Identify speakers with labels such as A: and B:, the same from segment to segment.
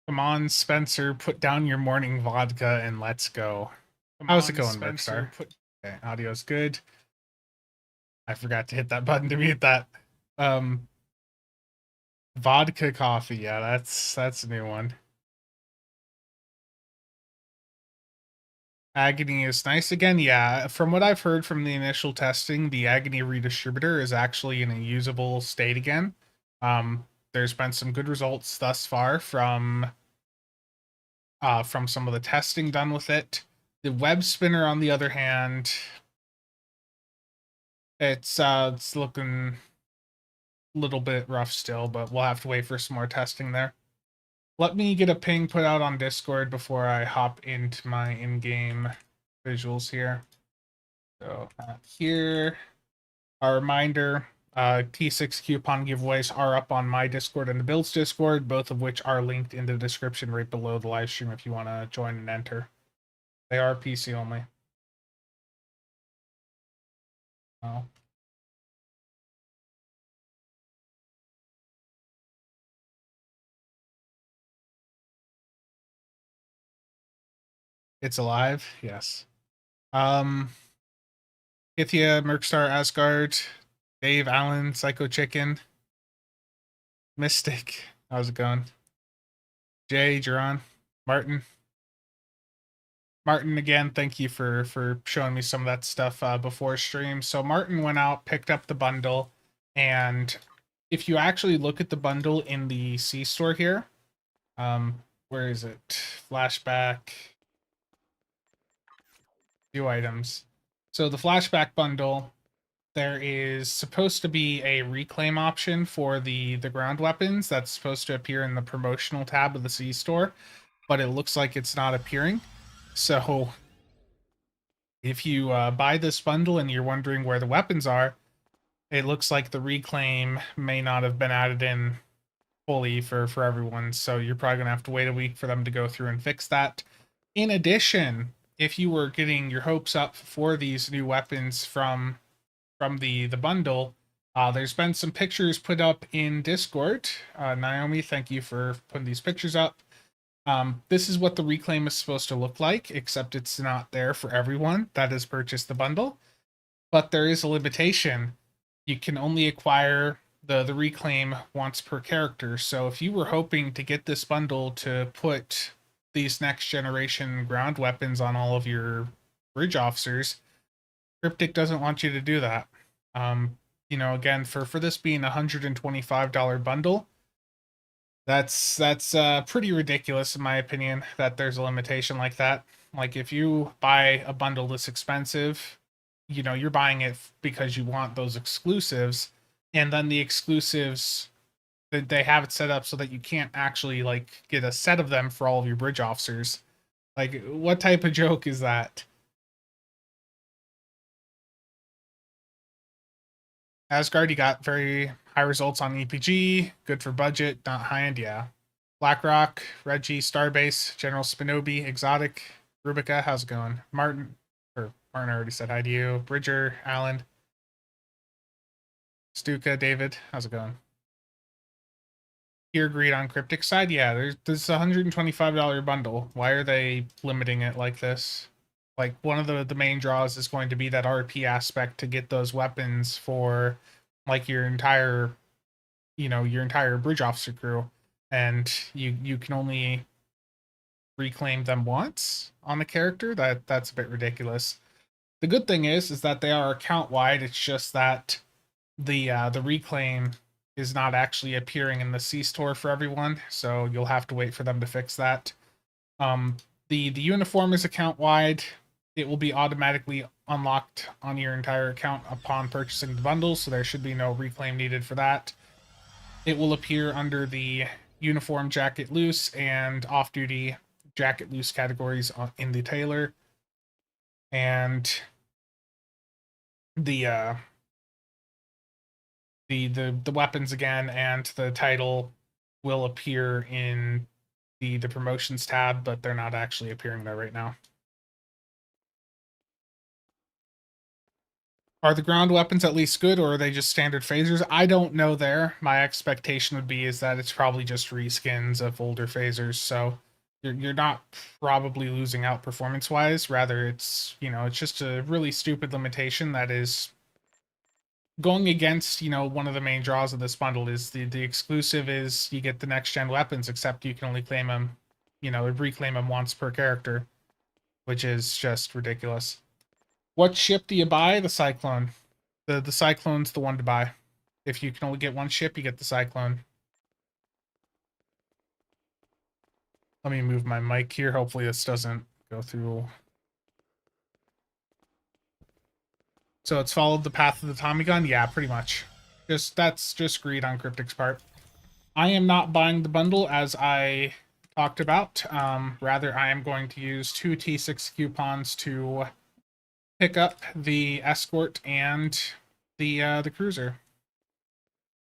A: Come on, Spencer, put down your morning vodka and let's go.
B: Come
A: How's it
B: on,
A: going,
B: Spencer.
A: Merkstar? Okay, audio's good. I forgot to hit that button to mute that. Um, vodka coffee, yeah, that's a new one. Agony is nice again, yeah. From what I've heard from the initial testing, the Agony redistributor is actually in a usable state again. There's been some good results thus far from some of the testing done with it. The web spinner, on the other hand, it's looking a little bit rough still, but we'll have to wait for some more testing there. Let me get a ping put out on Discord before I hop into my in-game visuals here. So here, a reminder, T6 coupon giveaways are up on my Discord and the Builds Discord, both of which are linked in the description right below the live stream if you want to join and enter. They are PC only. Oh. It's alive? Yes. Ithia, Merkstar, Asgard, Dave, Allen, Psycho Chicken, Mystic. How's it going? Jay, Jeron, Martin. Martin, again, thank you for showing me some of that stuff before stream. So Martin went out, picked up the bundle, and if you actually look at the bundle in the C store here, where is it? Flashback, view items. So the flashback bundle, there is supposed to be a reclaim option for the ground weapons that's supposed to appear in the promotional tab of the C store, but it looks like it's not appearing. So if you buy this bundle and you're wondering where the weapons are, it looks like the reclaim may not have been added in fully for everyone. So you're probably gonna have to wait a week for them to go through and fix that. In addition, if you were getting your hopes up for these new weapons from the bundle, there's been some pictures put up in Discord. Naomi, thank you for putting these pictures up. This is what the reclaim is supposed to look like, except it's not there for everyone that has purchased the bundle. But there is a limitation. You can only acquire the reclaim once per character. So if you were hoping to get this bundle to put these next generation ground weapons on all of your bridge officers, Cryptic doesn't want you to do that. Again, for this being a $125 bundle, that's pretty ridiculous in my opinion that there's a limitation like that. Like if you buy a bundle this expensive, you're buying it because you want those exclusives, and then the exclusives that they have it set up so that you can't actually like get a set of them for all of your bridge officers. Like what type of joke is that? Asgard, you got very high results on EPG, good for budget, not high end, yeah. BlackRock, Reggie, Starbase, General Spinobi, Exotic, Rubica, how's it going? Martin already said hi to you. Bridger, Alan, Stuka, David, how's it going? Here, agreed on Cryptic side, yeah, there's a $125 bundle. Why are they limiting it like this? Like one of the main draws is going to be that RP aspect to get those weapons for like your entire bridge officer crew, and you can only reclaim them once on the character. That's a bit ridiculous. The good thing is that they are account wide. It's just that the reclaim is not actually appearing in the C store for everyone, so you'll have to wait for them to fix that. The uniform is account wide. It will be automatically unlocked on your entire account upon purchasing the bundle, so there should be no reclaim needed for that. It will appear under the uniform jacket loose and off duty jacket loose categories in the tailor. And the the weapons again and the title will appear in the promotions tab, but they're not actually appearing there right now. Are the ground weapons at least good, or are they just standard phasers? I don't know there. My expectation would be is that it's probably just reskins of older phasers, so you're not probably losing out performance-wise. Rather, it's, you know, it's just a really stupid limitation that is going against, you know, one of the main draws of this bundle is the exclusive is you get the next gen weapons, except you can only claim them, you know, reclaim them once per character, which is just ridiculous. What ship do you buy? The Cyclone. The Cyclone's the one to buy. If you can only get one ship, you get the Cyclone. Let me move my mic here. Hopefully this doesn't go through. So it's followed the path of the Tommy gun? Yeah, pretty much. That's just greed on Cryptic's part. I am not buying the bundle as I talked about. Rather, I am going to use 2 T6 coupons to pick up the escort and the cruiser.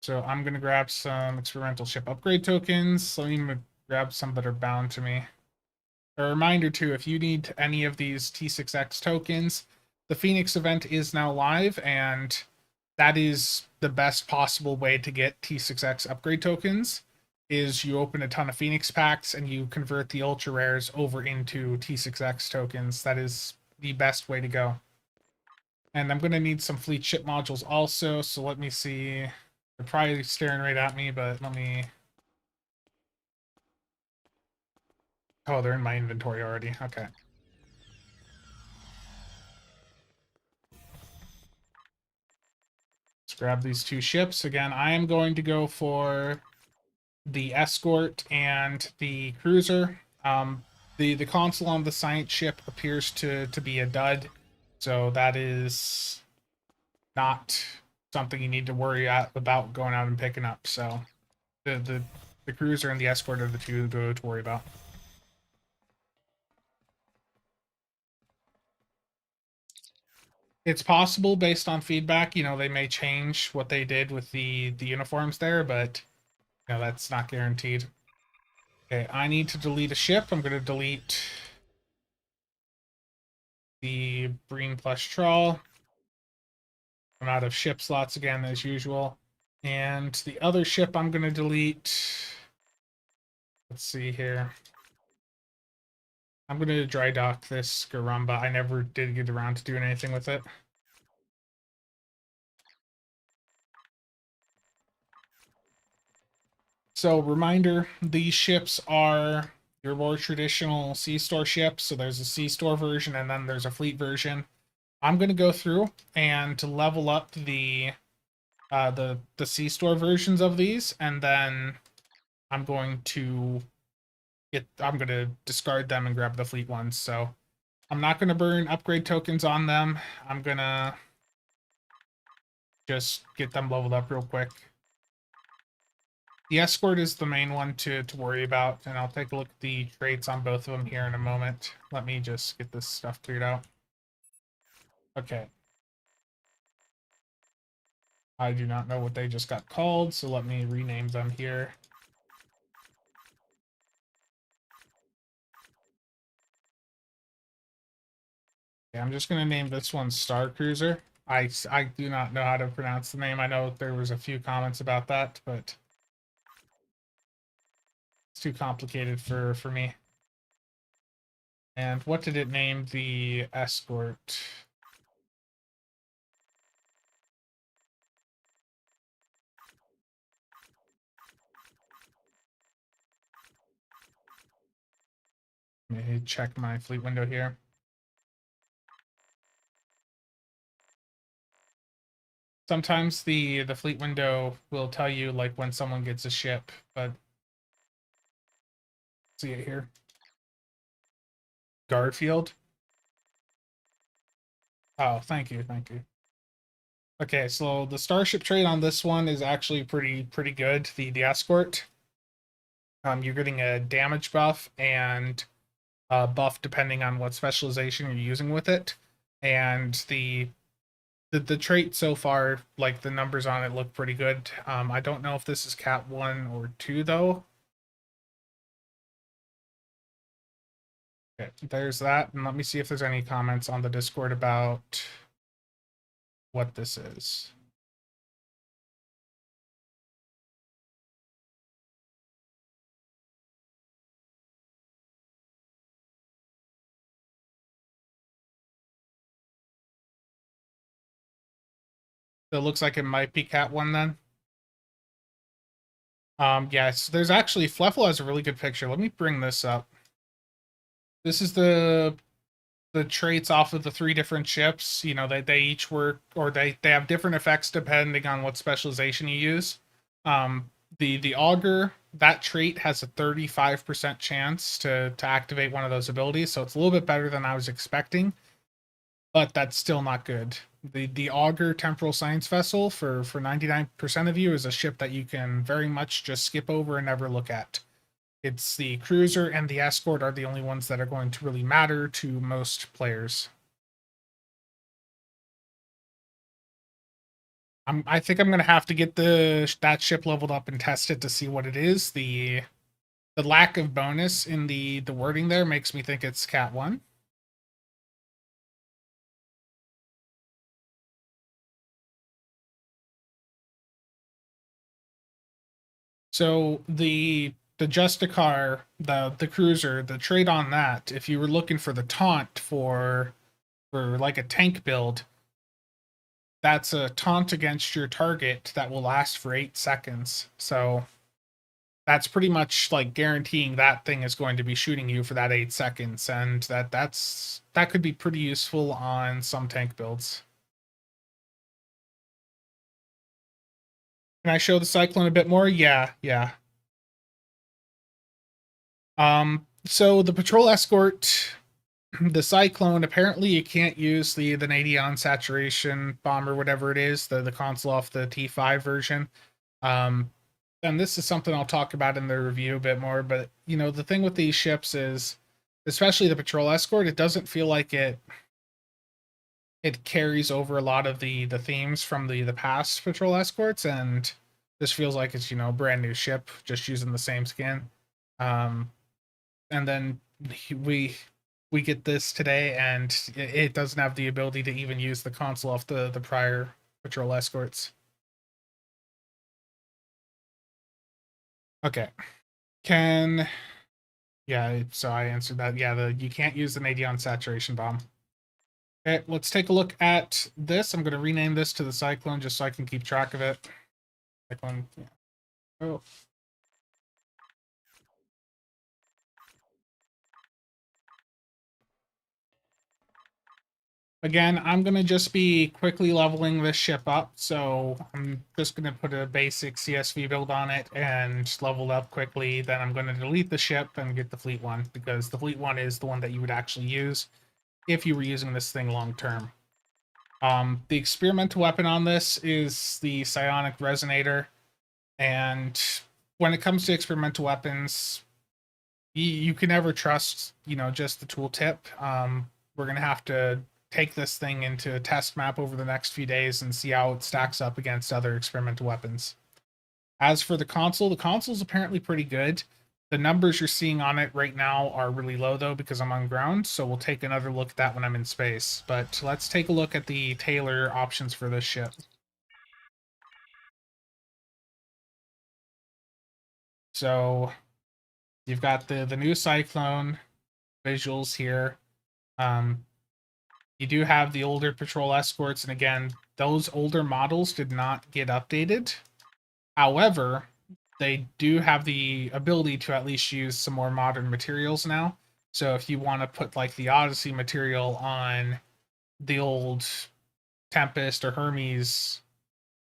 A: So I'm gonna grab some experimental ship upgrade tokens. Let me grab some that are bound to me. A reminder too, if you need any of these T6X tokens, the Phoenix event is now live, and that is the best possible way to get T6X upgrade tokens. Is you open a ton of Phoenix packs and you convert the ultra rares over into T6X tokens. That is the best way to go. And I'm gonna need some fleet ship modules also, so let me see. They're probably staring right at me, but let me... Oh, they're in my inventory already. Okay. Let's grab these 2 ships. Again, I am going to go for the escort and the cruiser. The console on the science ship appears to be a dud, so that is not something you need to worry about going out and picking up. So the cruiser and the escort are the 2 to worry about. It's possible based on feedback, you know, they may change what they did with the uniforms there, but you know, that's not guaranteed. Okay, I need to delete a ship. I'm going to delete the Breen Plush Trawl. I'm out of ship slots again, as usual. And the other ship I'm going to delete... Let's see here. I'm going to dry dock this Garumba. I never did get around to doing anything with it. So, reminder, these ships are your more traditional C-Store ships. So there's a C-Store version and then there's a fleet version. I'm going to go through and to level up the C-Store versions of these, and then I'm going to discard them and grab the fleet ones. So I'm not going to burn upgrade tokens on them. I'm going to just get them leveled up real quick. The escort is the main one to worry about, and I'll take a look at the traits on both of them here in a moment. Let me just get this stuff cleared out. Okay. I do not know what they just got called, so let me rename them here. Okay, I'm just going to name this one Star Cruiser. I do not know how to pronounce the name. I know there was a few comments about that, but it's too complicated for me. And what did it name the escort? Let me check my fleet window here. Sometimes the fleet window will tell you like when someone gets a ship, but see it here. Garfield. Oh, thank you, thank you. Okay, so the Starship Trait on this one is actually pretty good. The escort. You're getting a damage buff and a buff depending on what specialization you're using with it. And the trait so far, like the numbers on it look pretty good. I don't know if this is Cat 1 or 2 though. Okay, there's that. And let me see if there's any comments on the Discord about what this is. So it looks like it might be Cat 1 then. Yes, there's actually Fluffle has a really good picture. Let me bring this up. This is the traits off of the three different ships. You know, they each work, or they have different effects depending on what specialization you use. The augur, that trait has a 35% chance to activate one of those abilities, so it's a little bit better than I was expecting, but that's still not good. The augur temporal science vessel for 99% of you is a ship that you can very much just skip over and never look at. It's the cruiser and the escort are the only ones that are going to really matter to most players. I think I'm gonna have to get that ship leveled up and test it to see what it is. The lack of bonus in the wording there makes me think it's Cat 1. So the Justicar, the cruiser, the trade on that, if you were looking for the taunt for like a tank build, that's a taunt against your target that will last for 8 seconds. So that's pretty much like guaranteeing that thing is going to be shooting you for that 8 seconds, and that could be pretty useful on some tank builds. Can I show the Cyclone a bit more? Yeah, yeah. So the patrol escort, the Cyclone, apparently you can't use the Nadion saturation bomb or whatever it is, the console off the T5 version. Um, and this is something I'll talk about in the review a bit more, but you know, the thing with these ships is, especially the patrol escort, it doesn't feel like it carries over a lot of the themes from the past patrol escorts, and this feels like it's, you know, a brand new ship just using the same skin. Um, and then we we get this today, and it doesn't have the ability to even use the console off the prior patrol escorts. Okay, can yeah. So I answered that. Yeah, you can't use the Nadion saturation bomb. Okay, let's take a look at this. I'm going to rename this to the Cyclone just so I can keep track of it. Cyclone. Yeah. Oh. Again, I'm going to just be quickly leveling this ship up, so I'm just going to put a basic CSV build on it and level up quickly. Then I'm going to delete the ship and get the fleet one, because the fleet one is the one that you would actually use if you were using this thing long term. The experimental weapon on this is the psionic resonator, and when it comes to experimental weapons, you can never trust, you know, just the tooltip. We're gonna have to take this thing into a test map over the next few days and see how it stacks up against other experimental weapons. As for the console's apparently pretty good. The numbers you're seeing on it right now are really low though, because I'm on ground, so we'll take another look at that when I'm in space. But let's take a look at the Taylor options for this ship. So you've got the new Cyclone visuals here. Um, you do have the older patrol escorts, and again, those older models did not get updated. However, they do have the ability to at least use some more modern materials now. So if you want to put like the Odyssey material on the old Tempest or Hermes,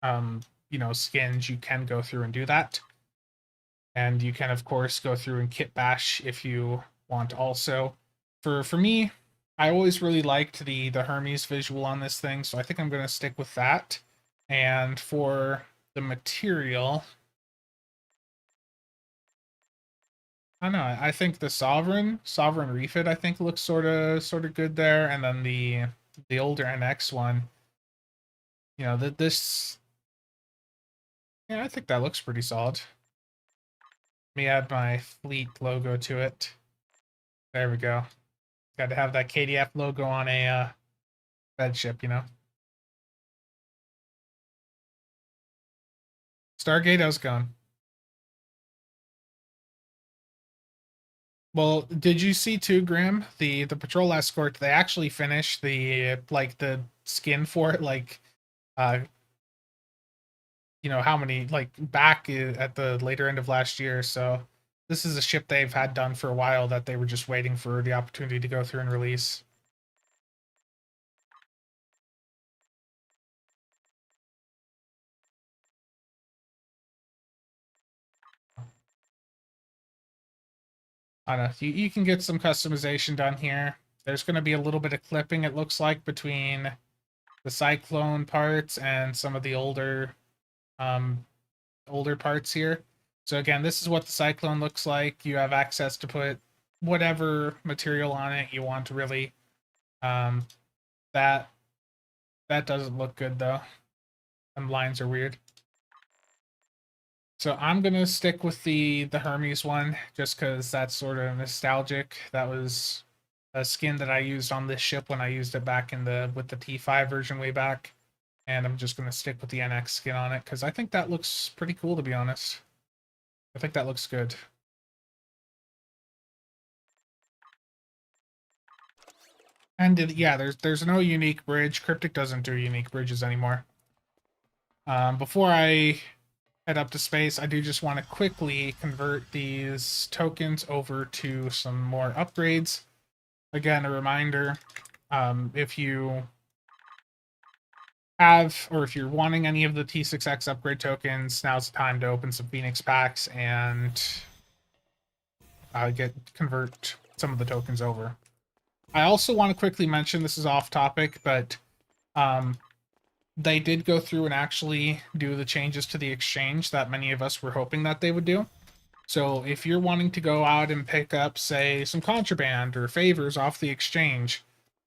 A: you know, skins, you can go through and do that. And you can, of course, go through and kit bash if you want also. For me, I always really liked the Hermes visual on this thing, so I think I'm going to stick with that. And for the material, I don't know. I think the Sovereign refit, I think looks sort of good there, and then the older NX one, you know, that this, yeah, I think that looks pretty solid. Let me add my fleet logo to it. There we go. Got to have that KDF logo on a bed ship, you know. Stargate, how's it going? Well, did you see too, Grim? The patrol escort, they actually finished the skin for it, uh how many, like, at the later end of last year. So this is a ship they've had done for a while that they were just waiting for the opportunity to go through and release. I don't know. You can get some customization done here. There's going to be a little bit of clipping, it looks like, between the Cyclone parts and some of the um, older parts here. So again, this is what the Cyclone looks like. You have access to put whatever material on it you want to really. Um, that that doesn't look good though. Some lines are weird. So I'm gonna stick with the Hermes one just because that's sort of nostalgic. That was a skin that I used on this ship when I used it back in the with the T5 version way back, and I'm just gonna stick with the NX skin on it because I think that looks pretty cool, to be honest. I think that looks good. And yeah, there's no unique bridge. Cryptic doesn't do unique bridges anymore. Before I head up to space, I do just want to quickly convert these tokens over to some more upgrades. Again, a reminder, if you have, or if you're wanting any of the T6X upgrade tokens, now's the time to open some Phoenix packs and convert some of the tokens over. I also want to quickly mention, this is off topic, but um, they did go through and actually do the changes to the exchange that many of us were hoping that they would do. So if you're wanting to go out and pick up, say, some contraband or favors off the exchange,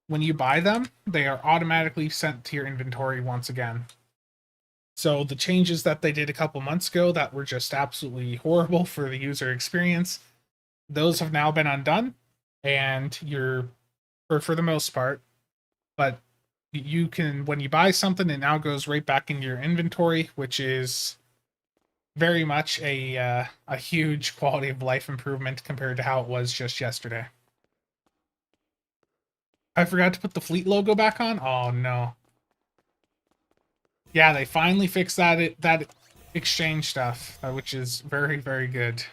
A: when you buy them, they are automatically sent to your inventory once again. So the changes that they did a couple months ago that were just absolutely horrible for the user experience, those have now been undone, and you're, for the most part, but you can, when you buy something, it now goes right back in your inventory, which is very much a huge quality of life improvement compared to how it was just yesterday. I forgot to put the fleet logo back on. Oh no. Yeah, they finally fixed that exchange stuff, which is very, very good.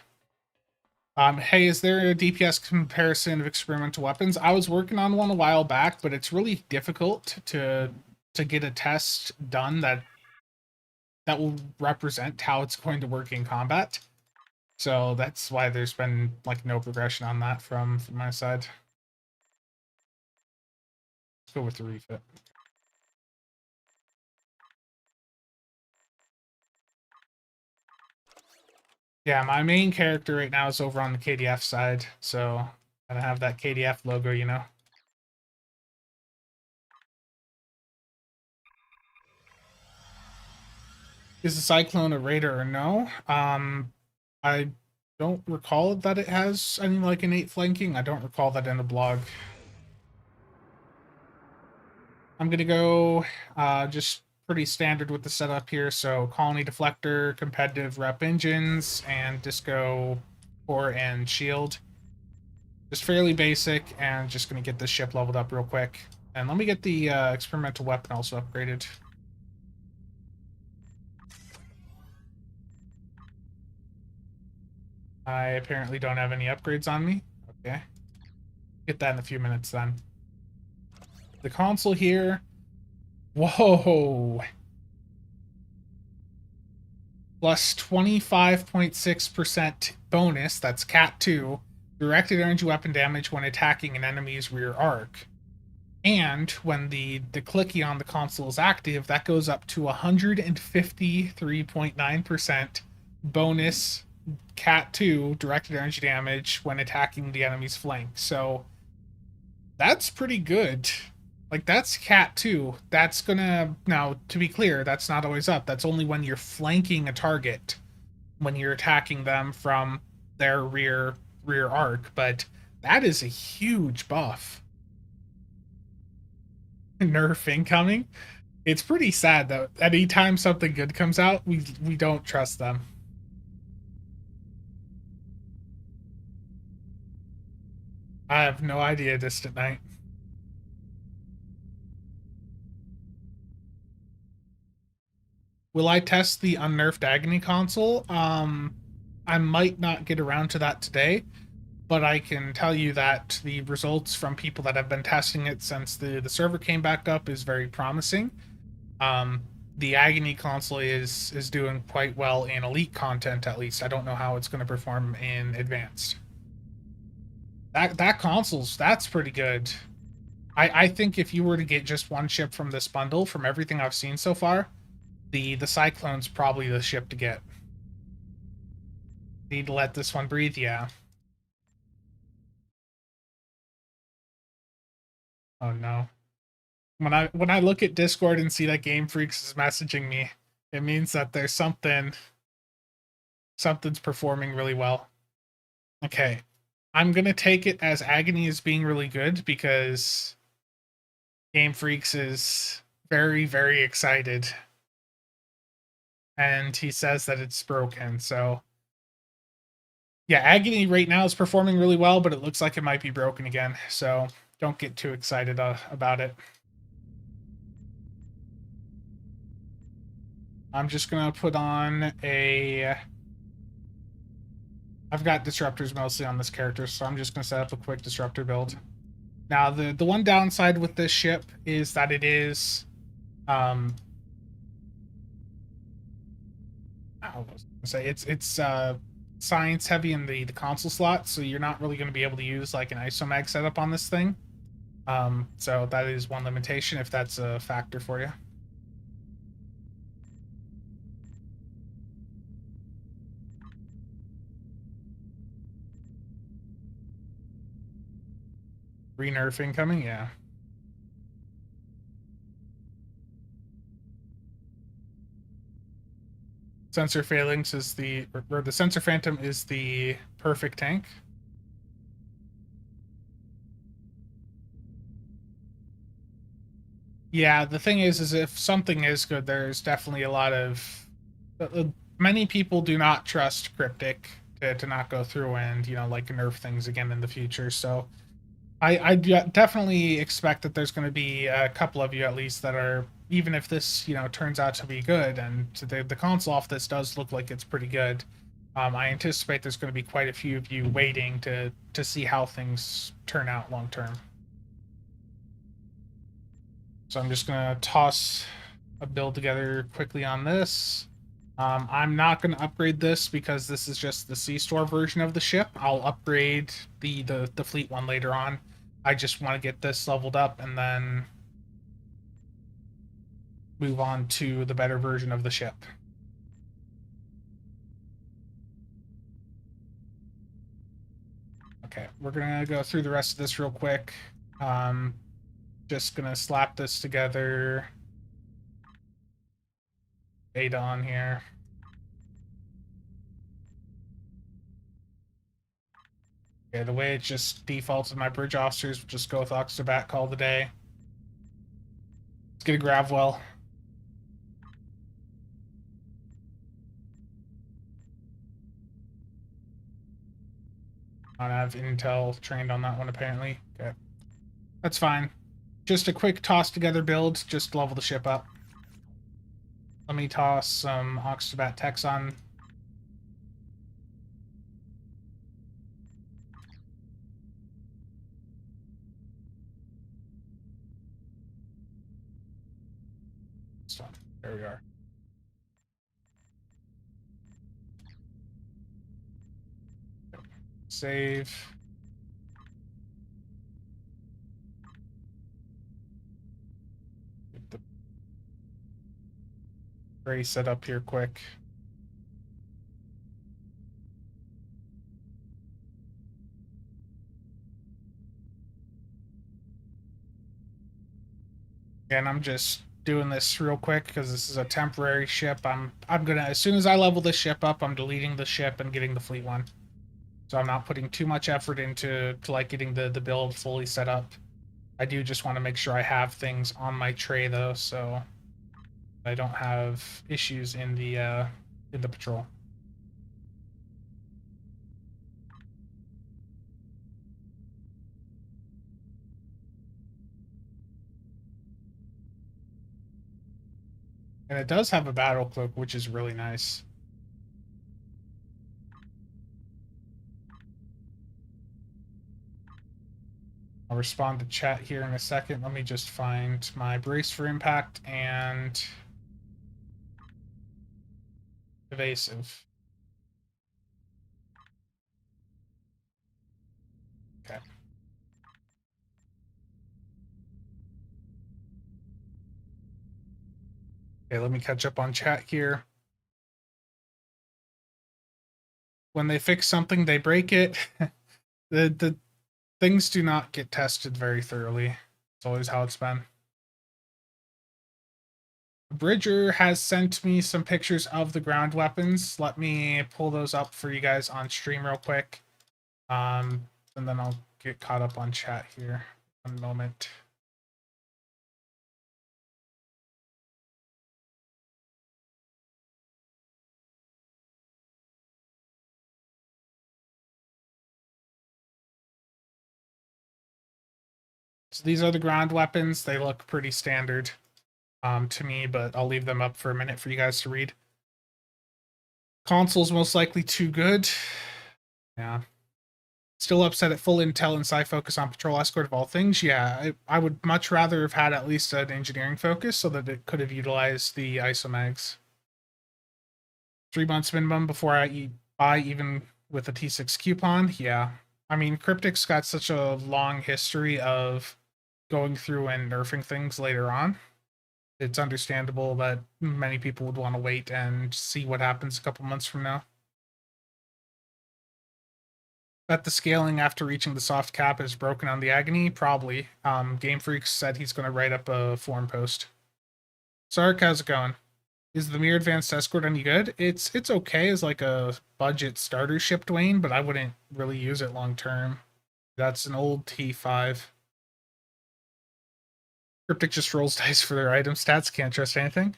A: Hey, is there a DPS comparison of experimental weapons? I was working on one a while back, but it's really difficult to get a test done that will represent how it's going to work in combat. So that's why there's been like no progression on that from my side. Let's go with the refit. Yeah, my main character right now is over on the KDF side, so I have that KDF logo, you know. Is the Cyclone a raider or no? I don't recall that it has any like innate flanking. I don't recall that in a blog. I'm gonna go just pretty standard with the setup here. So colony deflector, competitive rep engines, and disco core and shield. Just fairly basic, and just gonna get this ship leveled up real quick. And let me get the experimental weapon also upgraded. I apparently don't have any upgrades on me. Okay. Get that in a few minutes then. The console here. Whoa. Plus 25.6% bonus, that's Cat 2, directed energy weapon damage when attacking an enemy's rear arc. And when the clicky on the console is active, that goes up to 153.9% bonus Cat 2 directed energy damage when attacking the enemy's flank. So that's pretty good. Like, that's Cat 2. That's gonna, now, to be clear, that's not always up. That's only when you're flanking a target, when you're attacking them from their rear arc. But that is a huge buff. Nerf incoming. It's pretty sad though. Anytime something good comes out, we don't trust them. I have no idea, Distant Night. Will I test the unnerfed Agony console? I might not get around to that today, but I can tell you that the results from people that have been testing it since the server came back up is very promising. Um, the Agony console is doing quite well in elite content, at least. I don't know how it's going to perform in advanced. That console's that's pretty good. I think if you were to get just one ship from this bundle, from everything I've seen so far, the Cyclone's probably the ship to get. Need to let this one breathe, yeah. Oh no. When I look at Discord and see that Game Freaks is messaging me, it means that there's something's performing really well. Okay. I'm gonna take it as Agony is being really good because Game Freaks is very, very excited. And he says that it's broken, so yeah, Agony right now is performing really well, but it looks like it might be broken again, so don't get too excited about it. I'm just gonna put on a... I've got disruptors mostly on this character, so I'm just gonna set up a quick disruptor build. Now, the one downside with this ship is that it is... I was gonna say, it's science heavy in the console slot, so you're not really gonna be able to use like an isomag setup on this thing. So that is one limitation if that's a factor for you. Re-nerf incoming, yeah. Sensor Phalanx is or the Sensor Phantom is the perfect tank. Yeah, the thing is if something is good, there's definitely a lot of... many people do not trust Cryptic to not go through and, like nerf things again in the future, so I definitely expect that there's going to be a couple of you at least that are, even if this turns out to be good, and the console off this does look like it's pretty good. I anticipate there's going to be quite a few of you waiting to see how things turn out long term. So I'm just going to toss a build together quickly on this. I'm not going to upgrade this because this is just the C-Store version of the ship. I'll upgrade the fleet one later on. I just want to get this leveled up and then move on to the better version of the ship. Okay, we're gonna go through the rest of this real quick. Just gonna slap this together. Data on here. Okay, the way it just defaults in my bridge officers, we'll just go with Oxterbat, call the day. Let's get a Gravwell. I don't have intel trained on that one, apparently. Okay. That's fine. Just a quick toss together build, just to level the ship up. Let me toss some Oxterbat techs on. There we are. Save. Get the tray set up here quick. And I'm just doing this real quick because this is a temporary ship. I'm gonna, as soon as I level this ship up, I'm deleting the ship and getting the fleet one. So I'm not putting too much effort into like getting the build fully set up. I do just want to make sure I have things on my tray though, so I don't have issues in the patrol. And it does have a battle cloak, which is really nice. I'll respond to chat here in a second. Let me just find my brace for impact and evasive. Okay. Okay, let me catch up on chat here. When they fix something, they break it. the things do not get tested very thoroughly. It's always how it's been. Bridger has sent me some pictures of the ground weapons. Let me pull those up for you guys on stream real quick. And then I'll get caught up on chat here. One moment. So these are the ground weapons. They look pretty standard to me, but I'll leave them up for a minute for you guys to read. Console's most likely too good. Yeah. Still upset at full intel and sci focus on patrol escort of all things. Yeah, I would much rather have had at least an engineering focus so that it could have utilized the isomags. 3 months minimum before I buy, even with a T6 coupon. Yeah. I mean, Cryptic's got such a long history of going through and nerfing things later on. It's understandable that many people would want to wait and see what happens a couple months from now. Bet the scaling after reaching the soft cap is broken on the Agony? Probably. Game Freak said he's going to write up a forum post. Sark, how's it going? Is the Mir Advanced Escort any good? It's okay as like a budget starter ship, Dwayne, but I wouldn't really use it long term. That's an old T5. Cryptic just rolls dice for their item stats, can't trust anything.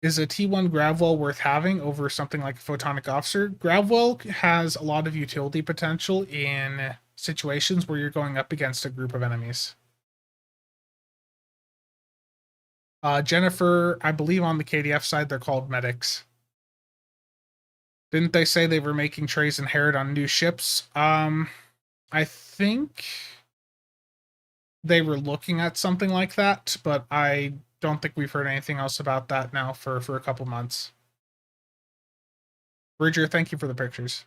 A: Is a T1 Gravwell worth having over something like a Photonic Officer? Gravwell has a lot of utility potential in situations where you're going up against a group of enemies. Jennifer, I believe on the KDF side, they're called medics. Didn't they say they were making trays inherit on new ships? I think they were looking at something like that, but I don't think we've heard anything else about that now for a couple months. Bridger, thank you for the pictures.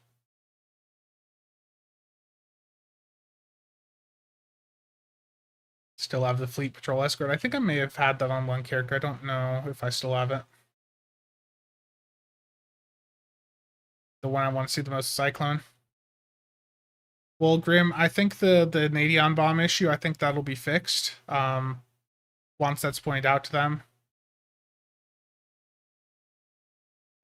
A: Still have the Fleet Patrol Escort. I think I may have had that on one character. I don't know if I still have it. The one I want to see the most, Cyclone. Well, Grim, I think the Nadion bomb issue, I think that'll be fixed. Once that's pointed out to them.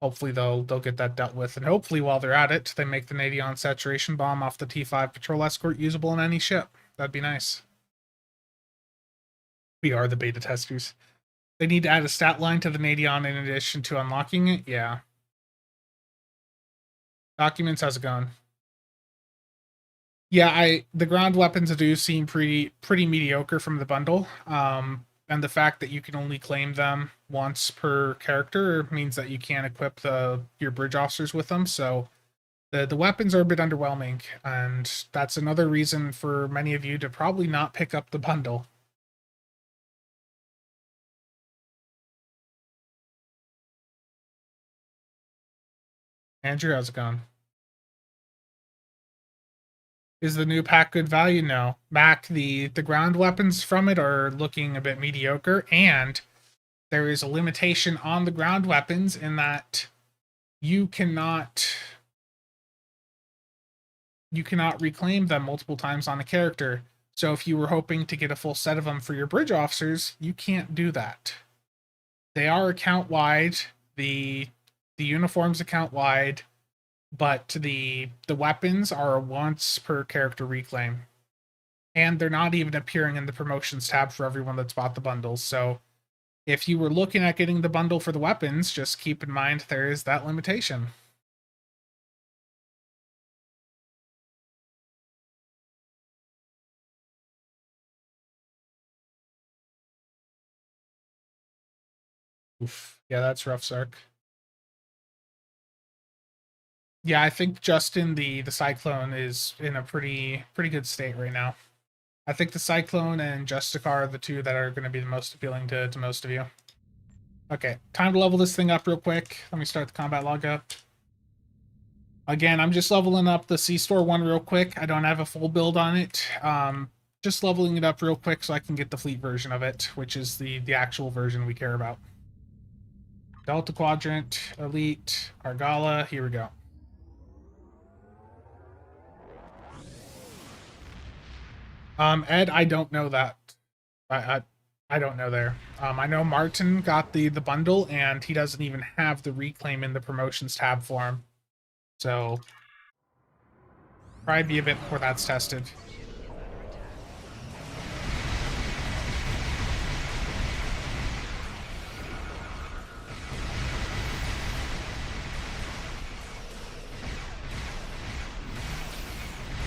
A: Hopefully they'll get that dealt with, and hopefully while they're at it, they make the Nadion saturation bomb off the T5 Patrol Escort usable in any ship. That'd be nice. We are the beta testers. They need to add a stat line to the Nadion in addition to unlocking it. Yeah. Documents, how's it going? Yeah, the ground weapons do seem pretty mediocre from the bundle. And the fact that you can only claim them once per character means that you can't equip your bridge officers with them. So the weapons are a bit underwhelming, and that's another reason for many of you to probably not pick up the bundle. Andrew, how's it going? Is the new pack good value? No. Mac, the ground weapons from it are looking a bit mediocre, and there is a limitation on the ground weapons in that you cannot reclaim them multiple times on a character. So if you were hoping to get a full set of them for your bridge officers, you can't do that. They are account wide. The uniforms account wide, but the weapons are a once per character reclaim. And they're not even appearing in the promotions tab for everyone that's bought the bundles. So if you were looking at getting the bundle for the weapons, just keep in mind there is that limitation. Oof. Yeah, that's rough, Sark. Yeah, I think Justin, the Cyclone is in a pretty good state right now. I think the Cyclone and Justicar are the two that are going to be the most appealing to most of you. Okay, time to level this thing up real quick. Let me start the combat log up. Again, I'm just leveling up the C-Store one real quick. I don't have a full build on it. Just leveling it up real quick so I can get the fleet version of it, which is the actual version we care about. Delta Quadrant, Elite, Argala, here we go. Ed, I don't know that. I don't know there. I know Martin got the bundle, and he doesn't even have the reclaim in the promotions tab for him. So probably be a bit before that's tested.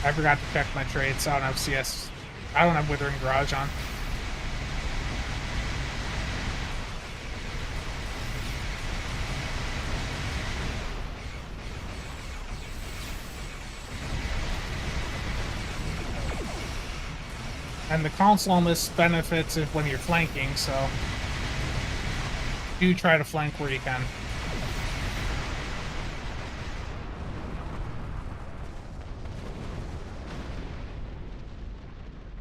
A: I forgot to check my traits. I don't have CS. I don't have Withering Barrage on. And the console on this benefits if when you're flanking, so do try to flank where you can.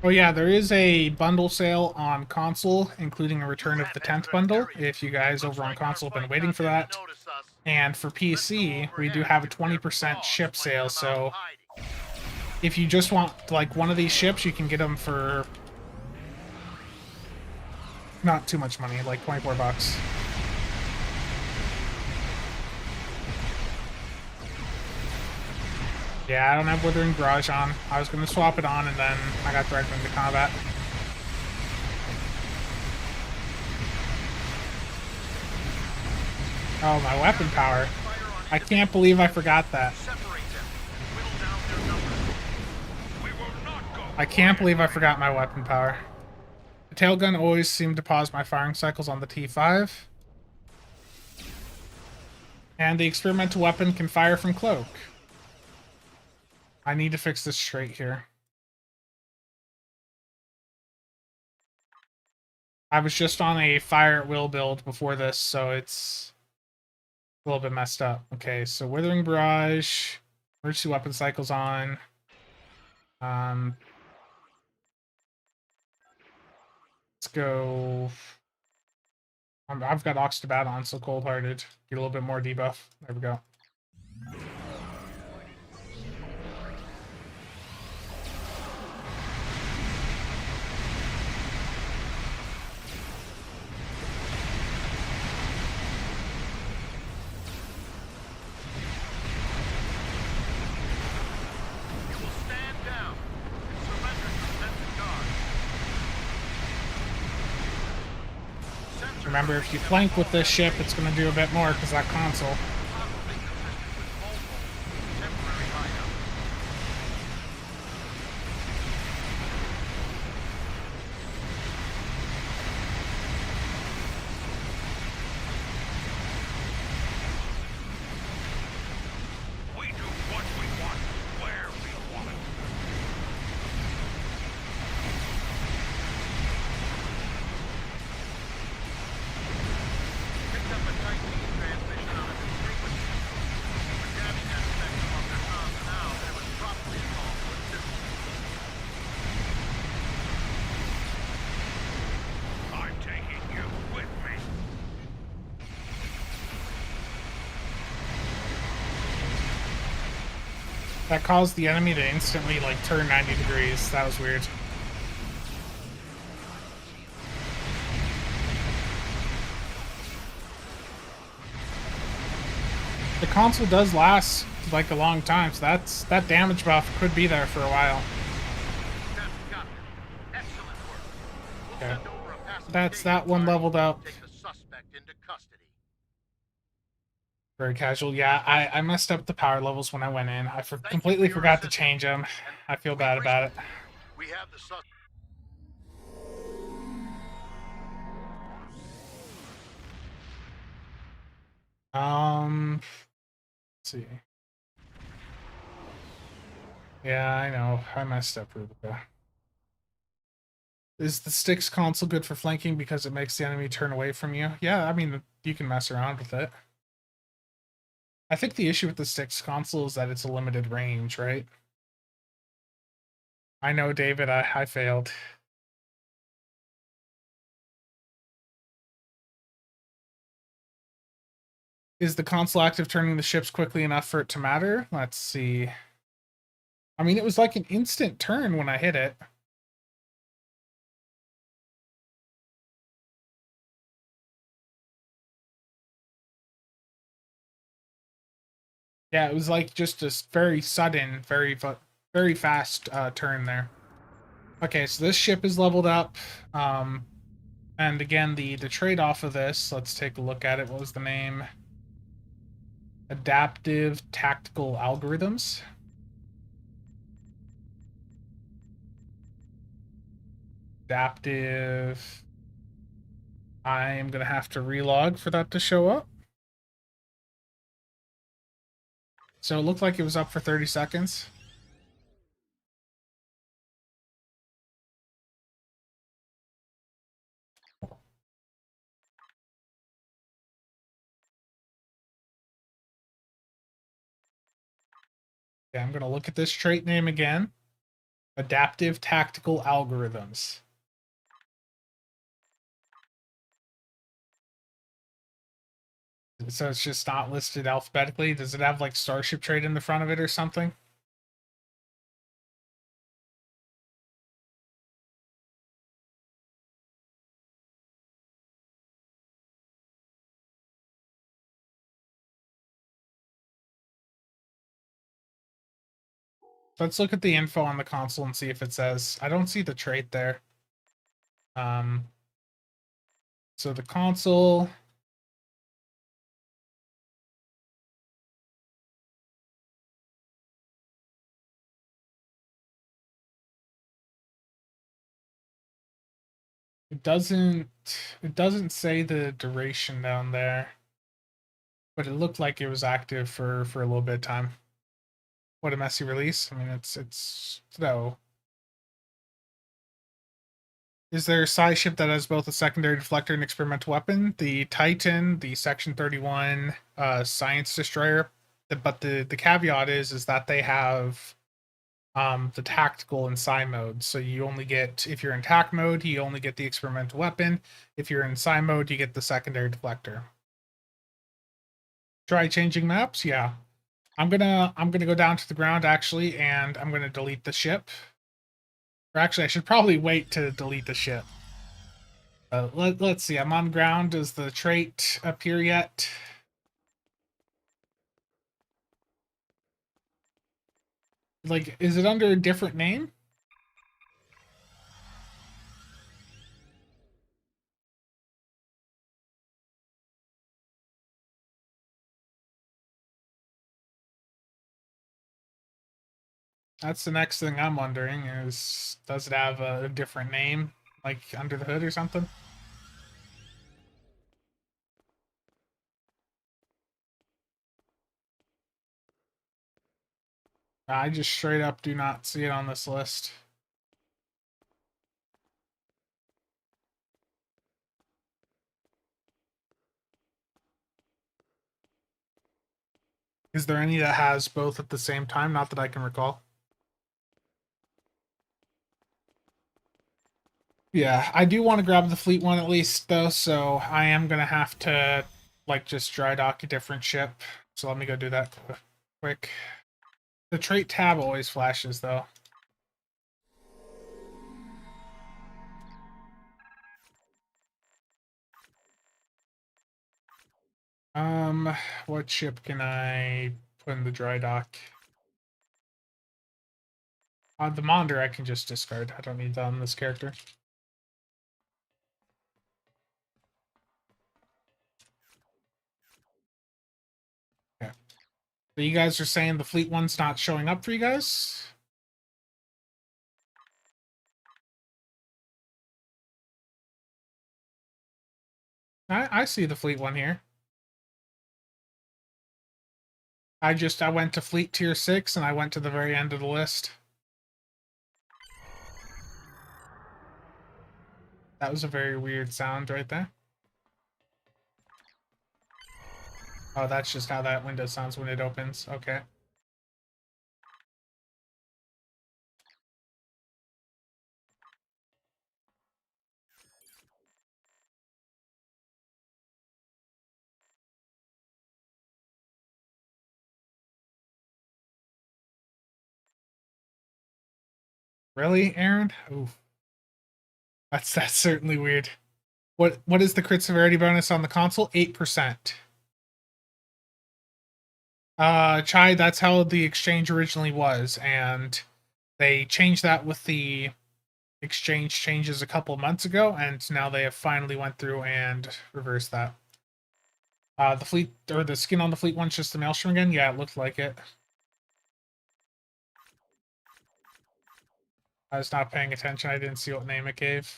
A: Oh yeah, there is a bundle sale on console, including a return of the 10th bundle, if you guys over on console have been waiting for that. And for PC, we do have a 20% ship sale, so if you just want like one of these ships, you can get them for not too much money, like 24 bucks. Yeah, I don't have Withering Barrage on. I was going to swap it on, and then I got dragged into combat. Oh, my weapon power. I can't believe I forgot that. I can't believe I forgot my weapon power. The tailgun always seemed to pause my firing cycles on the T5. And the experimental weapon can fire from cloak. I need to fix this trait here. I was just on a fire at will build before this, so it's a little bit messed up. Okay, so Withering Barrage, emergency weapon cycles on. Let's go. I've got Ox to Bat on, so Cold Hearted. Get a little bit more debuff. There we go. Remember, if you flank with this ship, it's going to do a bit more because that console. That caused the enemy to instantly, like, turn 90 degrees. That was weird. The console does last, like, a long time, so that damage buff could be there for a while. Okay. That's that one leveled up. Very casual. Yeah, I messed up the power levels when I went in. I completely forgot to change them. I feel bad about it.
B: We have the sus.
A: Let's see. Yeah, I know. I messed up, Rubica. Is the sticks console good for flanking because it makes the enemy turn away from you? Yeah, I mean, you can mess around with it. I think the issue with the sticks console is that it's a limited range, right? I know, David, I failed. Is the console active turning the ships quickly enough for it to matter? Let's see. I mean, it was like an instant turn when I hit it. Yeah, it was like just a very sudden, very fast turn there. Okay, so this ship is leveled up. And again, the trade-off of this, let's take a look at it. What was the name? Adaptive Tactical Algorithms. Adaptive. I am going to have to relog for that to show up. So it looked like it was up for 30 seconds. Okay, I'm going to look at this trait name again. Adaptive Tactical Algorithms. So it's just not listed alphabetically. Does it have like Starship Trait in the front of it or something? Let's look at the info on the console and see if it says. I don't see the trait there. So the console. It doesn't say the duration down there, but it looked like it was active for a little bit of time. What a messy release. I mean, it's no. Is there a size ship that has both a secondary deflector and experimental weapon? The Titan, the Section 31 Science Destroyer. But the caveat is that they have the tactical and psi mode. So you only get, if you're in tac mode, you only get the experimental weapon. If you're in psi mode, you get the secondary deflector. Try changing maps? Yeah. I'm gonna go down to the ground actually, and I'm gonna delete the ship. Or actually, I should probably wait to delete the ship. Let's see. I'm on ground. Does the trait appear yet? Like, is it under a different name? That's the next thing I'm wondering is, does it have a different name, like under the hood or something? I just straight up do not see it on this list. Is there any that has both at the same time? Not that I can recall. Yeah, I do want to grab the fleet one at least, though, so I am going to have to, like, just dry dock a different ship. So let me go do that quick. The trait tab always flashes, though. What ship can I put in the dry dock? The Monder I can just discard. I don't need that on this character. So you guys are saying the fleet one's not showing up for you guys? I see the fleet one here. I went to fleet tier 6 and I went to the very end of the list. That was a very weird sound right there. Oh, that's just how that window sounds when it opens. Okay. Really, Aaron? Ooh, that's certainly weird. What is the crit severity bonus on the console? 8%. Chai, that's how the exchange originally was, and they changed that with the exchange changes a couple months ago, and now they have finally went through and reversed that. The fleet or the skin on the fleet one's just the maelstrom again. Yeah, it looked like it. I was not paying attention. I didn't see what name it gave.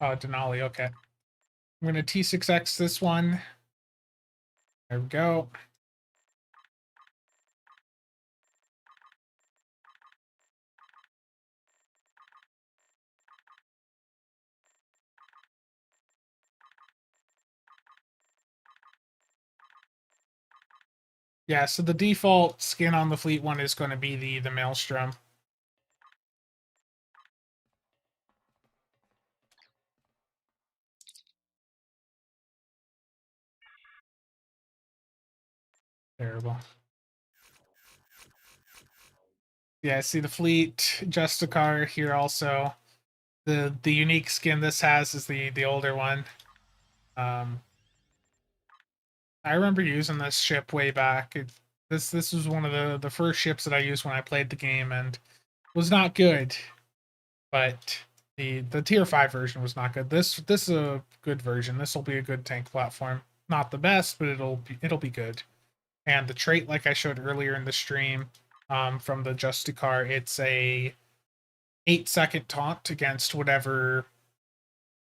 A: Oh, Denali. Okay, I'm gonna T6X this one. There we go. Yeah, so the default skin on the fleet one is going to be the maelstrom. Terrible. Yeah, see the fleet Justicar here also. The unique skin this has is the older one. I remember using this ship way back. This was one of the first ships that I used when I played the game and was not good. But the tier 5 version was not good. This is a good version. This will be a good tank platform. Not the best, but it'll be good. And the trait, like I showed earlier in the stream, from the Justicar, it's a 8-second taunt against whatever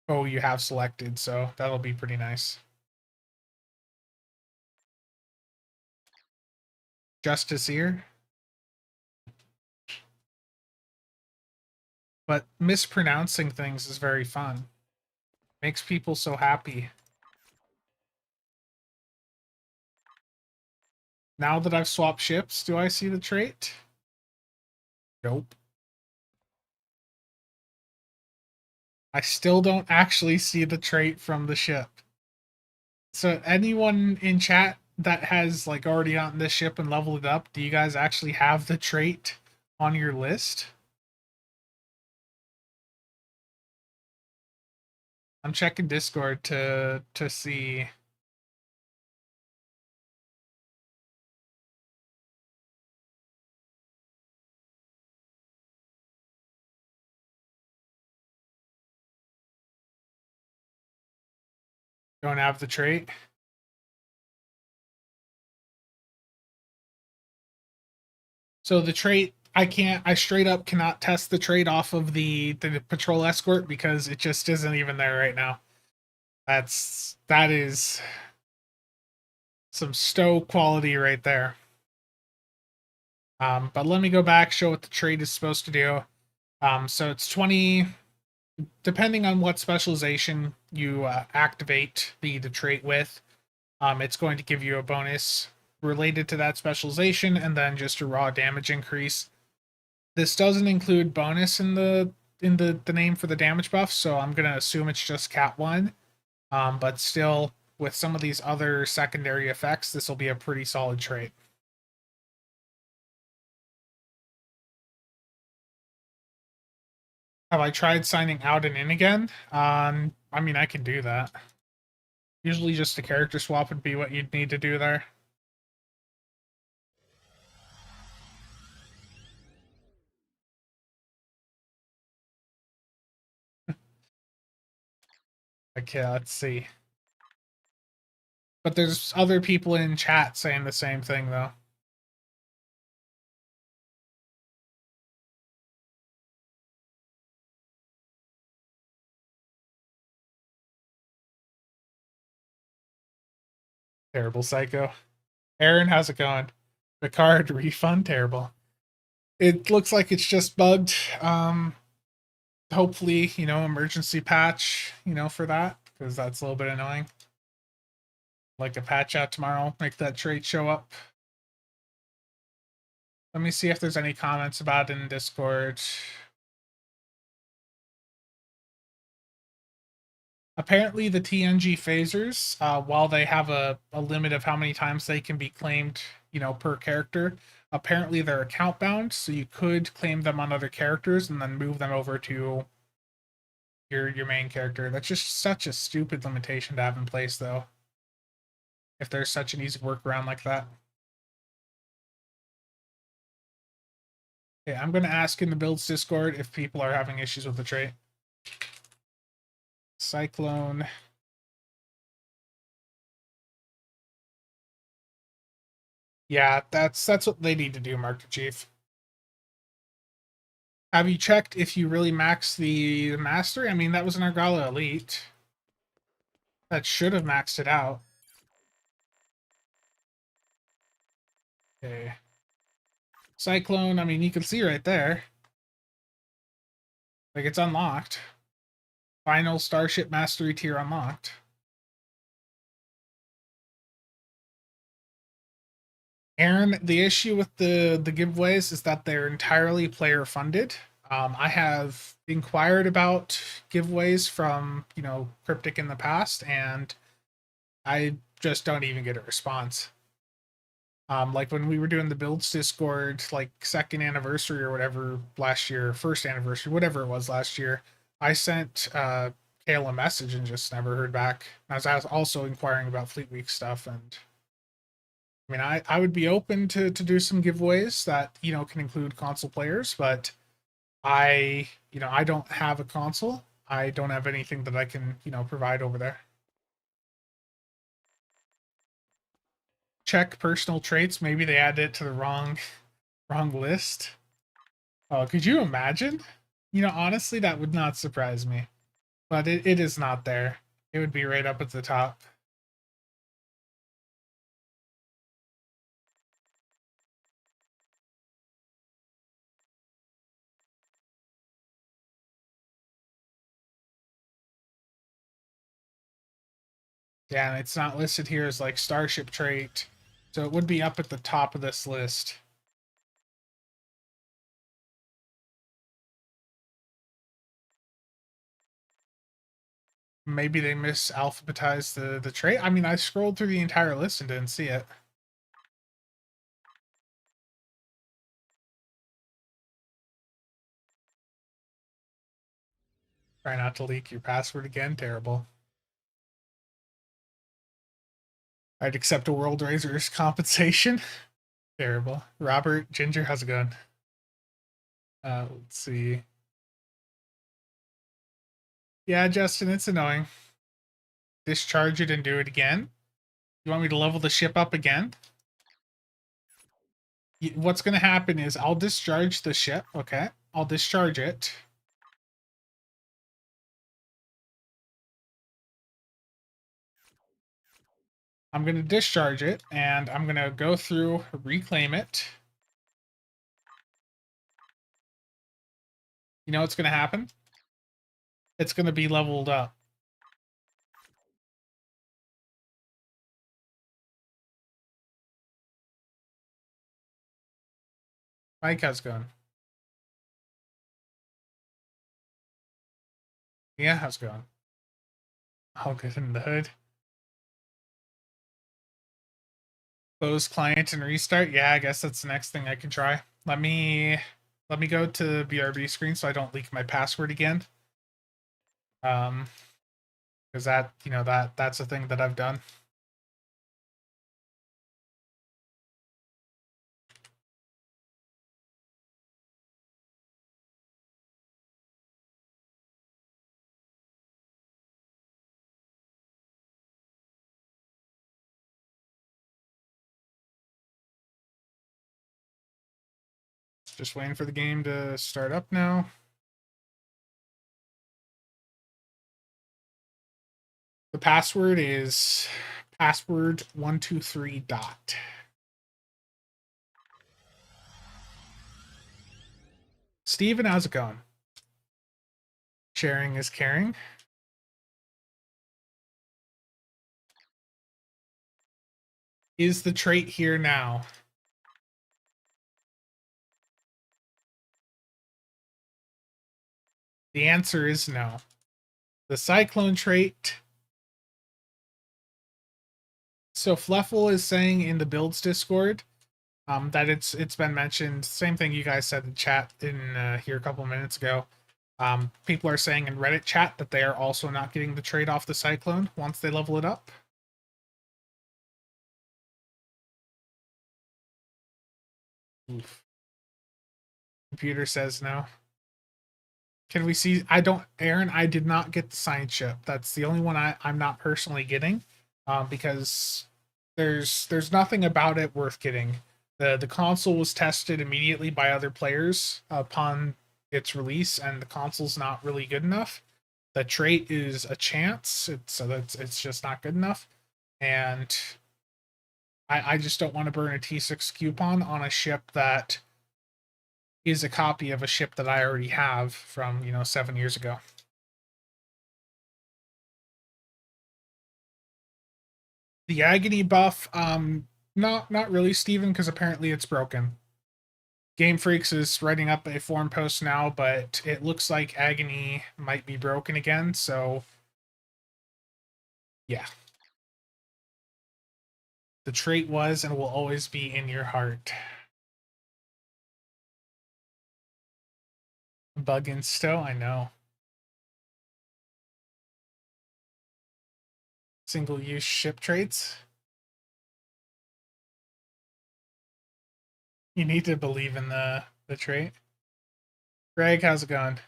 A: foe you have selected, so that'll be pretty nice. Justice here. But mispronouncing things is very fun. Makes people so happy. Now that I've swapped ships, do I see the trait? Nope. I still don't actually see the trait from the ship. So anyone in chat that has like already gotten this ship and leveled it up, do you guys actually have the trait on your list? I'm checking Discord to see. Don't have the trait. So the trait, I straight up cannot test the trait off of the patrol escort because it just isn't even there right now. That is some stow quality right there. But let me go back, show what the trait is supposed to do. So it's 20, depending on what specialization you activate the trait with. It's going to give you a bonus related to that specialization, and then just a raw damage increase. This doesn't include bonus in the name for the damage buff, so I'm gonna assume it's just Cat 1. But still, with some of these other secondary effects, this will be a pretty solid trait. Have I tried signing out and in again? I mean, I can do that. Usually just a character swap would be what you'd need to do there. Okay, let's see. But there's other people in chat saying the same thing, though. Terrible psycho. Aaron, how's it going? Picard refund, terrible. It looks like it's just bugged. Hopefully, emergency patch, for that, because that's a little bit annoying. Like a patch out tomorrow, make that trait show up. Let me see if there's any comments about it in Discord. Apparently, the TNG phasers, while they have a limit of how many times they can be claimed, per character, apparently they're account bound, so you could claim them on other characters and then move them over to your main character. That's just such a stupid limitation to have in place, though. If there's such an easy workaround like that. Okay, I'm gonna ask in the builds Discord if people are having issues with the trait. Cyclone. Yeah, that's what they need to do, Master Chief. Have you checked if you really max the master? I mean, that was an Argala Elite. That should have maxed it out. Okay. Cyclone, I mean, you can see right there. Like, it's unlocked. Final Starship Mastery tier unlocked. Aaron, the issue with the giveaways is that they're entirely player funded. I have inquired about giveaways from Cryptic in the past, and I just don't even get a response. Like when we were doing the builds Discord, like second anniversary or whatever last year, first anniversary, whatever it was last year, I sent Kale a message and just never heard back. I was also inquiring about Fleet Week stuff, and I mean, I would be open to do some giveaways that can include console players, but I don't have a console. I don't have anything that I can provide over there. Check personal traits. Maybe they added it to the wrong list. Oh, could you imagine? Honestly, that would not surprise me. But it is not there. It would be right up at the top. Yeah, and it's not listed here as like Starship Trait. So it would be up at the top of this list. Maybe they misalphabetized the trait. I mean, I scrolled through the entire list and didn't see it. Try not to leak your password again. Terrible. I'd accept a World Razor's compensation. Terrible. Robert Ginger, how's it going? Let's see. Yeah, Justin, it's annoying. Discharge it and do it again. You want me to level the ship up again? What's going to happen is I'll discharge the ship, okay? I'll discharge it. I'm going to discharge it, and I'm going to go through, reclaim it. You know what's going to happen? It's going to be leveled up. Mike, how's it going? Yeah, how's it going? All good in the hood. Close client and restart. Yeah, I guess that's the next thing I can try. Let me go to BRB screen so I don't leak my password again. Because that's a thing that I've done. Just waiting for the game to start up now. The password is password123 dot. Steven, how's it going? Sharing is caring. Is the trait here now? The answer is no. The Cyclone trait. So Fleffel is saying in the builds Discord that it's been mentioned. Same thing you guys said in chat in here a couple minutes ago. People are saying in Reddit chat that they are also not getting the trait off the Cyclone once they level it up. Oof. Computer says no. Can we see? Aaron, I did not get the science ship. That's the only one I'm not personally getting, because there's nothing about it worth getting. The console was tested immediately by other players upon its release, and the console's not really good enough. The trait is a chance, it's just not good enough, and I just don't want to burn a T6 coupon on a ship that is a copy of a ship that I already have from 7 years ago. The agony buff, not really, Steven, because apparently it's broken. Game Freaks is writing up a forum post now, but it looks like agony might be broken again, so yeah. The trait was and will always be in your heart. Bug insto, I know. Single-use ship traits. You need to believe in the trait. Greg, how's it going?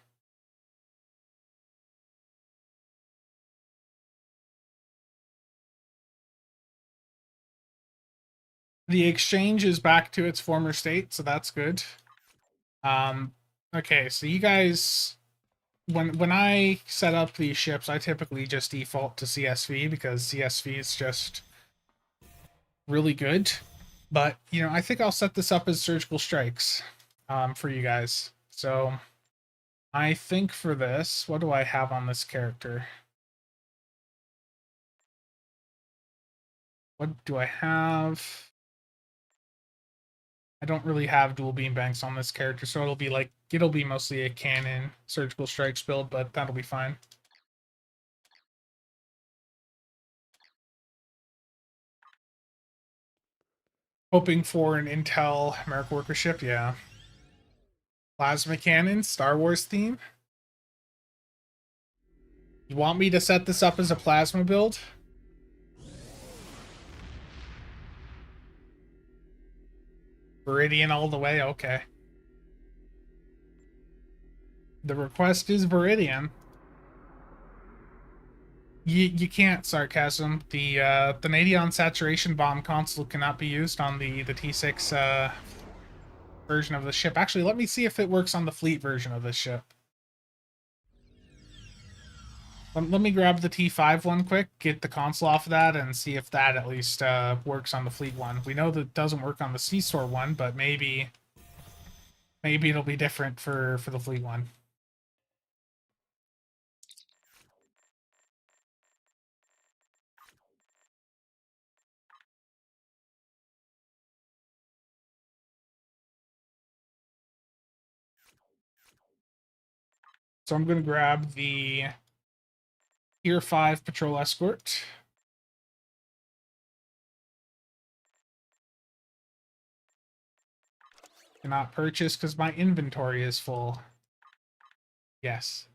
A: The exchange is back to its former state, so that's good. Okay, so you guys, when I set up these ships, I typically just default to CSV because CSV is just really good. But I think I'll set this up as surgical strikes for you guys. So I think for this, what do I have on this character? What do I have? I don't really have dual beam banks on this character, so it'll be mostly a cannon surgical strikes build, but that'll be fine. Hoping for an Intel American Worker ship, yeah. Plasma cannon, Star Wars theme. You want me to set this up as a plasma build? Viridian all the way, okay. The request is Viridian. You can't, sarcasm. The Nadion saturation bomb console cannot be used on the T6 version of the ship. Actually, let me see if it works on the fleet version of this ship. Let me grab the T5 one quick, get the console off of that, and see if that at least works on the fleet one. We know that it doesn't work on the C-Store one, but maybe it'll be different for the fleet one. So I'm going to grab the Tier 5 Patrol Escort. Cannot purchase because my inventory is full. Yes.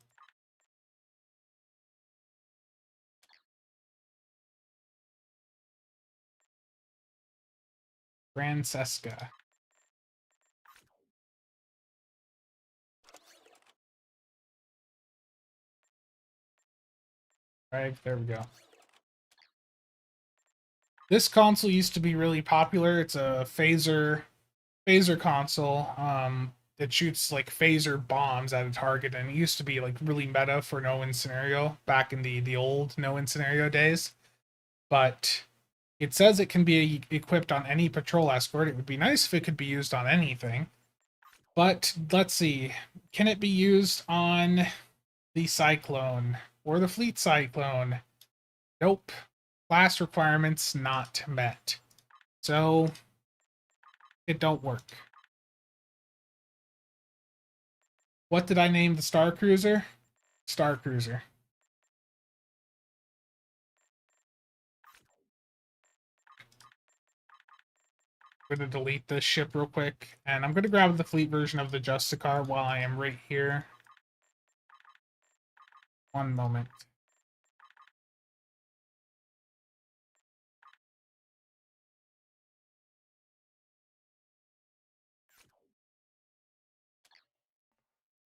A: Francesca. Right, there we go. This console used to be really popular. It's a phaser console. it shoots like phaser bombs at a target, and it used to be like really meta for no win scenario back in the old no win scenario days. But it says it can be equipped on any patrol escort. It would be nice if it could be used on anything. But let's see. Can it be used on the Cyclone or the Fleet Cyclone? Nope. Class requirements not met. So it don't work. What did I name the Star Cruiser? Star Cruiser. I'm going to delete this ship real quick, and I'm going to grab the fleet version of the Justicar while I am right here. One moment.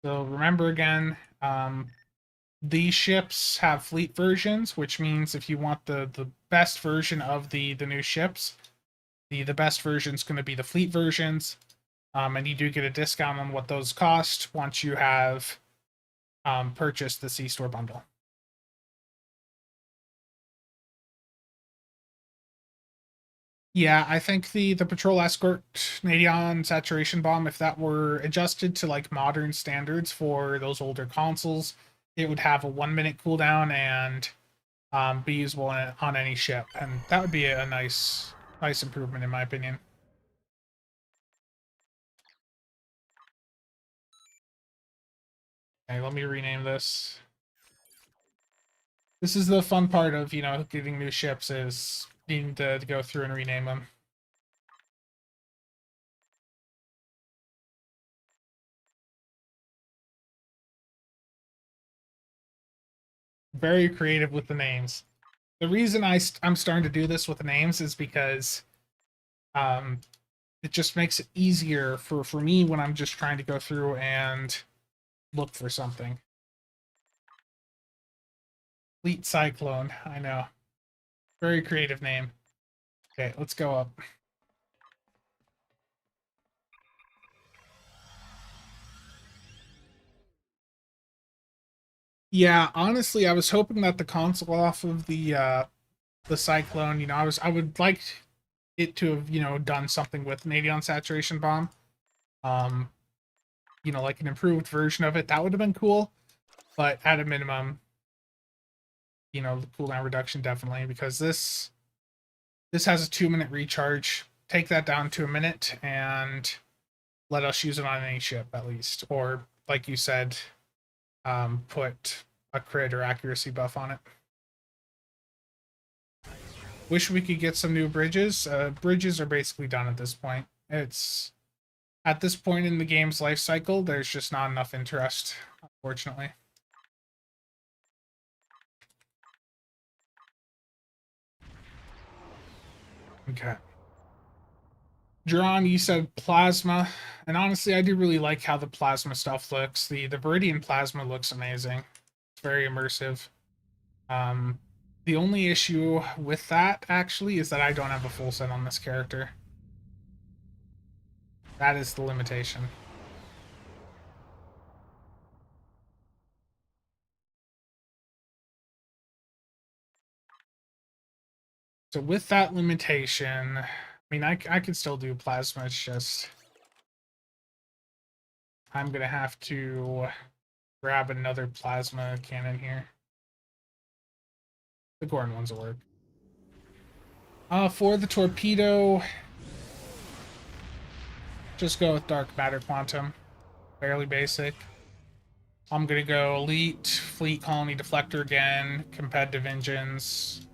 A: So remember again, these ships have fleet versions, which means if you want the best version of the new ships, the best version is going to be the fleet versions, and you do get a discount on what those cost once you have purchased the C-Store bundle. Yeah, I think the patrol escort Nadion saturation bomb, if that were adjusted to like modern standards for those older consoles, it would have a 1 minute cooldown and be usable on any ship, and that would be a nice improvement in my opinion. Okay, let me rename this. This is the fun part of getting new ships, is needing to go through and rename them. Very creative with the names. The reason I'm starting to do this with the names is because um, it just makes it easier for me when I'm just trying to go through and look for something. Fleet Cyclone, I know. Very creative name. Okay, let's go up. Yeah, honestly, I was hoping that the console off of the Cyclone, I would like it to have, done something with Nadion Saturation Bomb. Um, like an improved version of it. That would have been cool. But at a minimum, the cooldown reduction definitely, because this has a 2 minute recharge. Take that down to a minute and let us use it on any ship at least. Or like you said, put a crit or accuracy buff on it. Wish we could get some new bridges. Bridges are basically done at this point. It's at this point in the game's life cycle, there's just not enough interest, unfortunately. Okay. John, you said plasma, and honestly, I do really like how the plasma stuff looks. The Viridian plasma looks amazing. It's very immersive. Um, the only issue with that actually is that I don't have a full set on this character. That is the limitation. So with that limitation, I mean, I could still do plasma. It's just I'm gonna have to grab another plasma cannon here. The Gorn ones will work. For the torpedo, just go with dark matter quantum. Fairly basic. I'm gonna go elite, fleet colony deflector again, competitive engines.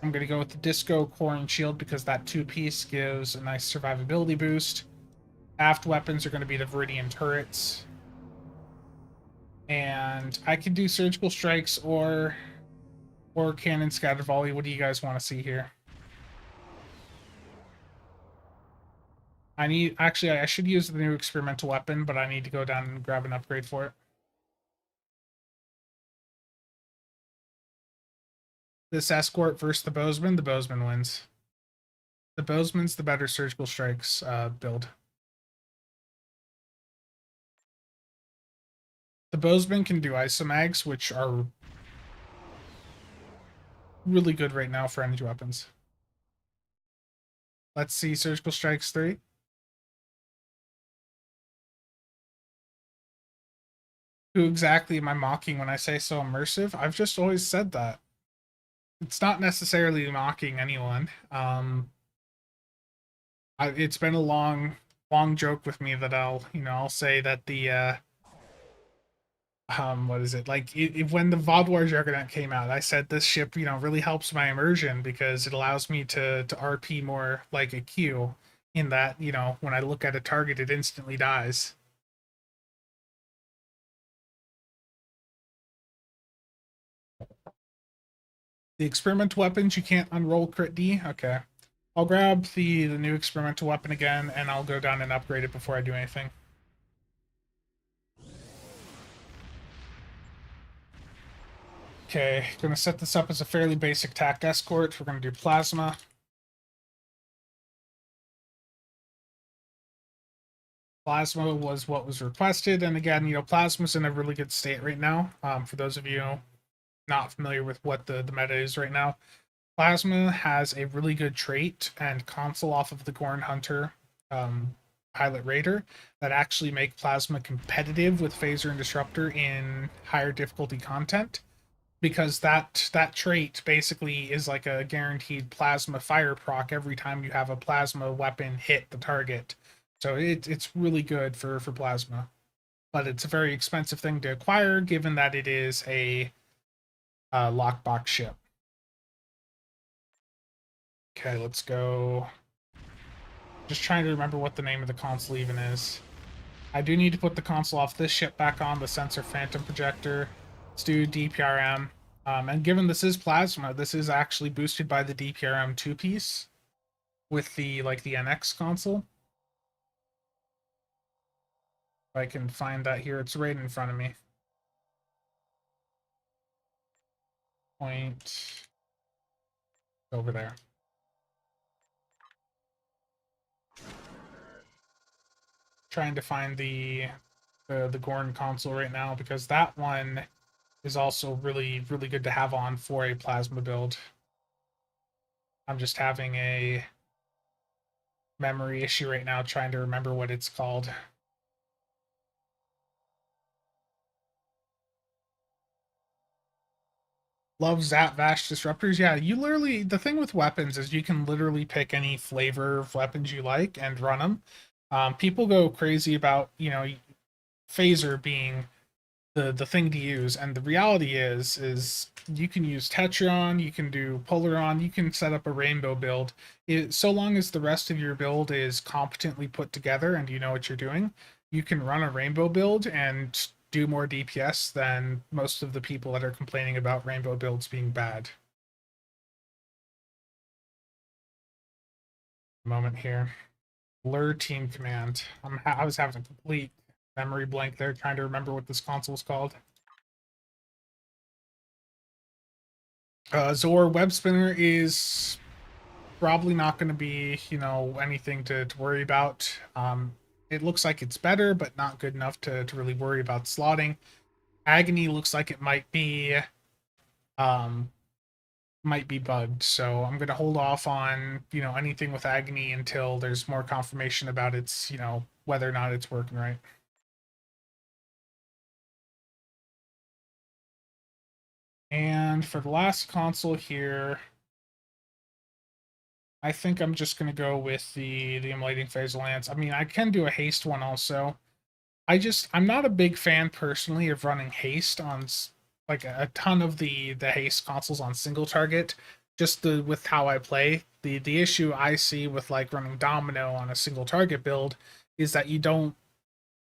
A: I'm gonna go with the disco core and shield because that two-piece gives a nice survivability boost. Aft weapons are gonna be the Viridian turrets. And I can do surgical strikes or cannon scatter volley. What do you guys want to see here? I should use the new experimental weapon, but I need to go down and grab an upgrade for it. This escort versus the Bozeman wins. The Bozeman's the better surgical strikes build. The bowsman can do isomags, which are really good right now for energy weapons. Let's see Surgical Strikes 3. Who exactly am I mocking when I say so immersive? I've just always said that. It's not necessarily mocking anyone. It's been a long joke with me that I'll say that what is it like when the VOD War Juggernaut came out, I said this ship really helps my immersion because it allows me to RP more like a Q, in that when I look at a target it instantly dies. The experimental weapons you can't unroll crit D. Okay, I'll grab the new experimental weapon again and I'll go down and upgrade it before I do anything. Okay, gonna set this up as a fairly basic tac escort. We're gonna do plasma. Plasma was what was requested, and again, plasma's in a really good state right now. For those of you not familiar with what the meta is right now, plasma has a really good trait and console off of the Gorn Hunter pilot raider that actually make plasma competitive with phaser and disruptor in higher difficulty content, because that trait basically is like a guaranteed plasma fire proc every time you have a plasma weapon hit the target. So it's really good for plasma, but it's a very expensive thing to acquire given that it is a lockbox ship. Okay, let's go. Just trying to remember what the name of the console even is. I do need to put the console off this ship back on, the sensor phantom projector. Let's do DPRM. And given this is plasma, this is actually boosted by the DPRM 2-piece with the NX console. If I can find that here, it's right in front of me. Point over there. Trying to find the Gorn console right now because that one is also really good to have on for a plasma build. I'm just having a memory issue right now trying to remember what it's called. Love Zap Vash disruptors. Yeah, you literally, the thing with weapons is you can literally pick any flavor of weapons you like and run them. People go crazy about phaser being the thing to use, and the reality is you can use Tetron, you can do Polaron, you can set up a rainbow build. So long as the rest of your build is competently put together and you know what you're doing, you can run a rainbow build and do more DPS than most of the people that are complaining about rainbow builds being bad. Moment here. Blur team command. I was having a complete memory blank there trying to remember what this console is called. Zor Web Spinner is probably not going to be, anything to worry about. It looks like it's better, but not good enough to really worry about slotting. Agony looks like it um, might be bugged, so I'm going to hold off on, anything with Agony until there's more confirmation about its, whether or not it's working right. And for the last console here, I think I'm just going to go with the Immolating Phase Lance. I mean, I can do a haste one also. I'm not a big fan personally of running haste on like a ton of the haste consoles on single target. Just with how I play, the issue I see with like running Domino on a single target build is that you don't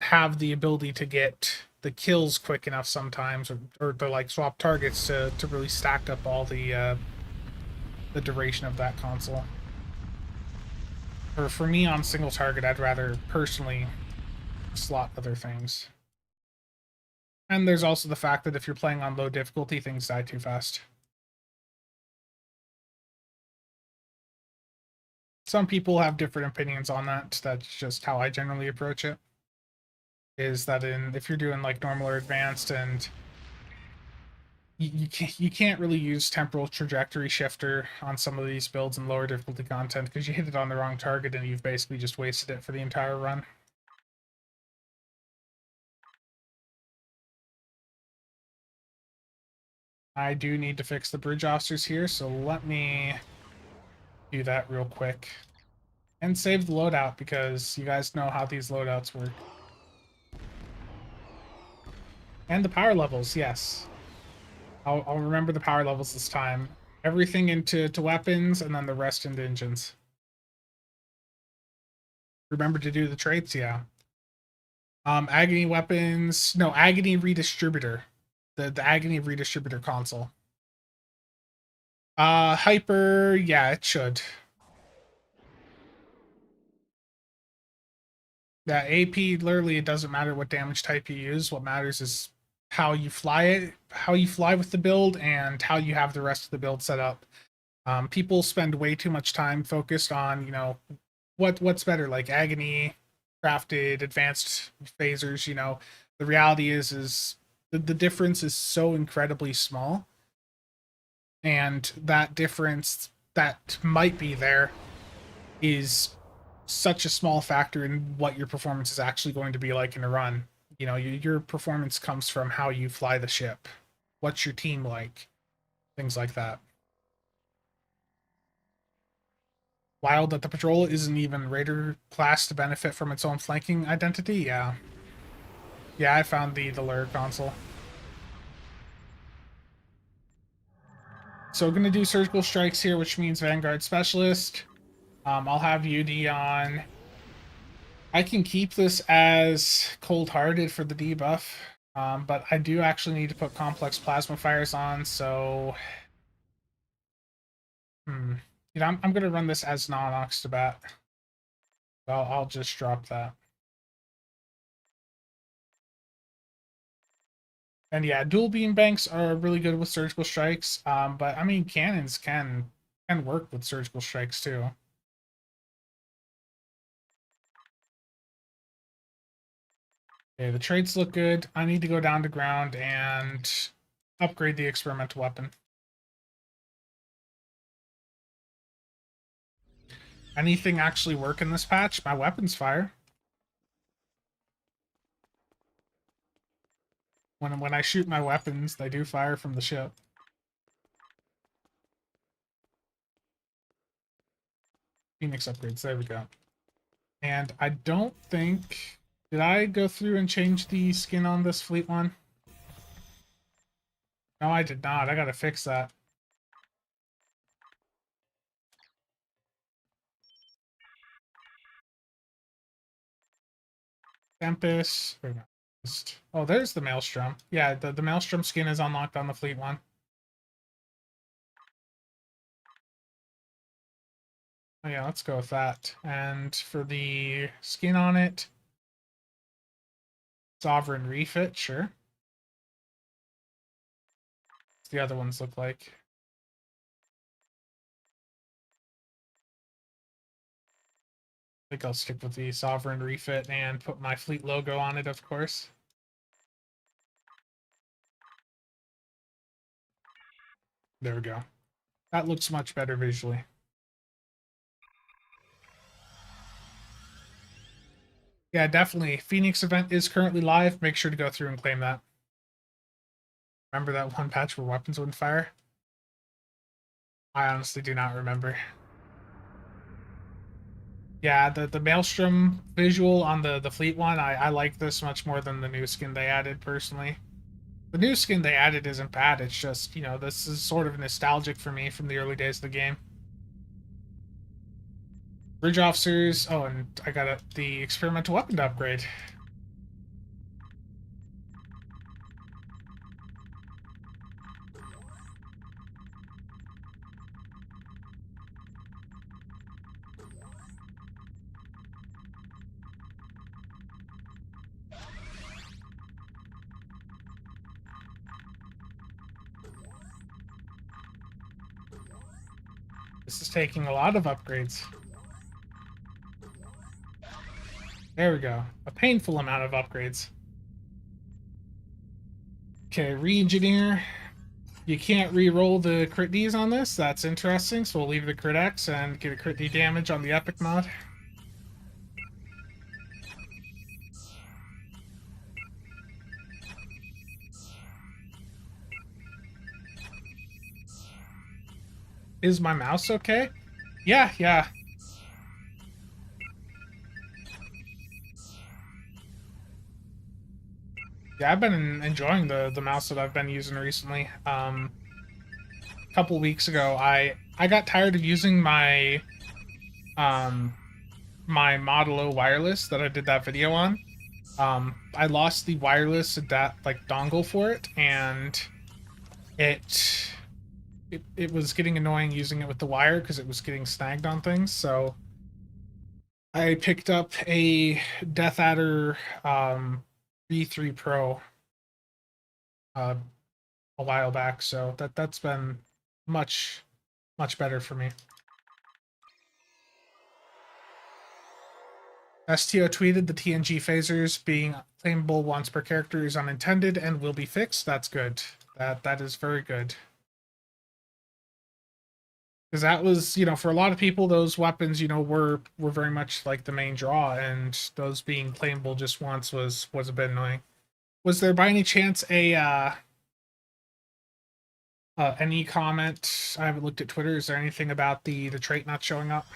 A: have the ability to get the kills quick enough sometimes, or to like swap targets to really stack up all the duration of that console. Or for me on single target, I'd rather personally slot other things. And there's also the fact that if you're playing on low difficulty, things die too fast. Some people have different opinions on that. That's just how I generally approach it. is that if you're doing like normal or advanced, and you can't really use temporal trajectory shifter on some of these builds in lower difficulty content because you hit it on the wrong target and you've basically just wasted it for the entire run. I do need to fix the bridge officers here, so let me do that real quick. And save the loadout because you guys know how these loadouts work. And the power levels, yes. I'll remember the power levels this time. Everything into weapons, and then the rest into engines. Remember to do the traits, yeah. Agony weapons, no, Agony redistributor. The Agony redistributor console. Hyper, yeah, it should. Yeah, AP, literally, it doesn't matter what damage type you use. What matters is how you fly it, how you fly with the build, and how you have the rest of the build set up. People spend way too much time focused on, what's better, like Agony, crafted, advanced phasers. The reality is the difference is so incredibly small, and that difference that might be there is such a small factor in what your performance is actually going to be like in a run. Your performance comes from how you fly the ship, what's your team like, things like that. Wild that the patrol isn't even Raider class to benefit from its own flanking identity. Yeah, I found the lure console. So we're gonna do surgical strikes here, which means Vanguard Specialist. I'll have UD on. I can keep this as cold-hearted for the debuff, but I do actually need to put complex plasma fires on. So, I'm gonna run this as non-ox to bat. I'll just drop that. And yeah, dual beam banks are really good with surgical strikes. But I mean, cannons can work with surgical strikes too. Okay, the traits look good. I need to go down to ground and upgrade the experimental weapon. Anything actually work in this patch? My weapons fire. When I shoot my weapons, they do fire from the ship. Phoenix upgrades, there we go. And I don't think... Did I go through and change the skin on this fleet one? No, I did not. I gotta fix that. Tempest. Oh, there's the Maelstrom. Yeah, the Maelstrom skin is unlocked on the fleet one. Oh yeah, let's go with that. And for the skin on it, Sovereign refit, sure. What's the other ones look like? I think I'll stick with the Sovereign refit and put my fleet logo on it, of course. There we go. That looks much better visually. Yeah, definitely. Phoenix event is currently live. Make sure to go through and claim that. Remember that one patch where weapons wouldn't fire? I honestly do not remember. Yeah, the Maelstrom visual on the fleet one, I like this much more than the new skin they added, personally. The new skin they added isn't bad, it's just, this is sort of nostalgic for me from the early days of the game. Bridge officers, oh, and I got the experimental weapon to upgrade. This is taking a lot of upgrades. There we go. A painful amount of upgrades. Okay, re-engineer. You can't re-roll the crit Ds on this. That's interesting, so we'll leave the crit X and get a crit D damage on the epic mod. Is my mouse okay? Yeah, yeah. Yeah, I've been enjoying the mouse that I've been using recently. A couple weeks ago, I got tired of using um my Model O wireless that I did that video on. I lost the wireless that like dongle for it, and it it was getting annoying using it with the wire because it was getting snagged on things. So I picked up a Death Adder V3 Pro uh, a while back, so that's been much better for me. STO tweeted the TNG phasers being claimable once per character is unintended and will be fixed. That's good. That is very good. Because that was, for a lot of people, those weapons, were very much like the main draw, and those being claimable just once was a bit annoying. Was there by any chance any comment? I haven't looked at Twitter. Is there anything about the trait not showing up?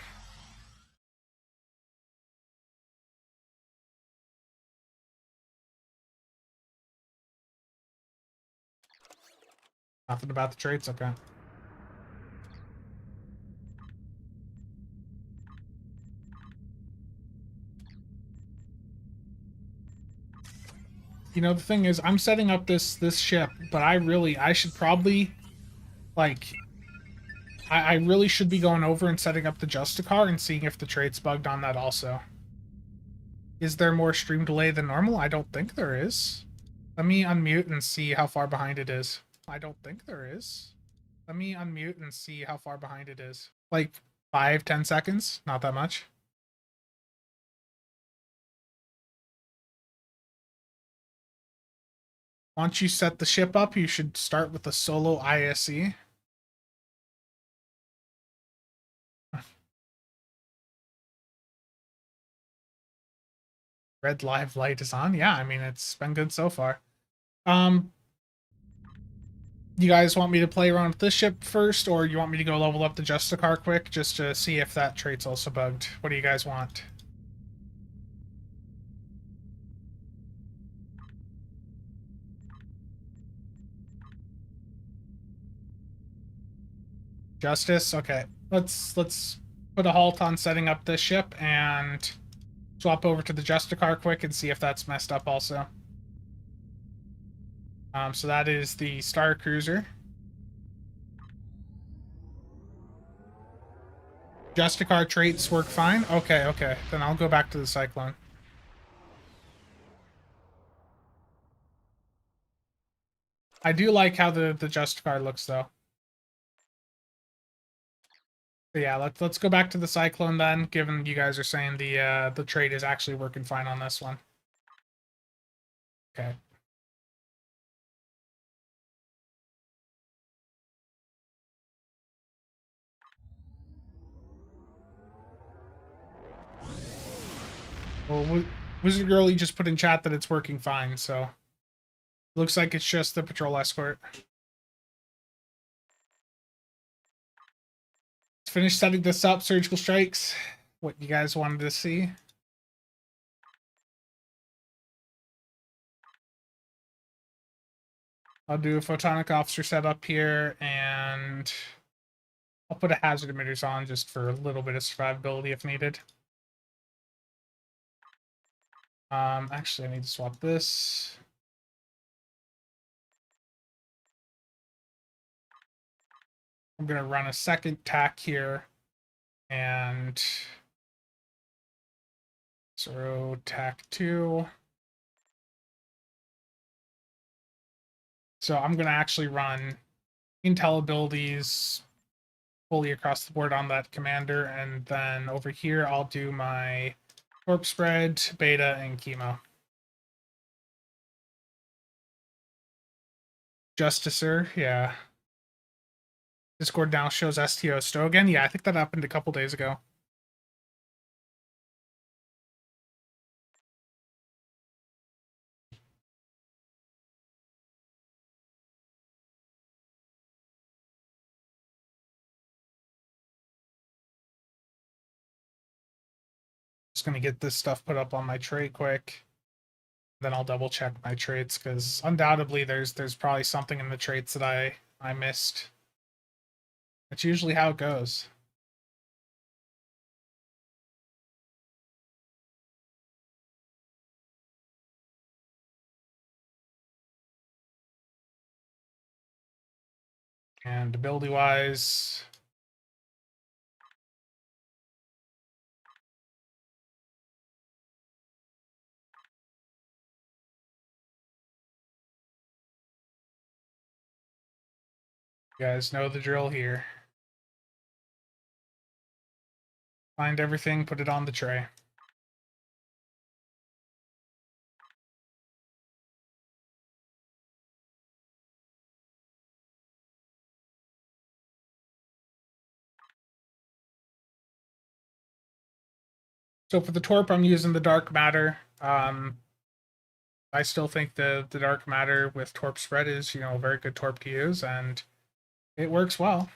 A: Nothing about the traits? Okay. The thing is, I'm setting up this ship, but I should probably, like, I really should be going over and setting up the Justicar and seeing if the trait's bugged on that also. Is there more stream delay than normal? I don't think there is. Let me unmute and see how far behind it is. I don't think there is. Let me unmute and see how far behind it is. Like 5-10 seconds? Not that much. Once you set the ship up, you should start with a solo ISE. Red live light is on. Yeah, I mean, it's been good so far. You guys want me to play around with this ship first, or you want me to go level up the Justicar quick just to see if that trait's also bugged? What do you guys want? Justice? Okay. Let's put a halt on setting up this ship and swap over to the Justicar quick and see if that's messed up also. So that is the Star Cruiser. Justicar traits work fine? Okay, okay. Then I'll go back to the Cyclone. I do like how the Justicar looks, though. But yeah, let's go back to the Cyclone then, given you guys are saying the trait is actually working fine on this one. Okay. Well, Wizard Girlie just put in chat that it's working fine, so looks like it's just the patrol escort. Let's finish setting this up. Surgical strikes. What you guys wanted to see. I'll do a photonic officer setup here, and I'll put a hazard emitters on just for a little bit of survivability if needed. Actually, I need to swap this. I'm gonna run a second tack here, and 0 tack 2. So I'm gonna actually run intel abilities fully across the board on that commander, and then over here I'll do my corpse spread, beta, and chemo. Justicer, yeah. Discord now shows STO Stow again. Yeah, I think that happened a couple days ago. Just gonna get this stuff put up on my trait quick. Then I'll double check my traits because undoubtedly there's probably something in the traits that I missed. That's usually how it goes. And ability wise, you guys know the drill here. Find everything, put it on the tray. So for the Torp, I'm using the Dark Matter. I still think the Dark Matter with Torp spread is, a very good Torp to use, and it works well.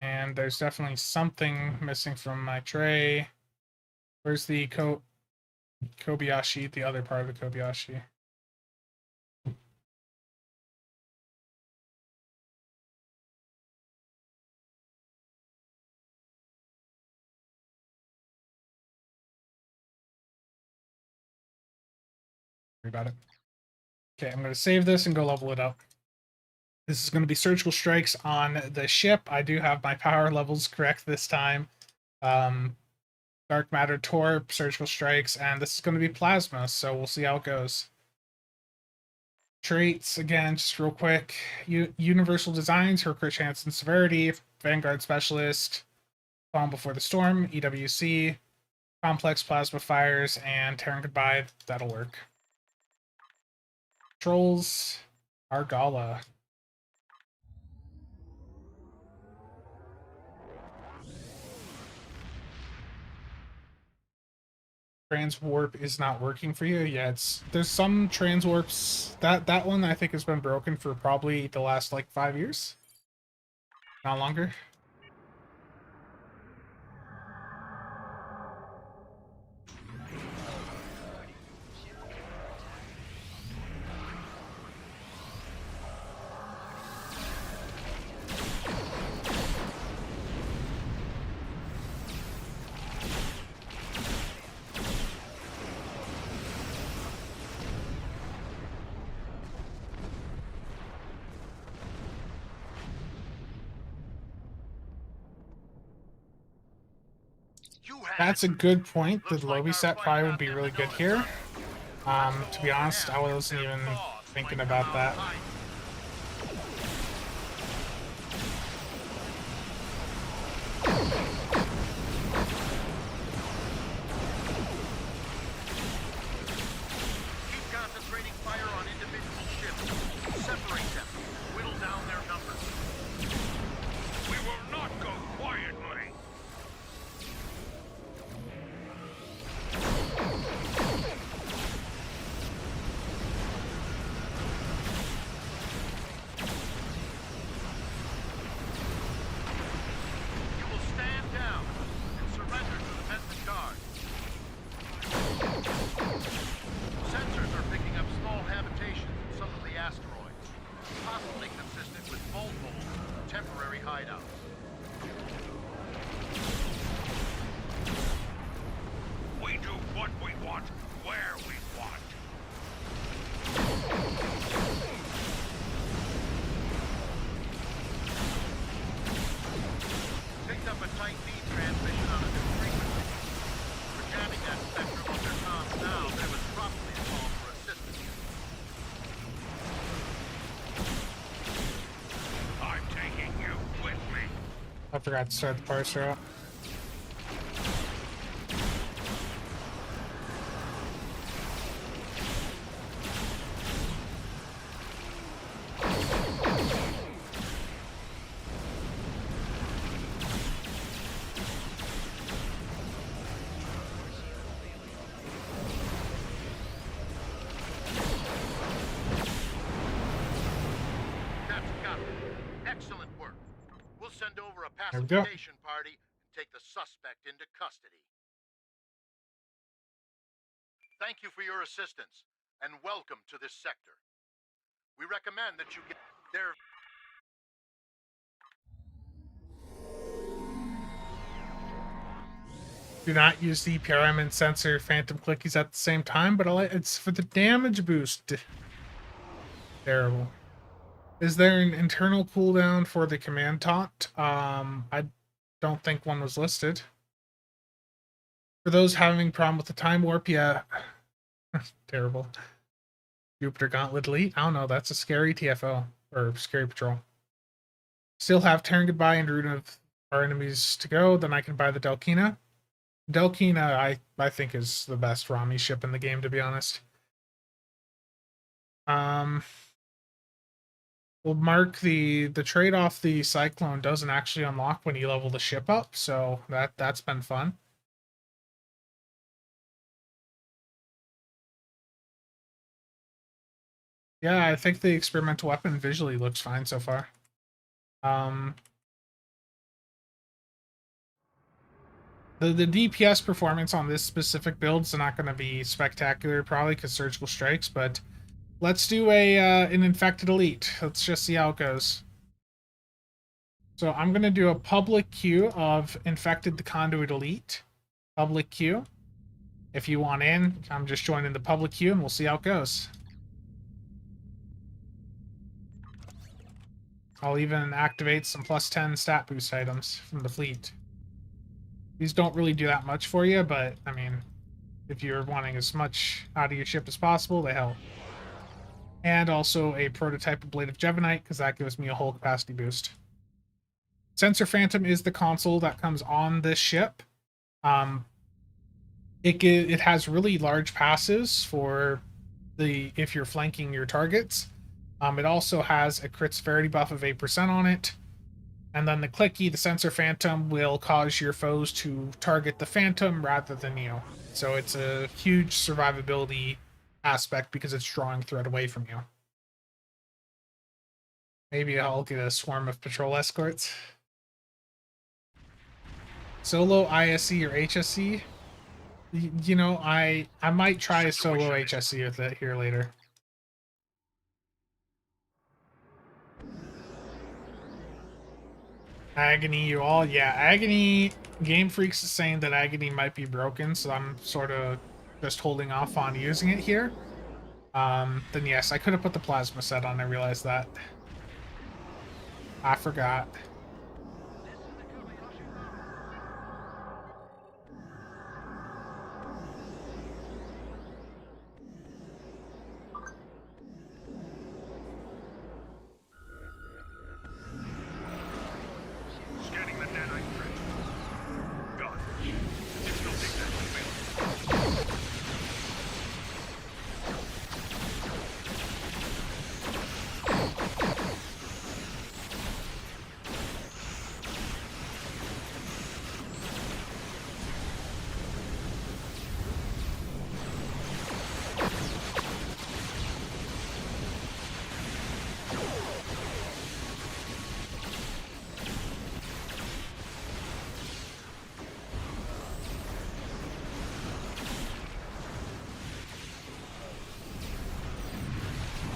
A: And there's definitely something missing from my tray. Where's the Kobayashi, the other part of the Kobayashi? Worry about it. Okay, I'm going to save this and go level it up. This is going to be surgical strikes on the ship. I do have my power levels correct this time. Dark matter, torp, surgical strikes, and this is going to be plasma, so we'll see how it goes. Traits, again, just real quick. Universal designs, her crit chance and severity, Vanguard specialist, Calm Before the Storm, EWC, complex plasma fires, and Terran Goodbye. That'll work. Trolls, Argala. Transwarp is not working for you. Yeah, there's some transwarps. That one I think has been broken for probably the last like 5 years. Not longer. That's a good point. The Lobby set probably would be really good here. To be honest, I wasn't even thinking about that.
B: Keep concentrating fire on individual ships. Separate them. Whittle down their numbers. We will not go quietly.
A: forgot to start the parser out.
B: Excellent work. We'll send over a
A: There we go.
B: pacification party and take the suspect into custody. Thank you for your assistance, and welcome to this sector. We recommend that you get there.
A: Do not use the PRM and sensor phantom clickies at the same time, but it's for the damage boost. Terrible. Is there an internal cooldown for the command taunt? I don't think one was listed. For those having problem with the time warp, yeah. Terrible. Jupiter Gauntlet Elite? I don't know, that's a scary TFO. Or scary patrol. Still have Terran Goodbye and Rune of our enemies to go, then I can buy the Delkina. Delkina, I think, is the best Rami ship in the game, to be honest. We'll mark the trade off the Cyclone doesn't actually unlock when you level the ship up, so that's been fun. Yeah, I think the experimental weapon visually looks fine so far. The DPS performance on this specific build is not going to be spectacular, probably because surgical strikes, but let's do an infected elite. Let's just see how it goes. So I'm going to do a public queue of infected the conduit elite. Public queue. If you want in, I'm just joining the public queue and we'll see how it goes. I'll even activate some +10 stat boost items from the fleet. These don't really do that much for you, but, I mean, if you're wanting as much out of your ship as possible, they help. And also a prototype of Blade of Jevonite, because that gives me a whole capacity boost. Sensor Phantom is the console that comes on this ship. It has really large passes for if you're flanking your targets. It also has a crit severity buff of 8% on it. And then the clicky, the Sensor Phantom, will cause your foes to target the Phantom rather than you. So it's a huge survivability aspect because it's drawing threat away from you. Maybe I'll get a swarm of patrol escorts. Solo ISC or HSC? You know, I might try a solo HSC with it here later. Agony, you all? Yeah, Agony. Game Freaks is saying that Agony might be broken, so I'm sort of just holding off on using it here. Then yes, I could have put the plasma set on, I realized that. I forgot.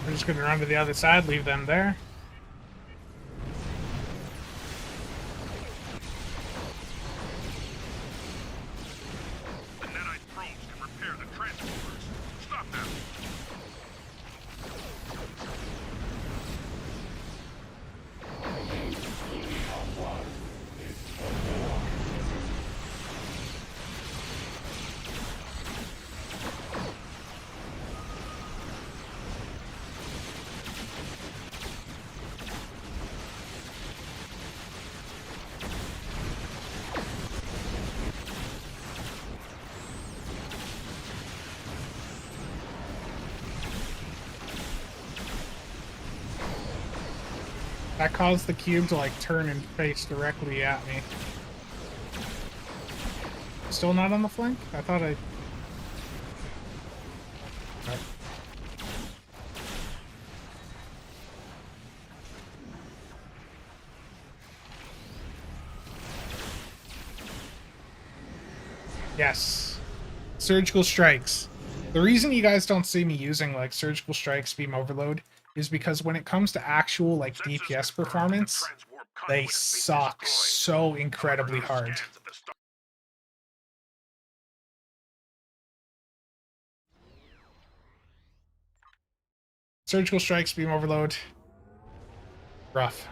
A: We're just gonna run to the other side, leave them there.
B: The Netite probes can repair the transporters. Stop them.
A: That caused the cube to like turn and face directly at me. Still not on the flank? I thought I... Oh. Yes. Surgical strikes. The reason you guys don't see me using like surgical strikes, beam overload, is because when it comes to actual like DPS performance, they suck so incredibly hard. Surgical strikes, beam overload. Rough.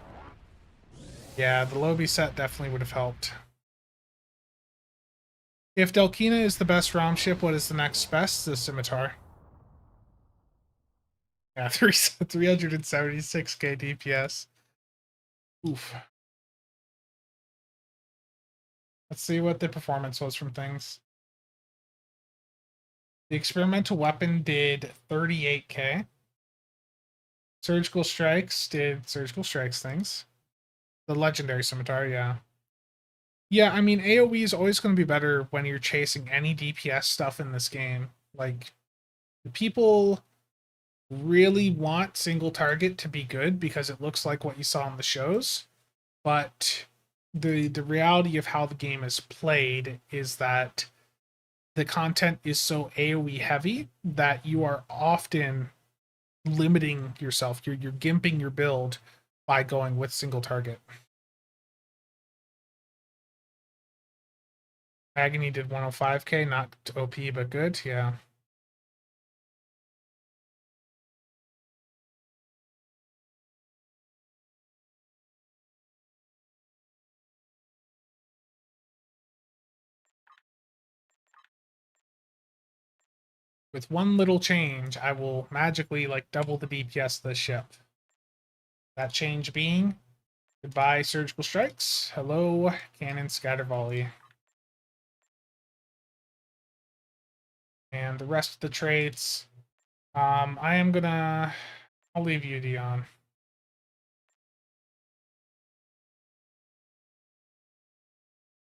A: Yeah, the Lobby set definitely would have helped. If Delkina is the best ROM ship, what is the next best? The Scimitar. Yeah, 376k DPS. Oof. Let's see what the performance was from things. The experimental weapon did 38k. Surgical strikes did surgical strikes things. The legendary scimitar, yeah. Yeah, I mean, AoE is always going to be better when you're chasing any DPS stuff in this game. Like, people really want single target to be good because it looks like what you saw in the shows. But the reality of how the game is played is that the content is so AoE heavy that you are often limiting yourself. You're gimping your build by going with single target. Agony did 105k, not OP, but good. Yeah. With one little change, I will magically like double the DPS of the ship. That change being goodbye surgical strikes. Hello, cannon scatter volley. And the rest of the traits, I am gonna... I'll leave you, Dion.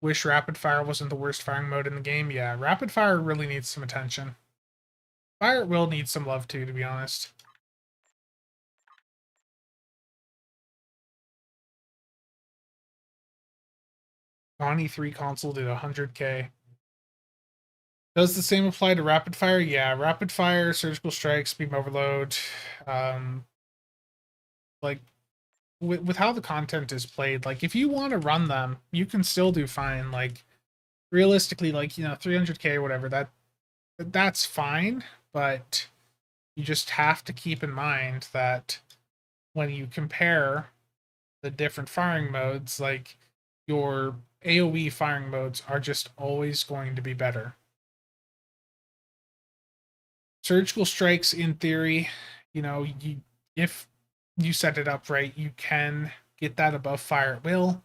A: Wish rapid fire wasn't the worst firing mode in the game. Yeah, rapid fire really needs some attention. Fire at will need some love too, to be honest. On E3 console did 100k. Does the same apply to rapid fire? Yeah, rapid fire, surgical strikes, beam overload. Like with how the content is played, like if you want to run them, you can still do fine. Like realistically, like 300k or whatever, that's fine, but you just have to keep in mind that when you compare the different firing modes, like your AoE firing modes are just always going to be better. Surgical strikes, in theory, if you set it up right, you can get that above fire at will.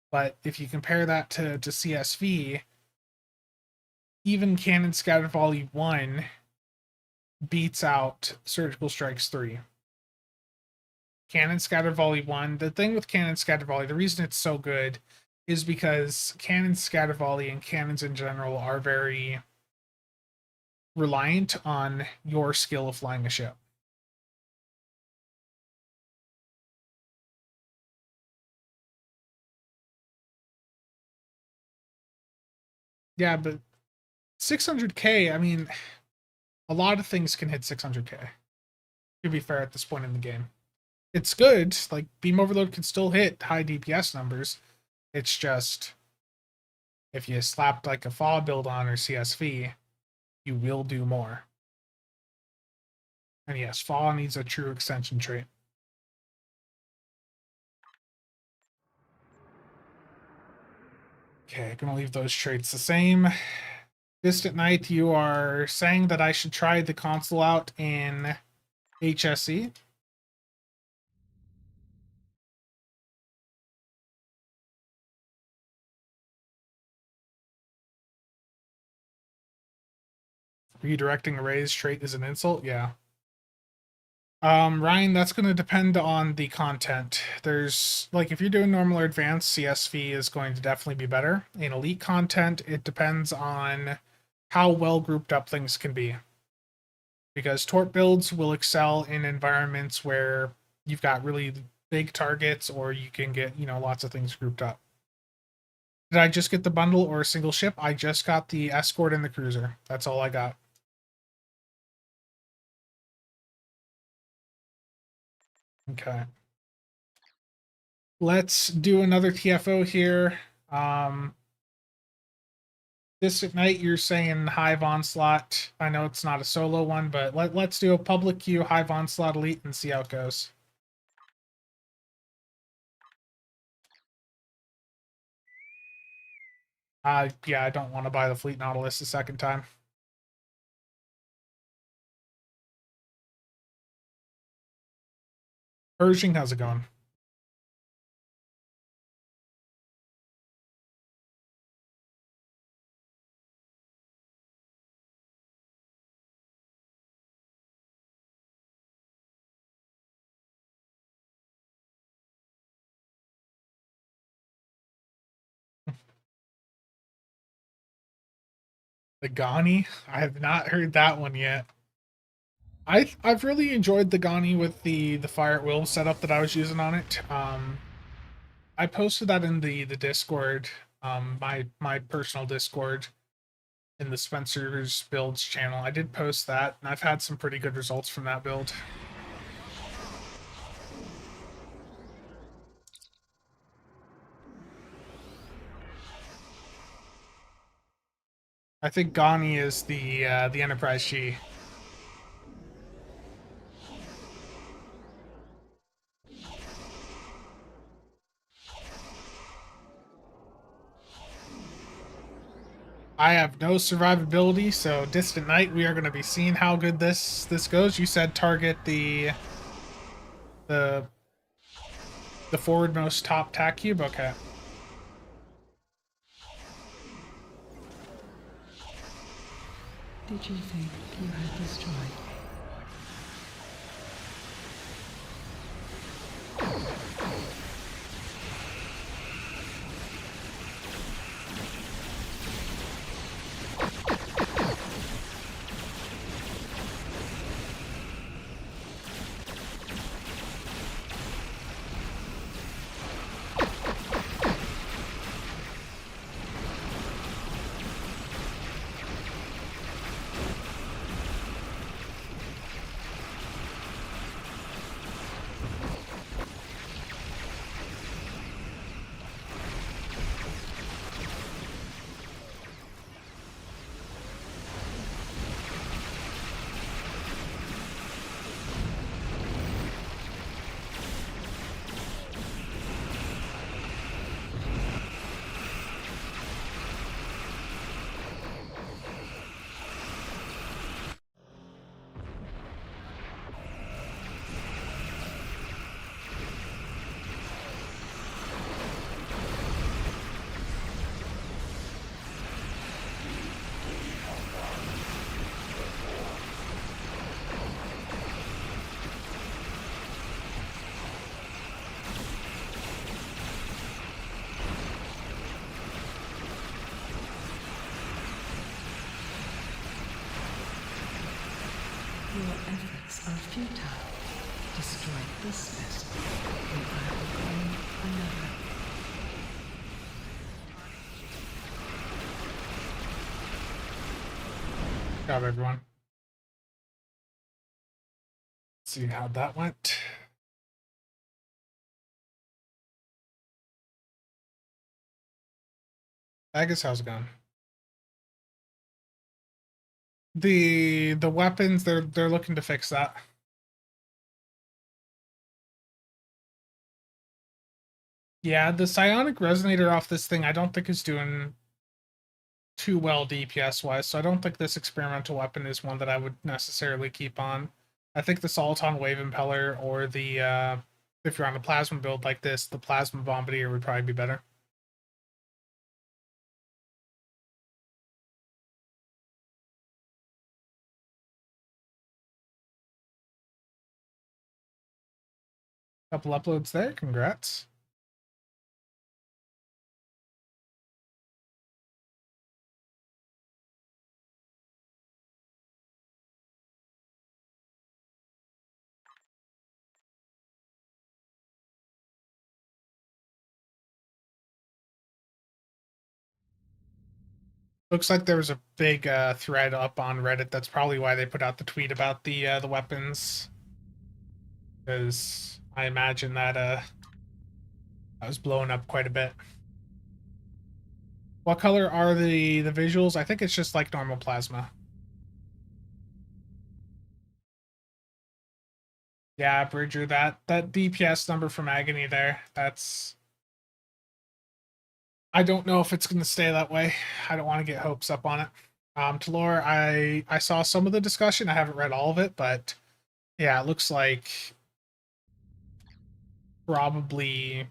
A: But if you compare that to CSV, even Cannon Scatter Volley 1 beats out Surgical Strikes 3. Cannon Scatter Volley 1, the thing with Cannon Scatter Volley, the reason it's so good is because Cannon Scatter Volley and cannons in general are very reliant on your skill of flying a ship. Yeah, but 600k, I mean, a lot of things can hit 600k, to be fair, at this point in the game. It's good, like, Beam Overload can still hit high DPS numbers. It's just, if you slapped, like, a FAW build on or CSV, you will do more. And yes, FAW needs a true extension trait. Okay, gonna leave those traits the same. Distant Night, you are saying that I should try the console out in HSE. Redirecting arrays trait is an insult? Yeah. Ryan, that's going to depend on the content. There's like if you're doing normal or advanced, CSV is going to definitely be better. In elite content, it depends on how well grouped up things can be. Because tort builds will excel in environments where you've got really big targets or you can get, lots of things grouped up. Did I just get the bundle or a single ship? I just got the escort and the cruiser. That's all I got. Okay. Let's do another TFO here. This night you're saying Hive Onslaught. I know it's not a solo one, but let's do a public queue Hive Onslaught Elite and see how it goes. Yeah, I don't want to buy the Fleet Nautilus a second time. Pershing, how's it going? The Gani? I have not heard that one yet. I've really enjoyed the Gani with the Fire at Will setup that I was using on it. I posted that in the Discord, my personal Discord in the Spencer's Builds channel. I did post that, and I've had some pretty good results from that build. I think Gani is the Enterprise She. I have no survivability, so Distant Night, we are going to be seeing how good this goes. You said target the the forwardmost top tack cube. Okay.
C: Did you think you had destroyed? Your efforts are futile. Destroy this vessel, and I will claim another.
A: Good job, everyone. Let's see how that went. Agus, how's it going? The weapons, they're looking to fix that. Yeah, the psionic resonator off this thing I don't think is doing too well DPS wise, so I don't think this experimental weapon is one that I would necessarily keep on. I think the Soliton Wave Impeller or the if you're on a plasma build like this, the Plasma Bombardier would probably be better. Couple uploads there. Congrats. Looks like there was a big thread up on Reddit. That's probably why they put out the tweet about the weapons, because I imagine that that was blowing up quite a bit. What color are the visuals? I think it's just like normal plasma. Yeah, Bridger, that DPS number from Agony there, that's... I don't know if it's going to stay that way. I don't want to get hopes up on it. Talor, I saw some of the discussion. I haven't read all of it, but yeah, it looks like probably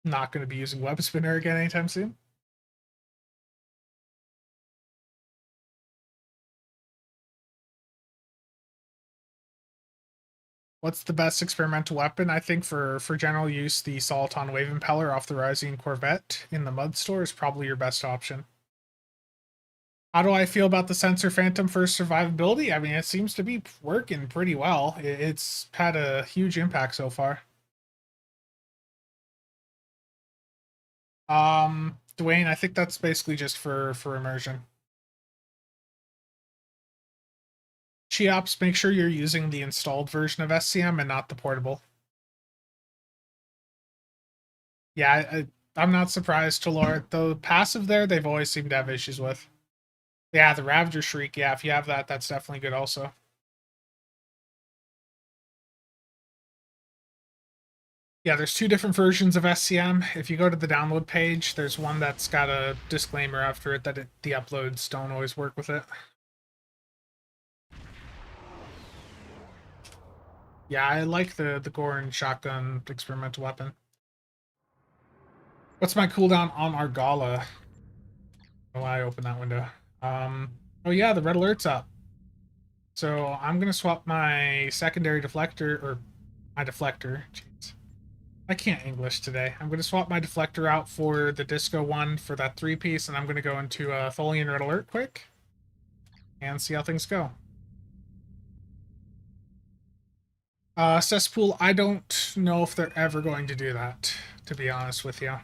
A: not going to be using Web Spinner again anytime soon. What's the best experimental weapon? I think for general use, the Soliton Wave Impeller off the Rising Corvette in the Mud Store is probably your best option. How do I feel about the Sensor Phantom for survivability? I mean, it seems to be working pretty well. It's had a huge impact so far. Dwayne, I think that's basically just for immersion. Cheops, make sure you're using the installed version of SCM and not the portable. Yeah, I'm not surprised, Talor. The passive there, they've always seemed to have issues with. Yeah, the Ravager Shriek, yeah, if you have that, that's definitely good also. Yeah, there's two different versions of SCM. If you go to the download page, there's one that's got a disclaimer after it that the uploads don't always work with it. Yeah, I like the Gorin shotgun experimental weapon. What's my cooldown on Argala? Oh, I opened that window. Oh yeah, the red alert's up. So I'm gonna swap my secondary deflector, or my deflector. Jeez. I can't English today. I'm going to swap my deflector out for the Disco one for that 3-piece, and I'm going to go into Tholian Red Alert quick and see how things go. Cesspool, I don't know if they're ever going to do that, to be honest with you.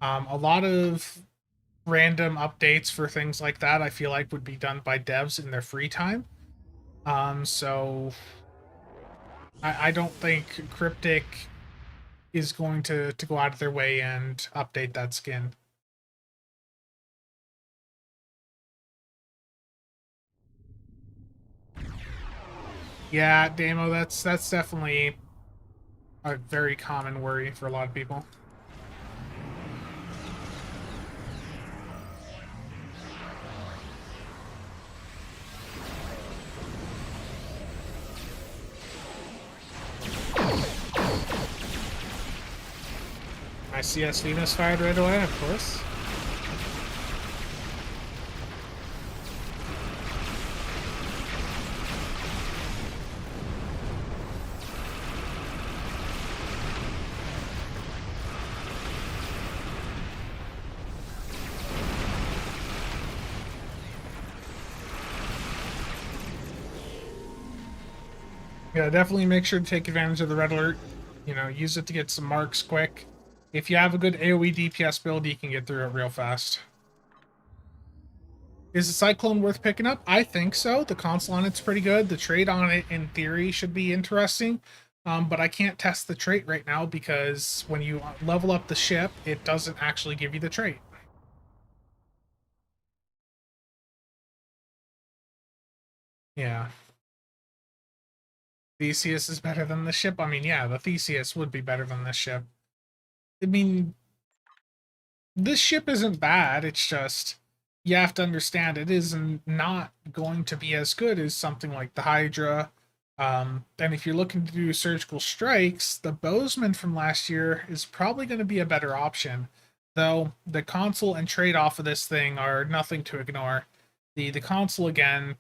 A: A lot of random updates for things like that I feel like would be done by devs in their free time. So I don't think Cryptic is going to go out of their way and update that skin. Yeah, Damo, that's definitely a very common worry for a lot of people. My CSV misfired right away, of course. Yeah, definitely make sure to take advantage of the red alert. You know, use it to get some marks quick. If you have a good AoE DPS build, you can get through it real fast. Is the Cyclone worth picking up? I think so. The console on it's pretty good. The trait on it, in theory, should be interesting. But I can't test the trait right now because when you level up the ship, it doesn't actually give you the trait. Yeah. Theseus is better than the ship? I mean, yeah, the Theseus would be better than this ship. I mean, this ship isn't bad. It's just, you have to understand it is not going to be as good as something like the Hydra. And if you're looking to do surgical strikes, the Bozeman from last year is probably going to be a better option. Though the console and trade off of this thing are nothing to ignore. The console, again,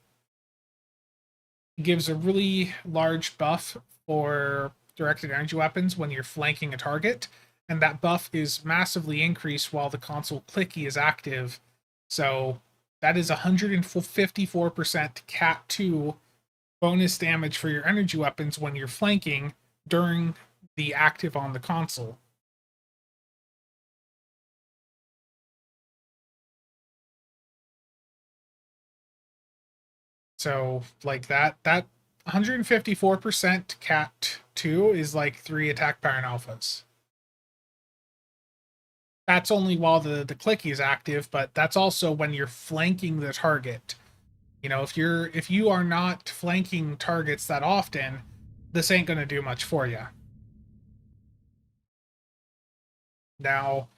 A: gives a really large buff for directed energy weapons when you're flanking a target, and that buff is massively increased while the console clicky is active. So that is 154% Cat 2 bonus damage for your energy weapons when you're flanking during the active on the console. So like that 154% Cat 2 is like 3 attack power and alphas. That's only while the clicky is active, but that's also when you're flanking the target. You know, if you are not flanking targets that often, this ain't gonna do much for you. Now,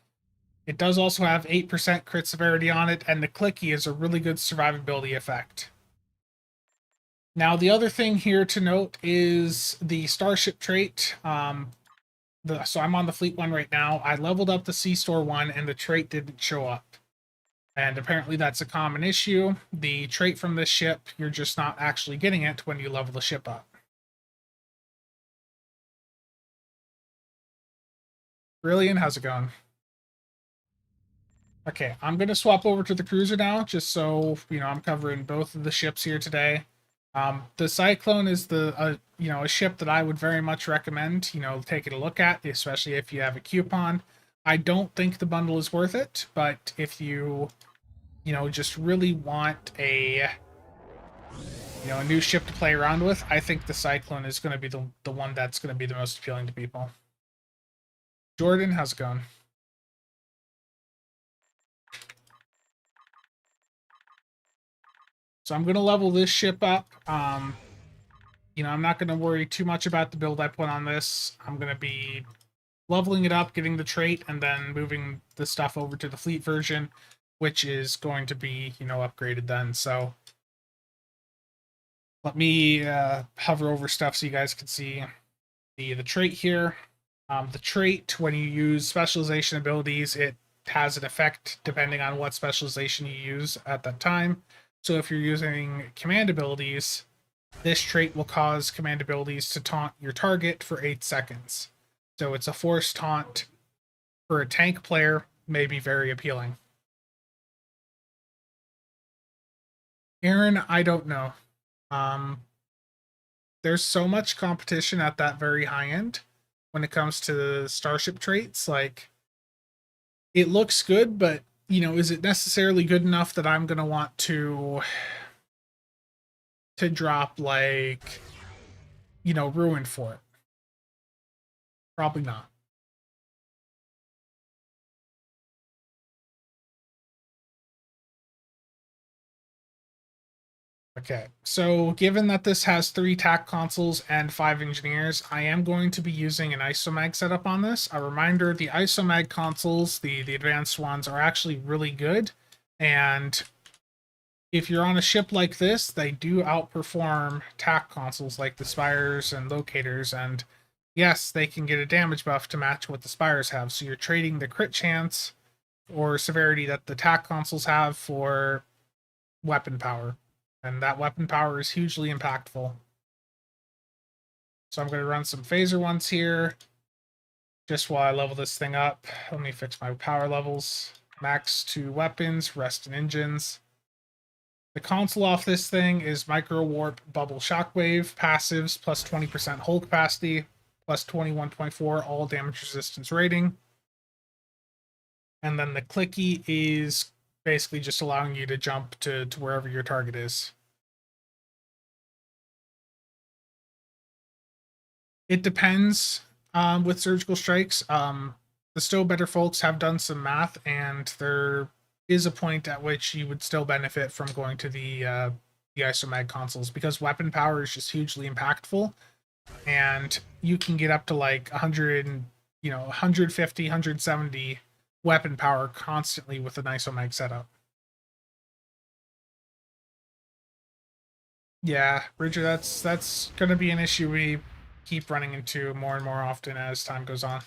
A: it does also have 8% crit severity on it, and the clicky is a really good survivability effect. Now, the other thing here to note is the Starship Trait. So I'm on the Fleet one right now. I leveled up the C-Store one, and the trait didn't show up. And apparently that's a common issue. The trait from this ship, you're just not actually getting it when you level the ship up. Brilliant, how's it going? Okay, I'm going to swap over to the cruiser now, just so, I'm covering both of the ships here today. The Cyclone is a ship that I would very much recommend, taking a look at, especially if you have a coupon. I don't think the bundle is worth it, but if you just really want a new ship to play around with, I think the Cyclone is going to be the one that's going to be the most appealing to people. Jordan, how's it going? So I'm going to level this ship up. I'm not going to worry too much about the build I put on this. I'm going to be leveling it up, getting the trait, and then moving the stuff over to the fleet version, which is going to be, upgraded then. So let me hover over stuff so you guys can see the trait here. The trait, when you use specialization abilities, it has an effect depending on what specialization you use at that time. So if you're using command abilities, this trait will cause command abilities to taunt your target for 8 seconds. So it's a forced taunt. For a tank player, may be very appealing. Aaron, I don't know. There's so much competition at that very high end when it comes to the Starship traits. Like, it looks good, but, is it necessarily good enough that I'm going to want to drop, like, Ruin for it? Probably not. Okay, so given that this has 3 TAC consoles and 5 engineers, I am going to be using an isomag setup on this. A reminder, the isomag consoles, the advanced ones, are actually really good, and if you're on a ship like this, they do outperform TAC consoles like the Spires and Locators, and yes, they can get a damage buff to match what the Spires have, so you're trading the crit chance or severity that the TAC consoles have for weapon power. And that weapon power is hugely impactful. So I'm going to run some phaser ones here. Just while I level this thing up. Let me fix my power levels. Max 2 weapons, rest in engines. The console off this thing is Micro Warp Bubble Shockwave, passives, plus 20% hull capacity, plus 21.4 all damage resistance rating. And then the clicky is basically just allowing you to jump to wherever your target is. It depends with surgical strikes. The Still Better folks have done some math, and there is a point at which you would still benefit from going to the isomag consoles, because weapon power is just hugely impactful, and you can get up to like 100, 150, 170 weapon power constantly with an isomag setup. Yeah, Richard, that's going to be an issue we keep running into more and more often as time goes on.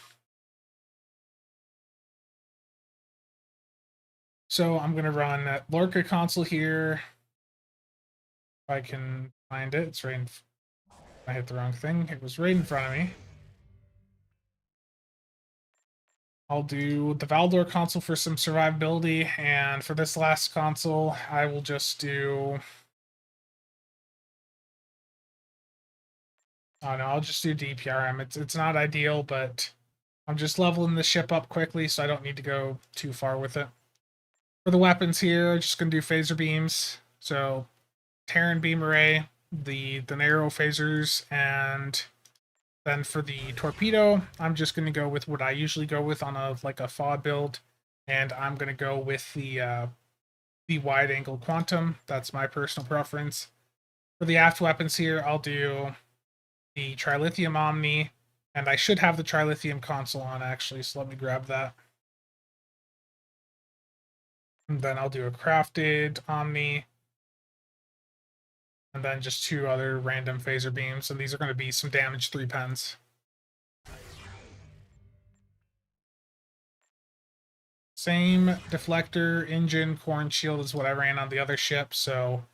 A: So I'm going to run Lorca console here. If I can find it. It's right in... I hit the wrong thing. It was right in front of me. I'll do the Valdor console for some survivability, and for this last console, I will just do. Oh no, I'll just do DPRM. It's not ideal, but I'm just leveling the ship up quickly, so I don't need to go too far with it. For the weapons here, I'm just gonna do phaser beams. So Terran beam array, the narrow phasers, and then for the torpedo, I'm just gonna go with what I usually go with on a like a FOD build, and I'm gonna go with the wide angle quantum. That's my personal preference. For the aft weapons here, I'll do the trilithium omni, and I should have the trilithium console on actually, so let me grab that. And then I'll do a crafted omni, and then just two other random phaser beams, and these are going to be some damage 3 pens. Same deflector, engine, core, and shield is what I ran on the other ship, so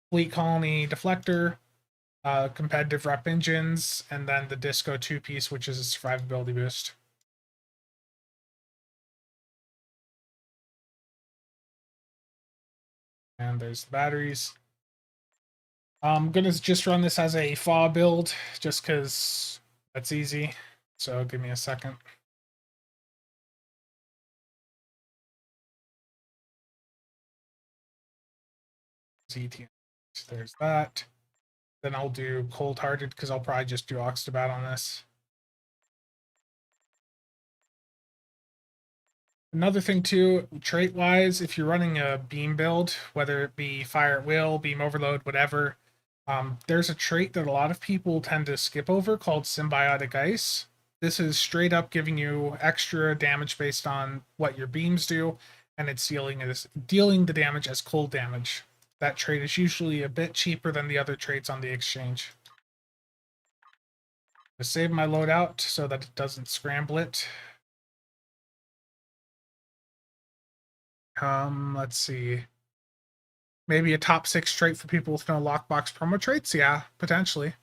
A: fleet colony deflector, competitive rep engines, and then the disco 2-piece, which is a survivability boost. And there's the batteries. I'm gonna just run this as a FAW build, just because that's easy. So give me a second. ZT. There's that. Then I'll do cold-hearted because I'll probably just do Oxtabat on this. Another thing too, trait-wise, if you're running a beam build, whether it be fire at will, beam overload, whatever, there's a trait that a lot of people tend to skip over called symbiotic ice. This is straight up giving you extra damage based on what your beams do, and it's dealing the damage as cold damage. That trait is usually a bit cheaper than the other traits on the exchange. I save my loadout so that it doesn't scramble it. Let's see. Maybe a top 6 trait for people with no lockbox promo traits? Yeah, potentially.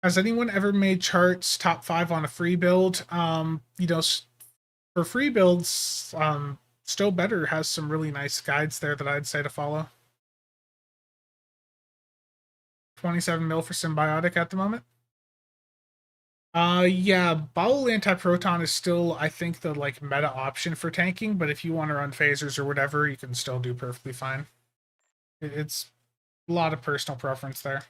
A: Has anyone ever made charts top 5 on a free build? For free builds, Still Better has some really nice guides there that I'd say to follow. 27 mil for symbiotic at the moment. Yeah, bowel anti-proton is still, I think, the like meta option for tanking, but if you want to run phasers or whatever, you can still do perfectly fine. It's a lot of personal preference there.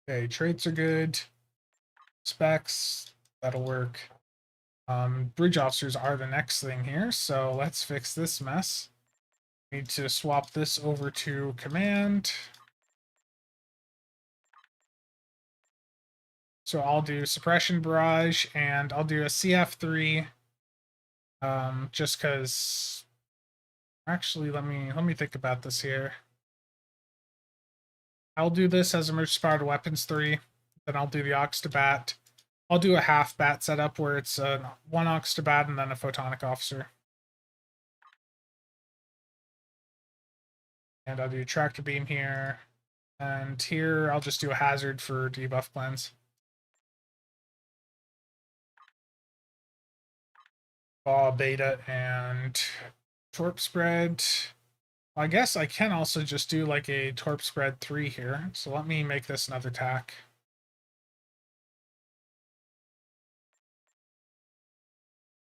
A: Okay, traits are good. Specs, that'll work. Bridge officers are the next thing here, so let's fix this mess. Need to swap this over to command. So I'll do suppression barrage and I'll do a CF3. Just because actually let me think about this here. I'll do this as emergency powered weapons 3. Then I'll do the Oxtabat. I'll do a half bat setup where it's one Oxtabat and then a photonic officer. And I'll do tractor beam here. And here I'll just do a hazard for debuff blends. Beta and torp spread. I guess I can also just do like a torp spread 3 here. So let me make this another tack.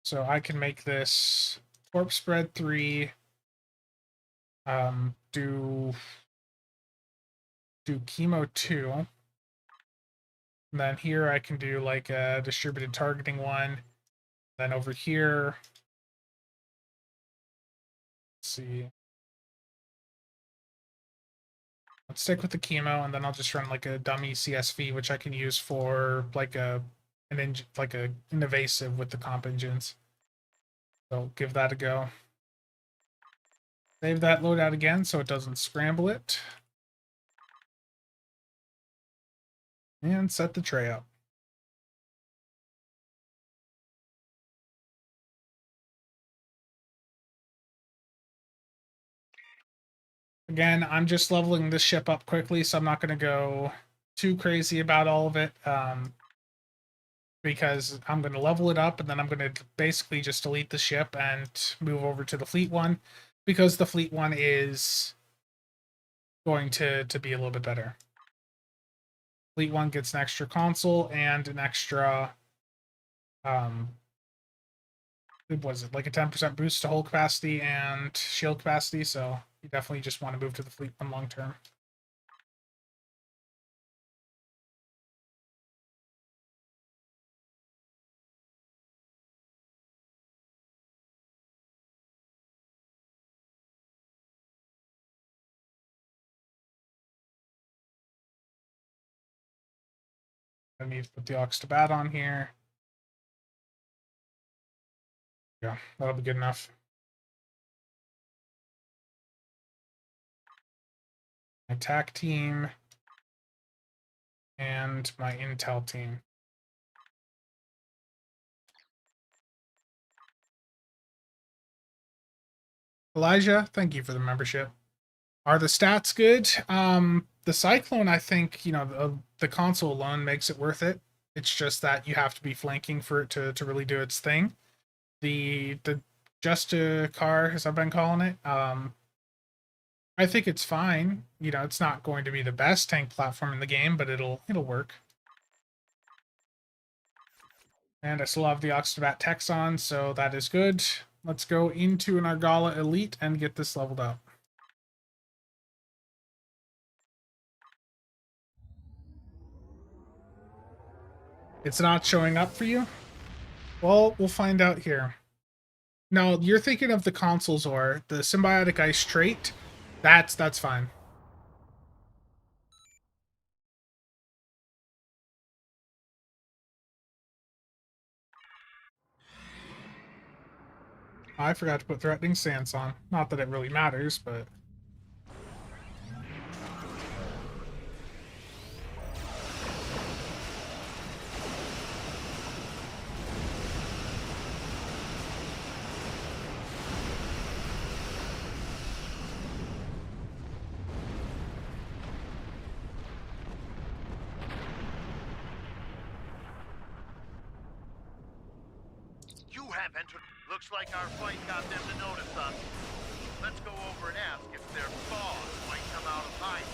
A: So I can make this torp spread 3. Do chemo 2. And then here I can do like a distributed targeting 1. Then over here, let's see. Let's stick with the chemo, and then I'll just run like a dummy CSV, which I can use for like an invasive with the comp engines. So give that a go. Save that loadout again so it doesn't scramble it. And set the tray up. Again, I'm just leveling this ship up quickly, so I'm not going to go too crazy about all of it, because I'm going to level it up, and then I'm going to basically just delete the ship and move over to the fleet one, because the fleet one is going to be a little bit better. Fleet one gets an extra console and an extra, what was it, like a 10% boost to hull capacity and shield capacity, so you definitely just want to move to the fleet one long term. I need to put the aux to bat on here. Yeah, that'll be good enough. My attack team and my intel team. Elijah, thank you for the membership. Are the stats good? The Cyclone, I think, the console alone makes it worth it. It's just that you have to be flanking for it to really do its thing. The just a car, as I've been calling it, I think it's fine. It's not going to be the best tank platform in the game, but it'll work. And I still have the Oxtabat Texon, so that is good. Let's go into an Argala Elite and get this leveled up. It's not showing up for you? Well, we'll find out here. No, you're thinking of the consoles or the Symbiotic Ice Trait. That's fine. I forgot to put Threatening Stance on. Not that it really matters, but...
B: You have entered. Looks like our fight got them to notice us. Let's go over and ask if their boss might come out of hiding.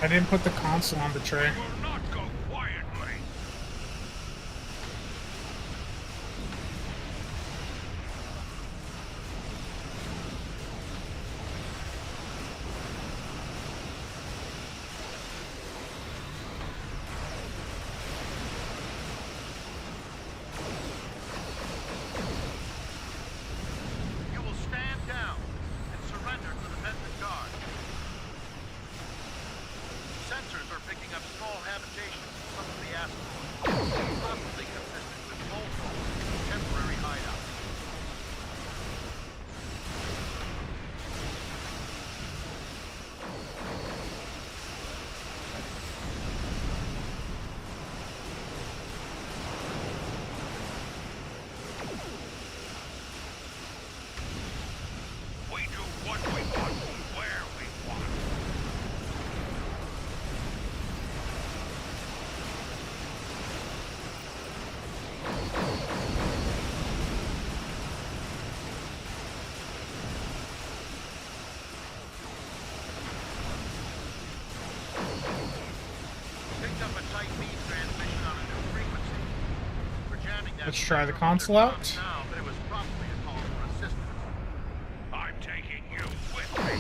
A: I didn't put the console on the tray.
B: Will not go quietly. You will stand down and surrender to the Benton Guard. Sensors are picking up small habitations in some of the asteroids, possibly consistent with Voltron's temporary hideout. We do what we want, where we want. Picked up a tight beam transmission on a new frequency. We're jamming that.
A: Let's try the
B: signal
A: console
B: under
A: out.
B: now, but it was probably a call for assistance. I'm taking you with me.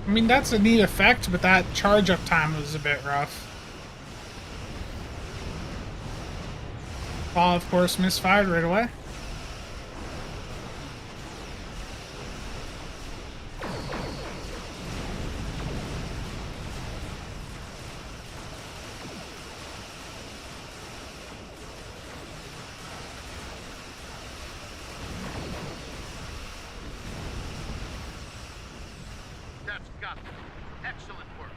A: I mean, that's a neat effect, but that charge up time was a bit rough. Ball, of course, misfired right away.
B: That's got them. Excellent work.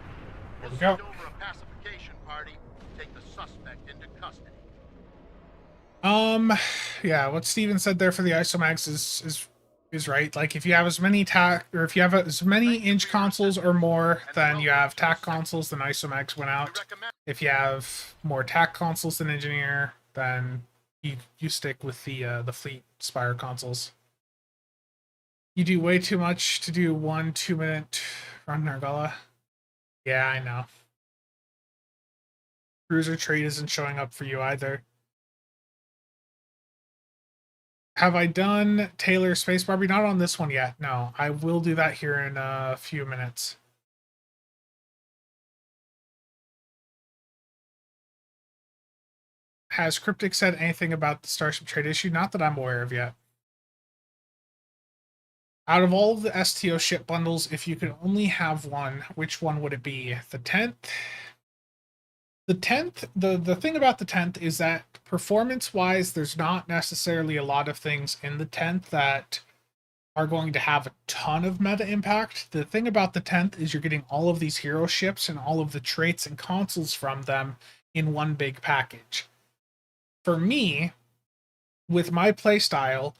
A: There
B: We'll
A: we go.
B: send over a pacification party, take the suspect into custody.
A: Yeah, what Steven said there for the isomags is right. Like, if you have as many tac, or if you have as many inch consoles or more than you have tac consoles, then isomags went
B: We
A: out.
B: recommend
A: If you have more tac consoles than engineer, then you stick with the fleet Spire consoles. You do way too much to do 1 2-minute run, Nargala. Yeah, I know. Cruiser Trait isn't showing up for you either. Have I done Taylor Space Barbie? Not on this one yet. No, I will do that here in a few minutes. Has Cryptic said anything about the Starship Trait issue? Not that I'm aware of yet. Out of all of the STO ship bundles, if you could only have one, which one would it be? The 10th? The 10th, the thing about the 10th is that performance-wise, there's not necessarily a lot of things in the 10th that are going to have a ton of meta impact. The thing about the 10th is you're getting all of these hero ships and all of the traits and consoles from them in one big package. For me, with my playstyle,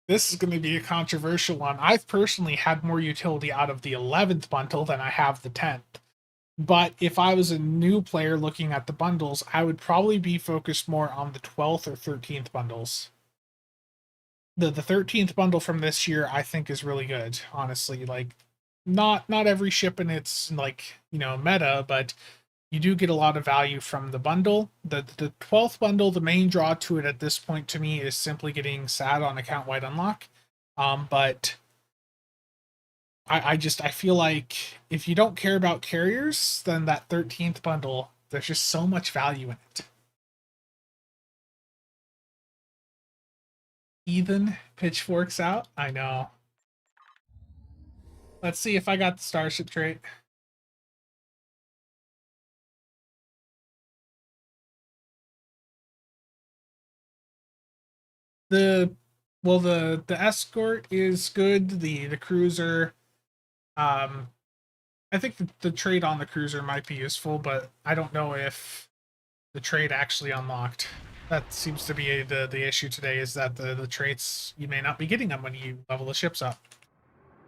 A: this is going to be a controversial one. I've personally had more utility out of the 11th bundle than I have the 10th. But if I was a new player looking at the bundles, I would probably be focused more on the 12th or 13th bundles. The 13th bundle from this year I think is really good, honestly. Like, not every ship in its, like, meta, but you do get a lot of value from the bundle. The 12th bundle, the main draw to it at this point to me is simply getting sad on account wide unlock. But I feel like if you don't care about carriers, then that 13th bundle, there's just so much value in it. Ethan pitchforks out. I know. Let's see if I got the Starship Trait. The escort is good. The cruiser, I think the trade on the cruiser might be useful, but I don't know if the trade actually unlocked. That seems to be the issue today, is that the traits, you may not be getting them when you level the ships up.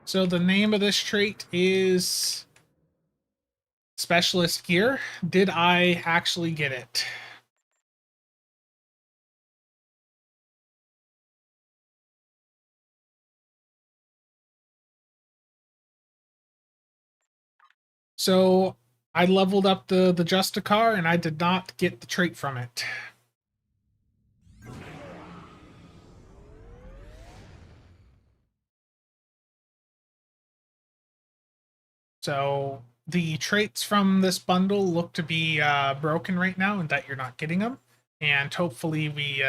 A: So the name of this trait is Specialist Gear. Did I actually get it? So I leveled up the Justicar and I did not get the trait from it. So the traits from this bundle look to be broken right now, and that you're not getting them. And hopefully we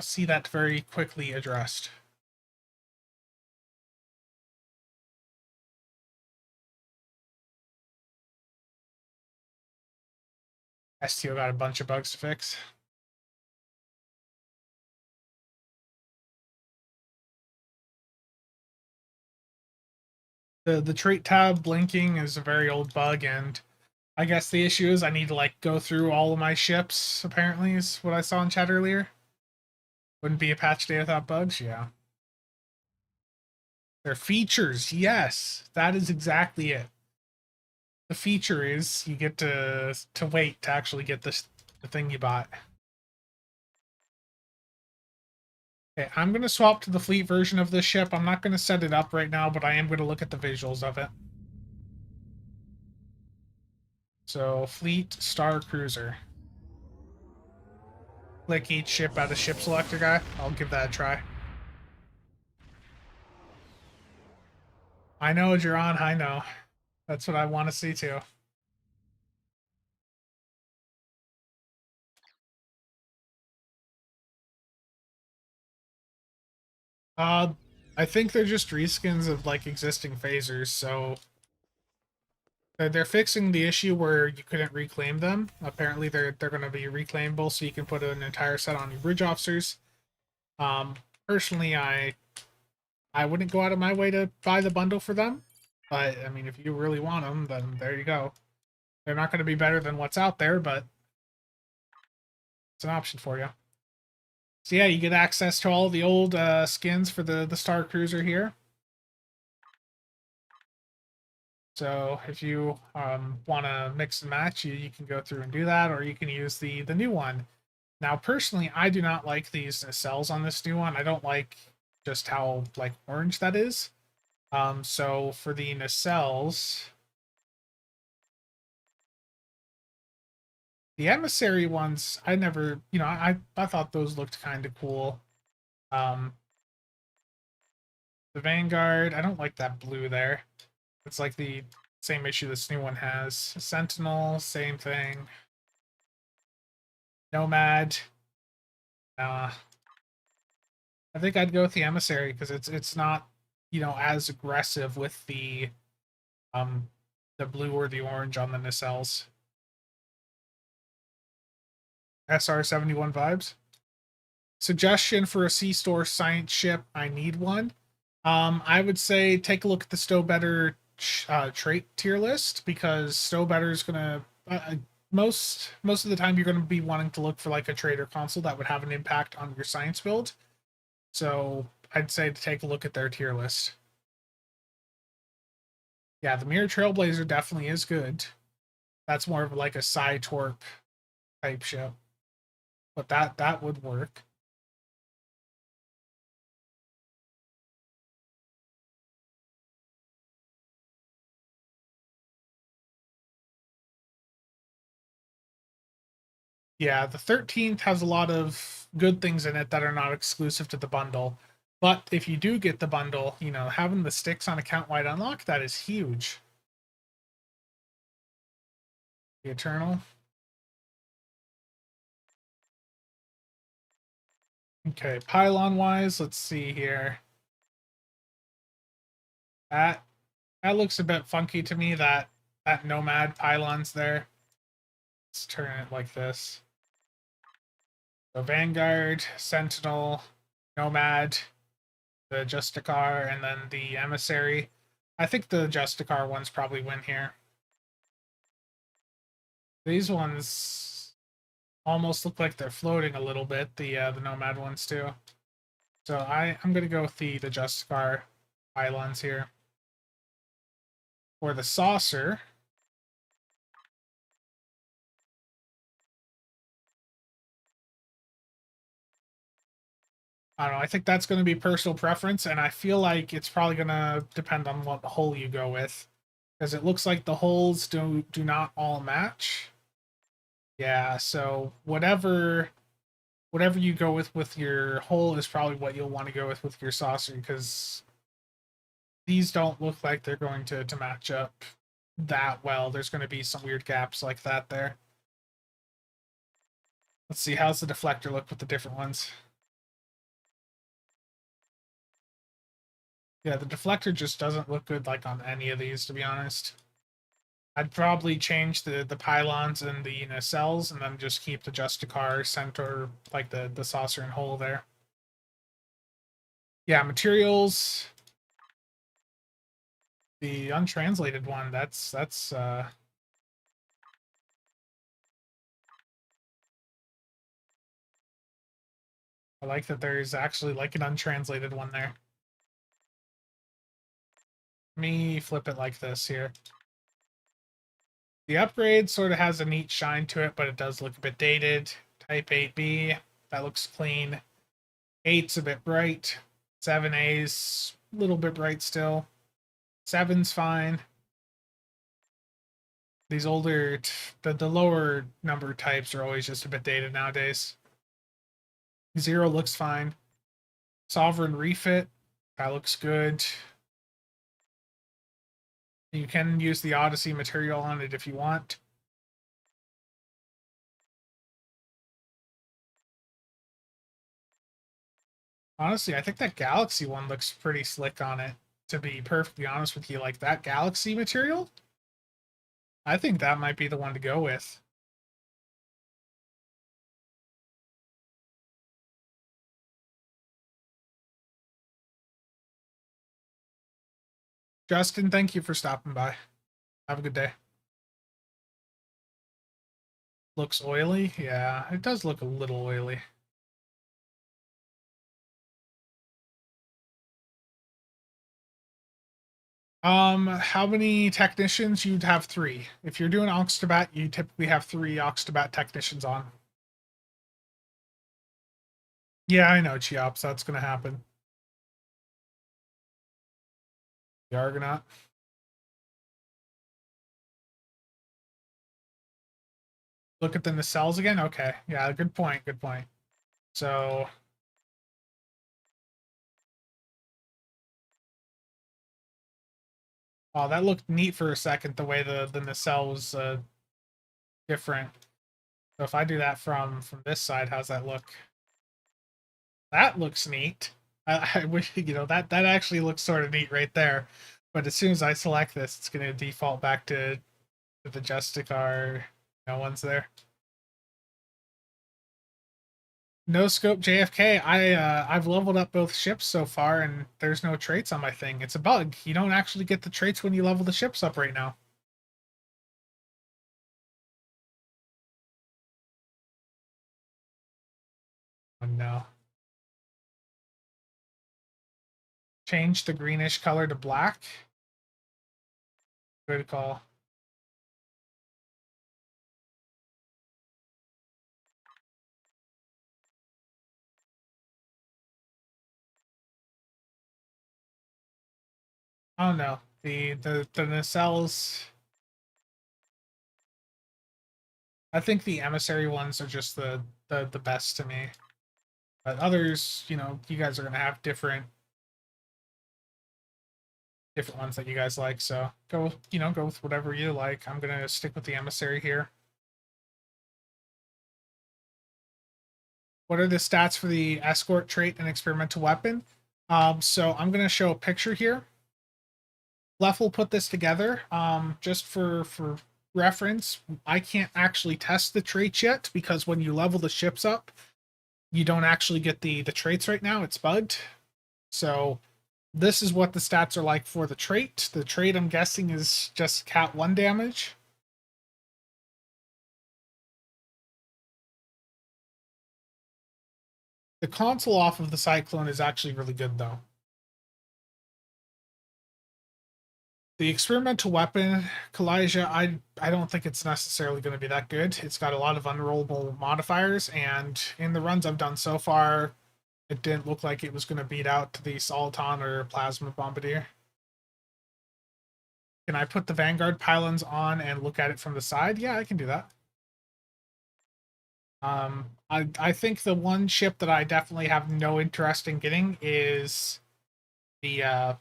A: see that very quickly addressed. STO got a bunch of bugs to fix. The trait tab blinking is a very old bug, and I guess the issue is I need to go through all of my ships, apparently, is what I saw in chat earlier. Wouldn't be a patch day without bugs, yeah. Their features, yes, that is exactly it. The feature is you get to wait to actually get the thing you bought. Okay, I'm going to swap to the fleet version of this ship. I'm not going to set it up right now, but I am going to look at the visuals of it. So, Fleet Star Cruiser. Click each ship out of ship selector guy. I'll give that a try. I know, Jiron, I know. That's what I want to see too. I think they're just reskins of existing phasers, so they're fixing the issue where you couldn't reclaim them. Apparently they're going to be reclaimable, so you can put an entire set on your bridge officers. Personally, I I wouldn't go out of my way to buy the bundle for them. But, I mean, if you really want them, then there you go. They're not going to be better than what's out there, but it's an option for you. So yeah, you get access to all the old skins for the Star Cruiser here. So if you want to mix and match, you can go through and do that, or you can use the new one. Now, personally, I do not like these nacelles on this new one. I don't like just how like orange that is. So for the nacelles, the emissary ones, I never, I thought those looked kind of cool. Um, the Vanguard, I don't like that blue there. It's like the same issue this new one has. Sentinel, same thing. Nomad. I think I'd go with the Emissary because it's not, as aggressive with um the blue or the orange on the nacelles. SR-71 vibes. Suggestion for a C-Store science ship. I need one. I would say take a look at the Stow Better trait tier list because Stow Better is gonna most of the time you're gonna be wanting to look for like a trader console that would have an impact on your science build. So I'd say to take a look at their tier list. Yeah, the Mirror Trailblazer definitely is good. That's more of like a Psy-Torp type ship, but that would work. Yeah, the 13th has a lot of good things in it that are not exclusive to the bundle. But if you do get the bundle, having the sticks on account wide unlock, that is huge. The Eternal. Okay, pylon wise, let's see here. That that looks a bit funky to me, that Nomad pylon's there. Let's turn it like this. So Vanguard, Sentinel, Nomad, the Justicar, and then the Emissary. I think the Justicar ones probably win here. These ones almost look like they're floating a little bit, the Nomad ones too. So I'm gonna go with the Justicar pylons here. For the Saucer, I don't know. I think that's going to be personal preference, and I feel like it's probably going to depend on what hull you go with, because it looks like the hulls do not all match. Yeah, so whatever you go with your hull is probably what you'll want to go with your saucer, because these don't look like they're going to match up that well. There's going to be some weird gaps like that there. Let's see, how's the deflector look with the different ones? Yeah, the deflector just doesn't look good like on any of these, to be honest. I'd probably change the pylons and the nacelles and then just keep the Justicar center, like the saucer and hole there. Yeah, materials. The untranslated one, that's I like that there's actually like an untranslated one there. Let me flip it like this here. The upgrade sort of has a neat shine to it, but it does look a bit dated. Type 8B, that looks clean. 8's a bit bright. 7A's a little bit bright still. 7's fine. These older, the lower number types are always just a bit dated nowadays. 0 looks fine. Sovereign refit, that looks good. You can use the Odyssey material on it if you want. Honestly, I think that Galaxy one looks pretty slick on it, to be perfectly honest with you. Like, that Galaxy material, I think that might be the one to go with. Justin, thank you for stopping by. Have a good day. Looks oily? Yeah, it does look a little oily. How many technicians? You'd have 3. If you're doing Oxtabat, you typically have 3 Oxtabat technicians on. Yeah, I know, Cheops, that's gonna happen. The Argonaut. Look at the nacelles again? Okay. Yeah, good point, good point. So oh, that looked neat for a second, the way the nacelle was different. So if I do that from this side, how's that look? That looks neat. I wish, you know, that actually looks sort of neat right there. But as soon as I select this, it's going to default back to the Justicar, no one's there. No scope JFK. I've leveled up both ships so far, and there's no traits on my thing. It's a bug. You don't actually get the traits when you level the ships up right now. Oh no. Change the greenish color to black. Good call. Oh no. The nacelles. I think the emissary ones are just the best to me. But others, you know, you guys are gonna have different ones that you guys like. So go, you know, go with whatever you like. I'm gonna stick with the emissary here. What are the stats for the escort trait and experimental weapon? So I'm gonna show a picture here. Lef will put this together. Just for reference, I can't actually test the traits yet because when you level the ships up, you don't actually get the traits right now. It's bugged. So this is what the stats are like for the trait. The trait, I'm guessing, is just cat 1 damage. The console off of the Cyclone is actually really good, though. The experimental weapon, Kalijah, I don't think it's necessarily going to be that good. It's got a lot of unrollable modifiers, and in the runs I've done so far, it didn't look like it was going to beat out the Soliton or Plasma Bombardier. Can I put the Vanguard pylons on and look at it from the side? Yeah, I can do that. I think the one ship that I definitely have no interest in getting is the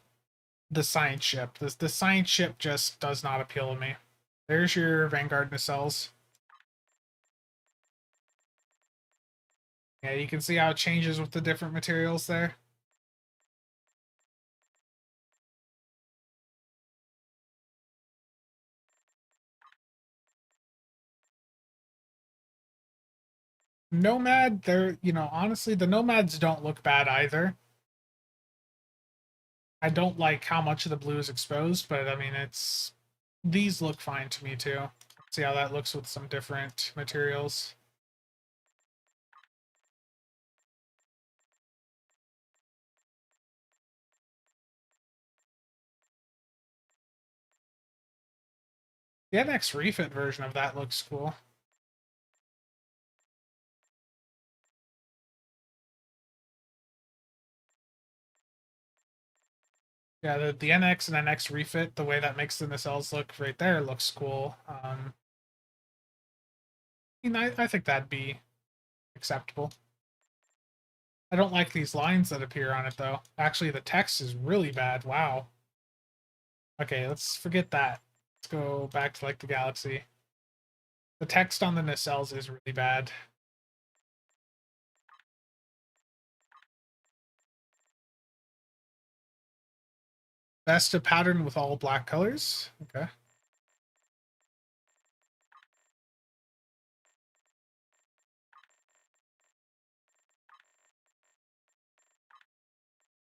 A: science ship. The science ship just does not appeal to me. There's your Vanguard nacelles. Yeah, you can see how it changes with the different materials there. Nomad, they're, you know, honestly, the Nomads don't look bad either. I don't like how much of the blue is exposed, but I mean, it's, these look fine to me too. See how that looks with some different materials. The NX refit version of that looks cool. Yeah, the NX and NX refit, the way that makes the nacelles look right there looks cool. I mean, I think that'd be acceptable. I don't like these lines that appear on it, though. Actually, the text is really bad. Wow. Okay, let's forget that. Let's go back to, like, the Galaxy. The text on the nacelles is really bad. Best to pattern with all black colors. Okay.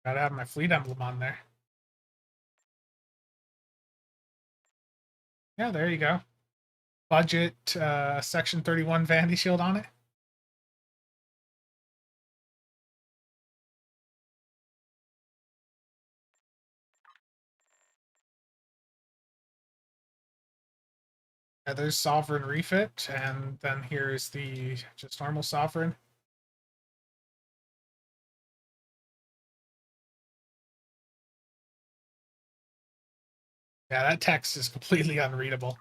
A: Gotta have my fleet emblem on there. Yeah, there you go. Budget, Section 31 Vandy Shield on it. Yeah, there's Sovereign Refit, and then here's the just normal Sovereign. Yeah, that text is completely unreadable.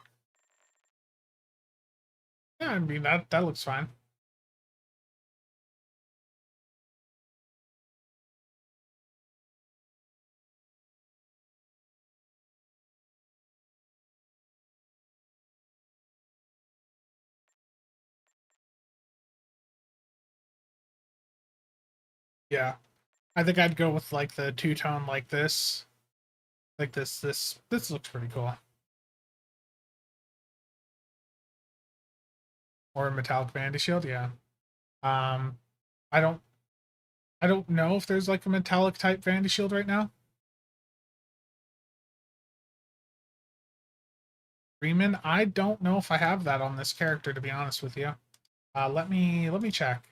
A: Yeah, I mean that looks fine. Yeah. I think I'd go with like the two-tone like this. Like this looks pretty cool. Or a metallic Vandy Shield, yeah. Um I don't I don't know if there's like a metallic type Vandy Shield right now. Freeman, I don't know if I have that on this character, to be honest with you. Let me check.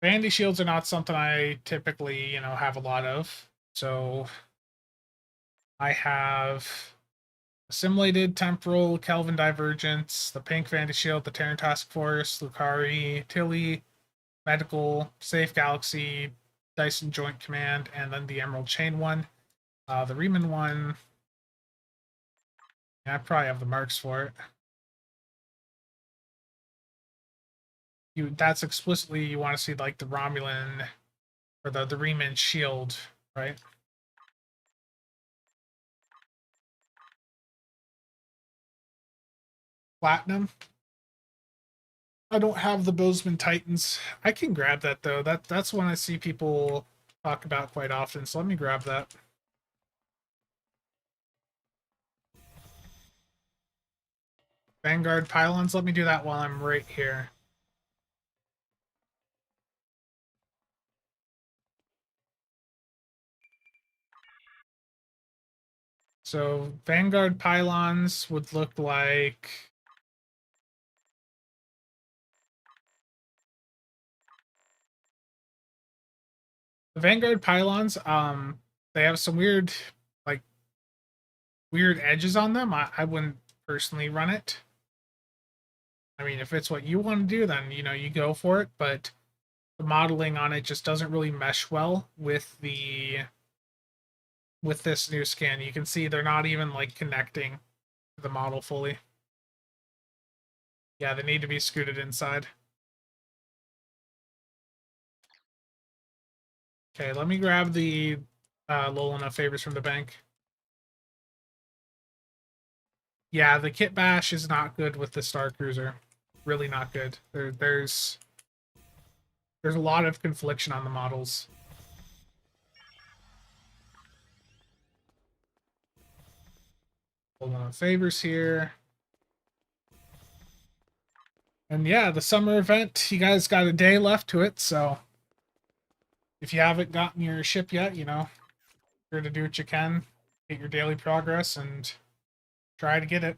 A: Vandy shields are not something I typically, have a lot of. So I have Assimilated, Temporal, Kelvin Divergence, the Pink Vandy Shield, the Terran Task Force, Lucari, Tilly, Medical, Safe Galaxy, Dyson Joint Command, and then the Emerald Chain one. The Riemann one, yeah, I probably have the marks for it. That's explicitly you want to see like the Romulan or the Riemann shield, right? Platinum. I don't have the Bozeman Titans. I can grab that though. That's one I see people talk about quite often. So let me grab that. Vanguard pylons. Let me do that while I'm right here. So Vanguard pylons would look like the Vanguard pylons. They have some like weird edges on them. I wouldn't personally run it. I mean, if it's what you want to do, then you go for it. But the modeling on it just doesn't really mesh well with this new skin. You can see they're not even like connecting to the model fully. Yeah, they need to be scooted inside. Okay, let me grab the Lolina favors from the bank. Yeah, the kit bash is not good with the Star Cruiser. Really not good. There's a lot of confliction on the models. Hold on, favors here. And yeah, the summer event, you guys got a day left to it, so if you haven't gotten your ship yet, you're to do what you can, get your daily progress, and try to get it.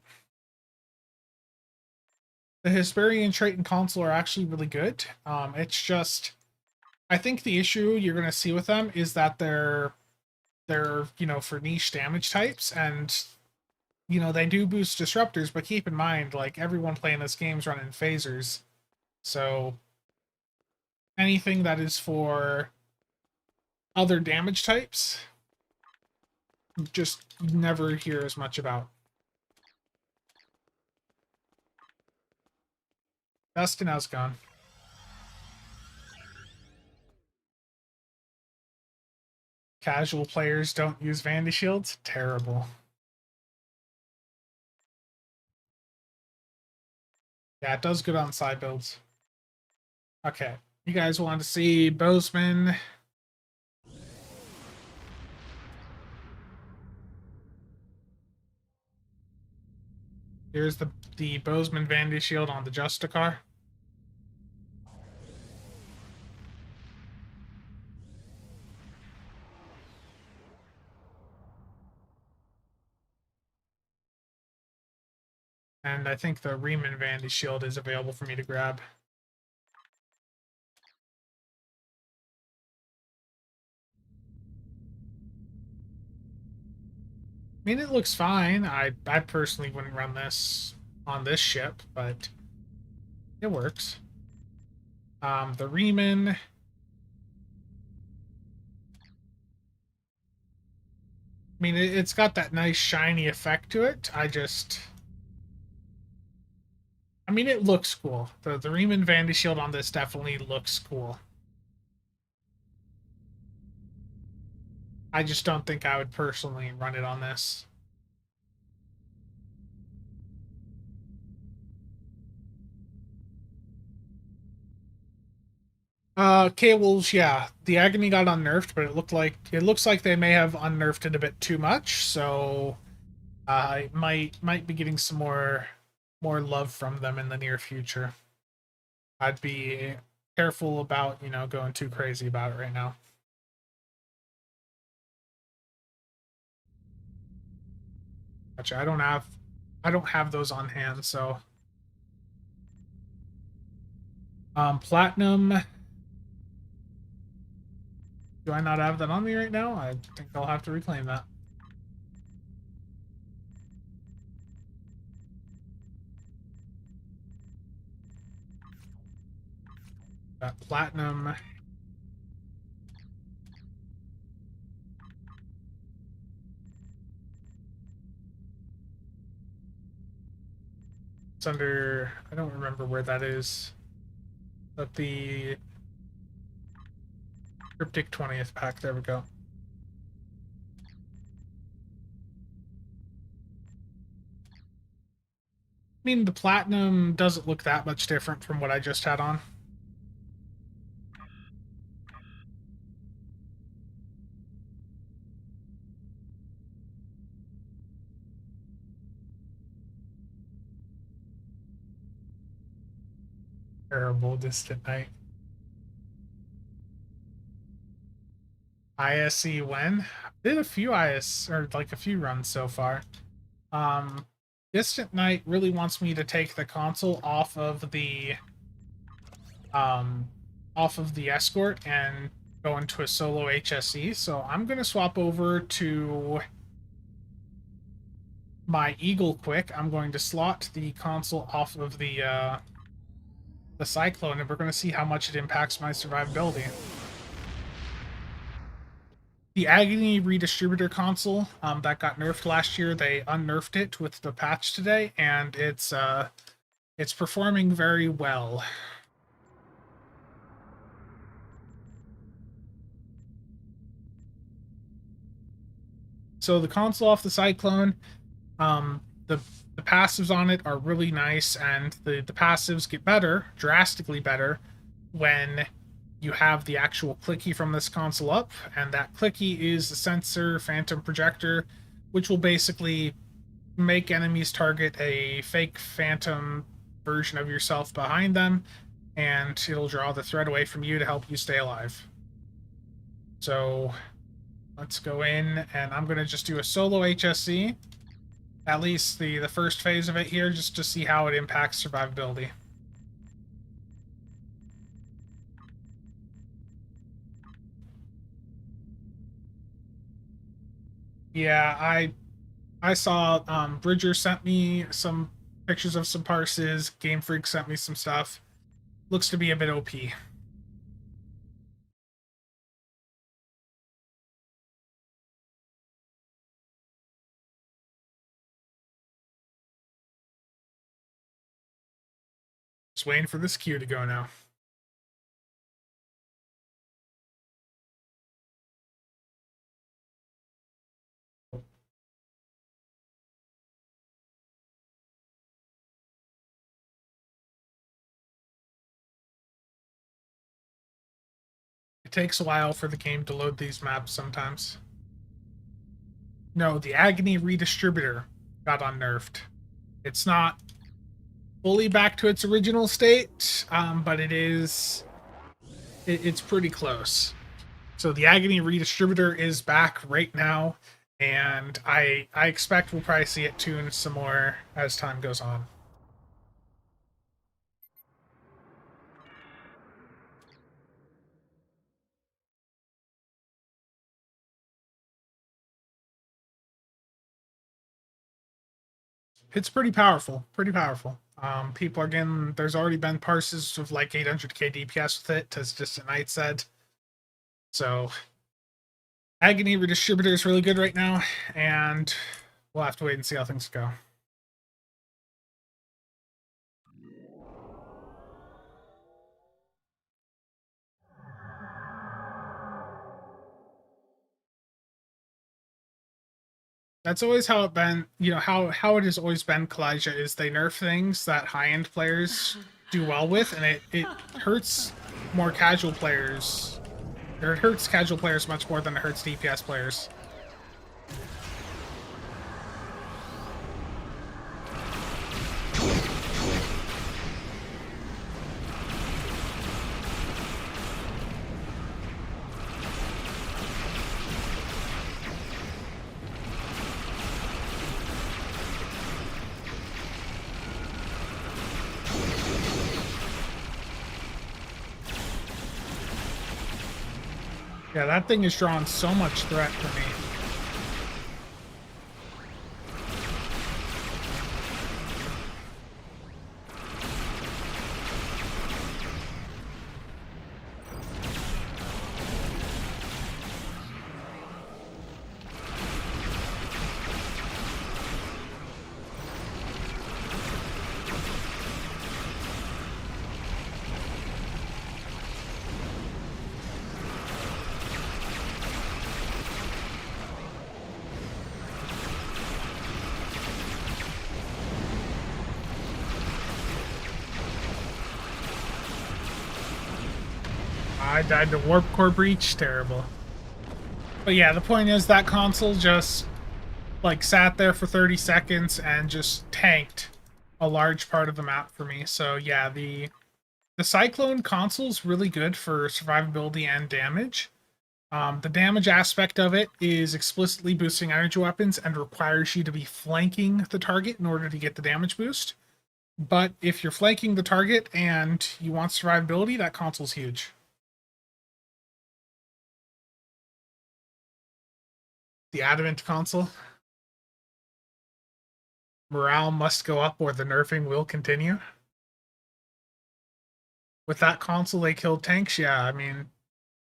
A: The Hesperian trait and console are actually really good. It's just, I think the issue you're going to see with them is that they're for niche damage types, and they do boost disruptors, but keep in mind, like, everyone playing this game's running phasers, so anything that is for other damage types just never hear as much about. Dustin, how's it gone? Casual players don't use Vandy Shields? Terrible. Yeah, it does good on side builds. Okay. You guys want to see Bozeman? Here's the Bozeman Vandy Shield on the Justicar. And I think the Riemann Vandy shield is available for me to grab. I mean, it looks fine. I personally wouldn't run this on this ship, but it works. The Riemann. I mean, it's got that nice shiny effect to it. I mean, it looks cool. The Riemann Vandy shield on this definitely looks cool. I just don't think I would personally run it on this. Cables, yeah. The Agony got unnerfed, but it looks like they may have unnerfed it a bit too much, so I might be getting some more love from them in the near future. I'd be careful about, going too crazy about it right now. Gotcha. I don't have those on hand, so platinum. Do I not have that on me right now? I think I'll have to reclaim that. That platinum. It's under, I don't remember where that is, but the Cryptic 20th pack, there we go. I mean, the platinum doesn't look that much different from what I just had on. Terrible Distant Night. ISE when? Did a few IS, or like a few runs so far. Distant Night really wants me to take the console off of the escort and go into a solo HSE. So I'm gonna swap over to my Eagle quick. I'm going to slot the console off of the Cyclone, and we're going to see how much it impacts my survivability. The Agony Redistributor console that got nerfed last year, they unnerfed it with the patch today, and it's performing very well. So the console off the Cyclone, the passives on it are really nice, and the passives get better, drastically better, when you have the actual clicky from this console up, and that clicky is the sensor phantom projector, which will basically make enemies target a fake phantom version of yourself behind them, and it'll draw the threat away from you to help you stay alive. So let's go in, and I'm going to just do a solo HSC, at least the first phase of it here, just to see how it impacts survivability. Yeah, I saw Bridger sent me some pictures of some parses, Game Freak sent me some stuff. Looks to be a bit OP. Just waiting for this queue to go now. It takes a while for the game to load these maps sometimes. No, the Agony Redistributor got unnerfed. It's not fully back to its original state, but it's pretty close. So the Agony Redistributor is back right now, and I expect we'll probably see it tuned some more as time goes on. it's pretty powerful. Pretty powerful. People are getting. There's already been parses of like 800k DPS with it, as just a knight said. So Agony Redistributor is really good right now, and we'll have to wait and see how things go. That's always how it been. You know how it has always been. Kalijah is they nerf things that high end players do well with, and it hurts more casual players. Or it hurts casual players much more than it hurts DPS players. Yeah, that thing is drawing so much threat for me. I died to Warp Core Breach. Terrible. But yeah, the point is that console just like sat there for 30 seconds and just tanked a large part of the map for me. So yeah, the Cyclone console is really good for survivability and damage. The damage aspect of it is explicitly boosting energy weapons and requires you to be flanking the target in order to get the damage boost. But if you're flanking the target and you want survivability, that console's huge. The Adamant console. Morale must go up or the nerfing will continue. With that console, they killed tanks. Yeah, I mean,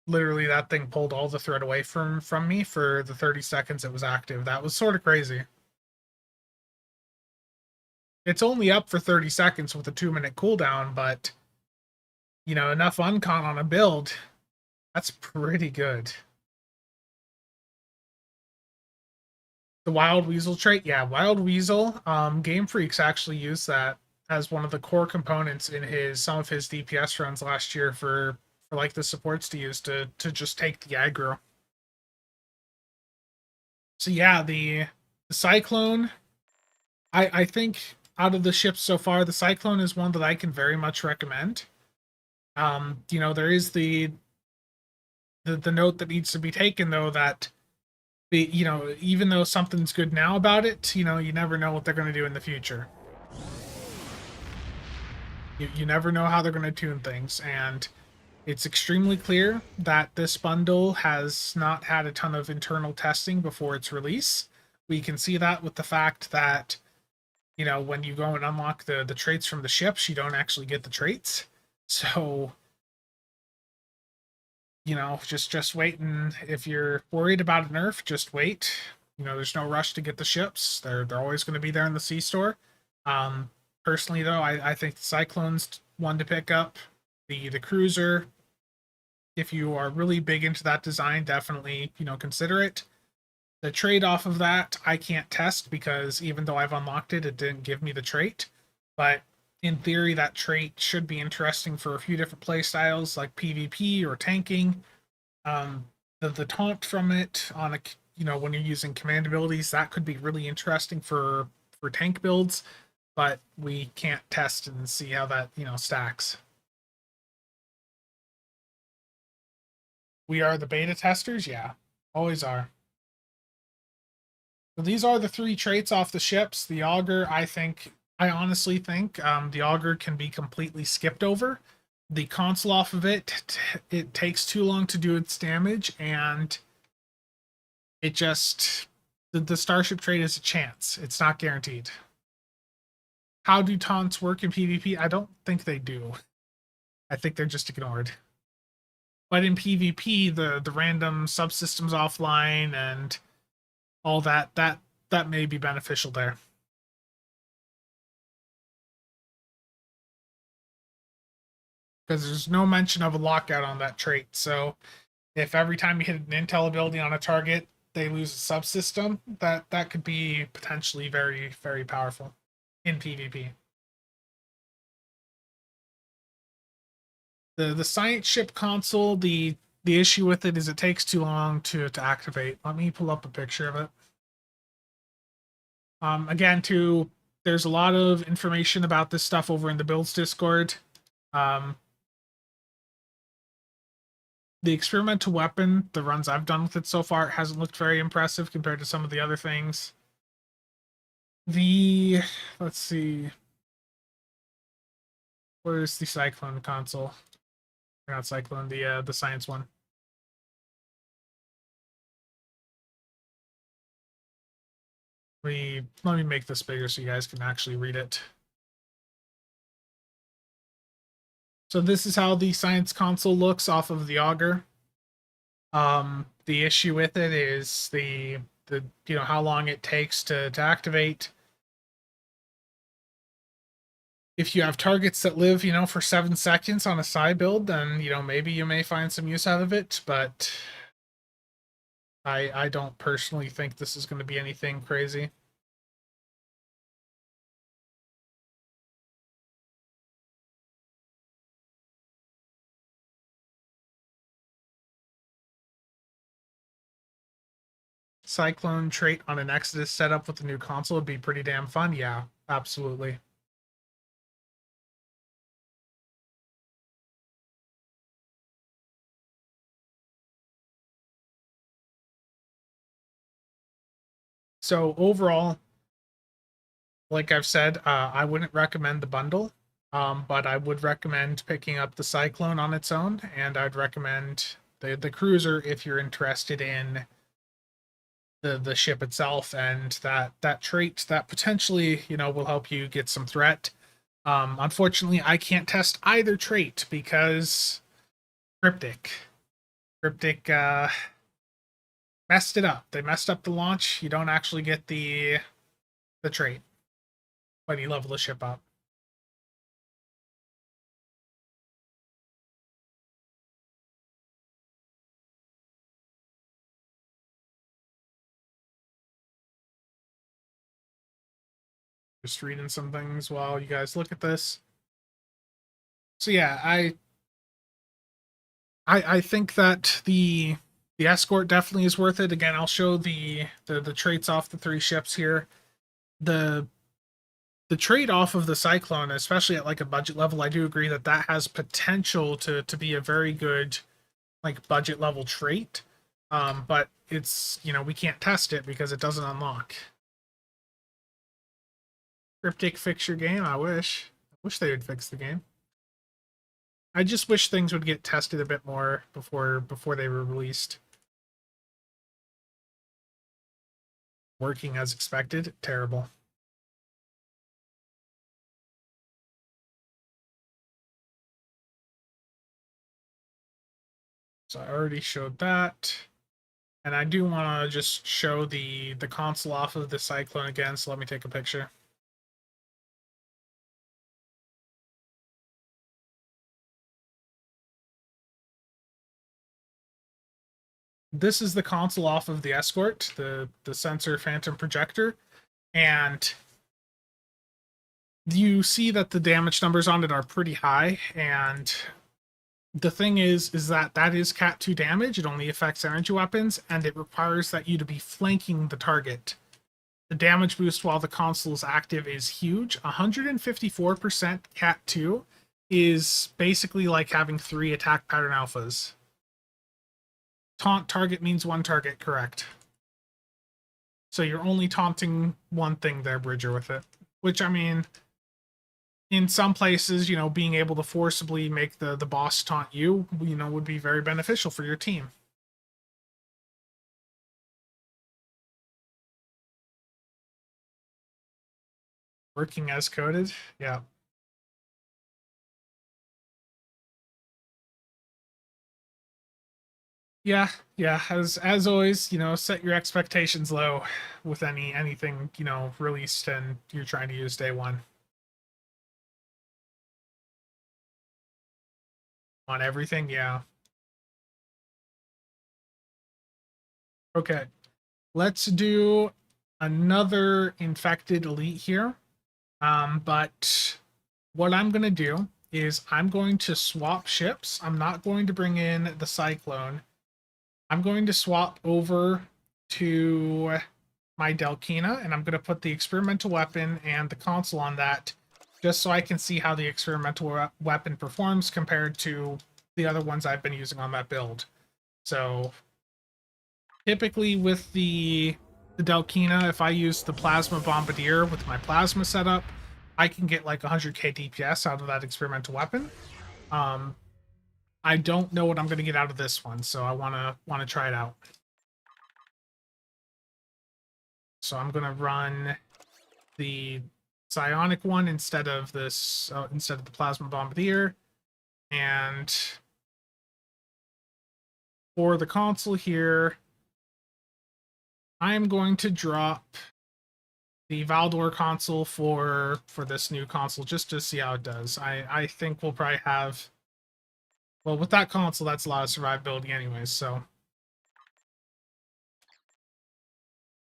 A: literally that thing pulled all the threat away from me for the 30 seconds it was active. That was sort of crazy. It's only up for 30 seconds with a 2-minute cooldown, but you know, enough uncon on a build, that's pretty good. The Wild Weasel trait, yeah, Wild Weasel. Game Freaks actually used that as one of the core components in some of his DPS runs last year for like the supports to use to just take the aggro. So yeah, the Cyclone, I think out of the ships so far, the Cyclone is one that I can very much recommend. You know, there is the note that needs to be taken though that you know, even though something's good now about it, you know, you never know what they're going to do in the future. You never know how they're going to tune things, and it's extremely clear that this bundle has not had a ton of internal testing before its release. We can see that with the fact that, you know, when you go and unlock the traits from the ships, you don't actually get the traits. So, you know, just wait, and if you're worried about a nerf, just wait. You know, there's no rush to get the ships. They're always going to be there in the C store. Personally, though, I think the Cyclone's one to pick up. The cruiser, if you are really big into that design, definitely, you know, consider it. The trade off of that, I can't test because even though I've unlocked it, it didn't give me the trait. But in theory, that trait should be interesting for a few different playstyles like PvP or tanking. The taunt from it on a, you know, when you're using command abilities, that could be really interesting for tank builds, but we can't test and see how that, you know, stacks. We are the beta testers, yeah, always are. So these are the 3 traits off the ships. The Augur, I honestly think the Augur can be completely skipped over. The console off of it, it takes too long to do its damage, and it just, the Starship Trait is a chance. It's not guaranteed. How do taunts work in PvP? I don't think they do. I think they're just ignored. But in PvP, the random subsystems offline and all that may be beneficial there. Because there's no mention of a lockout on that trait. So if every time you hit an intel ability on a target, they lose a subsystem, that could be potentially very, very powerful in PvP. The science ship console, the issue with it is it takes too long to activate. Let me pull up a picture of it. Again, too, there's a lot of information about this stuff over in the builds Discord. The experimental weapon, the runs I've done with it so far, hasn't looked very impressive compared to some of the other things. Let's see. Where's the Cyclone console? Not Cyclone, the science one. Let me make this bigger so you guys can actually read it. So this is how the science console looks off of the auger. The issue with it is the how long it takes to activate. If you have targets that live, for 7 seconds on a side build, then, maybe you may find some use out of it, but I don't personally think this is going to be anything crazy. Cyclone trait on an Exodus setup with the new console would be pretty damn fun. Yeah, absolutely. So overall, like I've said, I wouldn't recommend the bundle, but I would recommend picking up the Cyclone on its own, and I'd recommend the Cruiser if you're interested in the ship itself and that trait that potentially will help you get some threat. Unfortunately, I can't test either trait because Cryptic messed it up. They messed up the launch. You don't actually get the trait when you level the ship up. Just reading some things while you guys look at this. So yeah, I think that the escort definitely is worth it. Again, I'll show the traits off the 3 ships here. The trait off of the Cyclone, especially at like a budget level, I do agree that has potential to be a very good like budget level trait. But it's we can't test it because it doesn't unlock. Cryptic fix your game. I wish they would fix the game. I just wish things would get tested a bit more before they were released. Working as expected, terrible. So I already showed that. And I do want to just show the console off of the Cyclone again, so let me take a picture. This is the console off of the Escort, the sensor phantom projector, and you see that the damage numbers on it are pretty high, and the thing is that is Cat 2 damage. It only affects energy weapons, and it requires that you to be flanking the target. The damage boost while the console is active is huge. 154% Cat 2 is basically like having 3 attack pattern alphas. Taunt target means 1 target, correct. So you're only taunting 1 thing there, Bridger, with it. Which, I mean, in some places, being able to forcibly make the boss taunt you, would be very beneficial for your team. Working as coded. Yeah. Yeah, yeah. As always, set your expectations low with anything, released and you're trying to use day one. On everything, yeah. Okay. Let's do another infected elite here. But what I'm gonna do is I'm going to swap ships. I'm not going to bring in the Cyclone. I'm going to swap over to my Delkina, and I'm going to put the experimental weapon and the console on that, just so I can see how the experimental weapon performs compared to the other ones I've been using on that build. So typically with the Delkina, if I use the Plasma Bombardier with my plasma setup, I can get like 100k DPS out of that experimental weapon. I don't know what I'm going to get out of this one, so I want to try it out. So I'm going to run the psionic one instead of the plasma bombardier, and for the console here, I'm going to drop the Valdor console for this new console just to see how it does. I think we'll probably have, well, with that console, that's a lot of survivability anyways, so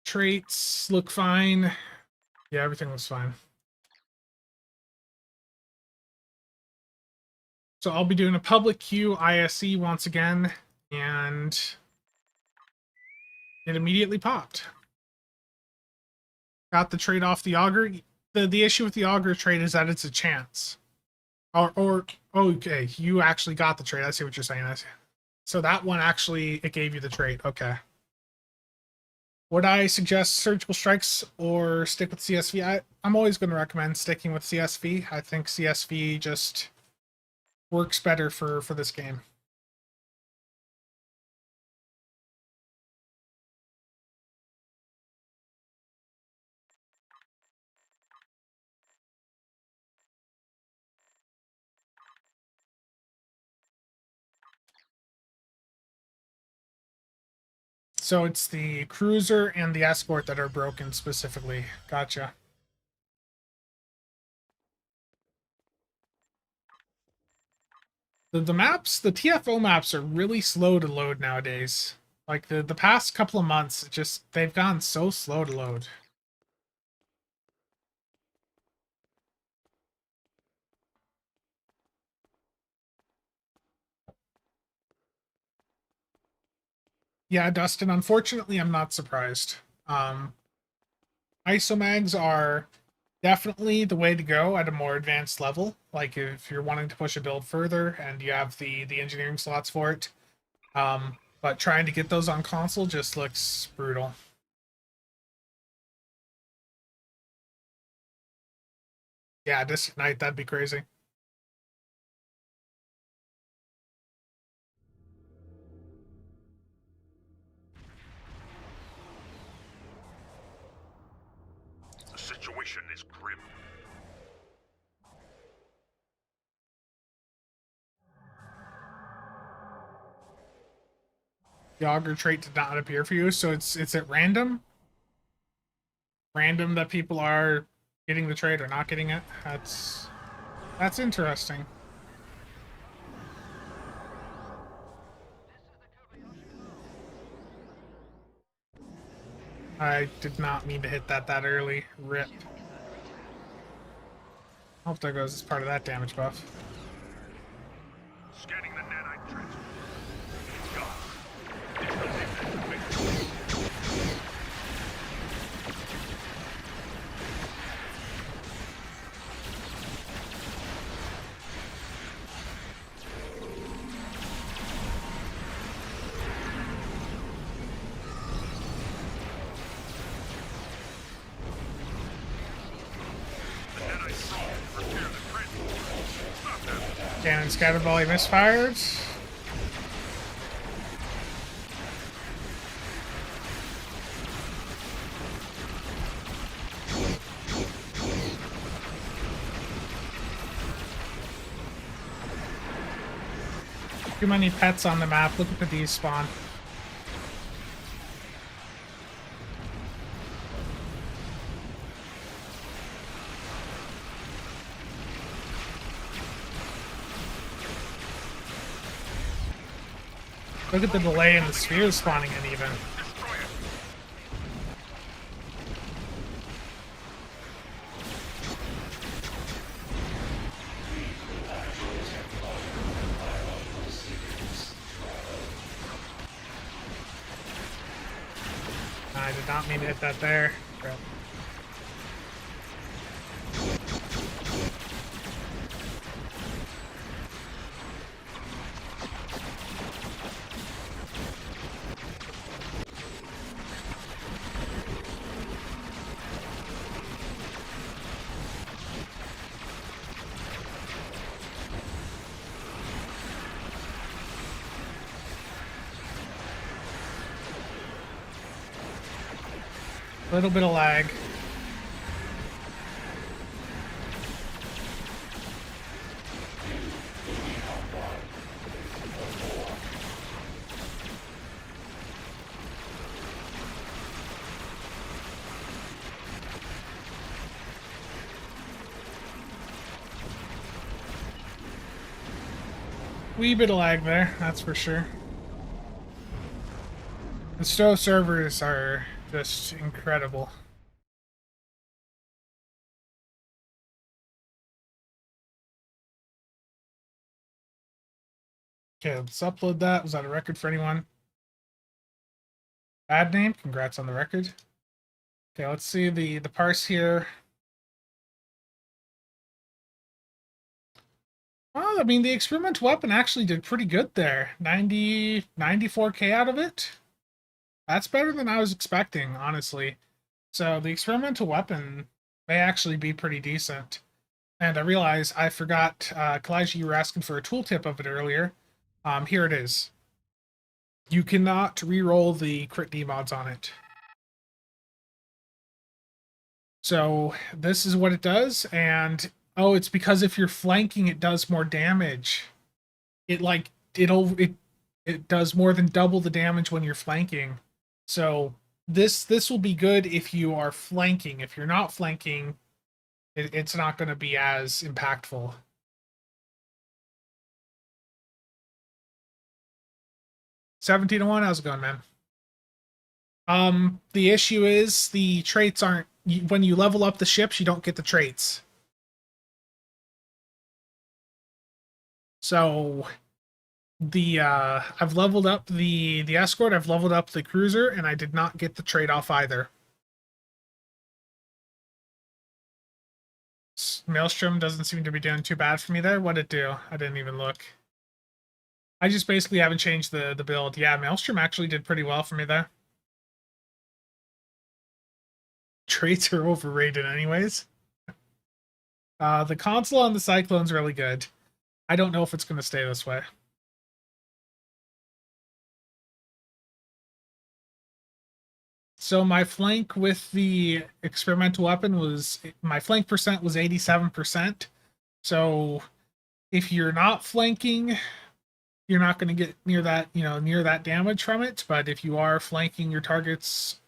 A: traits look fine. Yeah, everything looks fine. So I'll be doing a public queue ISE once again, and it immediately popped. Got the trait off the auger. The issue with the auger trait is that it's a chance. Or okay, you actually got the trait. I see what you're saying. I see. So that one actually, it gave you the trait. Okay. Would I suggest surgical strikes or stick with CSV? I'm always going to recommend sticking with CSV. I think CSV just works better for this game. So it's the cruiser and the escort that are broken specifically. Gotcha. The maps, the TFO maps are really slow to load nowadays. Like the past couple of months, they've gone so slow to load. Yeah, Dustin, unfortunately, I'm not surprised. Isomags are definitely the way to go at a more advanced level. Like if you're wanting to push a build further and you have the engineering slots for it. But trying to get those on console just looks brutal. Yeah, Disc Knight, that'd be crazy.
B: The situation is grim.
A: The auger trait did not appear for you, so it's at random. Random that people are getting the trait or not getting it. That's interesting. I did not mean to hit that early. Rip. Hope there goes as part of that damage buff.
B: Scanning the nanite transfer. It's gone. The nanite probe. Repair the transport. Stop them.
A: Cannon scatter volley misfired. Too many pets on the map. Look at the despawn. Look at the delay in the spheres spawning in even. I did not mean to hit that there. Crap. A little bit of lag. Wee bit of lag there, that's for sure. The Stowe servers are just incredible. Okay, let's upload that. Was that a record for anyone? Bad name? Congrats on the record. Okay, let's see the parse here. Well, I mean, the experimental weapon actually did pretty good there. 94K out of it. That's better than I was expecting, honestly. So the experimental weapon may actually be pretty decent. And I realize I forgot, Kalijah, you were asking for a tooltip of it earlier. Here it is. You cannot re-roll the crit demods on it. So this is what it does, and oh, it's because if you're flanking, it does more damage. It does more than double the damage when you're flanking. So this will be good if you are flanking. If you're not flanking, it's not going to be as impactful. $17-1, how's it going, man? The issue is the traits aren't, when you level up the ships, you don't get the traits. So I've leveled up the escort, I've leveled up the cruiser, and I did not get the trait off either. Maelstrom doesn't seem to be doing too bad for me there. What'd it do? I didn't even look. I just basically haven't changed the build. Yeah, Maelstrom actually did pretty well for me there. Traits are overrated anyways. The console on the Cyclone's really good. I don't know if it's going to stay this way. So my flank with the experimental weapon was, my flank percent was 87%. So if you're not flanking, you're not going to get near that, near that damage from it. But if you are flanking your targets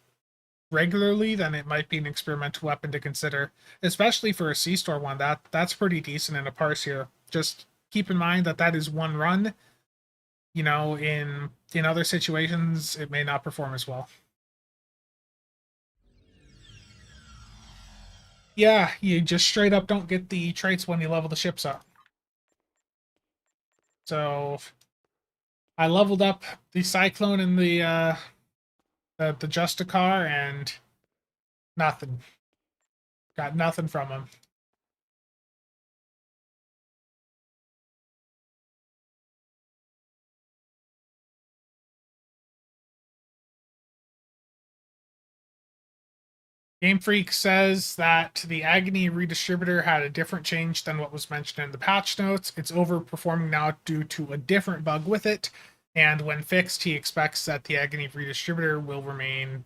A: regularly, then it might be an experimental weapon to consider, especially for a C-store one. That's pretty decent in a parse here. Just keep in mind that is one run. In other situations, it may not perform as well. Yeah, you just straight up don't get the traits when you level the ships up. So I leveled up the Cyclone and the Justicar, and nothing. Got nothing from them. Game Freak says that the Agony redistributor had a different change than what was mentioned in the patch notes. It's overperforming now due to a different bug with it, and when fixed, he expects that the Agony redistributor will remain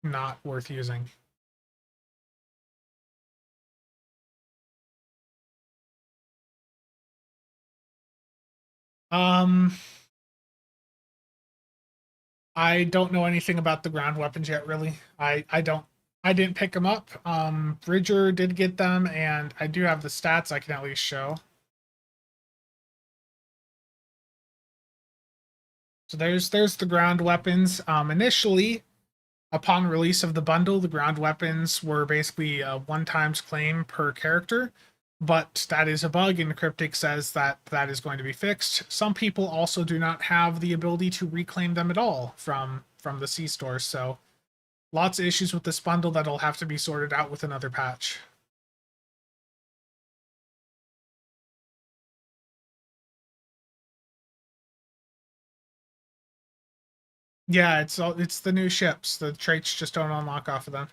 A: not worth using. I don't know anything about the ground weapons yet, really. I didn't pick them up. Bridger did get them, and I do have the stats I can at least show. So there's the ground weapons. Initially, upon release of the bundle, the ground weapons were basically a one times claim per character, but that is a bug, and Cryptic says that that is going to be fixed. Some people also do not have the ability to reclaim them at all from the C store, so lots of issues with this bundle that'll have to be sorted out with another patch. Yeah, it's the new ships. The traits just don't unlock off of them.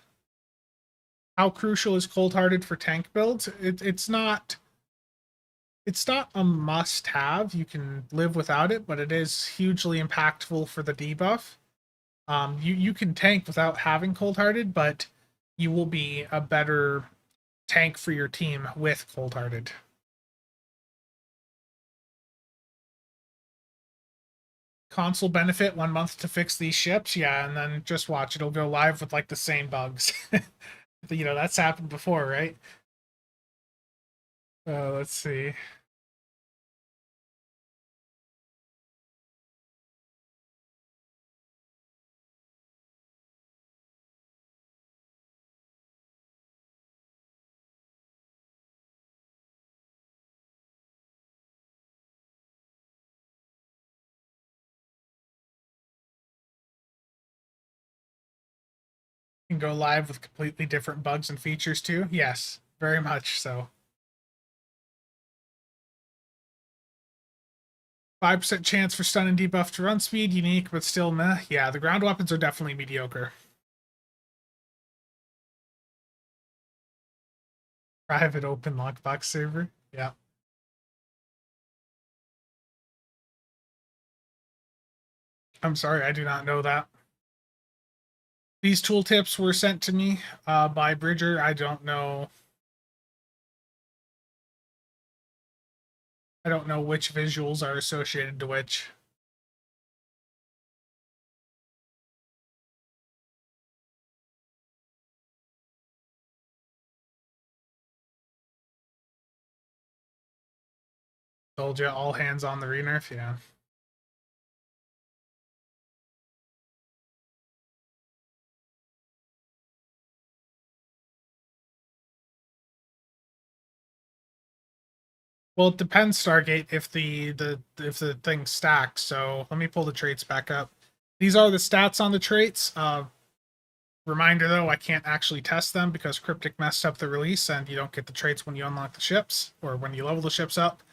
A: How crucial is Cold Hearted for tank builds? It's not a must have. You can live without it, but it is hugely impactful for the debuff. You can tank without having Cold Hearted, but you will be a better tank for your team with Cold Hearted. Console benefit 1 month to fix these ships, yeah, and then just watch, it'll go live with like the same bugs. That's happened before, right? Let's see. Can go live with completely different bugs and features too. Yes, very much so. 5% chance for stun and debuff to run speed, unique, but still meh. Yeah, the ground weapons are definitely mediocre. Private open lockbox server. Yeah. I'm sorry, I do not know that. These tooltips were sent to me by Bridger. I don't know. I don't know which visuals are associated to which. Told you, all hands on the renerf. Yeah. Well, it depends, Stargate, if the thing stacks. So let me pull the traits back up. These are the stats on the traits. Reminder though, I can't actually test them because Cryptic messed up the release, and you don't get the traits when you unlock the ships or when you level the ships up.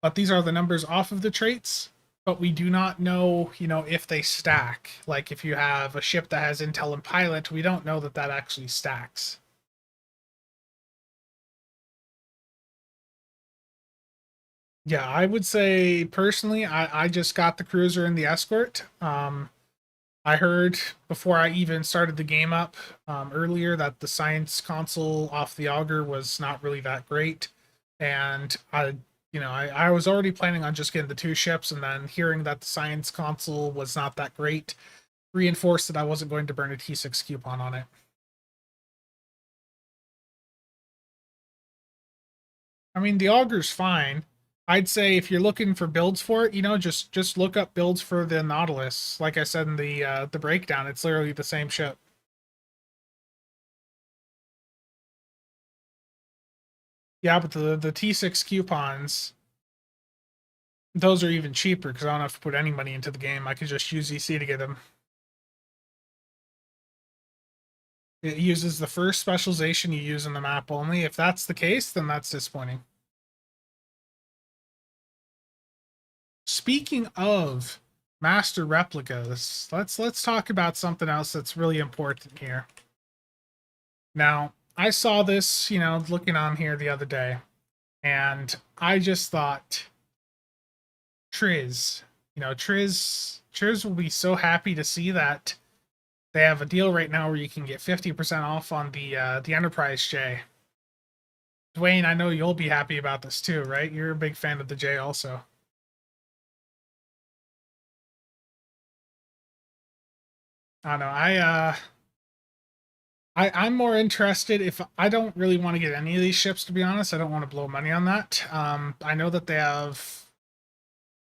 A: But these are the numbers off of the traits. But we do not know, if they stack. Like if you have a ship that has intel and pilot, we don't know that that actually stacks. Yeah, I would say personally, I just got the cruiser and the escort. I heard before I even started the game up earlier that the science console off the auger was not really that great, and I was already planning on just getting the two ships, and then hearing that the science console was not that great reinforced that I wasn't going to burn a T6 coupon on it. I mean, the auger's fine. I'd say if you're looking for builds for it, just look up builds for the Nautilus. Like I said in the breakdown, it's literally the same ship. Yeah, but the T6 coupons, those are even cheaper because I don't have to put any money into the game. I could just use EC to get them. It uses the first specialization you use in the map only. If that's the case, then that's disappointing. Speaking of master replicas, let's talk about something else that's really important here. Now, I saw this, looking on here the other day, and I just thought, Triz, Triz will be so happy to see that they have a deal right now where you can get 50% off on the Enterprise J. Dwayne, I know you'll be happy about this too, right? You're a big fan of the J also. I don't know. I'm more interested if I don't really want to get any of these ships, to be honest. I don't want to blow money on that. I know that they have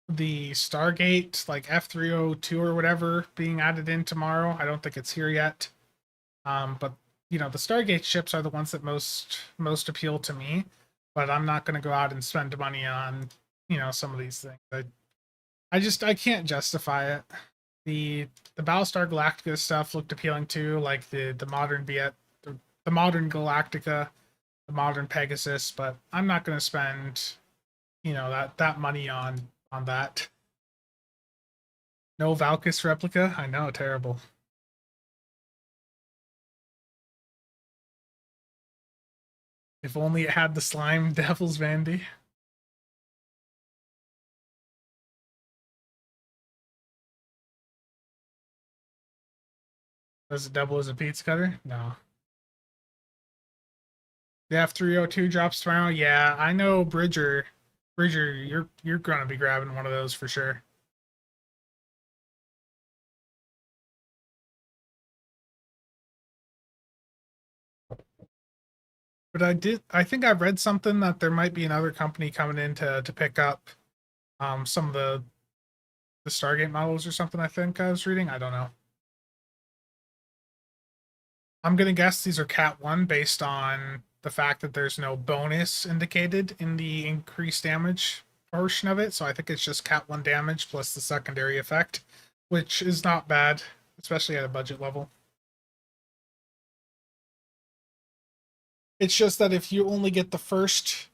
A: the Stargate, like F302 or whatever, being added in tomorrow. I don't think it's here yet. But you know, the Stargate ships are the ones that most appeal to me. But I'm not going to go out and spend money on, you know, some of these things. I can't justify it. The Battlestar Galactica stuff looked appealing too, like the modern the modern Galactica, the modern Pegasus, but I'm not going to spend, you know, that money on that. No Valkys replica? I know, terrible. If only it had the slime Devil's Vandy. Does it double as a pizza cutter? No. The F302 drops tomorrow. Yeah, I know Bridger. Bridger, you're gonna be grabbing one of those for sure. But I think I read something that there might be another company coming in to pick up some of the Stargate models or something. I think I was reading. I don't know. I'm gonna guess these are Cat 1 based on the fact that there's no bonus indicated in the increased damage portion of it. So I think it's just Cat 1 damage plus the secondary effect, which is not bad, especially at a budget level. It's just that if you only get the first,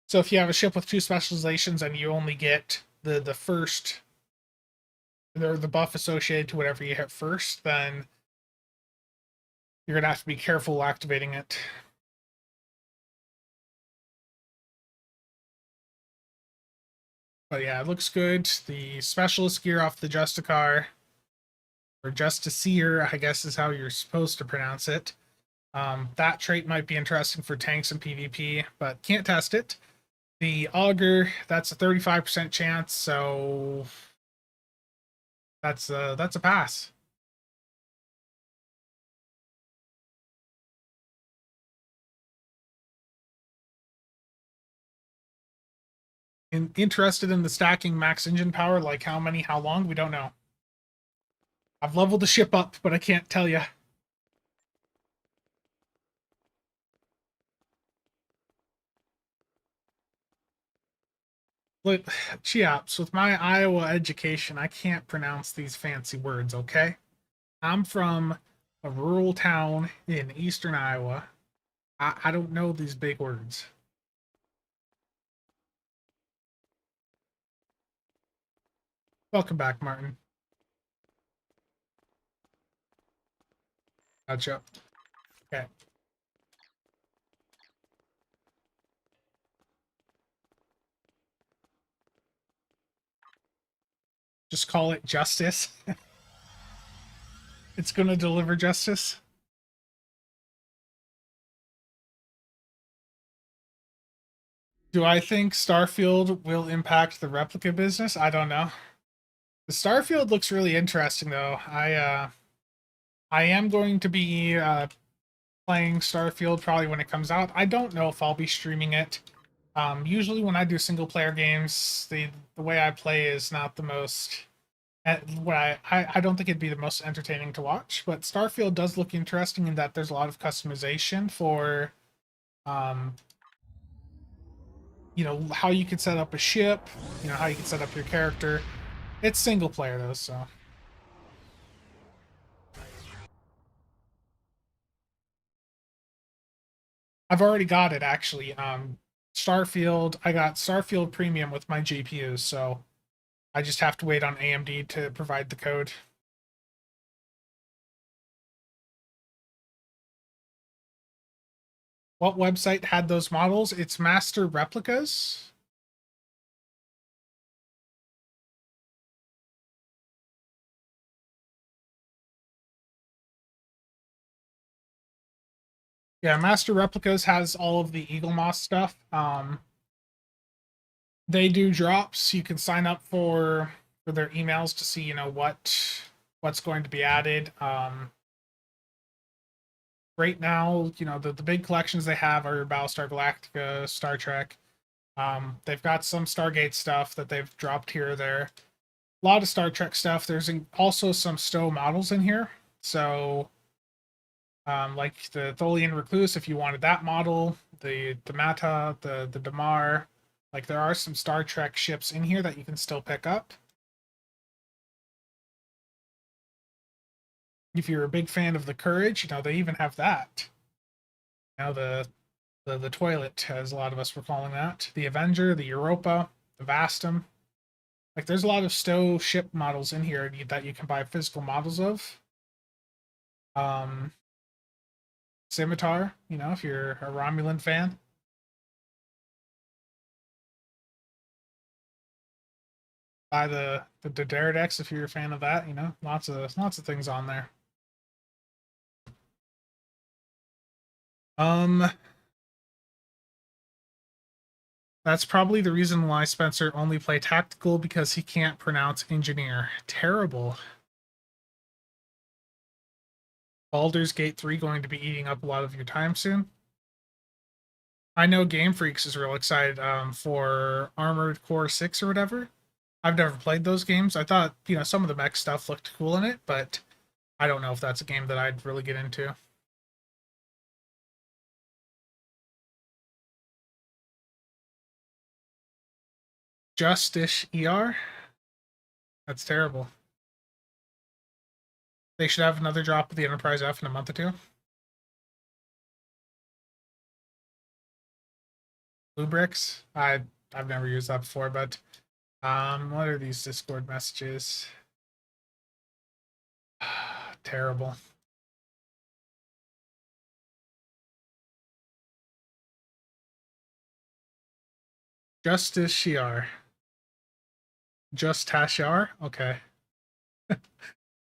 A: so if you have a ship with two specializations and you only get the first, or the buff associated to whatever you hit first, then you're gonna have to be careful activating it. But yeah, it looks good. The specialist gear off the Justicar, or Justiciar, I guess is how you're supposed to pronounce it. That trait might be interesting for tanks and PvP, but can't test it. The Augur, that's a 35% chance, so that's a pass. Interested in the stacking max engine power, like how many, how long, we don't know. I've leveled the ship up, but I can't tell you. Look, Chiaps, with my Iowa education, I can't pronounce these fancy words, okay? I'm from a rural town in eastern Iowa. I don't know these big words. Welcome back, Martin. Gotcha. Okay. Just call it justice. It's going to deliver justice. Do I think Starfield will impact the replica business? I don't know. The Starfield looks really interesting, though. I am going to be playing Starfield probably when it comes out. I don't know if I'll be streaming it. Usually when I do single player games, the way I play is not the most. What I don't think it'd be the most entertaining to watch, but Starfield does look interesting in that there's a lot of customization for, um, you know, how you could set up a ship, you know, how you can set up your character. It's single player though, so. I've already got it actually. Starfield, I got Starfield Premium with my GPUs, so I just have to wait on AMD to provide the code. What website had those models? It's Master Replicas. Yeah, Master Replicas has all of the Eagle Moss stuff. They do drops. You can sign up for their emails to see, you know, what what's going to be added. Right now, the big collections they have are Battlestar Galactica, Star Trek. They've got some Stargate stuff that they've dropped here or there. A lot of Star Trek stuff. There's also some Stowe models in here. So, like the Tholian Recluse, if you wanted that model, the Mata, the Damar, like there are some Star Trek ships in here that you can still pick up. If you're a big fan of the Courage, they even have that. The toilet, as a lot of us were calling that. The Avenger, the Europa, the Vastum. Like there's a lot of Stowe ship models in here that you can buy physical models of. Scimitar, if you're a Romulan fan. Buy the Daredex if you're a fan of that, lots of things on there. That's probably the reason why Spencer only play tactical, because he can't pronounce engineer. Terrible. Baldur's Gate 3 going to be eating up a lot of your time soon. I know Game Freaks is real excited for Armored Core 6 or whatever. I've never played those games. I thought, some of the mech stuff looked cool in it, but I don't know if that's a game that I'd really get into. Justice ER? That's terrible. They should have another drop of the Enterprise F in a month or two. Blue Bricks? I've never used that before, but what are these Discord messages? Terrible. Justice Shiar. Just Tashar? Okay.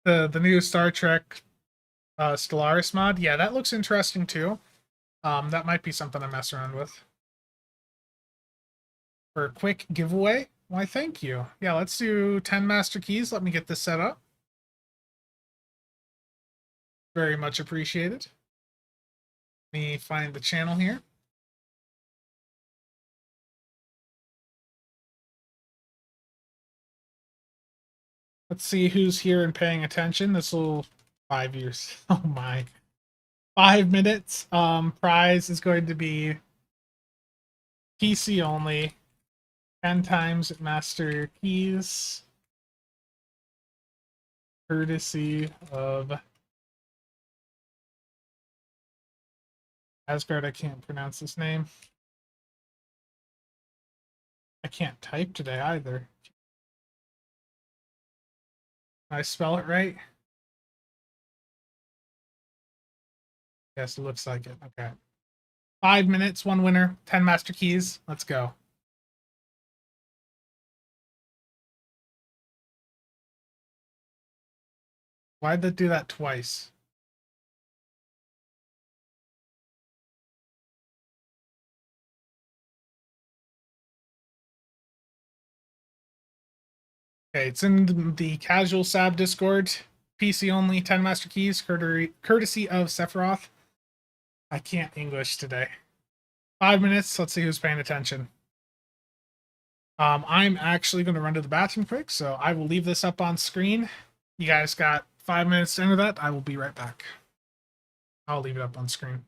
A: The new Star Trek Stellaris mod. Yeah, that looks interesting too. That might be something I mess around with. For a quick giveaway? Why, thank you. Yeah, let's do 10 master keys. Let me get this set up. Very much appreciated. Let me find the channel here. Let's see who's here and paying attention. This will 5 years. Oh my. 5 minutes. Prize is going to be PC only. 10 times master keys. Courtesy of Asgard. I can't pronounce this name. I can't type today either. Can I spell it right? Yes, it looks like it. Okay. 5 minutes, one winner, 10 master keys. Let's go. Why'd they do that twice? Okay, it's in the casual Sab Discord. PC only, 10 master keys, courtesy of Sephiroth. I can't English today. 5 minutes. Let's see who's paying attention. I'm actually going to run to the bathroom quick, so I will leave this up on screen. You guys got 5 minutes to enter that. I will be right back. I'll leave it up on screen.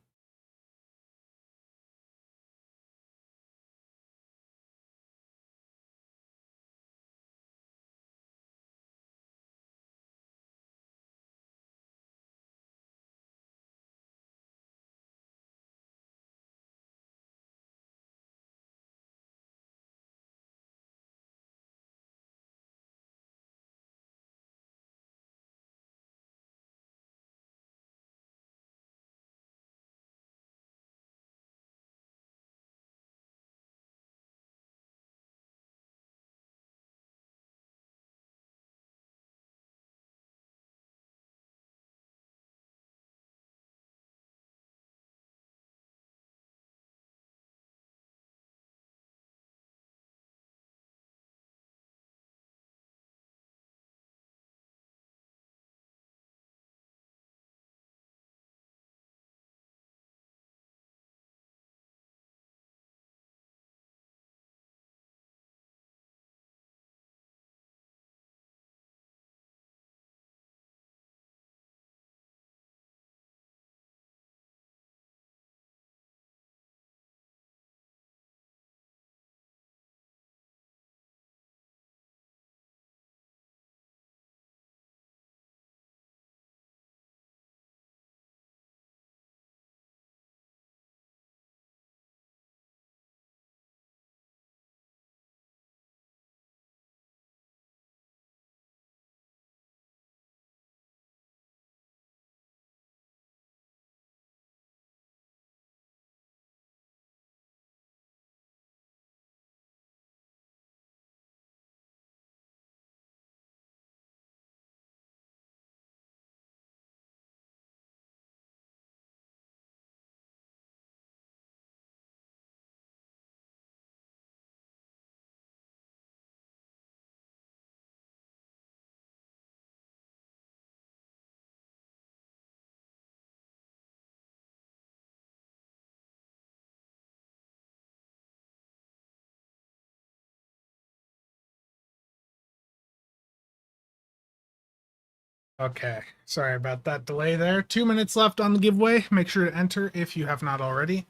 A: Okay, sorry about that delay there. 2 minutes left on the giveaway. Make sure to enter if you have not already.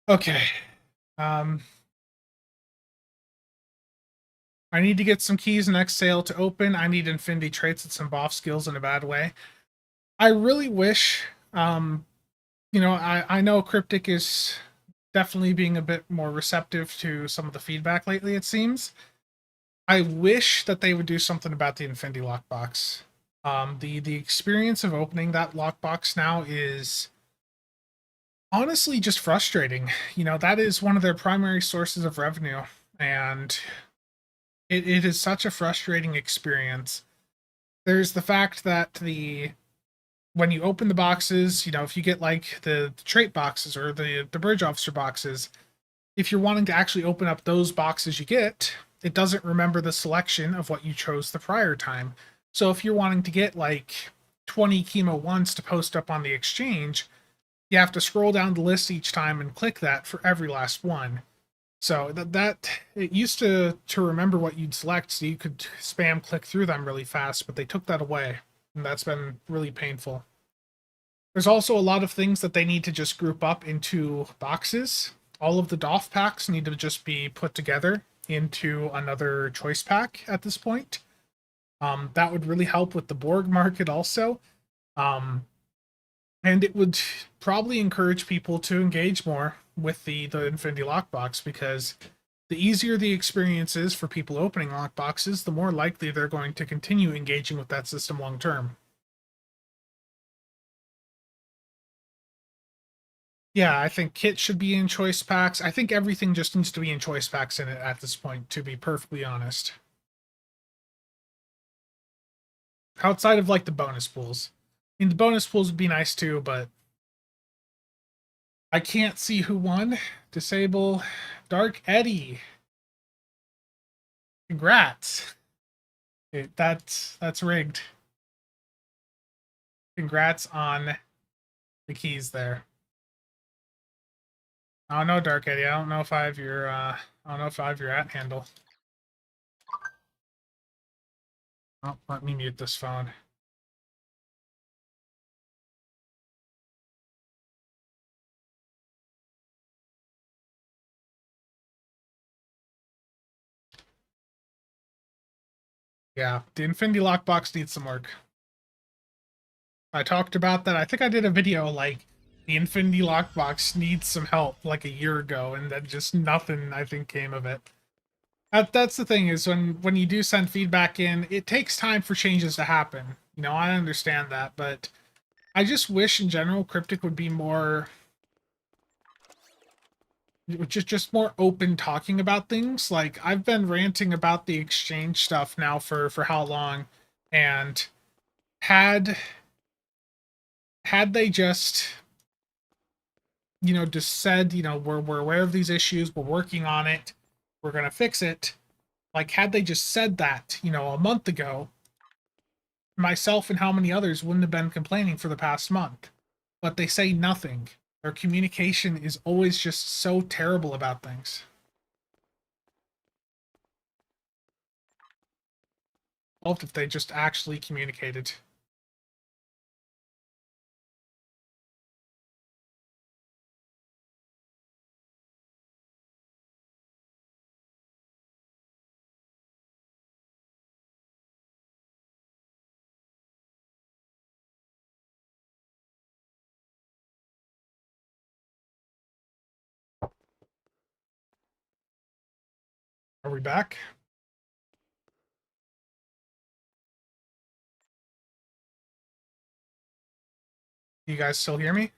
A: Okay. I need to get some keys next sale to open. I need Infinity Traits and some buff skills in a bad way. I really wish, I know Cryptic is definitely being a bit more receptive to some of the feedback lately, it seems. I wish that they would do something about the Infinity Lockbox. The experience of opening that lockbox now is honestly just frustrating. That is one of their primary sources of revenue, and it is such a frustrating experience. There's the fact that when you open the boxes, if you get like the trait boxes or the bridge officer boxes, if you're wanting to actually open up those boxes you get, it doesn't remember the selection of what you chose the prior time. So if you're wanting to get like 20 chemo ones to post up on the exchange, you have to scroll down the list each time and click that for every last one. So that it used to remember what you'd select, so you could spam click through them really fast, but they took that away, and that's been really painful. There's also a lot of things that they need to just group up into boxes. All of the DOF packs need to just be put together into another choice pack at this point. That would really help with the Borg market also. And it would probably encourage people to engage more with the Infinity Lockbox, because the easier the experience is for people opening lockboxes, the more likely they're going to continue engaging with that system long term. Yeah, I think kit should be in choice packs. I think everything just needs to be in choice packs in it at this point, to be perfectly honest. Outside of like the bonus pools. I mean, the bonus pools would be nice too, but I can't see who won. Disable Dark Eddie. Congrats. That's rigged. Congrats on the keys there. Oh no, Dark Eddie. I don't know if I have your at handle. Oh, let me mute this phone. Yeah, the Infinity Lockbox needs some work. I talked about that. I think I did a video like the Infinity Lockbox needs some help like a year ago, and then just nothing I think came of it. That's the thing, is when you do send feedback in, it takes time for changes to happen. I understand that, but I just wish in general Cryptic would be more, just more open talking about things. Like, I've been ranting about the exchange stuff now for how long, and had they just just said, we're aware of these issues, we're working on it, we're gonna fix it. Like, had they just said that, a month ago, myself and how many others wouldn't have been complaining for the past month. But they say nothing. Their communication is always just so terrible about things. What if they just actually communicated? Are we back? You guys still hear me?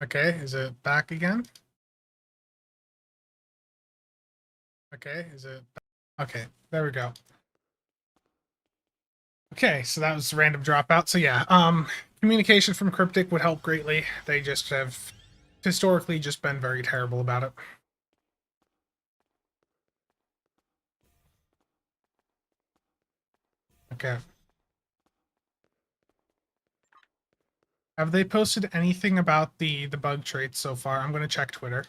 A: Okay, is it back again? Okay, is it? Okay, there we go. Okay, so that was a random dropout. So yeah, communication from Cryptic would help greatly. They just have historically just been very terrible about it. Okay. Have they posted anything about the bug traits so far? I'm going to check Twitter.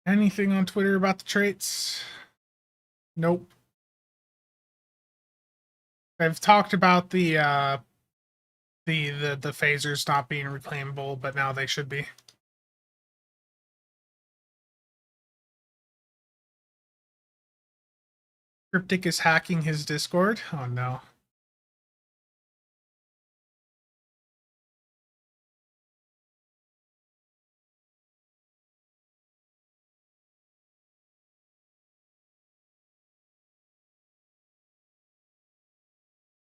A: Anything on Twitter about the traits? Nope. I've talked about the phasers not being reclaimable, but now they should be. Cryptic is hacking his Discord. Oh no.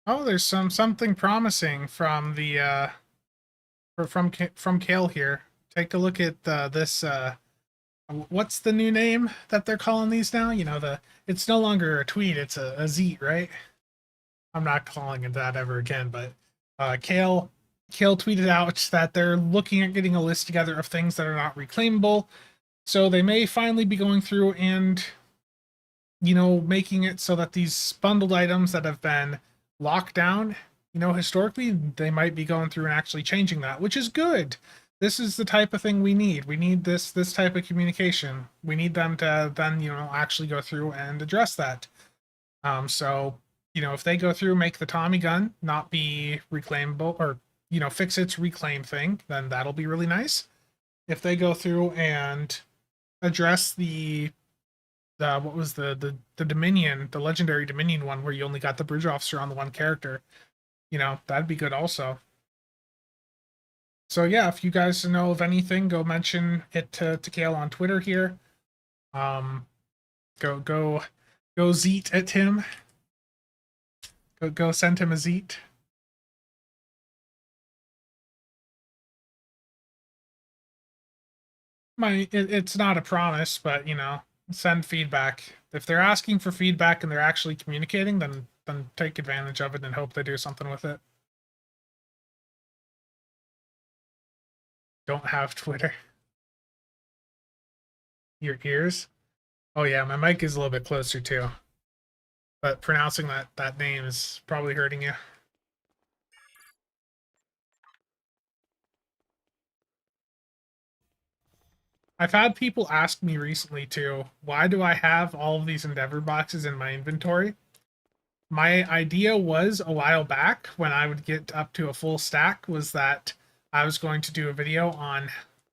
A: Oh, there's something promising from the from Kale here. Take a look at this. What's the new name that they're calling these now? You know, it's no longer a tweet; it's a zeet, right? I'm not calling it that ever again. But Kale tweeted out that they're looking at getting a list together of things that are not reclaimable. So they may finally be going through and, you know, making it so that these bundled items that have been locked down, you know, historically, they might be going through and actually changing that, which is good. This is the type of thing we need. We need this type of communication. We need them to then, you know, actually go through and address that. So, you know, if they go through, make the Tommy gun not be reclaimable, or, you know, fix its reclaim thing, then that'll be really nice. If they go through and address the what was the Dominion, the legendary Dominion one, where you only got the bridge officer on the one character, you know, that'd be good also. So yeah, if you guys know of anything, go mention it to Kale on Twitter here. Go zeet at him. Go send him a zeet. It's not a promise, but you know, send feedback. If they're asking for feedback and they're actually communicating, then take advantage of it and hope they do something with it. Don't have Twitter. Your ears? Oh yeah, my mic is a little bit closer too. But pronouncing that name is probably hurting you. I've had people ask me recently too, why do I have all of these Endeavor boxes in my inventory? My idea was a while back when I would get up to a full stack was that I was going to do a video on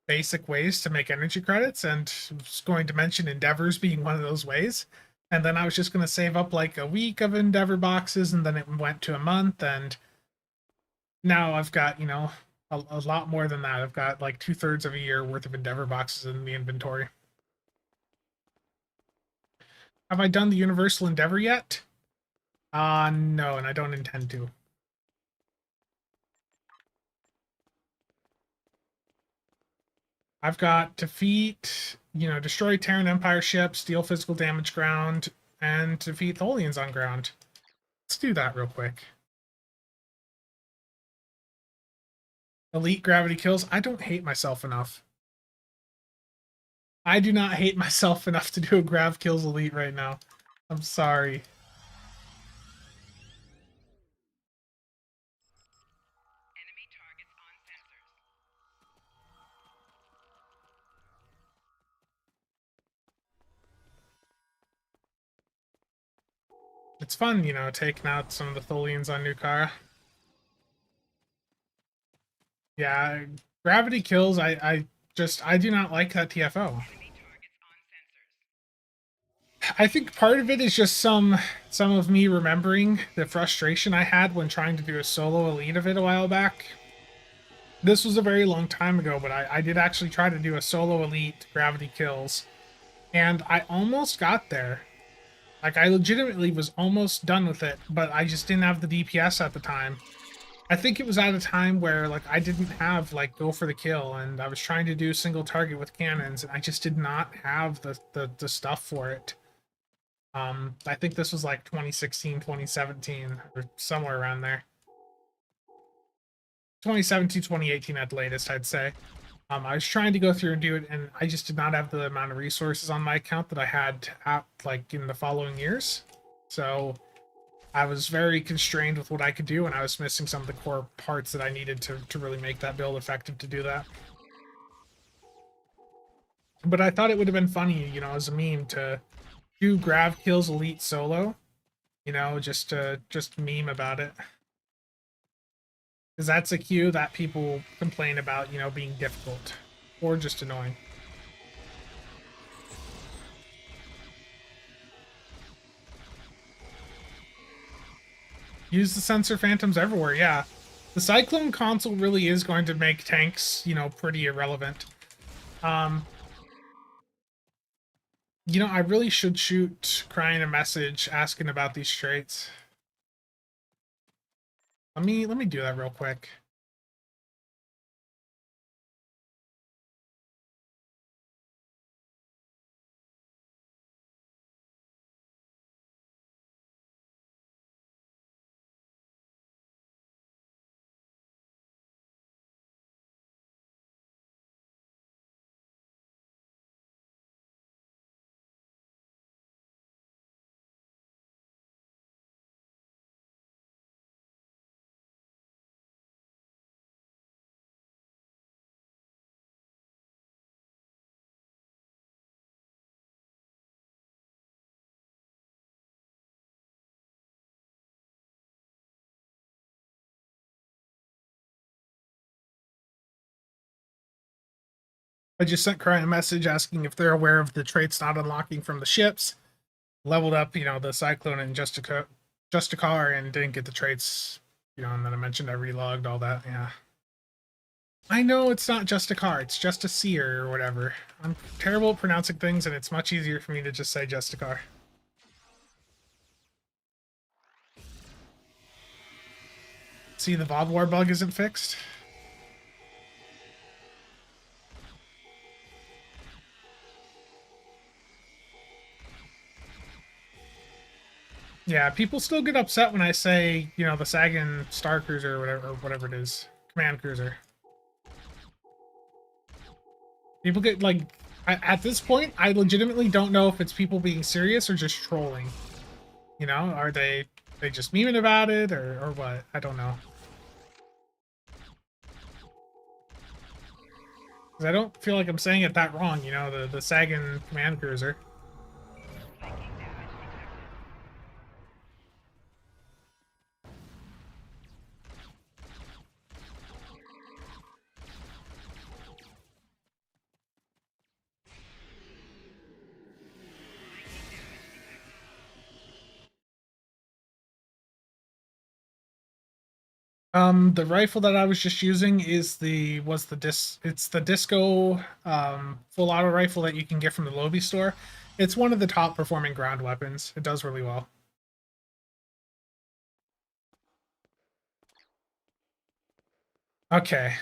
A: basic ways to make energy credits, and was going to mention Endeavors being one of those ways. And then I was just going to save up like a week of Endeavor boxes, and then it went to a month, and now I've got, you know, a lot more than that. I've got like 2/3 of a year worth of Endeavor boxes in the inventory. Have I done the Universal Endeavor yet? No, and I don't intend to. I've got defeat, you know, destroy Terran Empire ships, deal physical damage ground, and defeat Tholians on ground. Let's do that real quick. Elite gravity kills. I don't hate myself enough. I do not hate myself enough to do a grav kills elite right now. I'm sorry. It's fun, you know, taking out some of the Tholians on Nukara. Yeah, gravity kills. I do not like that TFO. I think part of it is just some of me remembering the frustration I had when trying to do a solo elite of it a while back. This was a very long time ago, but I did actually try to do a solo elite gravity kills, and I almost got there. Like, I legitimately was almost done with it, but I just didn't have the DPS at the time. I think it was at a time where, like, I didn't have, like, go for the kill, and I was trying to do single target with cannons, and I just did not have the stuff for it. I think this was, like, 2016, 2017, or somewhere around there. 2017, 2018 at the latest, I'd say. I was trying to go through and do it, and I just did not have the amount of resources on my account that I had at, like, in the following years. So I was very constrained with what I could do, and I was missing some of the core parts that I needed to really make that build effective to do that. But I thought it would have been funny, you know, as a meme to do Grav Kills Elite solo, you know, just to meme about it. Because that's a queue that people complain about, you know, being difficult or just annoying. Use the sensor phantoms everywhere, yeah. The Cyclone console really is going to make tanks, you know, pretty irrelevant. You know, I really should shoot Crying a message asking about these traits. Let me do that real quick. I just sent Crying a message asking if they're aware of the traits not unlocking from the ships. Leveled up, you know, the Cyclone and Justicar and didn't get the traits, you know, and then I mentioned I relogged all that, yeah. I know it's not just a car, it's just a seer or whatever. I'm terrible at pronouncing things, and it's much easier for me to just say just a car. See, the VOD war bug isn't fixed. Yeah, people still get upset when I say, you know, the Sagan Star Cruiser or whatever it is. Command Cruiser. People get, like, at this point, I legitimately don't know if it's people being serious or just trolling. You know, are they just memeing about it or what? I don't know. Because I don't feel like I'm saying it that wrong, you know, the Sagan Command Cruiser. The rifle that I was just using is it's the Disco full auto rifle that you can get from the Lobby store. It's one of the top performing ground weapons. It does really well. Okay.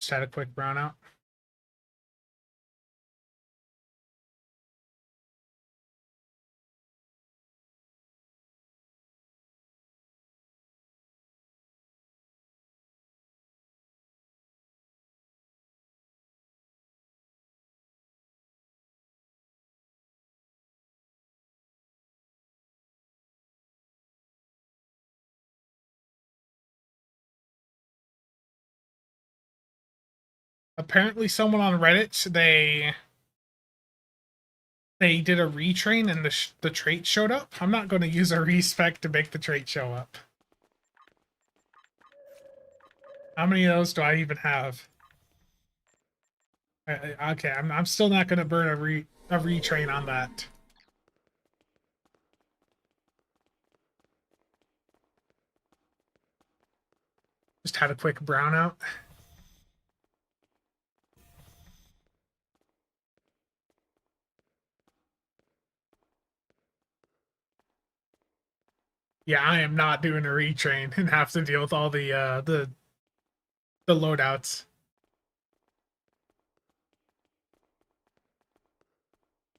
A: Just had a quick brownout. Apparently someone on Reddit, they did a retrain and the trait showed up. I'm not going to use a respec to make the trait show up. How many of those do I even have? Okay, I'm still not going to burn a retrain on that. Just had a quick brownout. Yeah, I am not doing a retrain and have to deal with all the loadouts.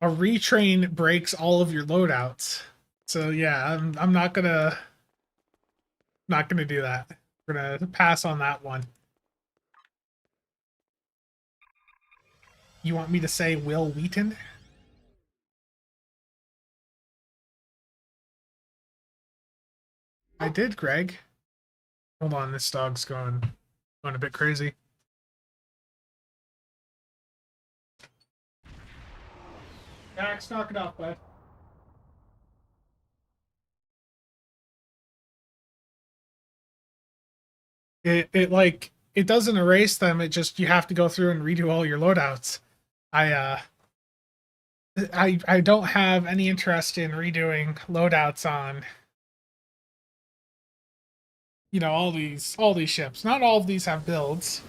A: a retrain breaks all of your loadouts. So yeah, I'm not gonna do that. We're gonna pass on that one. You want me to say Will Wheaton? I did, Greg. Hold on, this dog's going a bit crazy. Max, knock it off, bud. It doesn't erase them, it just you have to go through and redo all your loadouts. I don't have any interest in redoing loadouts on all these ships. Not all of these have builds.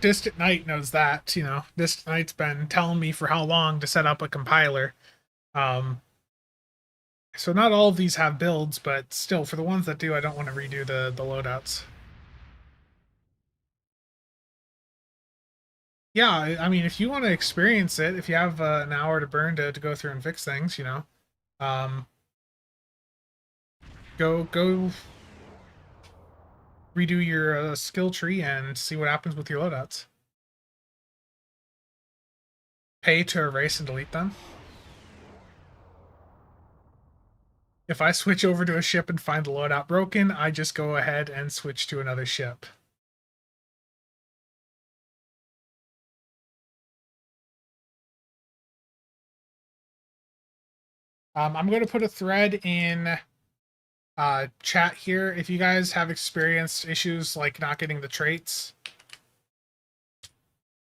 A: Distant Night knows that. Distant Night's been telling me for how long to set up a compiler. So not all of these have builds, but still, for the ones that do, I don't want to redo the loadouts. Yeah, I mean, if you want to experience it, if you have an hour to burn to go through and fix things, um, go redo your skill tree and see what happens with your loadouts. Pay to erase and delete them. If I switch over to a ship and find the loadout broken, I just go ahead and switch to another ship. I'm going to put a thread in chat here. If you guys have experienced issues like not getting the traits,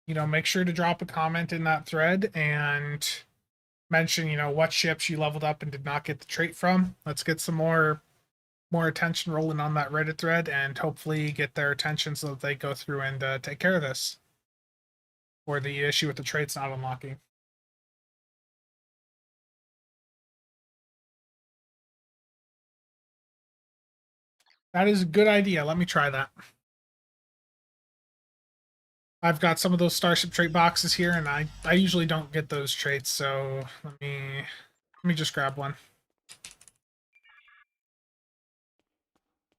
A: make sure to drop a comment in that thread and mention, what ships you leveled up and did not get the trait from. Let's get some more attention rolling on that Reddit thread and hopefully get their attention so that they go through and take care of this. Or the issue with the traits not unlocking. That is a good idea. Let me try that. I've got some of those Starship Trait boxes here, and I usually don't get those traits, so let me just grab one.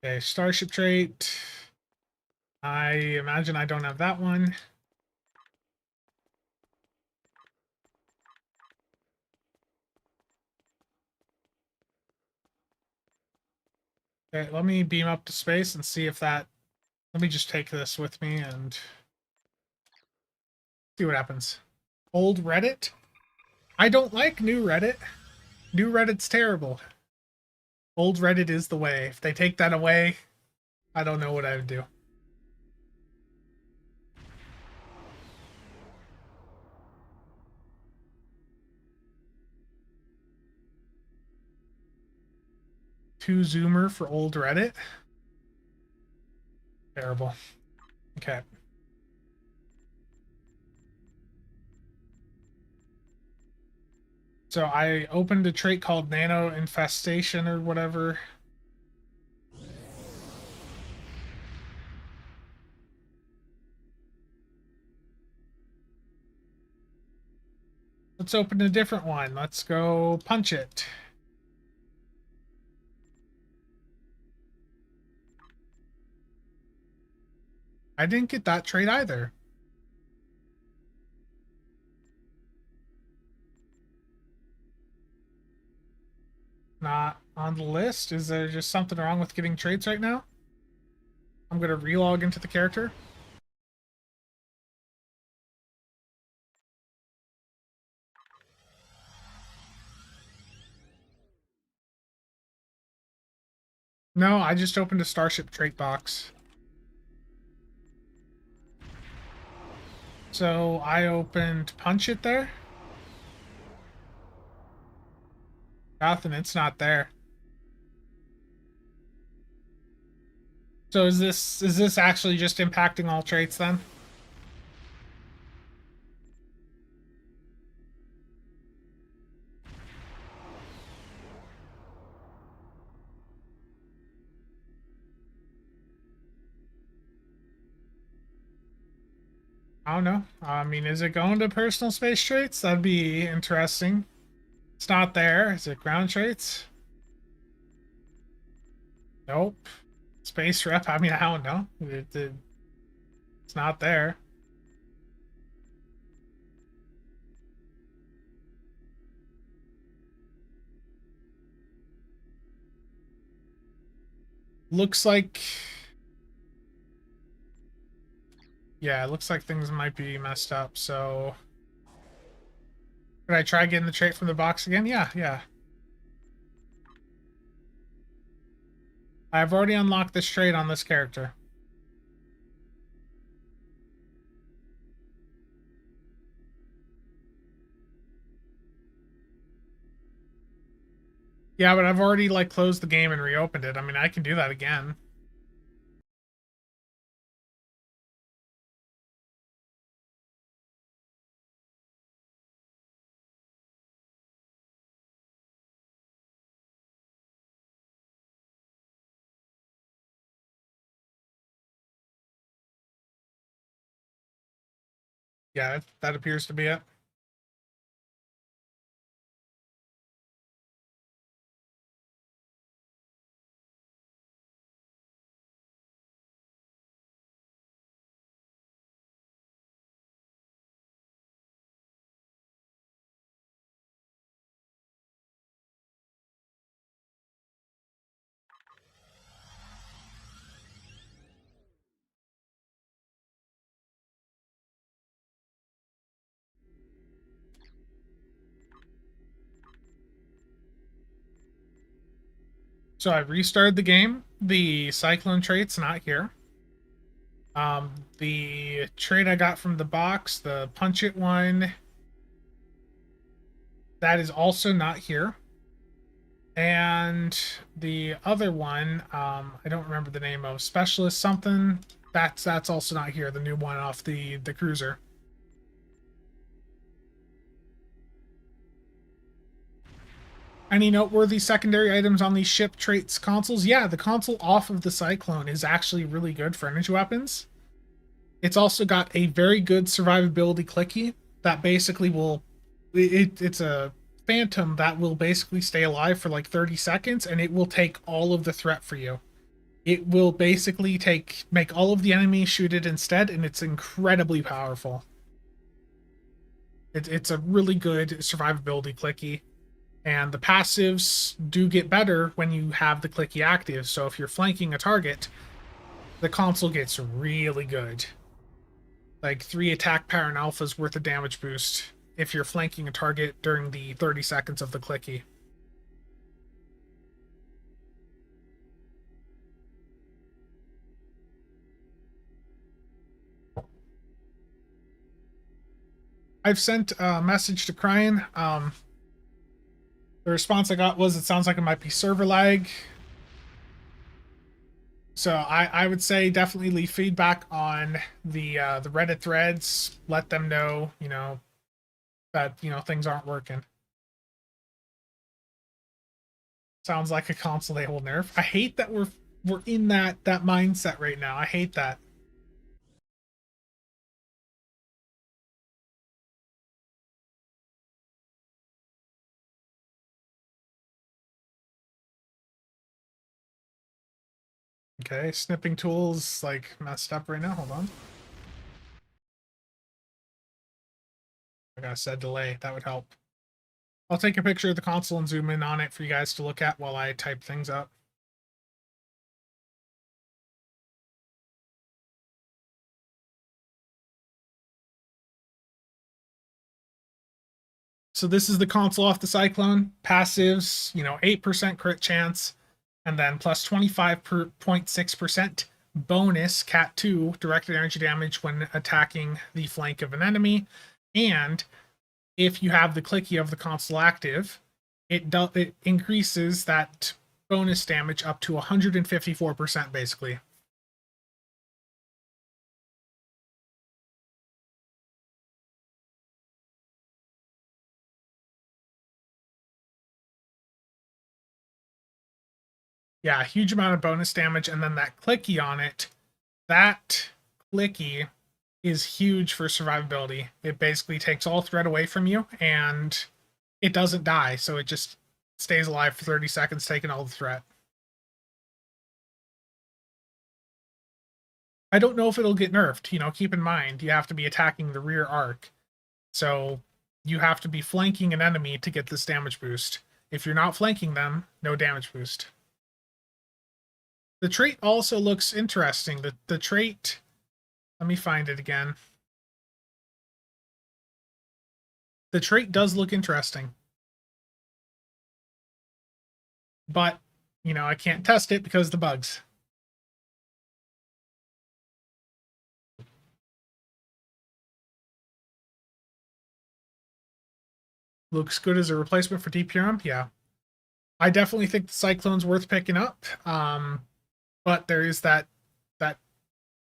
A: Okay, Starship Trait. I imagine I don't have that one. Okay, let me beam up to space and see if that... Let me just take this with me and see what happens. Old Reddit? I don't like new Reddit. New Reddit's terrible. Old Reddit is the way. If they take that away, I don't know what I would do. Two zoomer for old Reddit? Terrible. Okay. So I opened a trait called Nano Infestation or whatever. Let's open a different one. Let's go punch it. I didn't get that trait either. Not on the list. Is there just something wrong with getting traits right now? I'm going to relog into the character. No, I just opened a Starship Trait box. So I opened Punch It there. Nothing, it's not there. So is this actually just impacting all traits then? I don't know. I mean, is it going to personal space traits? That'd be interesting. It's not there. Is it ground traits? Nope. Space rep? I mean, I don't know. It's not there. Looks like... Yeah, it looks like things might be messed up, so... Could I try getting the trait from the box again? Yeah, yeah. I've already unlocked this trait on this character. Yeah, but I've already, like, closed the game and reopened it. I mean, I can do that again. Yeah, that appears to be it. So I restarted the game. The Cyclone trait's not here. The trait I got from the box, the Punch It one, that is also not here. And the other one, I don't remember the name of, Specialist something. That's also not here. The new one off the cruiser. Any noteworthy secondary items on these ship traits consoles? Yeah, the console off of the Cyclone is actually really good for energy weapons. It's also got a very good survivability clicky that basically will... It's a phantom that will basically stay alive for like 30 seconds, and it will take all of the threat for you. It will basically make all of the enemies shoot it instead, and it's incredibly powerful. It's a really good survivability clicky. And the passives do get better when you have the clicky active. So if you're flanking a target, the console gets really good. Like 3 attack power and alpha's worth of damage boost if you're flanking a target during the 30 seconds of the clicky. I've sent a message to Cryan. The response I got was, it sounds like it might be server lag. So I would say definitely leave feedback on the Reddit threads. Let them know, that things aren't working. Sounds like a console they will nerf. I hate that we're in that mindset right now. I hate that. Okay, snipping tools like messed up right now. Hold on. I got a set delay. That would help. I'll take a picture of the console and zoom in on it for you guys to look at while I type things up. So this is the console off the Cyclone. Passives, 8% crit chance, and then plus 25.6% bonus Cat 2 directed energy damage when attacking the flank of an enemy. And if you have the clicky of the console active, it increases that bonus damage up to 154% basically. Yeah, a huge amount of bonus damage, and then that clicky on it, that clicky is huge for survivability. It basically takes all threat away from you, and it doesn't die, so it just stays alive for 30 seconds, taking all the threat. I don't know if it'll get nerfed. You know, keep in mind, you have to be attacking the rear arc. So you have to be flanking an enemy to get this damage boost. If you're not flanking them, no damage boost. The trait also looks interesting. The trait, let me find it again. The trait does look interesting. But, you know, I can't test it because of the bugs. Looks good as a replacement for DPRM, yeah. I definitely think the Cyclone's worth picking up. But there is that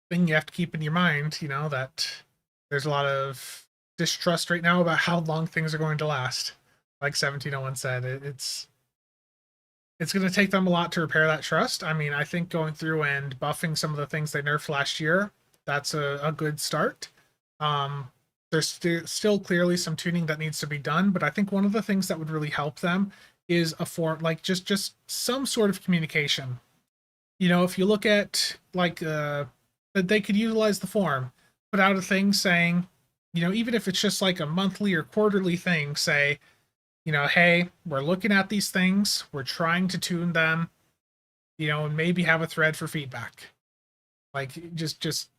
A: thing you have to keep in your mind, you know, that there's a lot of distrust right now about how long things are going to last. Like 1701 said, it's going to take them a lot to repair that trust. I mean, I think going through and buffing some of the things they nerfed last year, that's a good start. There's still clearly some tuning that needs to be done, but I think one of the things that would really help them is a form, like just some sort of communication. You know, if you look at like that they could utilize the forum, put out a thing saying, you know, even if it's just like a monthly or quarterly thing, say, you know, hey, we're looking at these things, we're trying to tune them, you know, and maybe have a thread for feedback. Like just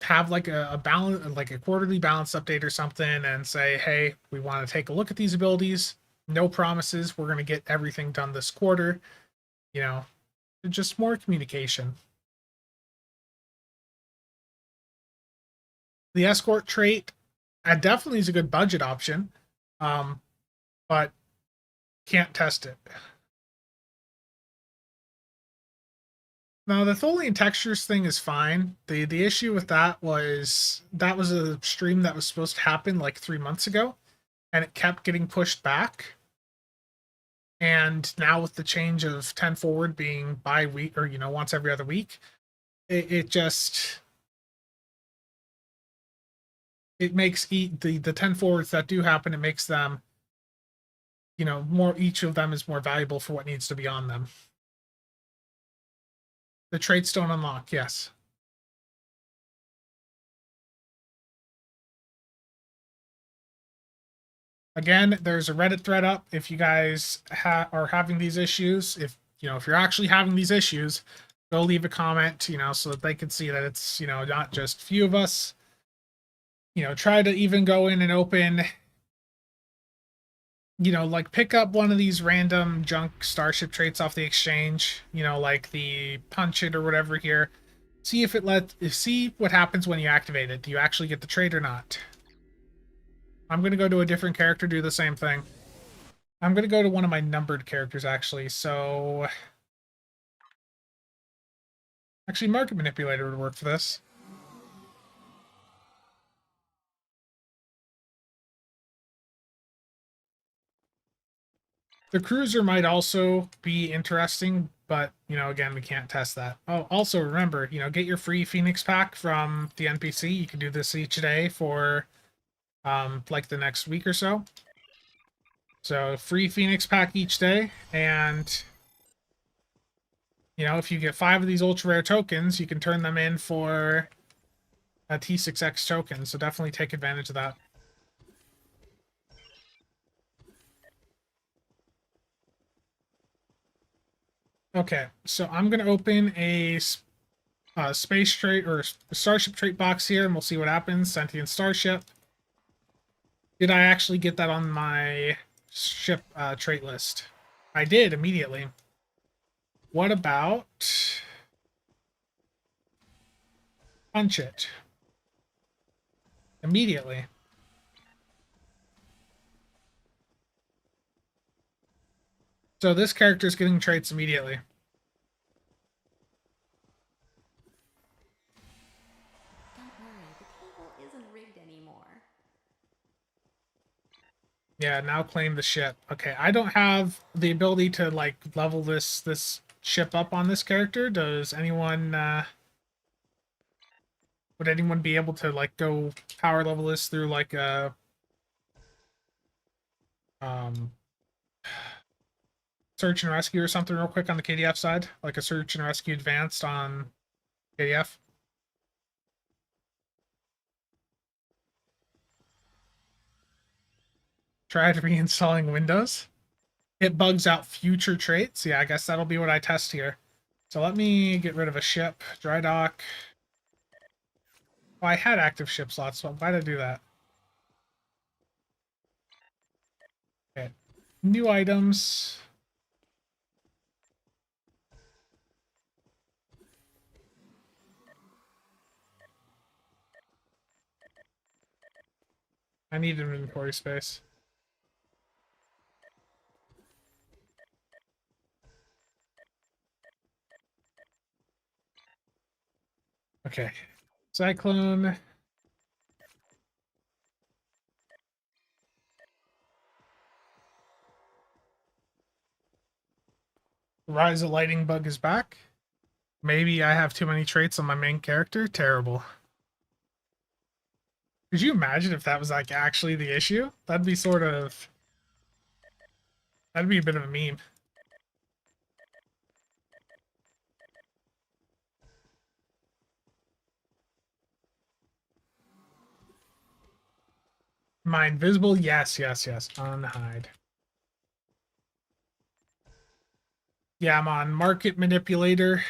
A: have like a balance, like a quarterly balance update or something, and say, hey, we want to take a look at these abilities. No promises. We're going to get everything done this quarter. You know, just more communication. The escort trait definitely is a good budget option, but can't test it. Now, the Tholian textures thing is fine. The issue with that was a stream that was supposed to happen like 3 months ago, and it kept getting pushed back. And now with the change of 10 forward being bi-week, or, you know, once every other week, it makes the 10 forwards that do happen, it makes them, you know, more, each of them is more valuable for what needs to be on them. The traits don't unlock, yes. Again, there's a Reddit thread up if you guys are having these issues. If you know, if you're actually having these issues, go leave a comment, you know, so that they can see that it's, you know, not just a few of us. You know, try to even go in and open, you know, like pick up one of these random junk Starship traits off the exchange, you know, like the punch it or whatever here. See if see what happens when you activate it. Do you actually get the trait or not? I'm going to go to a different character, do the same thing. I'm going to go to one of my numbered characters, actually. So, actually, Market Manipulator would work for this. The Cruiser might also be interesting, but, you know, again, we can't test that. Oh, also remember, you know, get your free Phoenix pack from the NPC. You can do this each day for, like, the next week or so. So, free Phoenix pack each day, and, you know, if you get 5 of these ultra rare tokens, you can turn them in for a T6X token, so definitely take advantage of that. Okay, so I'm going to open a space trait or a Starship trait box here, and we'll see what happens. Sentient Starship. Did I actually get that on my ship trait list? I did immediately. What about punch it? Immediately. So this character is getting traits immediately.
D: Don't worry, the cable isn't rigged anymore.
A: Yeah, now claim the ship. Okay, I don't have the ability to like level this ship up on this character. Does anyone Would anyone be able to like go power level this through like a search and rescue or something real quick on the KDF side? Like a search and rescue advanced on KDF? Tried reinstalling Windows. It bugs out future traits. Yeah, I guess that'll be what I test here. So let me get rid of a ship. Dry dock. Oh, I had active ship slots, so why did I do that? Okay. New items. I need inventory space. Okay. Cyclone. Rise of Lighting bug is back. Maybe I have too many traits on my main character. Terrible. Could you imagine if that was like actually the issue? That'd be sort of... That'd be a bit of a meme. Am I invisible? Yes, yes, yes. Unhide. Yeah, I'm on Market Manipulator.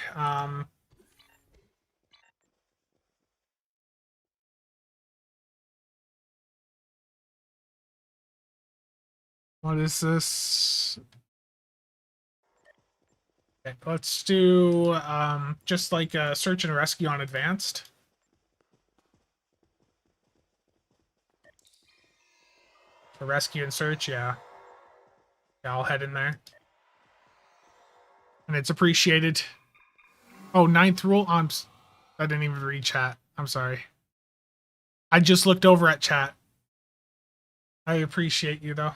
A: What is this? Okay, let's do just like a search and rescue on advanced. For rescue and search, yeah. Yeah, I'll head in there. And it's appreciated. Oh, 9th rule? I didn't even read chat. I'm sorry. I just looked over at chat. I appreciate you, though.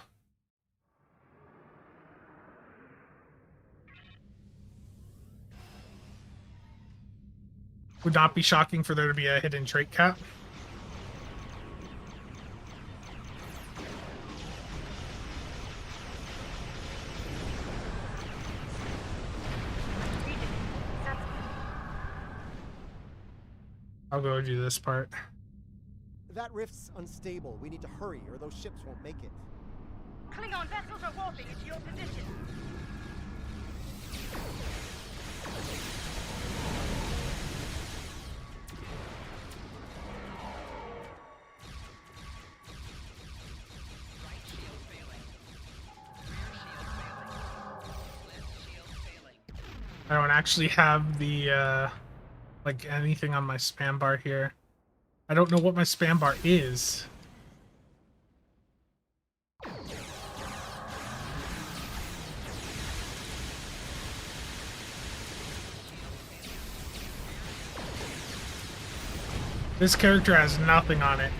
A: Would not be shocking for there to be a hidden trait cap. I'll go do this part.
E: That rift's unstable. We need to hurry, or those ships won't make it.
F: Klingon vessels are warping into your position.
A: I don't actually have the like anything on my spam bar here. I don't know what my spam bar is. This character has nothing on it.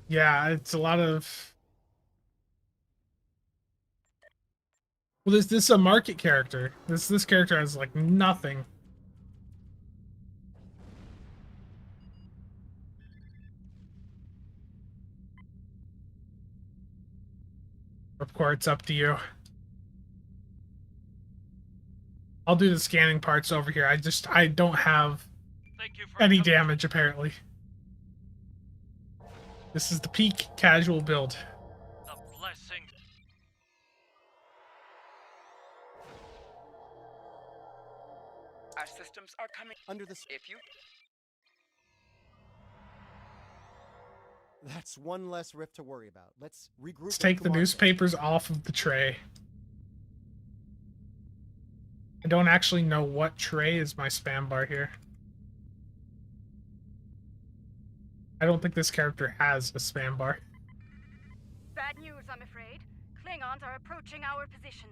A: Yeah, it's a lot of... Well, this is a market character. This character has like nothing. Report, it's up to you. I'll do the scanning parts over here. I don't have any damage apparently. This is the peak casual build.
B: A blessing.
G: Our systems are coming
E: Under this...
G: if you
E: That's one less rift to worry about. Let's regroup.
A: Let's take the newspapers off of the tray. I don't actually know what tray is my spam bar here. I don't think this character has a spam bar.
F: Bad news, I'm afraid. Klingons are approaching our position.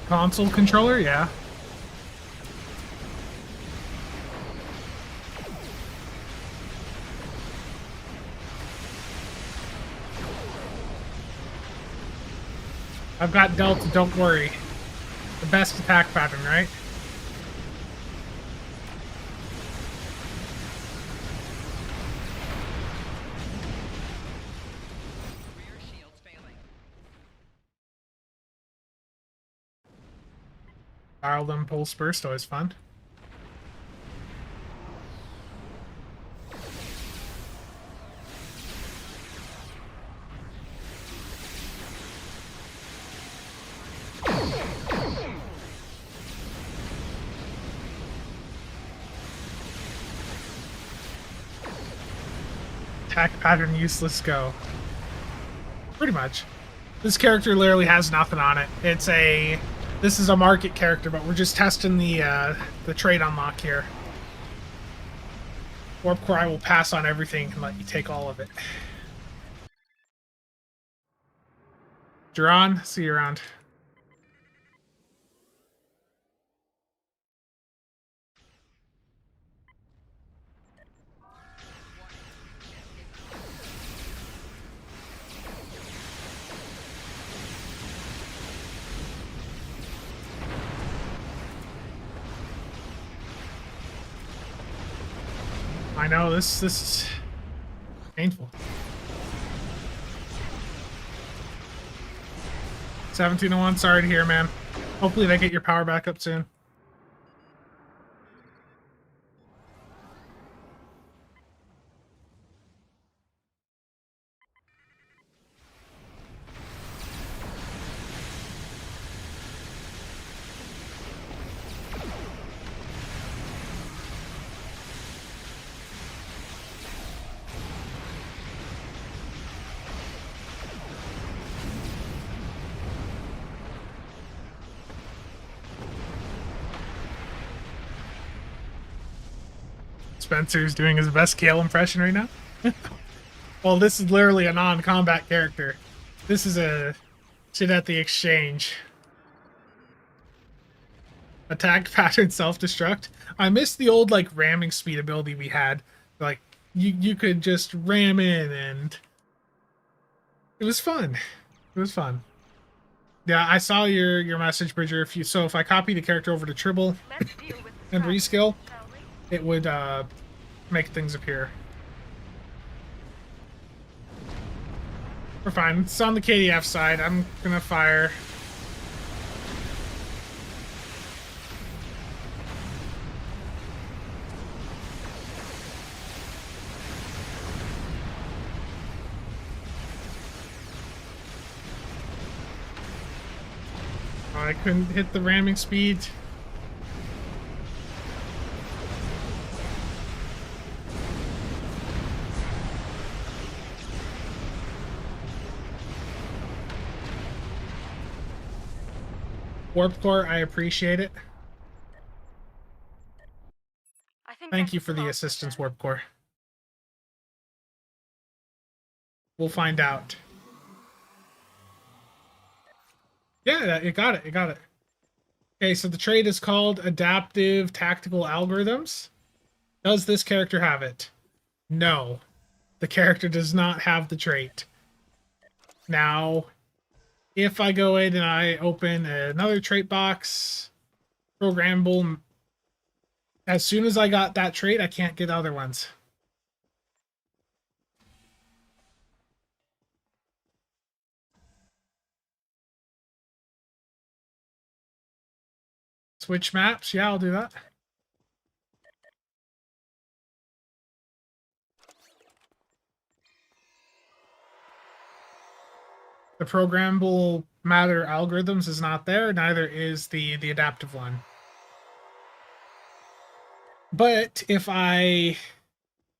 A: Console controller, yeah. I've got Delta, don't worry. The best attack pattern, right?
G: Rear shields failing.
A: Dial them pulse burst, always fun. Attack pattern useless, go. Pretty much. This character literally has nothing on it. This is a market character, but we're just testing the trait unlock here. Warp Core, I will pass on everything and let you take all of it. Duran, see you around. I know, this is painful. 1701, sorry to hear, man. Hopefully they get your power back up soon. Spencer's doing his best Kale impression right now. Well, this is literally a non-combat character. This is a shit at the exchange. Attack pattern self-destruct. I miss the old like ramming speed ability we had. Like you could just ram in and it was fun. It was fun. Yeah, I saw your message, Bridger. If I copy the character over to Tribble
F: Let's deal with the
A: and
F: traffic,
A: reskill,
F: shall we?
A: it would make things appear. We're fine. It's on the KDF side. I'm gonna fire. Oh, I couldn't hit the ramming speed. Warp Core, I appreciate it.
F: I think
A: Thank
F: that's
A: you
F: a
A: for the
F: close
A: assistance,
F: one.
A: Warp Core. We'll find out. Yeah, it got it. It got it. Okay, so the trait is called Adaptive Tactical Algorithms. Does this character have it? No. The character does not have the trait. Now, if I go in and I open another trait box, programmable, as soon as I got that trait, I can't get other ones. Switch maps? Yeah, I'll do that. The programmable matter algorithms is not there, neither is the adaptive one. But if I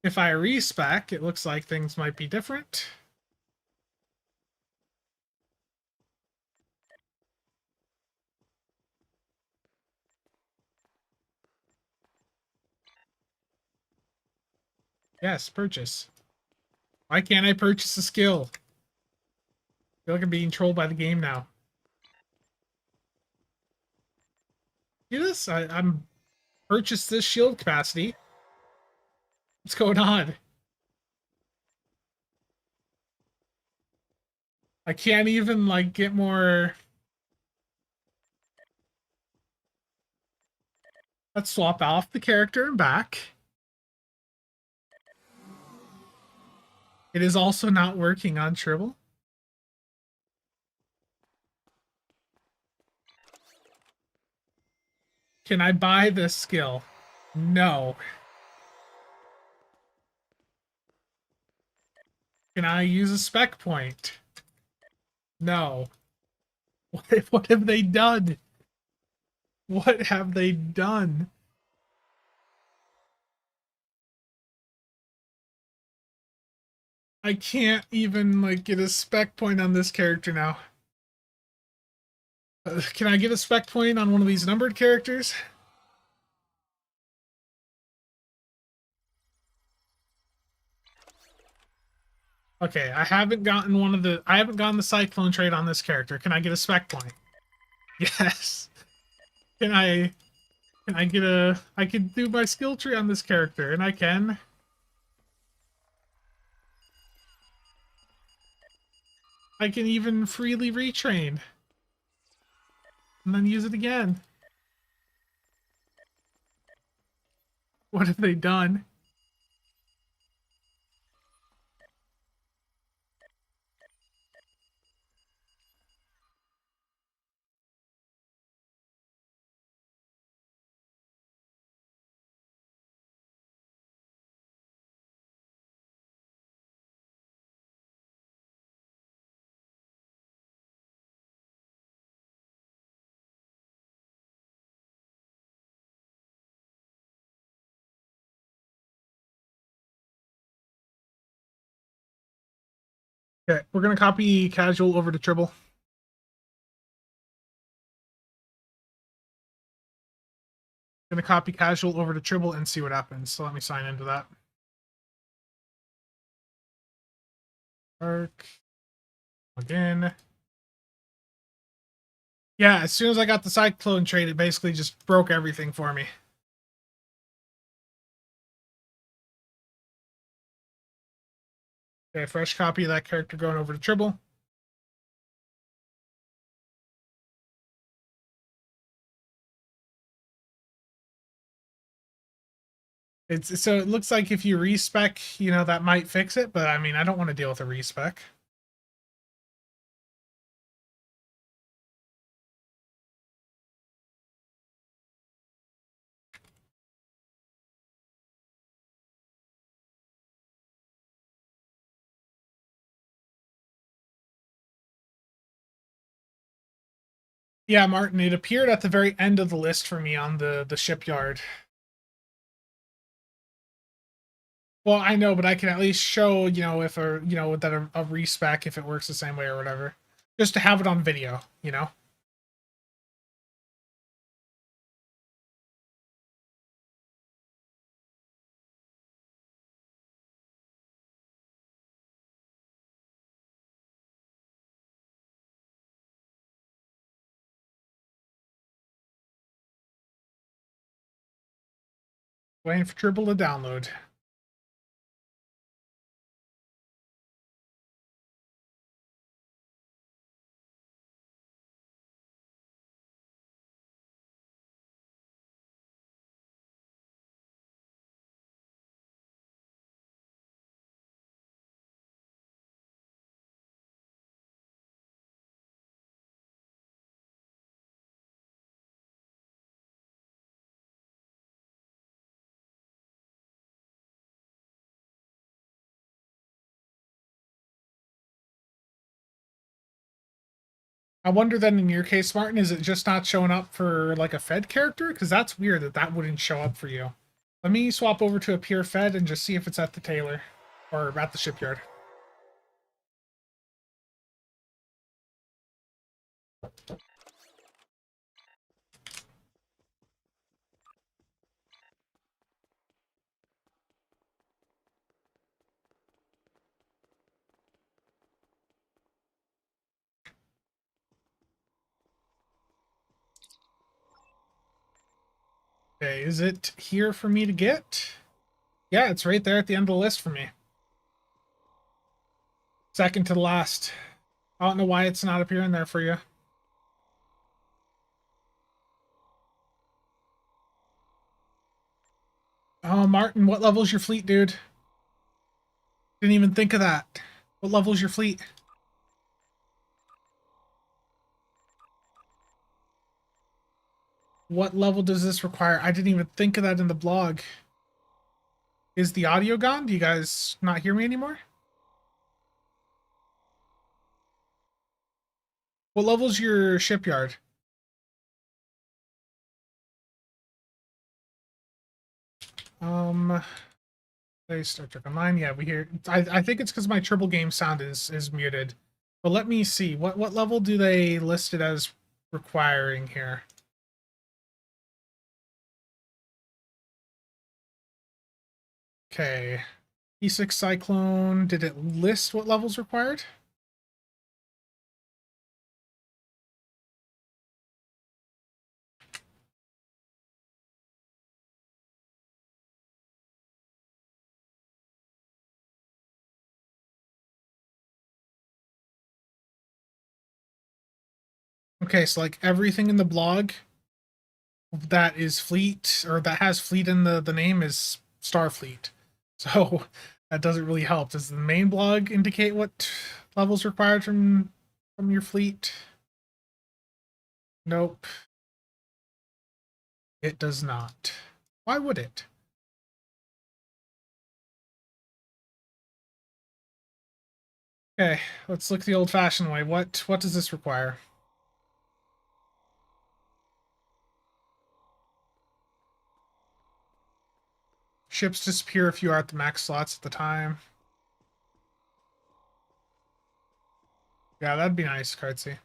A: respec, it looks like things might be different. Yes, purchase. Why can't I purchase a skill? I feel like I'm being trolled by the game now. See this? I'm purchased this shield capacity. What's going on? I can't even like get more Let's swap off the character and back. It is also not working on Tribble. Can I buy this skill? No. Can I use a spec point? No. What have they done? What have they done? I can't even like get a spec point on this character now. Can I get a spec point on one of these numbered characters? Okay, I haven't gotten the Cyclone trait on this character. Can I get a spec point? Yes. Can I get I can do my skill tree on this character, and I can. I can even freely retrain. And then use it again. What have they done? Okay, we're gonna copy casual over to Tribble. Gonna copy casual over to Tribble and see what happens. So let me sign into that. Arc. Again. Yeah, as soon as I got the Cyclone trait, it basically just broke everything for me. Okay, fresh copy of that character going over to Tribble. So it looks like if you respec, you know, that might fix it, but I mean, I don't want to deal with a respec. Yeah, Martin, it appeared at the very end of the list for me on the shipyard. Well, I know, but I can at least show, you know, if a respec if it works the same way or whatever. Just to have it on video, you know? Waiting for Dribble to download. I wonder then in your case, Martin, is it just not showing up for like a Fed character? Because that's weird that wouldn't show up for you. Let me swap over to a pure Fed and just see if it's at the tailor or at the shipyard. Okay, is it here for me to get? Yeah, it's right there at the end of the list for me. Second to the last. I don't know why it's not appearing there for you. Oh, Martin, what level's your fleet, dude? Didn't even think of that. What level's your fleet? What level does this require? I didn't even think of that in the blog. Is the audio gone? Do you guys not hear me anymore? What level's your shipyard? Play Star Trek Online. Yeah, we hear. I think it's because my triple game sound is muted. But let me see. What level do they list it as requiring here? Okay. E6 Cyclone. Did it list what levels required? Okay, so like everything in the blog that is fleet or that has fleet in the name is Starfleet. So that doesn't really help. Does the main blog indicate what levels required from your fleet? Nope. It does not. Why would it? Okay, let's look the old-fashioned way. What does this require? Ships disappear if you are at the max slots at the time. Yeah, that'd be nice, Cartsy.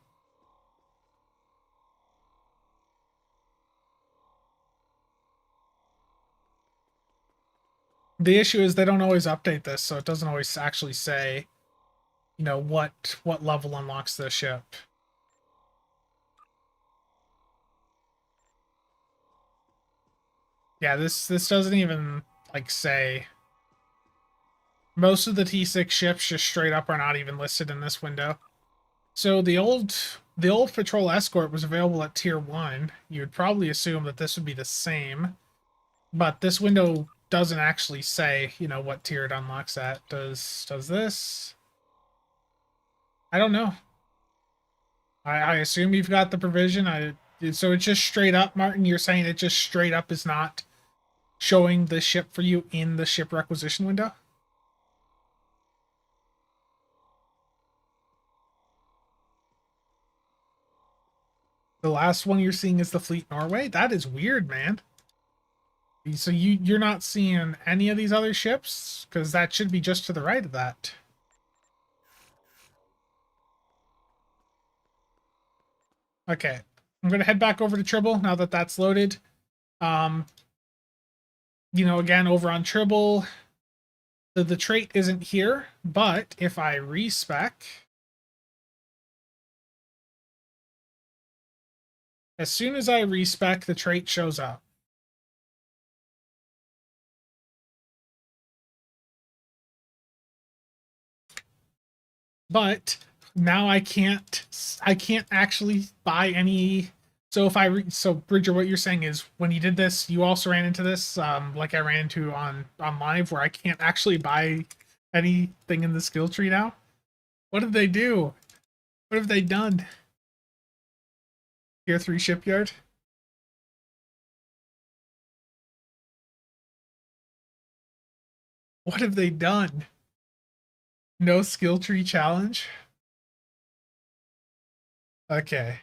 A: The issue is they don't always update this, so it doesn't always actually say, you know, what level unlocks the ship. Yeah, this doesn't even like say. Most of the T6 ships just straight up are not even listed in this window. So the old patrol escort was available at tier 1. You would probably assume that this would be the same, but this window doesn't actually say, you know, what tier it unlocks at. Does this? I don't know. I assume you've got the provision. So it's just straight up, Martin. You're saying it just straight up is not showing the ship for you in the ship requisition window? The last one you're seeing is the Fleet Norway? That is weird, man. So you're not seeing any of these other ships? Because that should be just to the right of that. Okay. I'm going to head back over to Tribble now that that's loaded. Um, you know, again, over on Tribble, the trait isn't here, but if I respec, as soon as I respec, the trait shows up. But now I can't actually buy any. So if so Bridger, what you're saying is when you did this, you also ran into this, like I ran into on live, where I can't actually buy anything in the skill tree now. What did they do? What have they done? Tier 3 shipyard. What have they done? No skill tree challenge. Okay.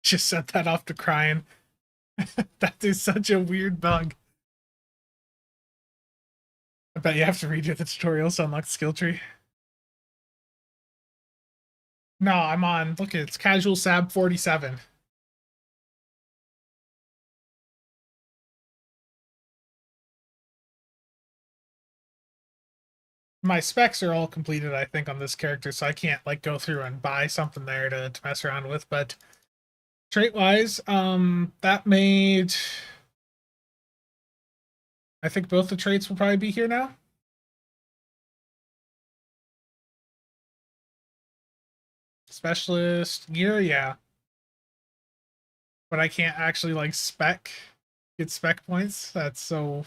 A: Just set that off to crying. That is such a weird bug. I bet you have to redo the tutorials to unlock the skill tree. No, I'm on. Look, it's Casual Sab 47. My specs are all completed, I think, on this character, so I can't like go through and buy something there to mess around with. But trait-wise, that made. I think both the traits will probably be here now. Specialist gear, yeah. But I can't actually like get spec points. That's so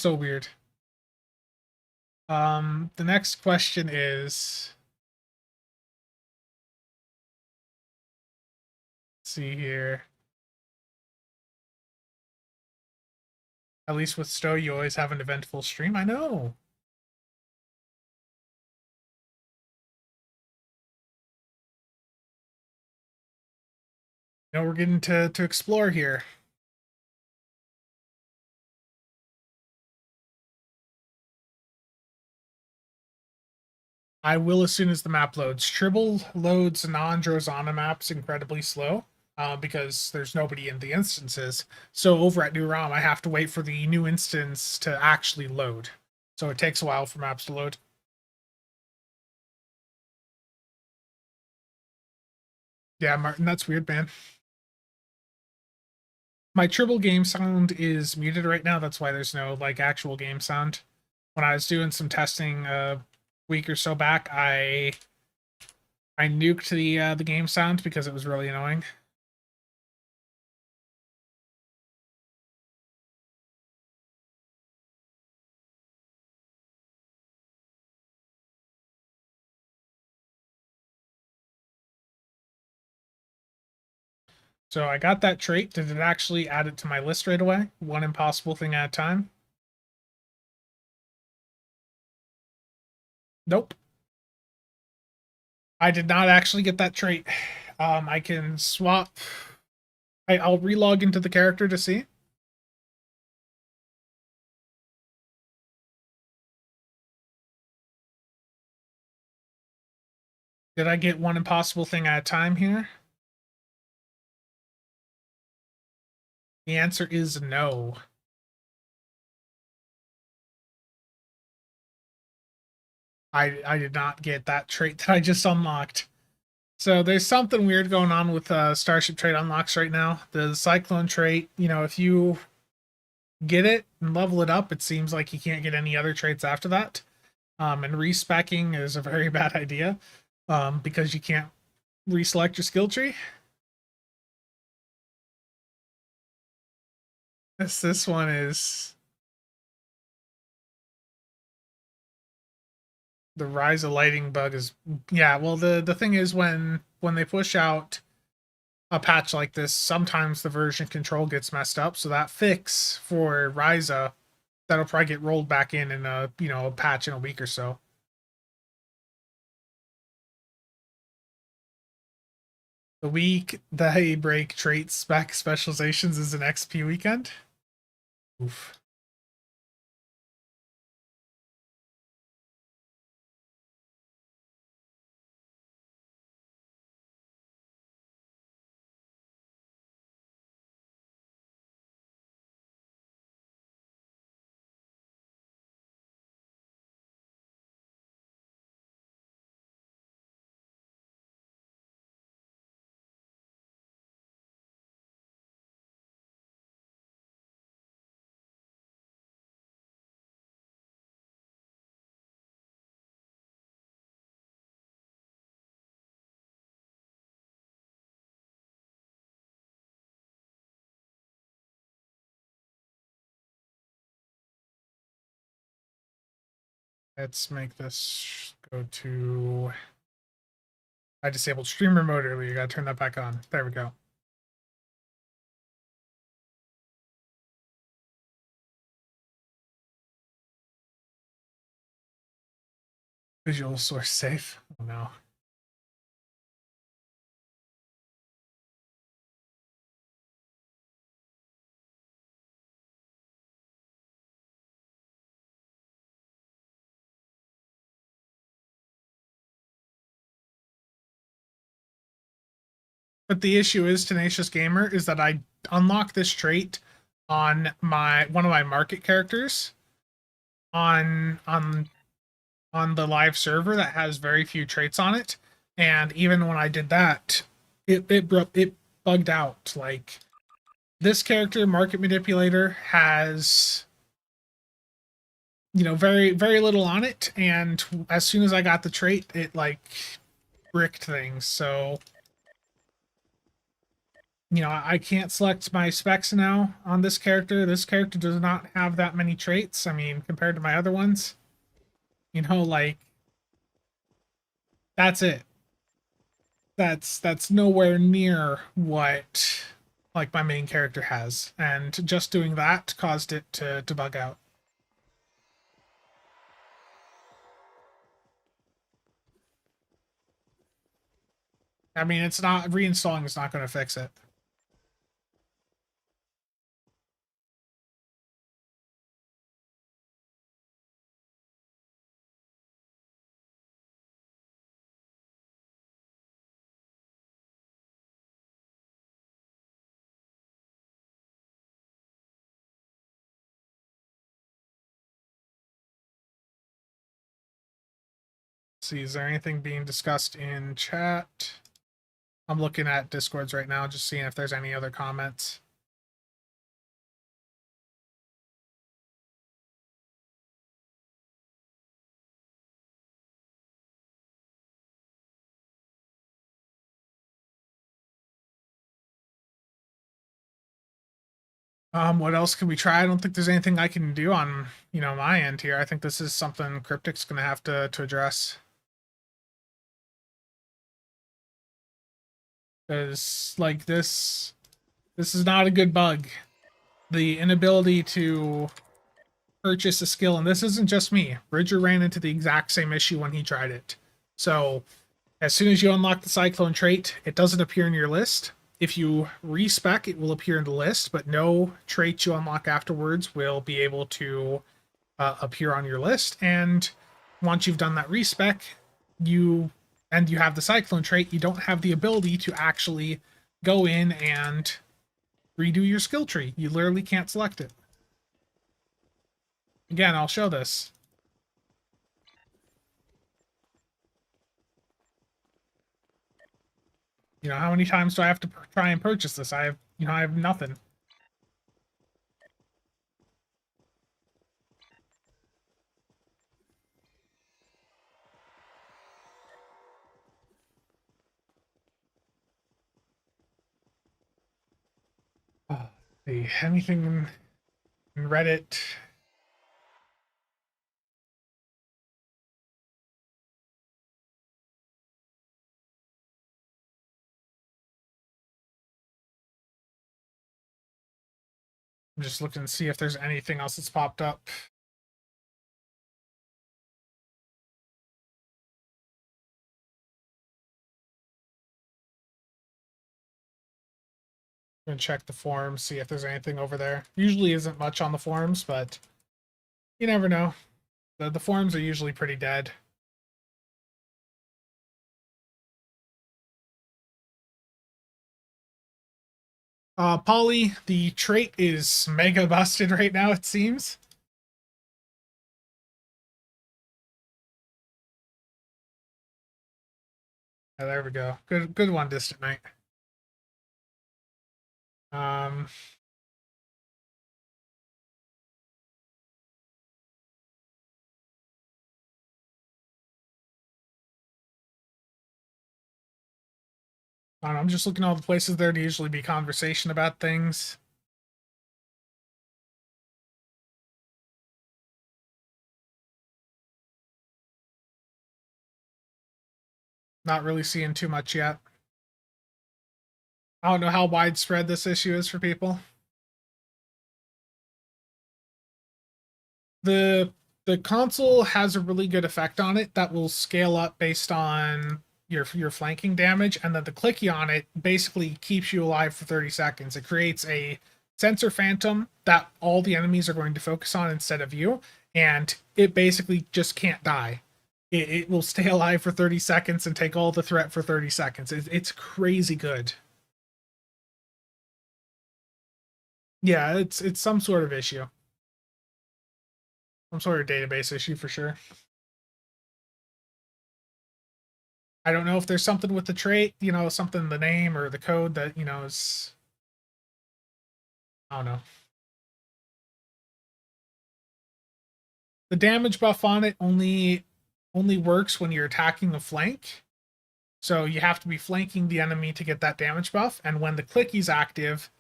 A: weird. The next question is, let's see here. At least with Stowe, you always have an eventful stream. I know. We're getting to explore here. I will as soon as the map loads. Tribble loads non-Drozana maps incredibly slow because there's nobody in the instances. So over at New ROM, I have to wait for the new instance to actually load. So it takes a while for maps to load. Yeah, Martin, that's weird, man. My Tribble game sound is muted right now. That's why there's no like actual game sound. When I was doing some testing a week or so back, I nuked the game sound because it was really annoying. So I got that trait. Did it actually add it to my list right away? One impossible thing at a time? Nope. I did not actually get that trait. I can swap. I'll relog into the character to see. Did I get one impossible thing at a time here? The answer is no. I did not get that trait that I just unlocked. So there's something weird going on with Starship Trait unlocks right now. The Cyclone trait, if you get it and level it up, it seems like you can't get any other traits after that. And respecking is a very bad idea because you can't reselect your skill tree. This one is the Rise of Lighting bug is, yeah, well the thing is when they push out a patch like this, sometimes the version control gets messed up, so that fix for Ryza that'll probably get rolled back in a a patch in a week or so. The week they break trait spec specializations is an XP weekend. Oof. Let's make this go to. I disabled streamer mode earlier. You gotta turn that back on. There we go. Visual source safe. Oh no. But the issue is, Tenacious Gamer, is that I unlock this trait on one of my market characters on the live server that has very few traits on it, and even when I did that, it bugged out. Like, this character, Market Manipulator, has, you know, very very little on it, and as soon as I got the trait, it like bricked things. So, you know, I can't select my specs now on this character. This character does not have that many traits. I mean, compared to my other ones, you know, like, that's it. That's nowhere near what like my main character has, and just doing that caused it to bug out. I mean, it's not, reinstalling is not going to fix it. See, is there anything being discussed in chat? I'm looking at Discords right now, just seeing if there's any other comments. What else can we try? I don't think there's anything I can do on, you know, my end here. I think this is something Cryptic's gonna have to address. Because, like, this is not a good bug. The inability to purchase a skill, and this isn't just me. Bridger ran into the exact same issue when he tried it. So, as soon as you unlock the Cyclone trait, it doesn't appear in your list. If you respec, it will appear in the list, but no traits you unlock afterwards will be able to appear on your list. And once you've done that respec, you have the Cyclone trait, you don't have the ability to actually go in and redo your skill tree. You literally can't select it. Again, I'll show this. You know, how many times do I have to try and purchase this? I have nothing. See, anything in Reddit? I'm just looking to see if there's anything else that's popped up. I'm gonna check the forums, see if there's anything over there. Usually isn't much on the forums, but you never know. The forums are usually pretty dead. Polly, the trait is mega busted right now, it seems. Oh, there we go. Good one, Distant Night. I don't know, I'm just looking at all the places there to usually be conversation about things. Not really seeing too much yet. I don't know how widespread this issue is for people. The console has a really good effect on it that will scale up based on your flanking damage, and then the clicky on it basically keeps you alive for 30 seconds. It creates a sensor phantom that all the enemies are going to focus on instead of you, and it basically just can't die. It will stay alive for 30 seconds and take all the threat for 30 seconds. It's crazy good. Yeah, it's some sort of issue. Some sort of database issue for sure. I don't know if there's something with the trait, you know, something in the name or the code that, you know, is, I don't know. The damage buff on it only works when you're attacking a flank. So you have to be flanking the enemy to get that damage buff, and when the clicky's active,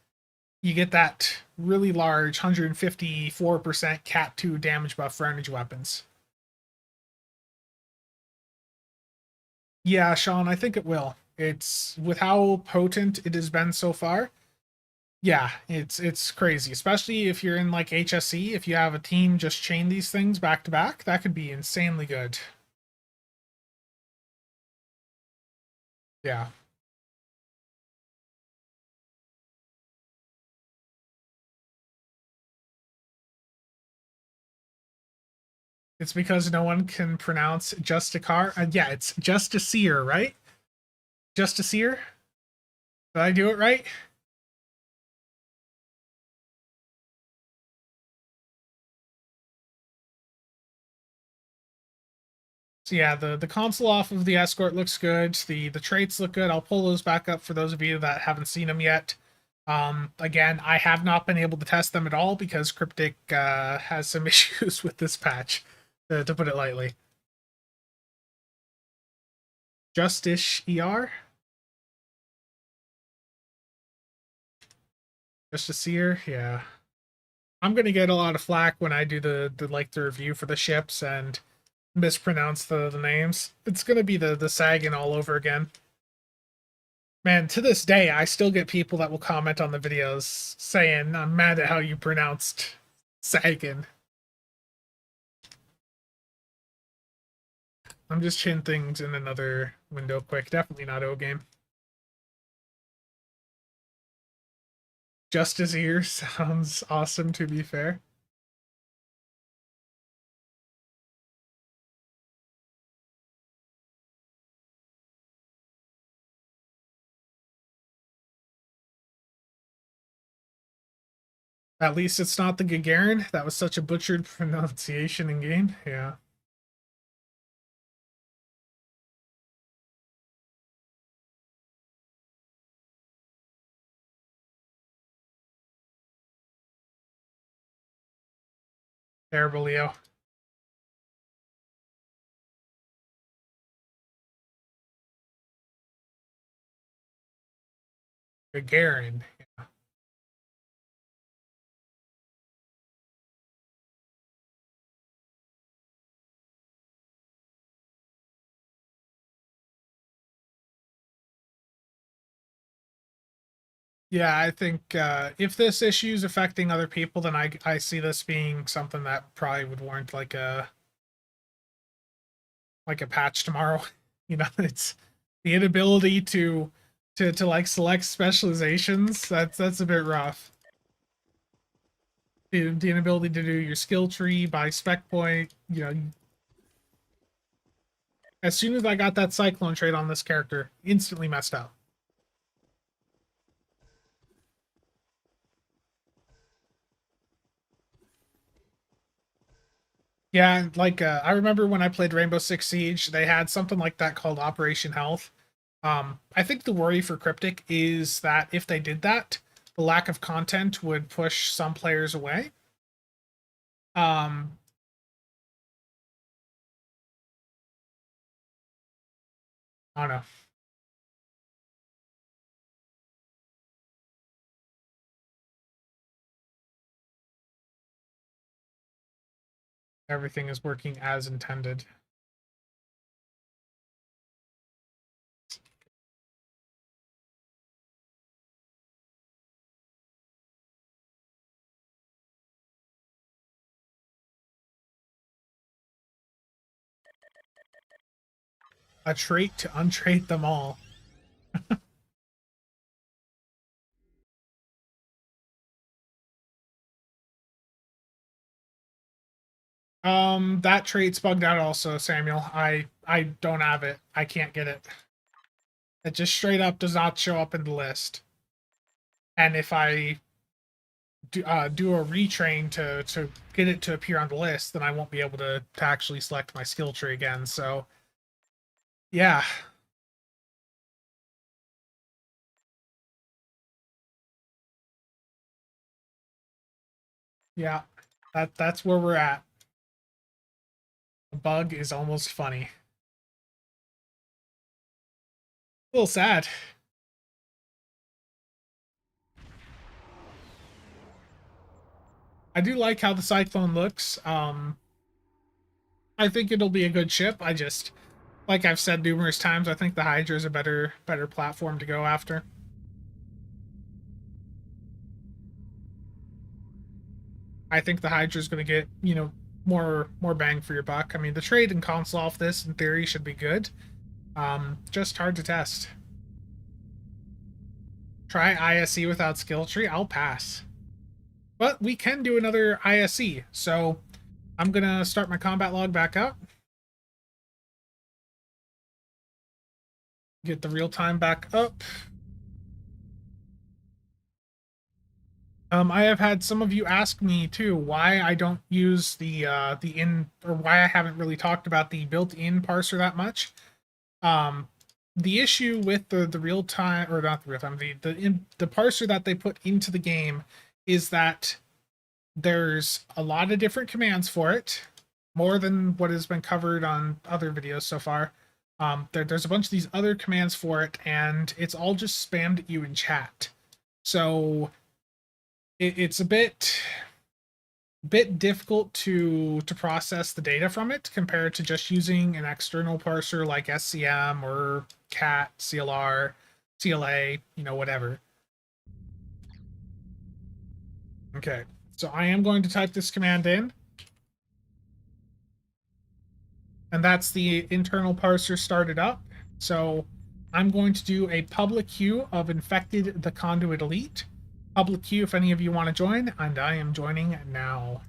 A: you get that really large 154% Cat 2 damage buff for energy weapons. Yeah, Sean, I think it will. It's with how potent it has been so far. Yeah, it's crazy, especially if you're in like HSE. If you have a team just chain these things back to back, that could be insanely good. Yeah. It's because no one can pronounce Justicar. Yeah, it's Justiciar, right? Justiciar? Did I do it right? So yeah, the console off of the escort looks good. The traits look good. I'll pull those back up for those of you that haven't seen them yet. Again, I have not been able to test them at all because Cryptic has some issues with this patch, to put it lightly. Justice ER? Justiciar? Yeah. I'm gonna get a lot of flack when I do the review for the ships and mispronounce the names. It's gonna be the sagging all over again. Man, to this day, I still get people that will comment on the videos saying, I'm mad at how you pronounced Sagan. I'm just chin things in another window quick. Definitely not O game. Justice Ear sounds awesome, to be fair. At least it's not the Gagarin. That was such a butchered pronunciation in game. Yeah. Terrible, Leo. Gagarin. Yeah. Yeah, I think if this issue is affecting other people, then I see this being something that probably would warrant like a patch tomorrow. You know, it's the inability to like select specializations. That's a bit rough. The inability to do your skill tree by spec point. You know, as soon as I got that Cyclone trait on this character, instantly messed up. Yeah, like I remember when I played Rainbow Six Siege, they had something like that called Operation Health. I think the worry for Cryptic is that if they did that, the lack of content would push some players away. Um, I don't know. Everything is working as intended. A trait to untrait them all. That trait's bugged out also, Samuel. I don't have it. I can't get it. It just straight up does not show up in the list. And if I do a retrain to get it to appear on the list, then I won't be able to actually select my skill tree again. So yeah. Yeah, that's where we're at. The bug is almost funny. A little sad. I do like how the Cyclone looks. I think it'll be a good ship. I just, like I've said numerous times, I think the Hydra is a better platform to go after. I think the Hydra is going to get, you know, more bang for your buck. I mean, the trade and console off this, in theory, should be good. Just hard to test. Try ISE without skill tree? I'll pass. But we can do another ISE, so I'm going to start my combat log back up. Get the real time back up. I have had some of you ask me too why I don't use the or why I haven't really talked about the built-in parser that much. The issue with the real time, or not the real time, the parser that they put into the game is that there's a lot of different commands for it, more than what has been covered on other videos so far. There's a bunch of these other commands for it, and it's all just spammed at you in chat. So it's a bit difficult to process the data from it compared to just using an external parser like SCM or CAT, CLR, CLA, you know, whatever. Okay, so I am going to type this command in. And that's the internal parser started up. So I'm going to do a public queue of infected the conduit elite. Public queue if any of you want to join, and I am joining now.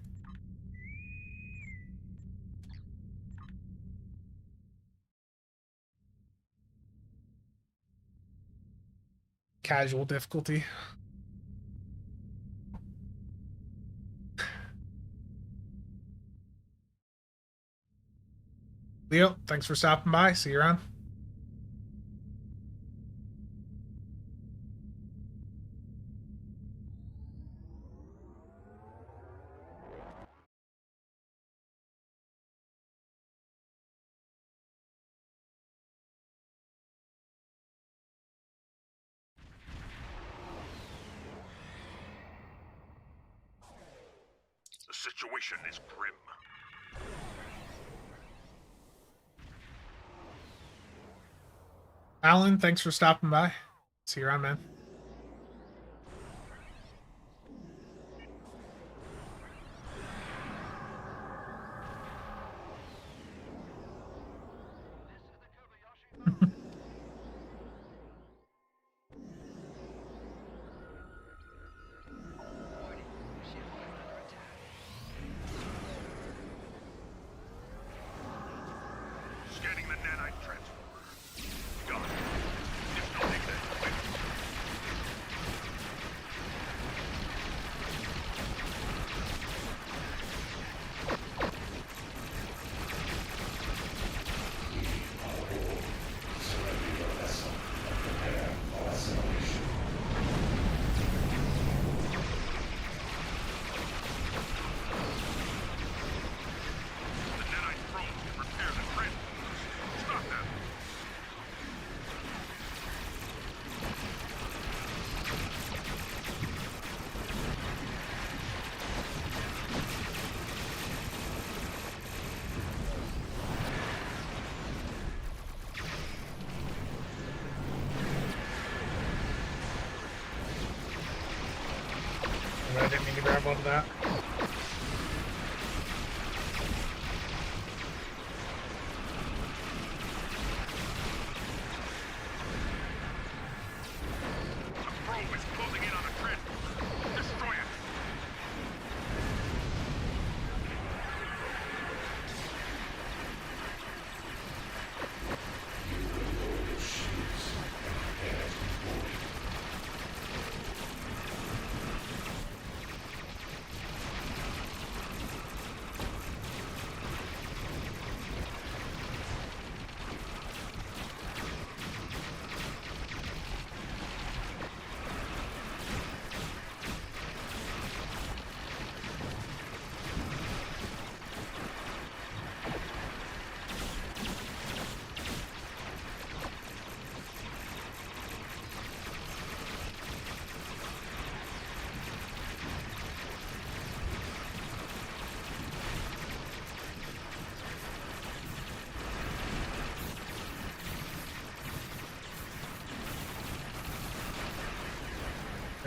A: Casual difficulty. Leo, thanks for stopping by. See you around.
B: The situation is grim.
A: Alan, thanks for stopping by. See you around, man.
B: Scanning the nanite transformer. Got it. Additional data waiting. The nanite probe can repair the transformers. Stop them.
A: I didn't mean to grab onto that.
B: The probe is closing in on a transformer. Destroy it.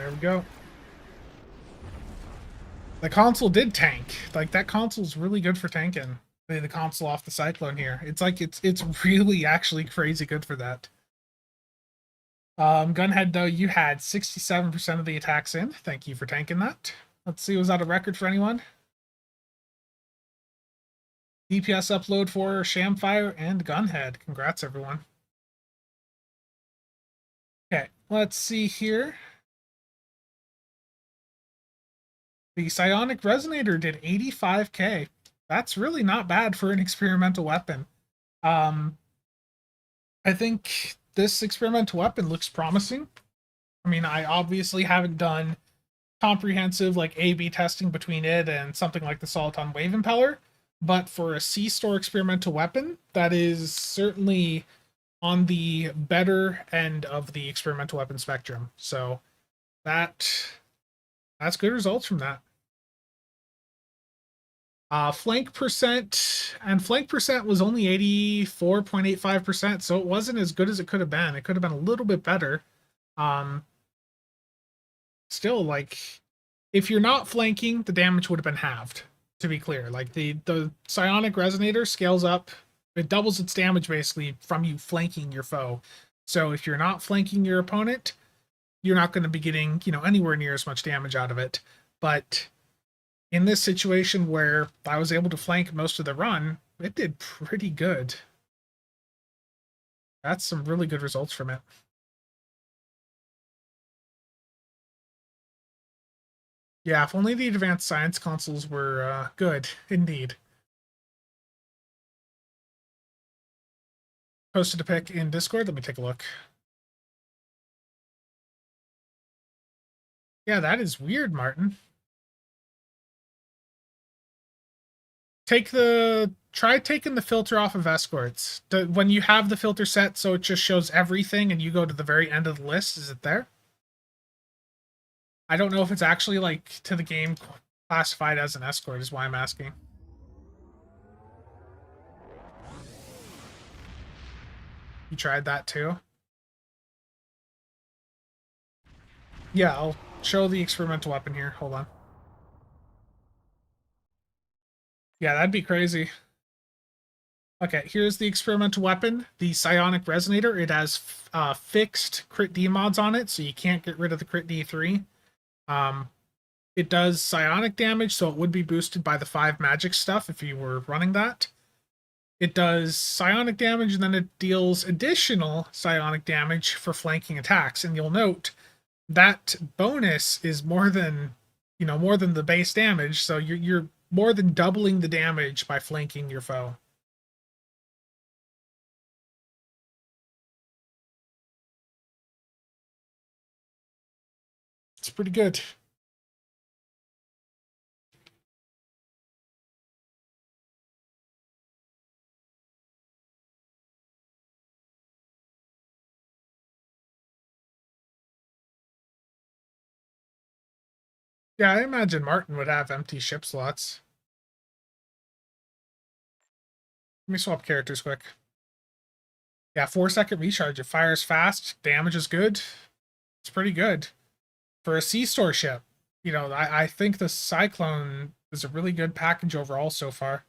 A: There we go. The console did tank. Like, that console's really good for tanking. The console off the Cyclone here. It's like, it's really actually crazy good for that. Gunhead, though, you had 67% of the attacks in. Thank you for tanking that. Let's see, was that a record for anyone? DPS upload for Shamfire and Gunhead. Congrats, everyone. Okay, let's see here. The Psionic Resonator did 85k. That's really not bad for an experimental weapon. I think this experimental weapon looks promising. I mean, I obviously haven't done comprehensive like A/B testing between it and something like the Soliton Wave Impeller, but for a C-store experimental weapon, that is certainly on the better end of the experimental weapon spectrum. So that's good results from that. Flank percent was only 84.85%, so it wasn't as good as it could have been. It could have been a little bit better. Still, like, if you're not flanking, the damage would have been halved, to be clear. Like, the Psionic Resonator scales up, it doubles its damage basically from you flanking your foe. So if you're not flanking your opponent, you're not going to be getting, anywhere near as much damage out of it. But in this situation where I was able to flank most of the run, it did pretty good. That's some really good results from it. Yeah, if only the advanced science consoles were good, indeed. Posted a pic in Discord. Let me take a look. Yeah, that is weird, Martin. Try taking the filter off of escorts. When you have the filter set so it just shows everything and you go to the very end of the list, is it there? I don't know if it's actually, like, to the game classified as an escort is why I'm asking. You tried that too? Yeah, I'll show the experimental weapon here. Hold on. Yeah, that'd be crazy. Okay, here's the experimental weapon, the Psionic Resonator. It has fixed crit D mods on it, so you can't get rid of the crit D3. It does psionic damage, so it would be boosted by the 5 magic stuff if you were running that. It does psionic damage, and then it deals additional psionic damage for flanking attacks. And you'll note that bonus is more than the base damage, so you're more than doubling the damage by flanking your foe. It's pretty good. Yeah, I imagine Martin would have empty ship slots. Let me swap characters quick. Yeah, 4-second recharge. It fires fast. Damage is good. It's pretty good. For a C-store ship, I think the Cyclone is a really good package overall so far.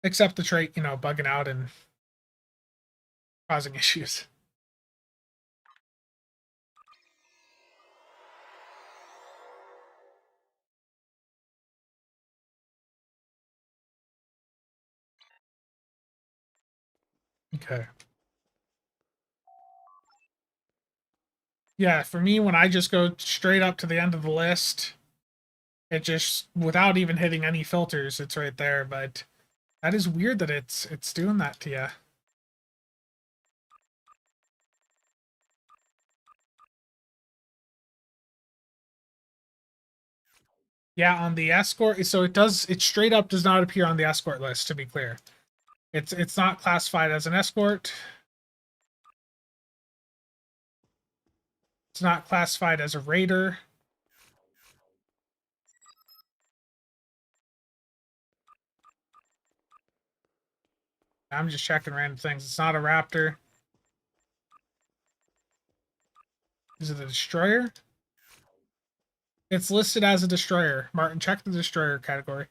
A: Except the trait, bugging out and causing issues. Okay. Yeah, for me, when I just go straight up to the end of the list, it just, without even hitting any filters, it's right there. But that is weird that it's doing that to you. Yeah, on the escort, so it straight up does not appear on the escort list, to be clear. It's not classified as an escort. It's not classified as a raider. I'm just checking random things. It's not a raptor. Is it a destroyer? It's listed as a destroyer. Martin, check the destroyer category.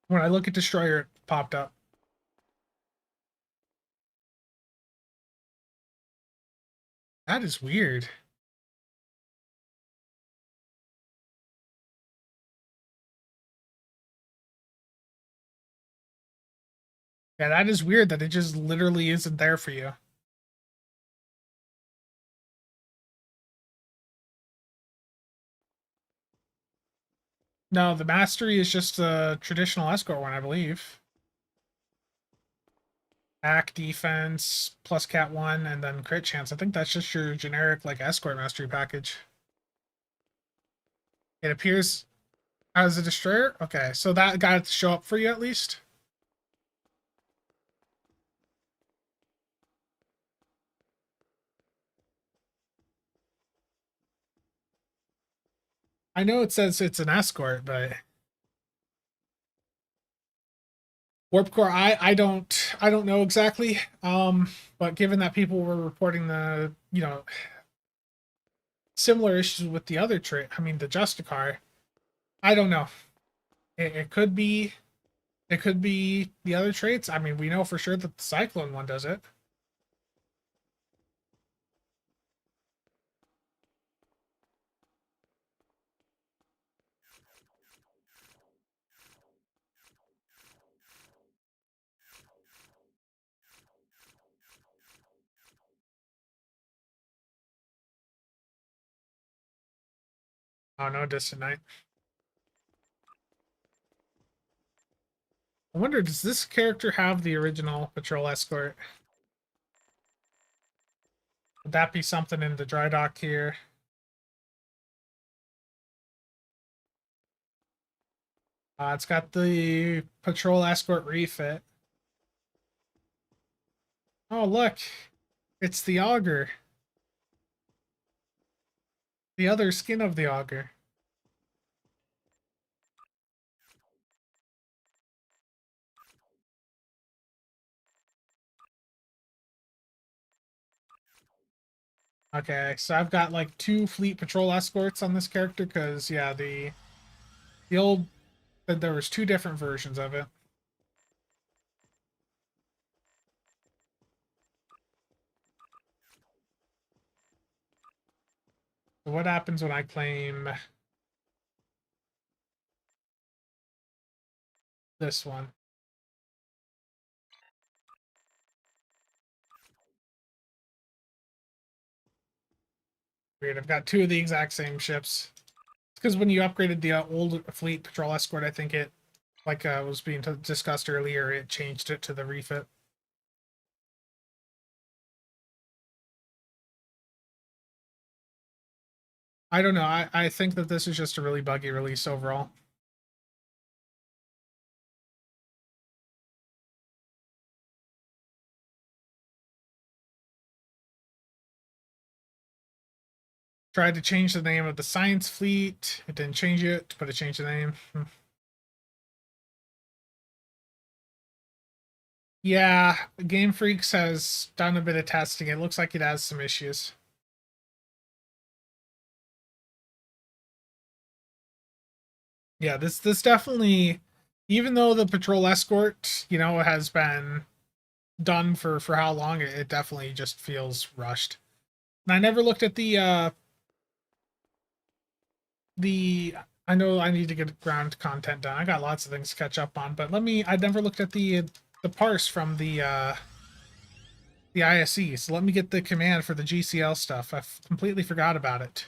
A: When I look at destroyer, it popped up. That is weird. Yeah, that is weird that it just literally isn't there for you. No, the mastery is just a traditional escort one, I believe. Attack, defense, plus cat 1, and then crit chance. I think that's just your generic like escort mastery package. It appears as a destroyer. Okay, so that got it to show up for you at least. I know it says it's an escort, but warp core, I don't know exactly. But given that people were reporting the similar issues with the other trait, I mean the Justicar, I don't know. It could be the other traits. I mean, we know for sure that the Cyclone one does it. Oh no, Distant Night. I wonder, does this character have the original patrol escort? Would that be something in the dry dock here? It's got the patrol escort refit. Oh, look. It's the auger. The other skin of the auger. Okay, so I've got like 2 fleet patrol escorts on this character because yeah, the old there was 2 different versions of it. So what happens when I claim this one? Weird, I've got 2 of the exact same ships. It's because when you upgraded the old fleet patrol escort, I think it, like was being discussed earlier, it changed it to the refit. I don't know. I think that this is just a really buggy release overall. Tried to change the name of the science fleet. It didn't change it, but it changed the name. Yeah, Game Freaks has done a bit of testing. It looks like it has some issues. Yeah, this definitely, even though the patrol escort, has been done for how long, it definitely just feels rushed. And I never looked at the I know I need to get ground content done. I got lots of things to catch up on, but I never looked at the parse from the ISE. So let me get the command for the GCL stuff. I completely forgot about it.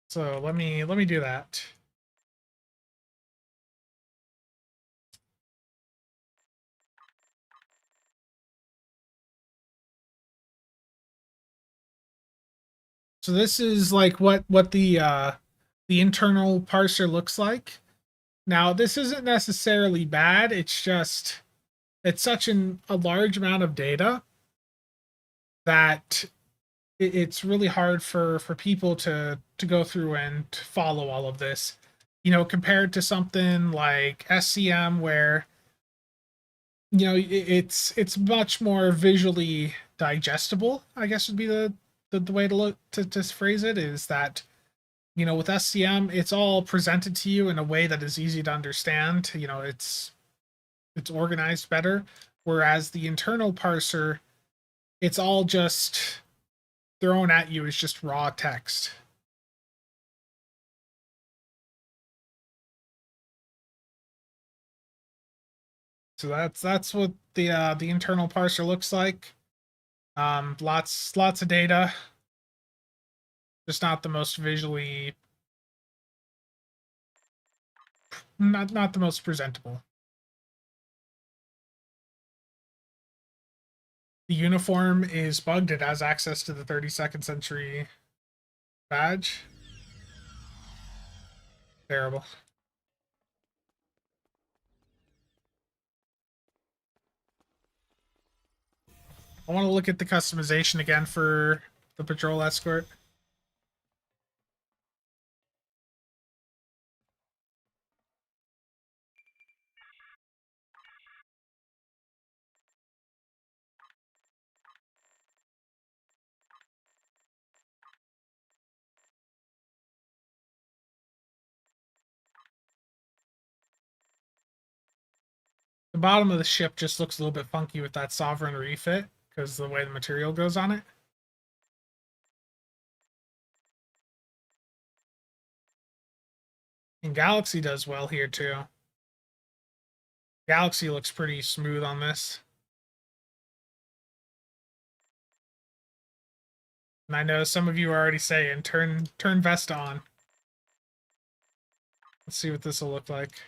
A: So let me do that. So this is like what the internal parser looks like. Now, this isn't necessarily bad. It's just it's such a large amount of data that it's really hard for people to go through and follow all of this. Compared to something like SCM where you know, it's much more visually digestible, I guess would be the way to look to phrase it, is that, you know, with SCM, it's all presented to you in a way that is easy to understand. You know, it's organized better, whereas the internal parser, it's all just thrown at you as just raw text. So that's what the internal parser looks like. Lots of data, just not the most visually, not the most presentable. The uniform is bugged. It has access to the 32nd century badge. Terrible. I want to look at the customization again for the patrol escort. The bottom of the ship just looks a little bit funky with that sovereign refit because of the way the material goes on it. And Galaxy does well here too. Galaxy looks pretty smooth on this. And I know some of you are already saying turn Vesta on. Let's see what this will look like.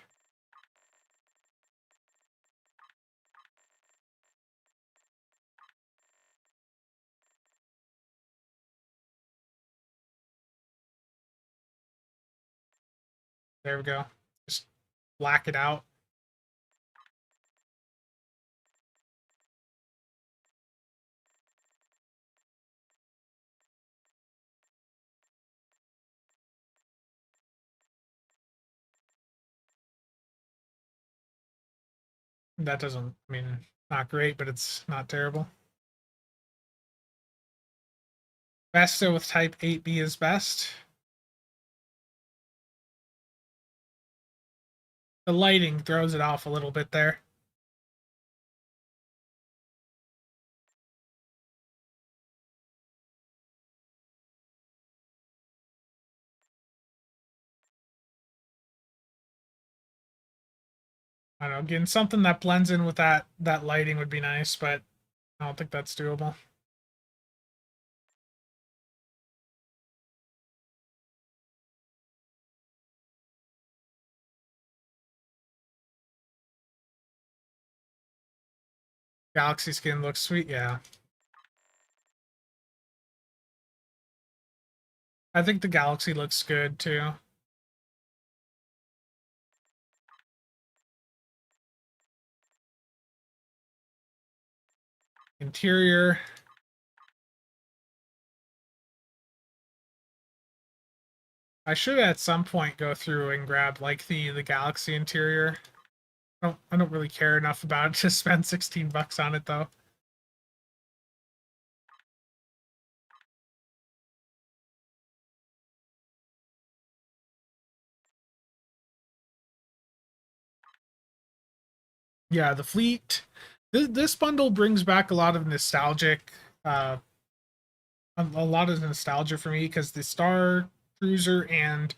A: There we go. Just black it out. That doesn't, I mean, not great, but it's not terrible. Vesta with type 8B is best. The lighting throws it off a little bit there. I don't know, getting something that blends in with that lighting would be nice, but I don't think that's doable. Galaxy skin looks sweet, yeah. I think the Galaxy looks good too. Interior. I should at some point go through and grab like the Galaxy interior. I don't really care enough about it to spend 16 bucks on it though. Yeah, the fleet. This bundle brings back a lot of nostalgic, a lot of nostalgia for me because the Star Cruiser and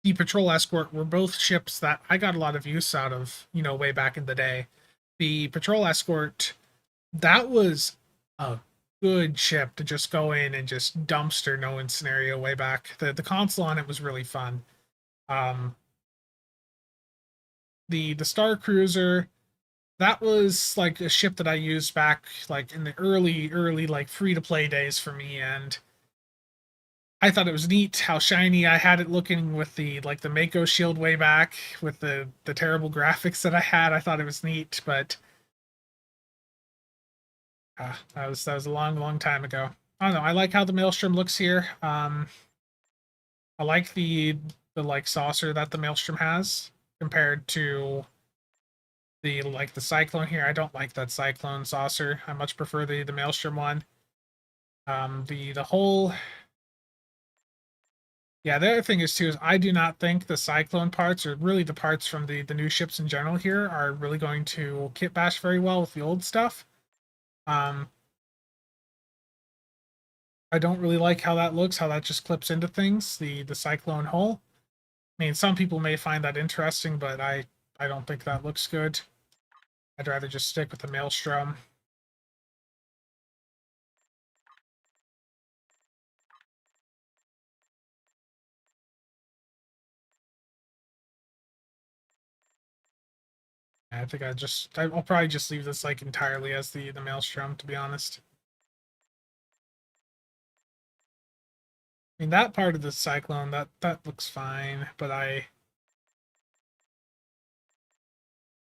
A: the Patrol Escort were both ships that I got a lot of use out of, you know, way back in the day. The Patrol Escort, that was a good ship to just go in and just dumpster no win scenario way back. The console on it was really fun. The Star Cruiser, that was like a ship that I used back like in the early like free to play days for me, and I thought it was neat how shiny I had it looking with the like the Mako shield way back with the terrible graphics that I had. I thought it was neat, but that was a long time ago. I don't know. I like how the Maelstrom looks here. I like the like saucer that the Maelstrom has compared to the Cyclone here. I don't like that Cyclone saucer. I much prefer the Maelstrom one. The whole Yeah, the other thing is too is I do not think the Cyclone parts, or really the parts from the new ships in general here, are really going to kit bash very well with the old stuff. Um, I don't really like how that looks, how that just clips into things, the Cyclone hull. I mean, some people may find that interesting, but I don't think that looks good. I'd rather just stick with the Maelstrom. I think I'll probably just leave this like entirely as the Maelstrom, to be honest. I mean, that part of the Cyclone, that looks fine, but I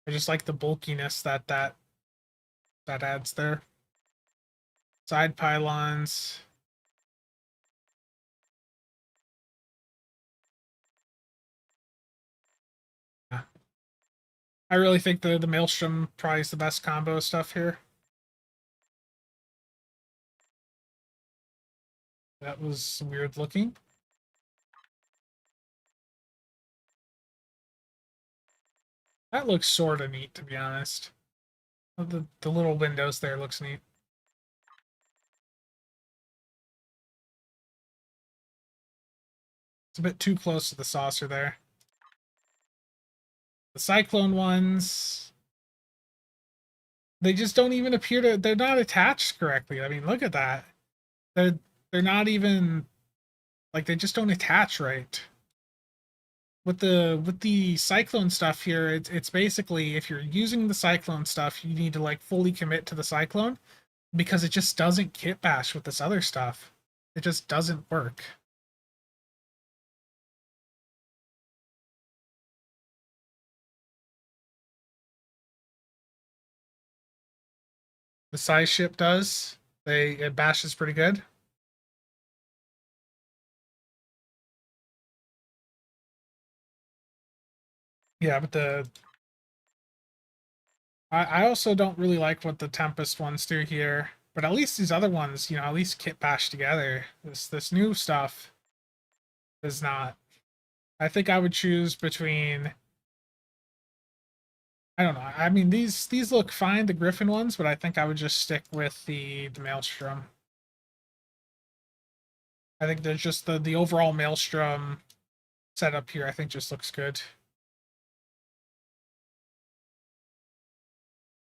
A: just like the bulkiness that adds there. Side pylons. Yeah. I really think the Maelstrom probably is the best combo stuff here. That was weird looking. That looks sort of neat, to be honest. The little windows there looks neat. It's a bit too close to the saucer there. The Cyclone ones, they just don't even appear to, they're not attached correctly. I mean, look at that. They're not even, like, they just don't attach right. With the Cyclone stuff here, it's basically, if you're using the Cyclone stuff, you need to like fully commit to the Cyclone, because it just doesn't kit bash with this other stuff. It just doesn't work. The size ship does. It bashes pretty good. Yeah, but I also don't really like what the Tempest ones do here. But at least these other ones, at least kit bash together. This new stuff does not. I think I would choose between, I don't know. I mean, these look fine, the Griffin ones, but I think I would just stick with the Maelstrom. I think there's just the overall Maelstrom setup here, I think just looks good.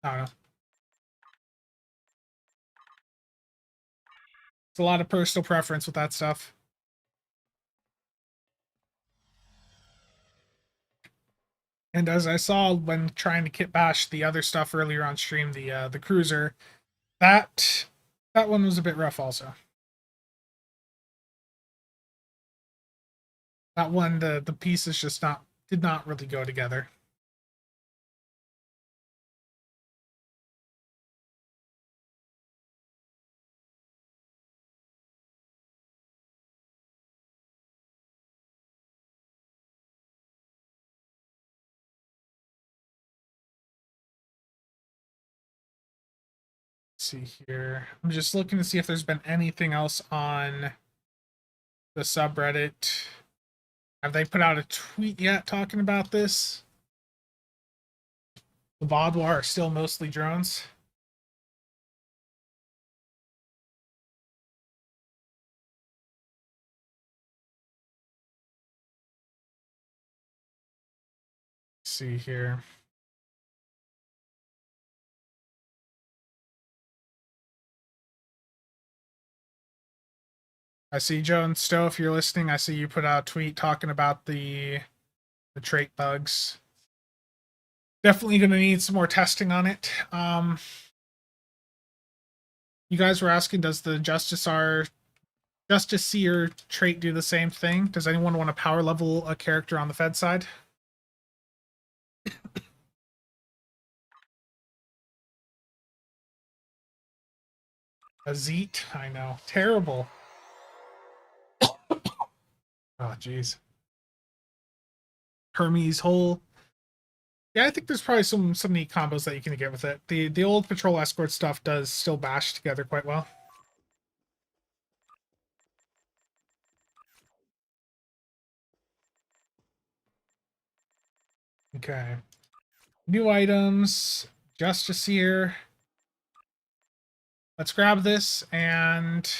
A: I don't know. It's a lot of personal preference with that stuff. And as I saw when trying to kit bash the other stuff earlier on stream, the cruiser, that one was a bit rough also. That one, the pieces just did not really go together. Let's see here. I'm just looking to see if there's been anything else on the subreddit. Have they put out a tweet yet talking about this? The Vaudois are still mostly drones. Let's see here. I see Joe and Stowe, if you're listening, I see you put out a tweet talking about the trait bugs. Definitely going to need some more testing on it. You guys were asking, does the Justiceer trait do the same thing? Does anyone want to power level a character on the Fed side? A Zeet? I know. Terrible. Oh, jeez. Hermes hole. Yeah, I think there's probably some neat combos that you can get with it. The old patrol escort stuff does still bash together quite well. Okay. New items. Justice here. Let's grab this and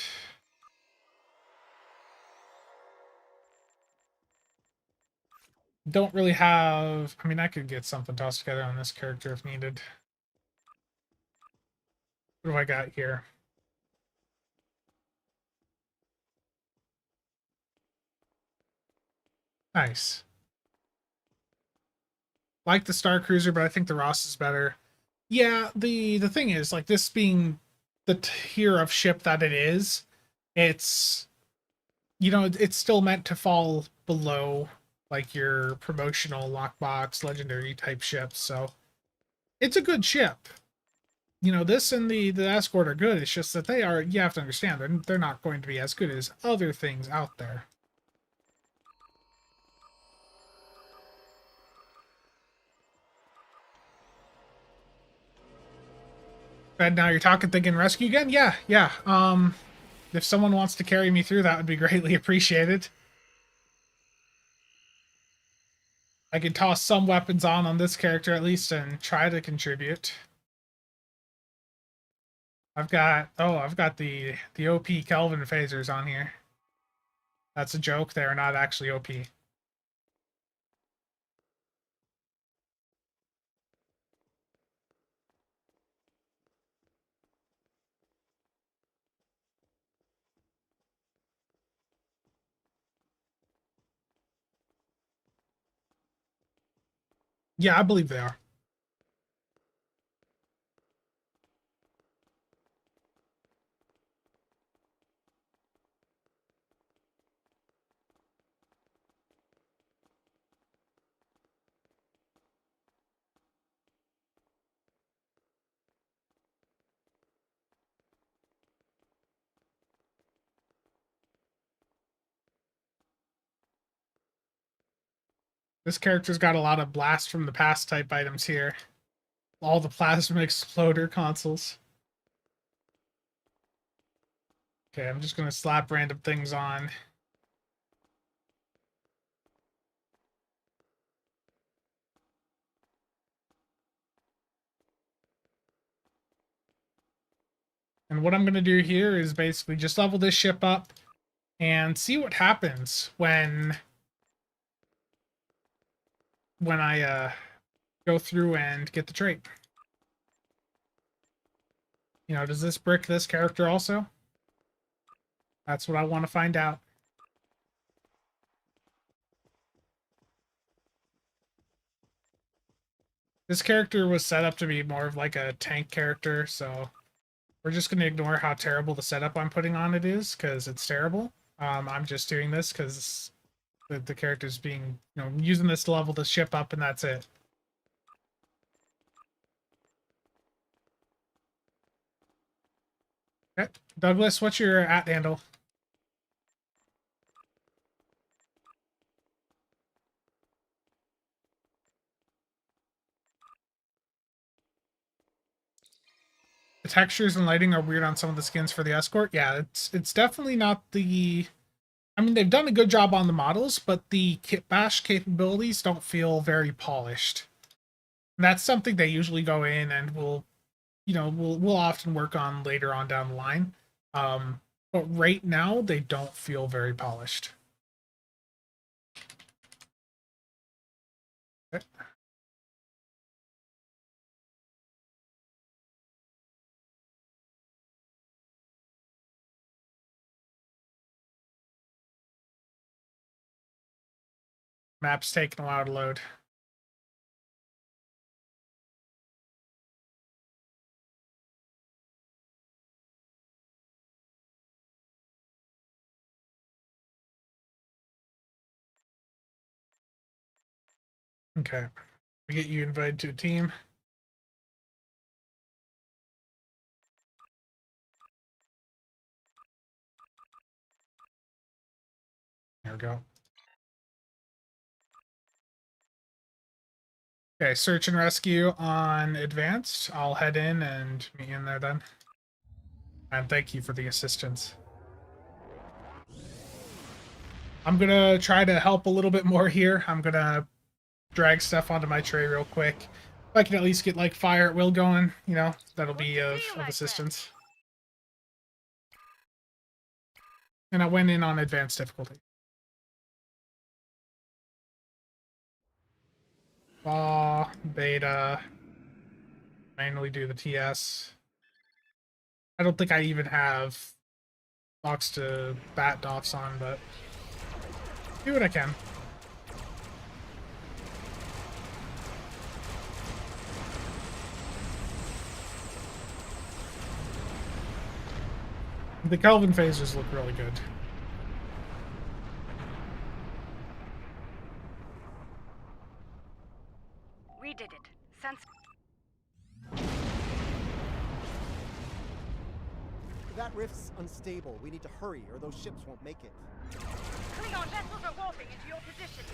A: don't really have... I mean, I could get something tossed together on this character if needed. What do I got here? Nice. Like the Star Cruiser, but I think the Ross is better. Yeah, the thing is, like, this being the tier of ship that it is, it's, you know, it's still meant to fall below, like, your promotional lockbox, legendary type ships, so it's a good ship. You know, this and the Escort are good, it's just that they are, you have to understand, they're not going to be as good as other things out there. And now you're talking thinking rescue again? Yeah, yeah. If someone wants to carry me through, that would be greatly appreciated. I could toss some weapons on this character at least and try to contribute. I've got the OP Kelvin phasers on here. That's a joke. They are not actually OP. Yeah, I believe they are. This character's got a lot of blast from the past type items here. All the plasma exploder consoles. Okay, I'm just gonna slap random things on. And what I'm gonna do here is basically just level this ship up and see what happens when I go through and get the trait. You know, does this brick this character also? That's what I want to find out. This character was set up to be more of like a tank character, so we're just going to ignore how terrible the setup I'm putting on it is, because it's terrible. I'm just doing this because the character's being, you know, using this to level the ship up, and that's it. Okay. Douglas, what's your @ handle? The textures and lighting are weird on some of the skins for the escort. Yeah, it's definitely not the... I mean, they've done a good job on the models, but the kit bash capabilities don't feel very polished. And that's something they usually go in and will, you know, we'll often work on later on down the line. But right now, they don't feel very polished. Okay. Map's taking a while to load. Okay. We get you invited to a team. There we go. Okay, search and rescue on advanced. I'll head in and meet you in there then. And thank you for the assistance. I'm gonna try to help a little bit more here. I'm gonna drag stuff onto my tray real quick. If I can at least get like fire at will going, you know, that'll be of assistance. And I went in on advanced difficulty. Beta. Manually do the TS. I don't think I even have box to bat doffs on, but do what I can. The Kelvin phasers look really good.
F: We did it. Sense.
E: That rift's unstable. We need to hurry, or those ships won't make it.
F: Klingon vessels are warping into your position.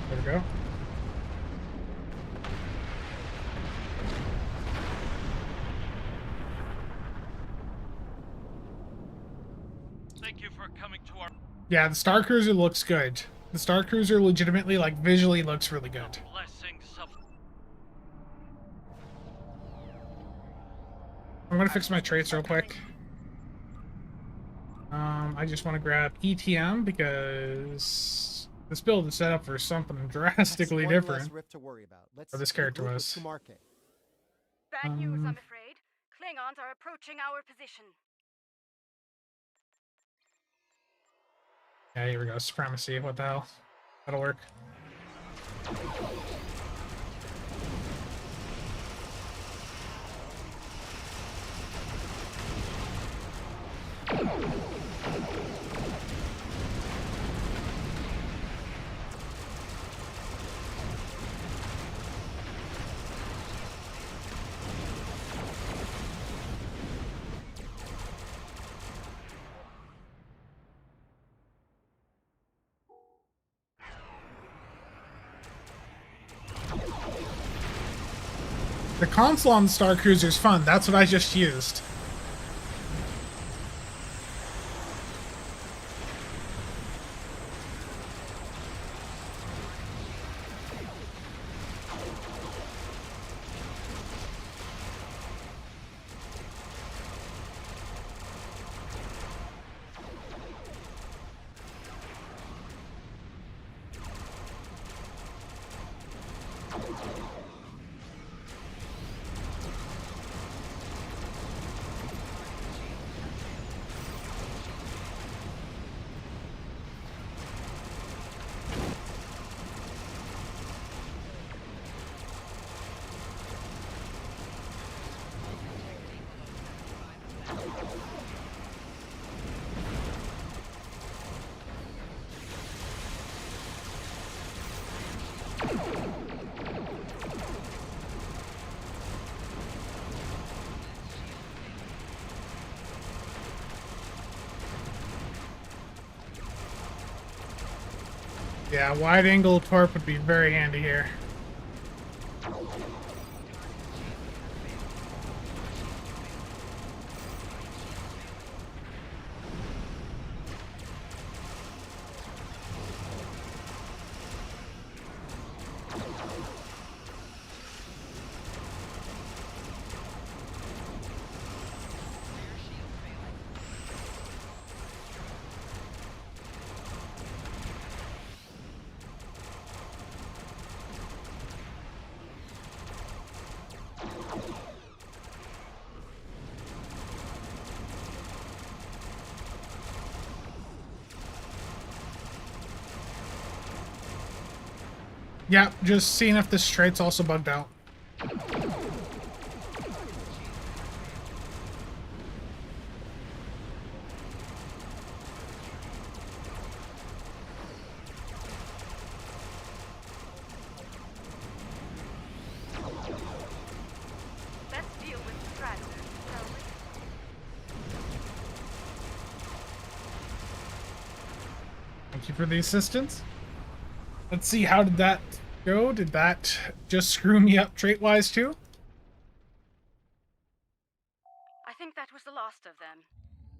A: There we go.
B: Thank you for coming to our
A: Yeah, the Star Cruiser looks good. The Star Cruiser legitimately, like, visually looks really good.
B: blessings of
A: I'm gonna fix my traits real quick. I just want to grab ETM because this build is set up for something drastically
E: That's one
A: different.
E: less rift to worry about. Let's
A: Or this
E: regroup
A: character
E: with
A: was.
E: Sumarke.
F: Bad news, I'm afraid. Klingons are approaching our position.
A: Yeah, here we go. Supremacy. What the hell? That'll work. The console on the Star Cruiser is fun. That's what I just used. Yeah, wide angle torp would be very handy here. Yeah, just seeing if this trait's also bugged out.
F: Let's deal with the stragglers, shall we?
A: you for the assistance. Let's see, how did that go? Did that just screw me up trait-wise too?
F: I think that was the last of them.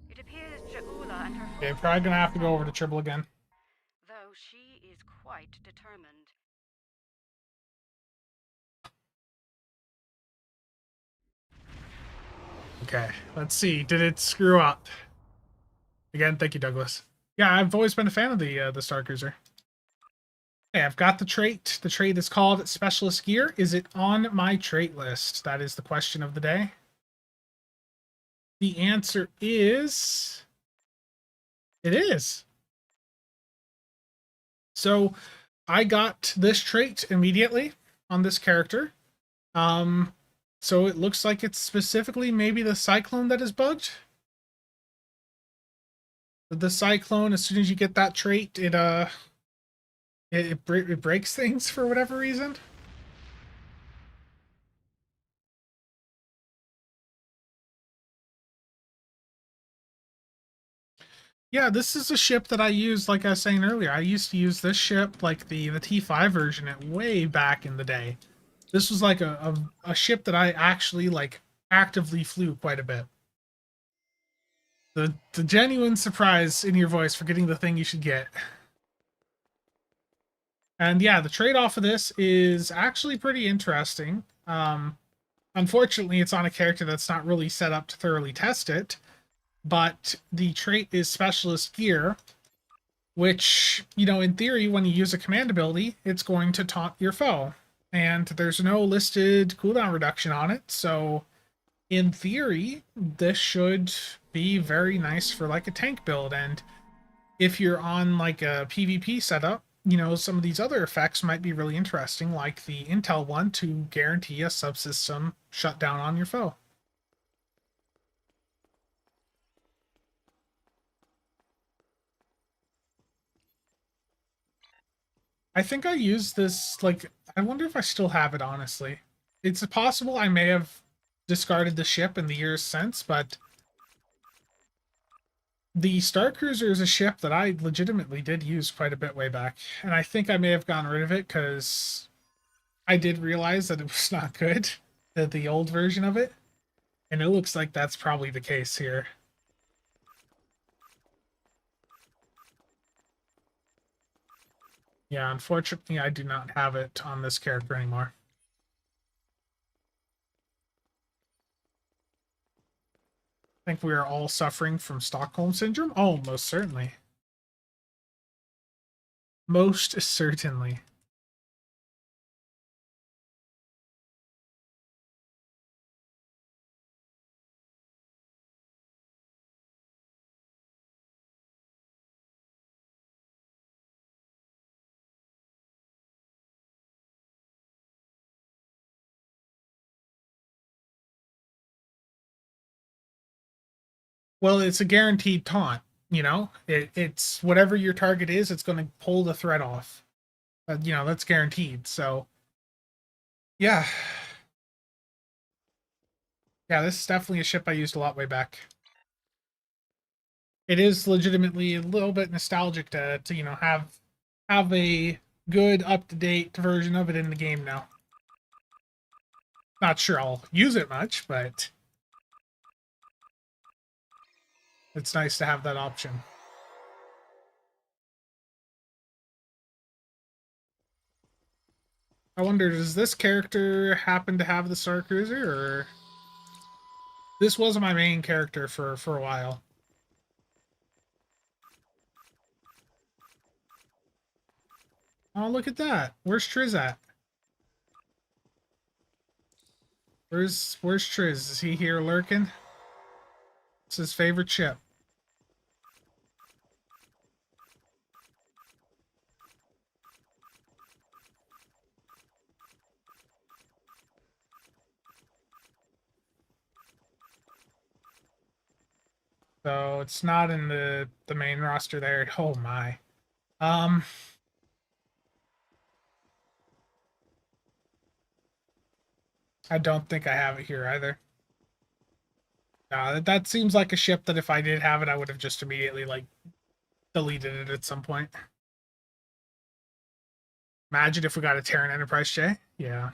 F: It appears Jaula and her
A: Okay,
F: forces
A: probably gonna have to go over to
F: followed,
A: Tribble again.
F: though she is quite determined.
A: Okay, let's see. Did it screw up? Again, thank you, Douglas. Yeah, I've always been a fan of the Star Cruiser. Okay, I've got the trait. The trait is called Specialist Gear. Is it on my trait list? That is the question of the day. The answer is... It is. So, I got this trait immediately on this character. So it looks like it's specifically maybe the Cyclone that is bugged. The Cyclone, as soon as you get that trait, it breaks things for whatever reason. Yeah, this is a ship that I used, like I was saying earlier. I used to use this ship, like the T5 version, at way back in the day. This was like a ship that I actually like actively flew quite a bit. The genuine surprise in your voice for getting the thing you should get. And yeah, the trade-off of this is actually pretty interesting. Unfortunately, it's on a character that's not really set up to thoroughly test it, but the trait is Specialist Gear, which, you know, in theory, when you use a command ability, it's going to taunt your foe. And there's no listed cooldown reduction on it, so in theory, this should be very nice for like a tank build. And if you're on like a PvP setup, you know, some of these other effects might be really interesting, like the Intel one to guarantee a subsystem shutdown on your foe. I think I used this, like, I wonder if I still have it, honestly. It's possible I may have discarded the ship in the years since, but the Star Cruiser is a ship that I legitimately did use quite a bit way back, and I think I may have gotten rid of it because I did realize that it was not good, the old version of it, and it looks like that's probably the case here. Yeah, unfortunately, I do not have it on this character anymore. I think we are all suffering from Stockholm Syndrome? Oh, most certainly. Most certainly. Well, it's a guaranteed taunt, you know? It's whatever your target is, it's going to pull the threat off. You know, that's guaranteed, so... Yeah. Yeah, this is definitely a ship I used a lot way back. It is legitimately a little bit nostalgic to you know, have a good, up-to-date version of it in the game now. Not sure I'll use it much, but... it's nice to have that option. I wonder, does this character happen to have the Star Cruiser, or... This was my main character for a while. Oh, look at that. Where's Triz at? Where's Triz? Is he here lurking? It's his favorite ship. So it's not in the main roster there. Oh my. I don't think I have it here either. That seems like a ship that if I did have it, I would have just immediately like deleted it at some point. Imagine if we got a Terran Enterprise J. Yeah.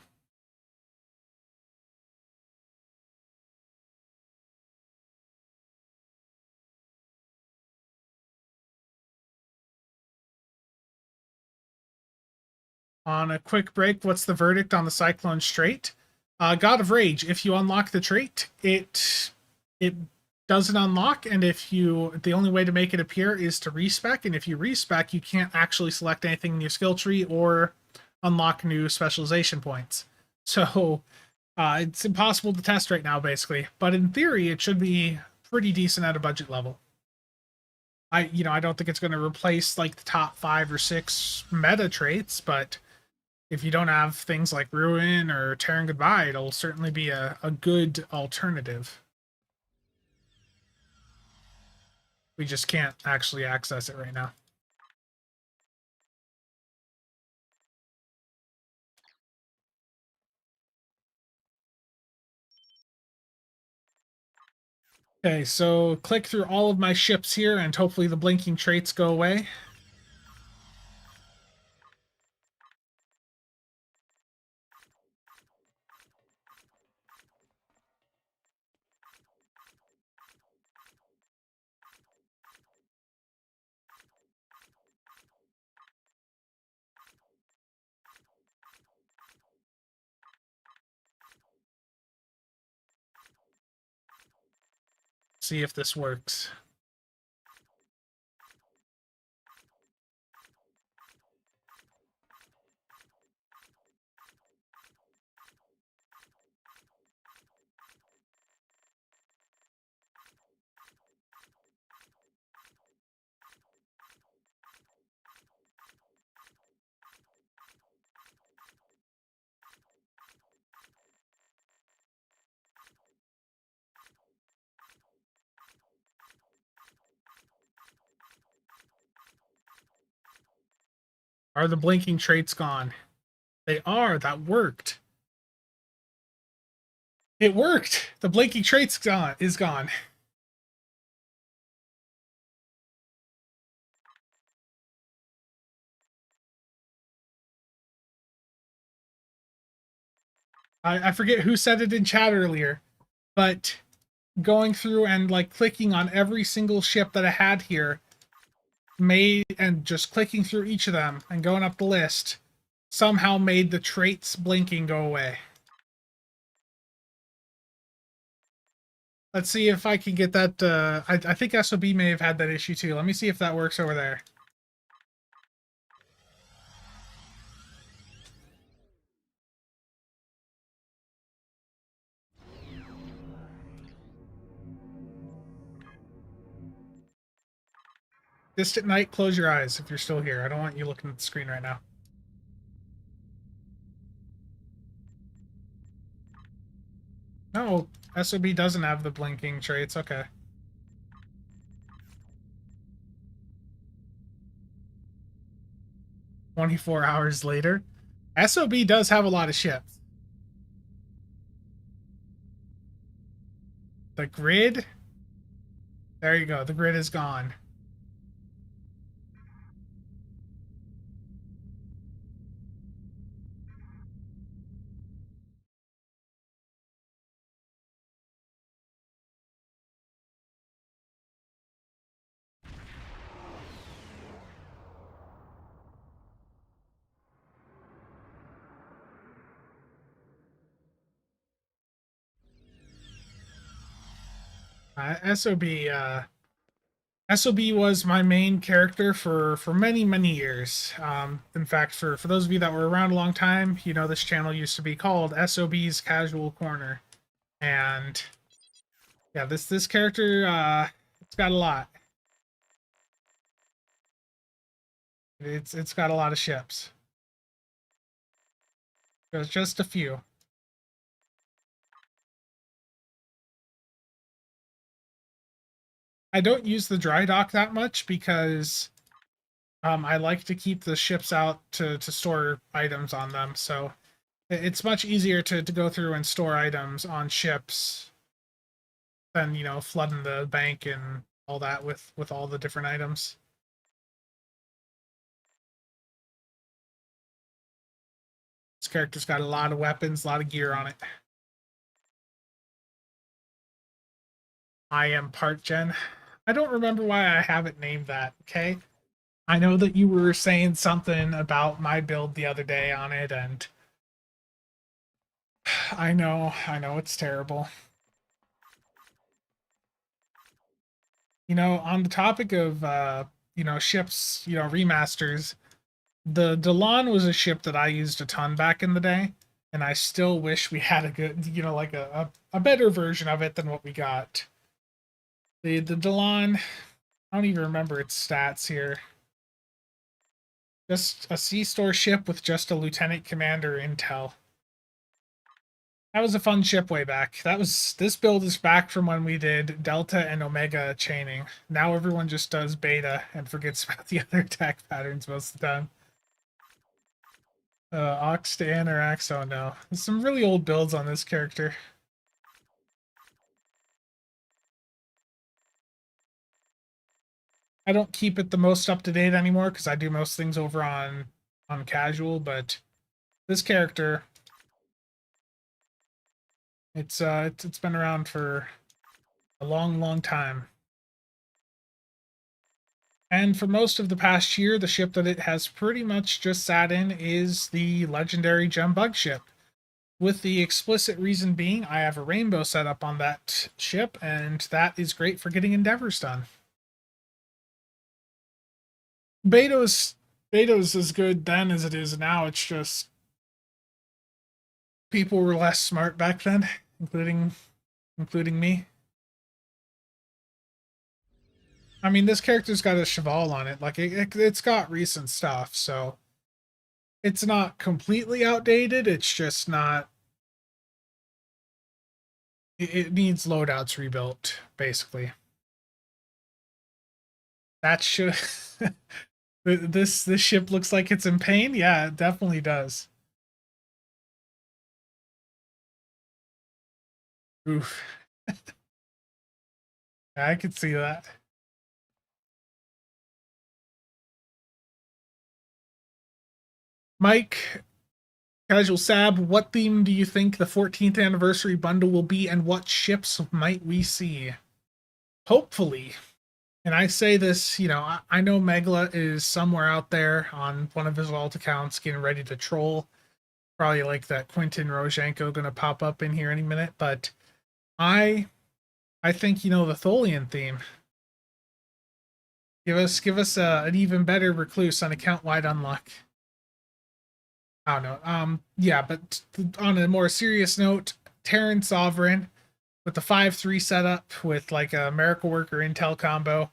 A: On a quick break, what's the verdict on the Cyclone Trait? God of Rage. If you unlock the trait, it doesn't unlock, and if you the only way to make it appear is to respec, and if you respec, you can't actually select anything in your skill tree or unlock new specialization points. So it's impossible to test right now, basically. But in theory, it should be pretty decent at a budget level. I don't think it's going to replace like the top 5 or 6 meta traits, but if you don't have things like Ruin or Terran Goodbye, it'll certainly be a good alternative. We just can't actually access it right now. Okay, so click through all of my ships here, and hopefully the blinking traits go away. See if this works. Are the blinking traits gone? They are. That worked. It worked. The blinking traits is gone. I forget who said it in chat earlier, but going through and like clicking on every single ship that I had here and just clicking through each of them and going up the list somehow made the traits blinking go away. Let's see if I can get that. I think SOB may have had that issue too. Let me see if that works over there. Distant Night, close your eyes if you're still here. I don't want you looking at the screen right now. No, SOB doesn't have the blinking traits. Okay. "24 hours later." SOB does have a lot of ships. The grid? There you go. The grid is gone. SOB was my main character for many years. In fact, for those of you that were around a long time, you know this channel used to be called SOB's Casual Corner, and yeah, this character it's got a lot. It's got a lot of ships. There's just a few. I don't use the dry dock that much because I like to keep the ships out to store items on them. So it's much easier to go through and store items on ships than, flooding the bank and all that with all the different items. This character's got a lot of weapons, a lot of gear on it. I am part gen. I don't remember why I haven't named that, okay? I know that you were saying something about my build the other day on it, and I know it's terrible. You know, on the topic of ships, remasters, the Delon was a ship that I used a ton back in the day, and I still wish we had a good, like a better version of it than what we got. The Delon, I don't even remember its stats here. Just a C-store ship with just a lieutenant commander intel. That was a fun ship way back. This build is back from when we did Delta and Omega chaining. Now everyone just does Beta and forgets about the other attack patterns most of the time. Ox to Anorax, oh no. There's some really old builds on this character. I don't keep it the most up to date anymore because I do most things over on casual, but this character, it's been around for a long time. And for most of the past year, the ship that it has pretty much just sat in is the legendary Gem Bug ship. With the explicit reason being, I have a rainbow set up on that ship, and that is great for getting endeavors done. Beta's as good then as it is now. It's just people were less smart back then, including me. I mean, this character's got a cheval on it. Like, it's got recent stuff, so it's not completely outdated. It's just not... It needs loadouts rebuilt, basically. That should... this ship looks like it's in pain? Yeah, it definitely does. Oof. I could see that. Mike, Casual Sab, what theme do you think the 14th anniversary bundle will be, and what ships might we see? Hopefully, and I say this, I know Megla is somewhere out there on one of his vault accounts getting ready to troll. Probably like that Quentin Rozhenko gonna pop up in here any minute, but I think, the Tholian theme. Give us an even better recluse on account-wide unlock. I don't know. Yeah, but on a more serious note, Terran Sovereign with the 5-3 setup with like a Miracle Worker Intel combo.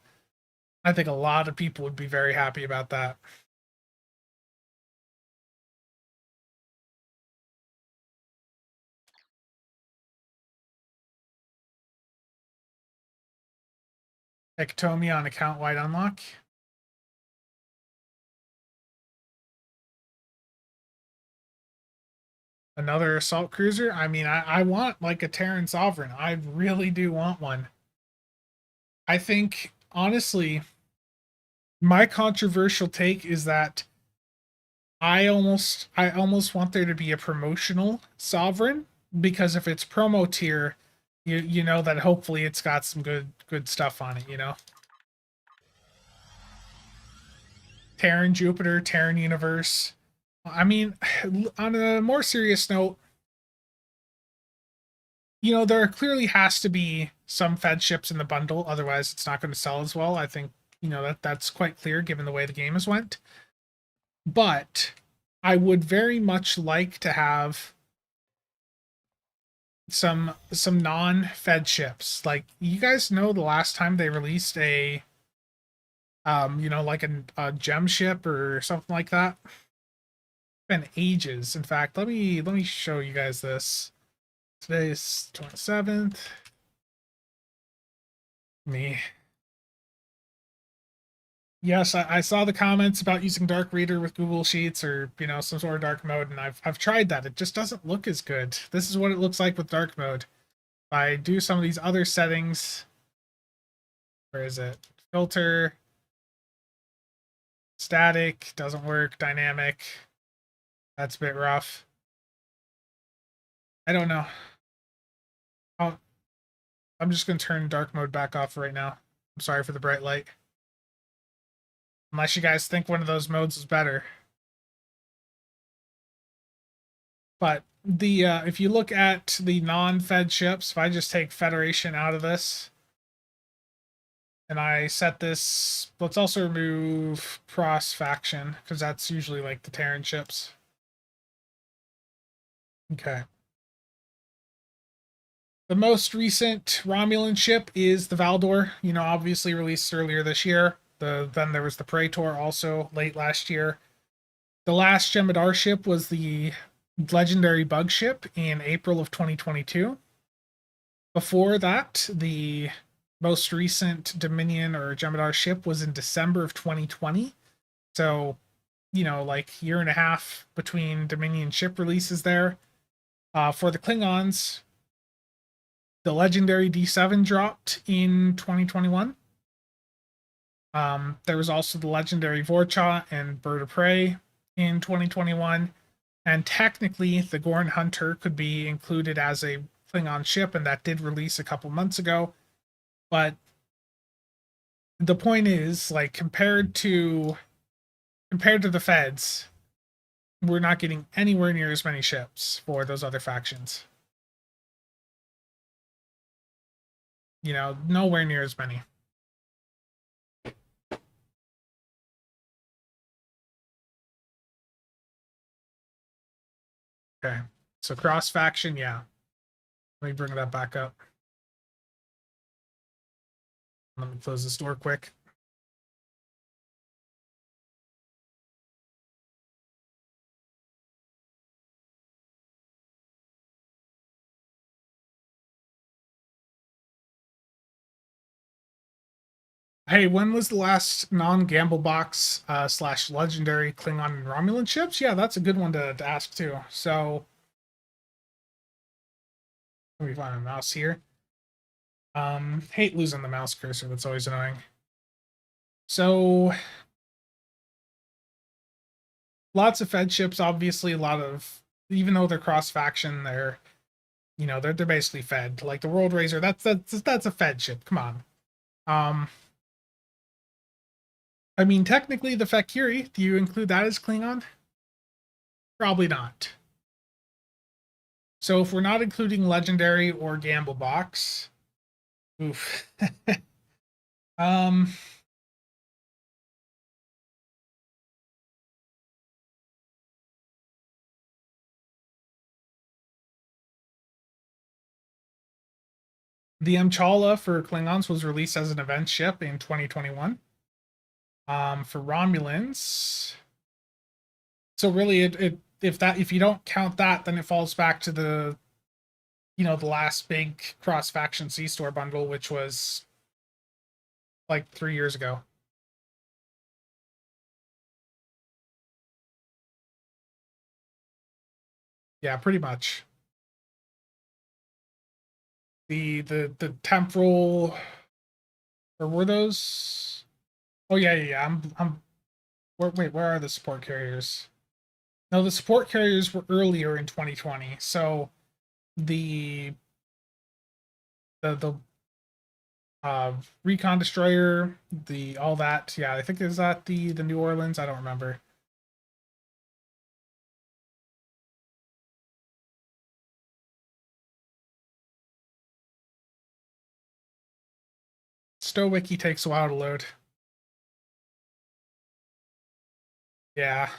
A: I think a lot of people would be very happy about that. Ectomia on account-wide unlock. Another assault cruiser. I mean, I want like a Terran Sovereign. I really do want one. I think, honestly, my controversial take is that I almost want there to be a promotional Sovereign, because if it's promo tier, you know that hopefully it's got some good stuff on it, Terran Jupiter, Terran Universe. I mean, on a more serious note, there clearly has to be some Fed ships in the bundle, otherwise it's not going to sell as well. I think, that's quite clear given the way the game has went. But I would very much like to have some non-Fed ships. Like, you guys know the last time they released a like a gem ship or something like that? It's been ages. In fact, let me show you guys this. Today's 27th. Me. Yes, I saw the comments about using Dark Reader with Google Sheets or, some sort of dark mode, and I've tried that. It just doesn't look as good. This is what it looks like with dark mode. If I do some of these other settings, where is it? Filter, static, doesn't work, dynamic. That's a bit rough. I don't know. I'll, I'm just gonna turn dark mode back off right now. I'm sorry for the bright light. Unless you guys think one of those modes is better. But the if you look at the non-Fed ships, if I just take Federation out of this, and I set this, let's also remove cross-faction, because that's usually like the Terran ships. Okay. The most recent Romulan ship is the Valdor, obviously released earlier this year. Then there was the Praetor also late last year. The last Jemadar ship was the legendary bug ship in April of 2022. Before that, the most recent Dominion or Jemadar ship was in December of 2020. So, like year and a half between Dominion ship releases there. For the Klingons, the legendary D7 dropped in 2021. There was also the legendary Vorcha and Bird of Prey in 2021. And technically, the Gorn Hunter could be included as a Klingon ship, and that did release a couple months ago. But the point is, like, compared to the Feds, we're not getting anywhere near as many ships for those other factions. Nowhere near as many. Okay, so cross faction, yeah. Let me bring that back up. Let me close this door quick. Hey, when was the last non-gamble box / legendary Klingon and Romulan ships? Yeah, that's a good one to ask too. So let me find a mouse here. Hate losing the mouse cursor. That's always annoying. So lots of Fed ships, obviously. Even though they're cross-faction, they're basically Fed. Like the World Razor, that's a Fed ship. Come on. I mean, technically, the Fakiri, do you include that as Klingon? Probably not. So if we're not including Legendary or Gamble Box, oof. The Mchala for Klingons was released as an event ship in 2021. For Romulans, so really, if you don't count that, then it falls back to the last big cross faction C-store bundle, which was like 3 years ago. Yeah, pretty much. The temporal, or were those? Oh yeah. Where are the support carriers? No, the support carriers were earlier in 2020. So the recon destroyer, all that. Yeah, I think is that the New Orleans. I don't remember. Stowwiki takes a while to load. Yeah.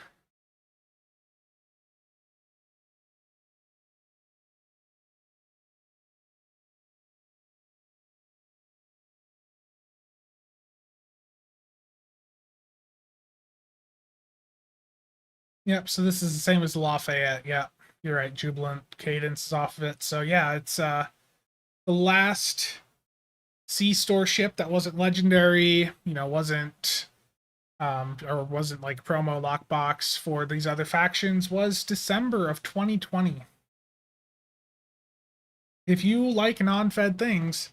A: Yep, so this is the same as Lafayette. Yeah, you're right. Jubilant Cadence is off of it. So yeah, it's the last C-store ship that wasn't legendary, wasn't or wasn't like promo lockbox for these other factions was December of 2020. If you like non-Fed things,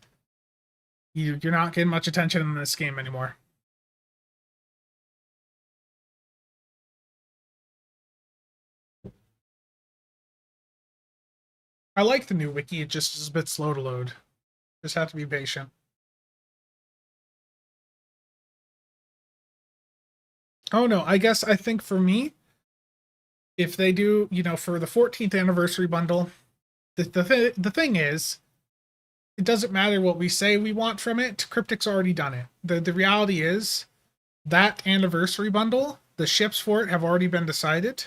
A: you're not getting much attention in this game anymore. I like the new wiki, it just is a bit slow to load. Just have to be patient. Oh no, I think for me, if they do, for the 14th anniversary bundle, the thing is, it doesn't matter what we say we want from it. Cryptic's already done it. The reality is that anniversary bundle, the ships for it have already been decided.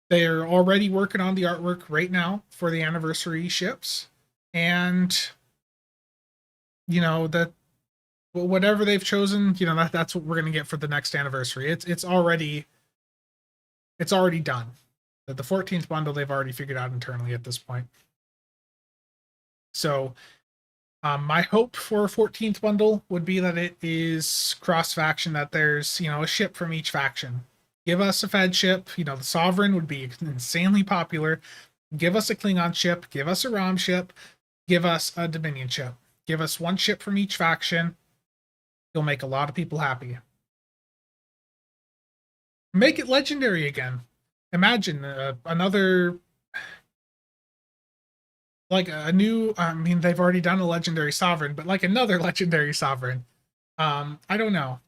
A: They are already working on the artwork right now for the anniversary ships. And that whatever they've chosen, that's what we're gonna get for the next anniversary. It's already done. The 14th bundle they've already figured out internally at this point. So my hope for a 14th bundle would be that it is cross-faction, that there's, a ship from each faction. Give us a Fed ship, the Sovereign would be insanely popular. Give us a Klingon ship, give us a Rom ship, give us a Dominion ship. Give us one ship from each faction. You'll make a lot of people happy. Make it legendary again. Imagine another... like a new, they've already done a legendary sovereign, but like another legendary sovereign. I don't know.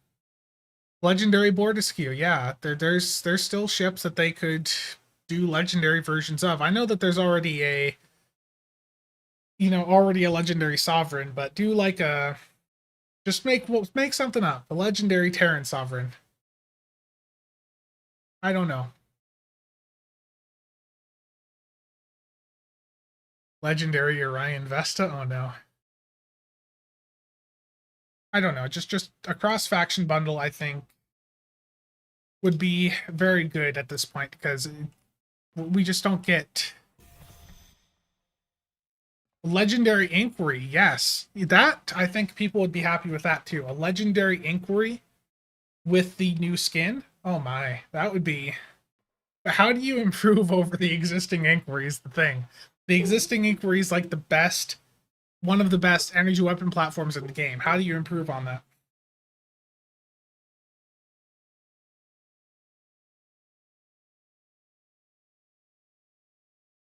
A: Legendary Bordescu, yeah. There's still ships that they could do legendary versions of. I know that there's already a legendary sovereign, but do like just make something up. A legendary Terran sovereign. I don't know. Legendary Orion Vesta? Oh no. I don't know. Just a cross-faction bundle, I think, would be very good at this point, because we just don't get... Legendary Inquiry, yes. That, I think people would be happy with that too. A Legendary Inquiry with the new skin? Oh my, that would be... How do you improve over the existing Inquiry is the thing. The existing Inquiry is like one of the best energy weapon platforms in the game. How do you improve on that?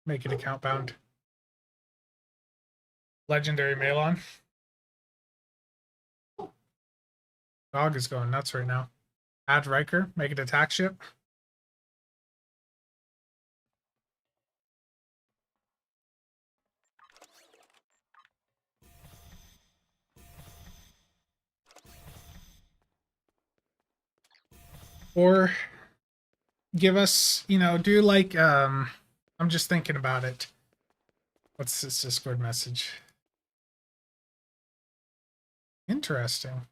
A: Make it account bound. Legendary Malon. Dog is going nuts right now. Add Riker, make it attack ship. Or give us, do like, I'm just thinking about it. What's this Discord message? Interesting.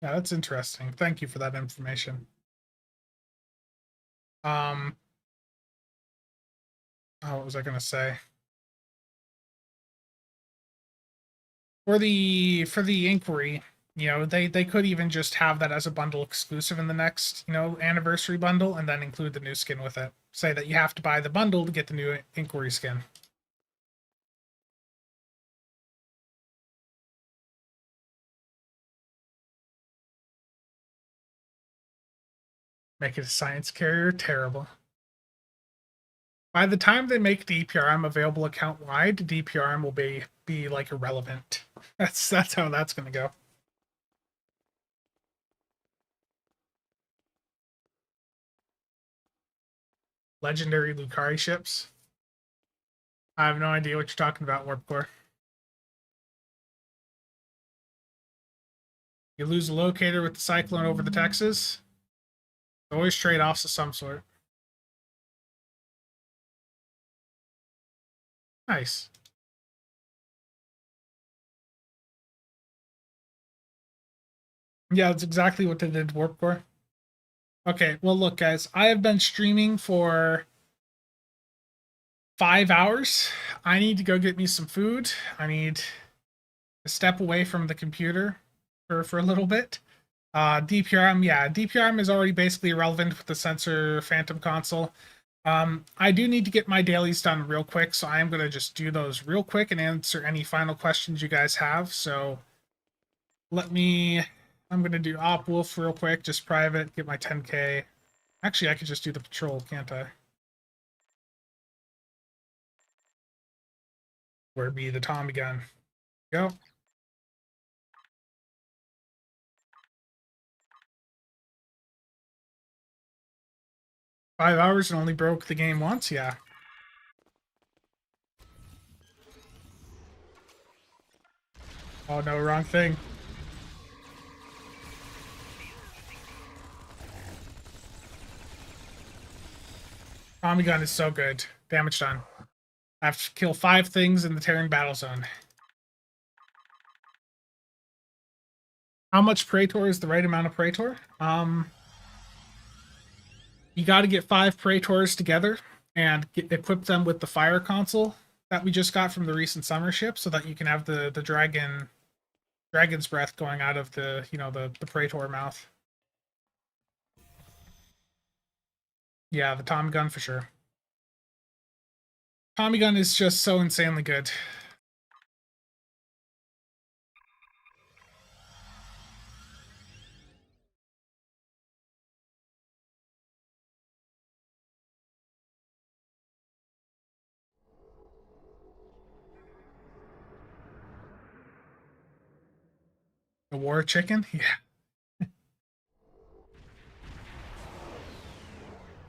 A: Yeah, that's interesting. Thank you for that information. Oh, what was I gonna say? For the Inquiry, they could even just have that as a bundle exclusive in the next, anniversary bundle, and then include the new skin with it. Say that you have to buy the bundle to get the new Inquiry skin. Make it a science carrier? Terrible. By the time they make DPRM available account-wide, DPRM will be like irrelevant. That's how that's gonna go. Legendary Lucari ships? I have no idea what you're talking about, Warp Core. You lose a locator with the Cyclone over the Texas. Always trade-offs of some sort. Nice. Yeah, that's exactly what they did to Warp Core. Okay, well look guys, I have been streaming for 5 hours. I need to go get me some food. I need to step away from the computer for a little bit. DPRM, yeah, DPRM is already basically irrelevant with the sensor Phantom console. I do need to get my dailies done real quick, so I am going to just do those real quick and answer any final questions you guys have. So let me I'm gonna do Op Wolf real quick, just private, get my 10k. Actually, I could just do the patrol, can't I? Where be the Tommy gun? Go. Five hours and only broke the game once? Yeah. Oh no, wrong thing. Tommy gun is so good. Damage done. I have to kill 5 things in the Terran battle zone. How much Praetor is the right amount of Praetor? You got to get 5 Praetors together and equip them with the fire console that we just got from the recent summer ship, so that you can have the dragon's breath going out of the the Praetor mouth. Yeah, the Tommy gun for sure. Tommy gun is just so insanely good. The war chicken? Yeah.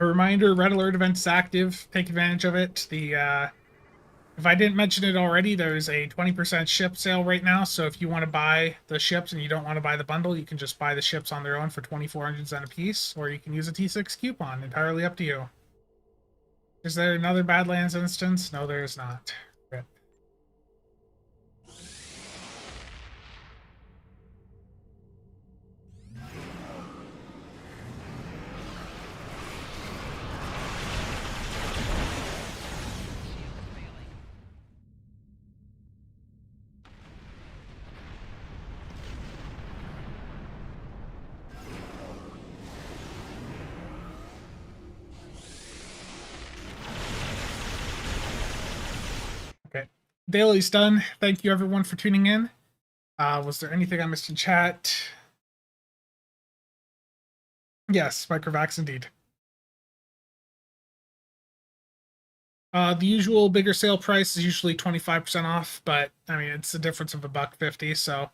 A: A reminder, Red Alert event is active. Take advantage of it. If I didn't mention it already, there's a 20% ship sale right now. So if you want to buy the ships and you don't want to buy the bundle, you can just buy the ships on their own for 2,400 Zen a piece, or you can use a T6 coupon. Entirely up to you. Is there another Badlands instance? No, there is not. Rip.
G: Shields failing.
A: Okay. Daily's done. Thank you everyone for tuning in. Was there anything I missed in chat? Yes, Microvax indeed. The usual bigger sale price is usually 25% off, but I mean it's a difference of $1.50. So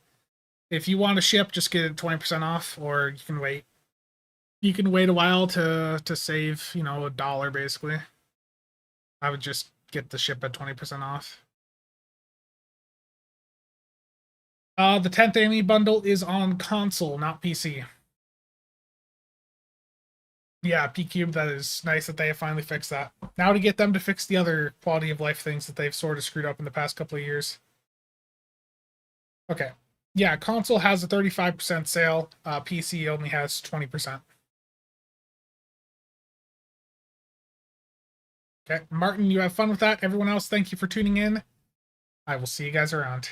A: if you want to ship, just get it 20% off, or you can wait. You can wait a while to save, $1 basically. I would just get the ship at 20% off. The 10th Amy bundle is on console, not PC. Yeah, P-Cube, that is nice that they have finally fixed that. Now to get them to fix the other quality of life things that they've sort of screwed up in the past couple of years. Okay. Yeah, console has a 35% sale. PC only has 20%. Okay, Martin, you have fun with that. Everyone else, thank you for tuning in. I will see you guys around.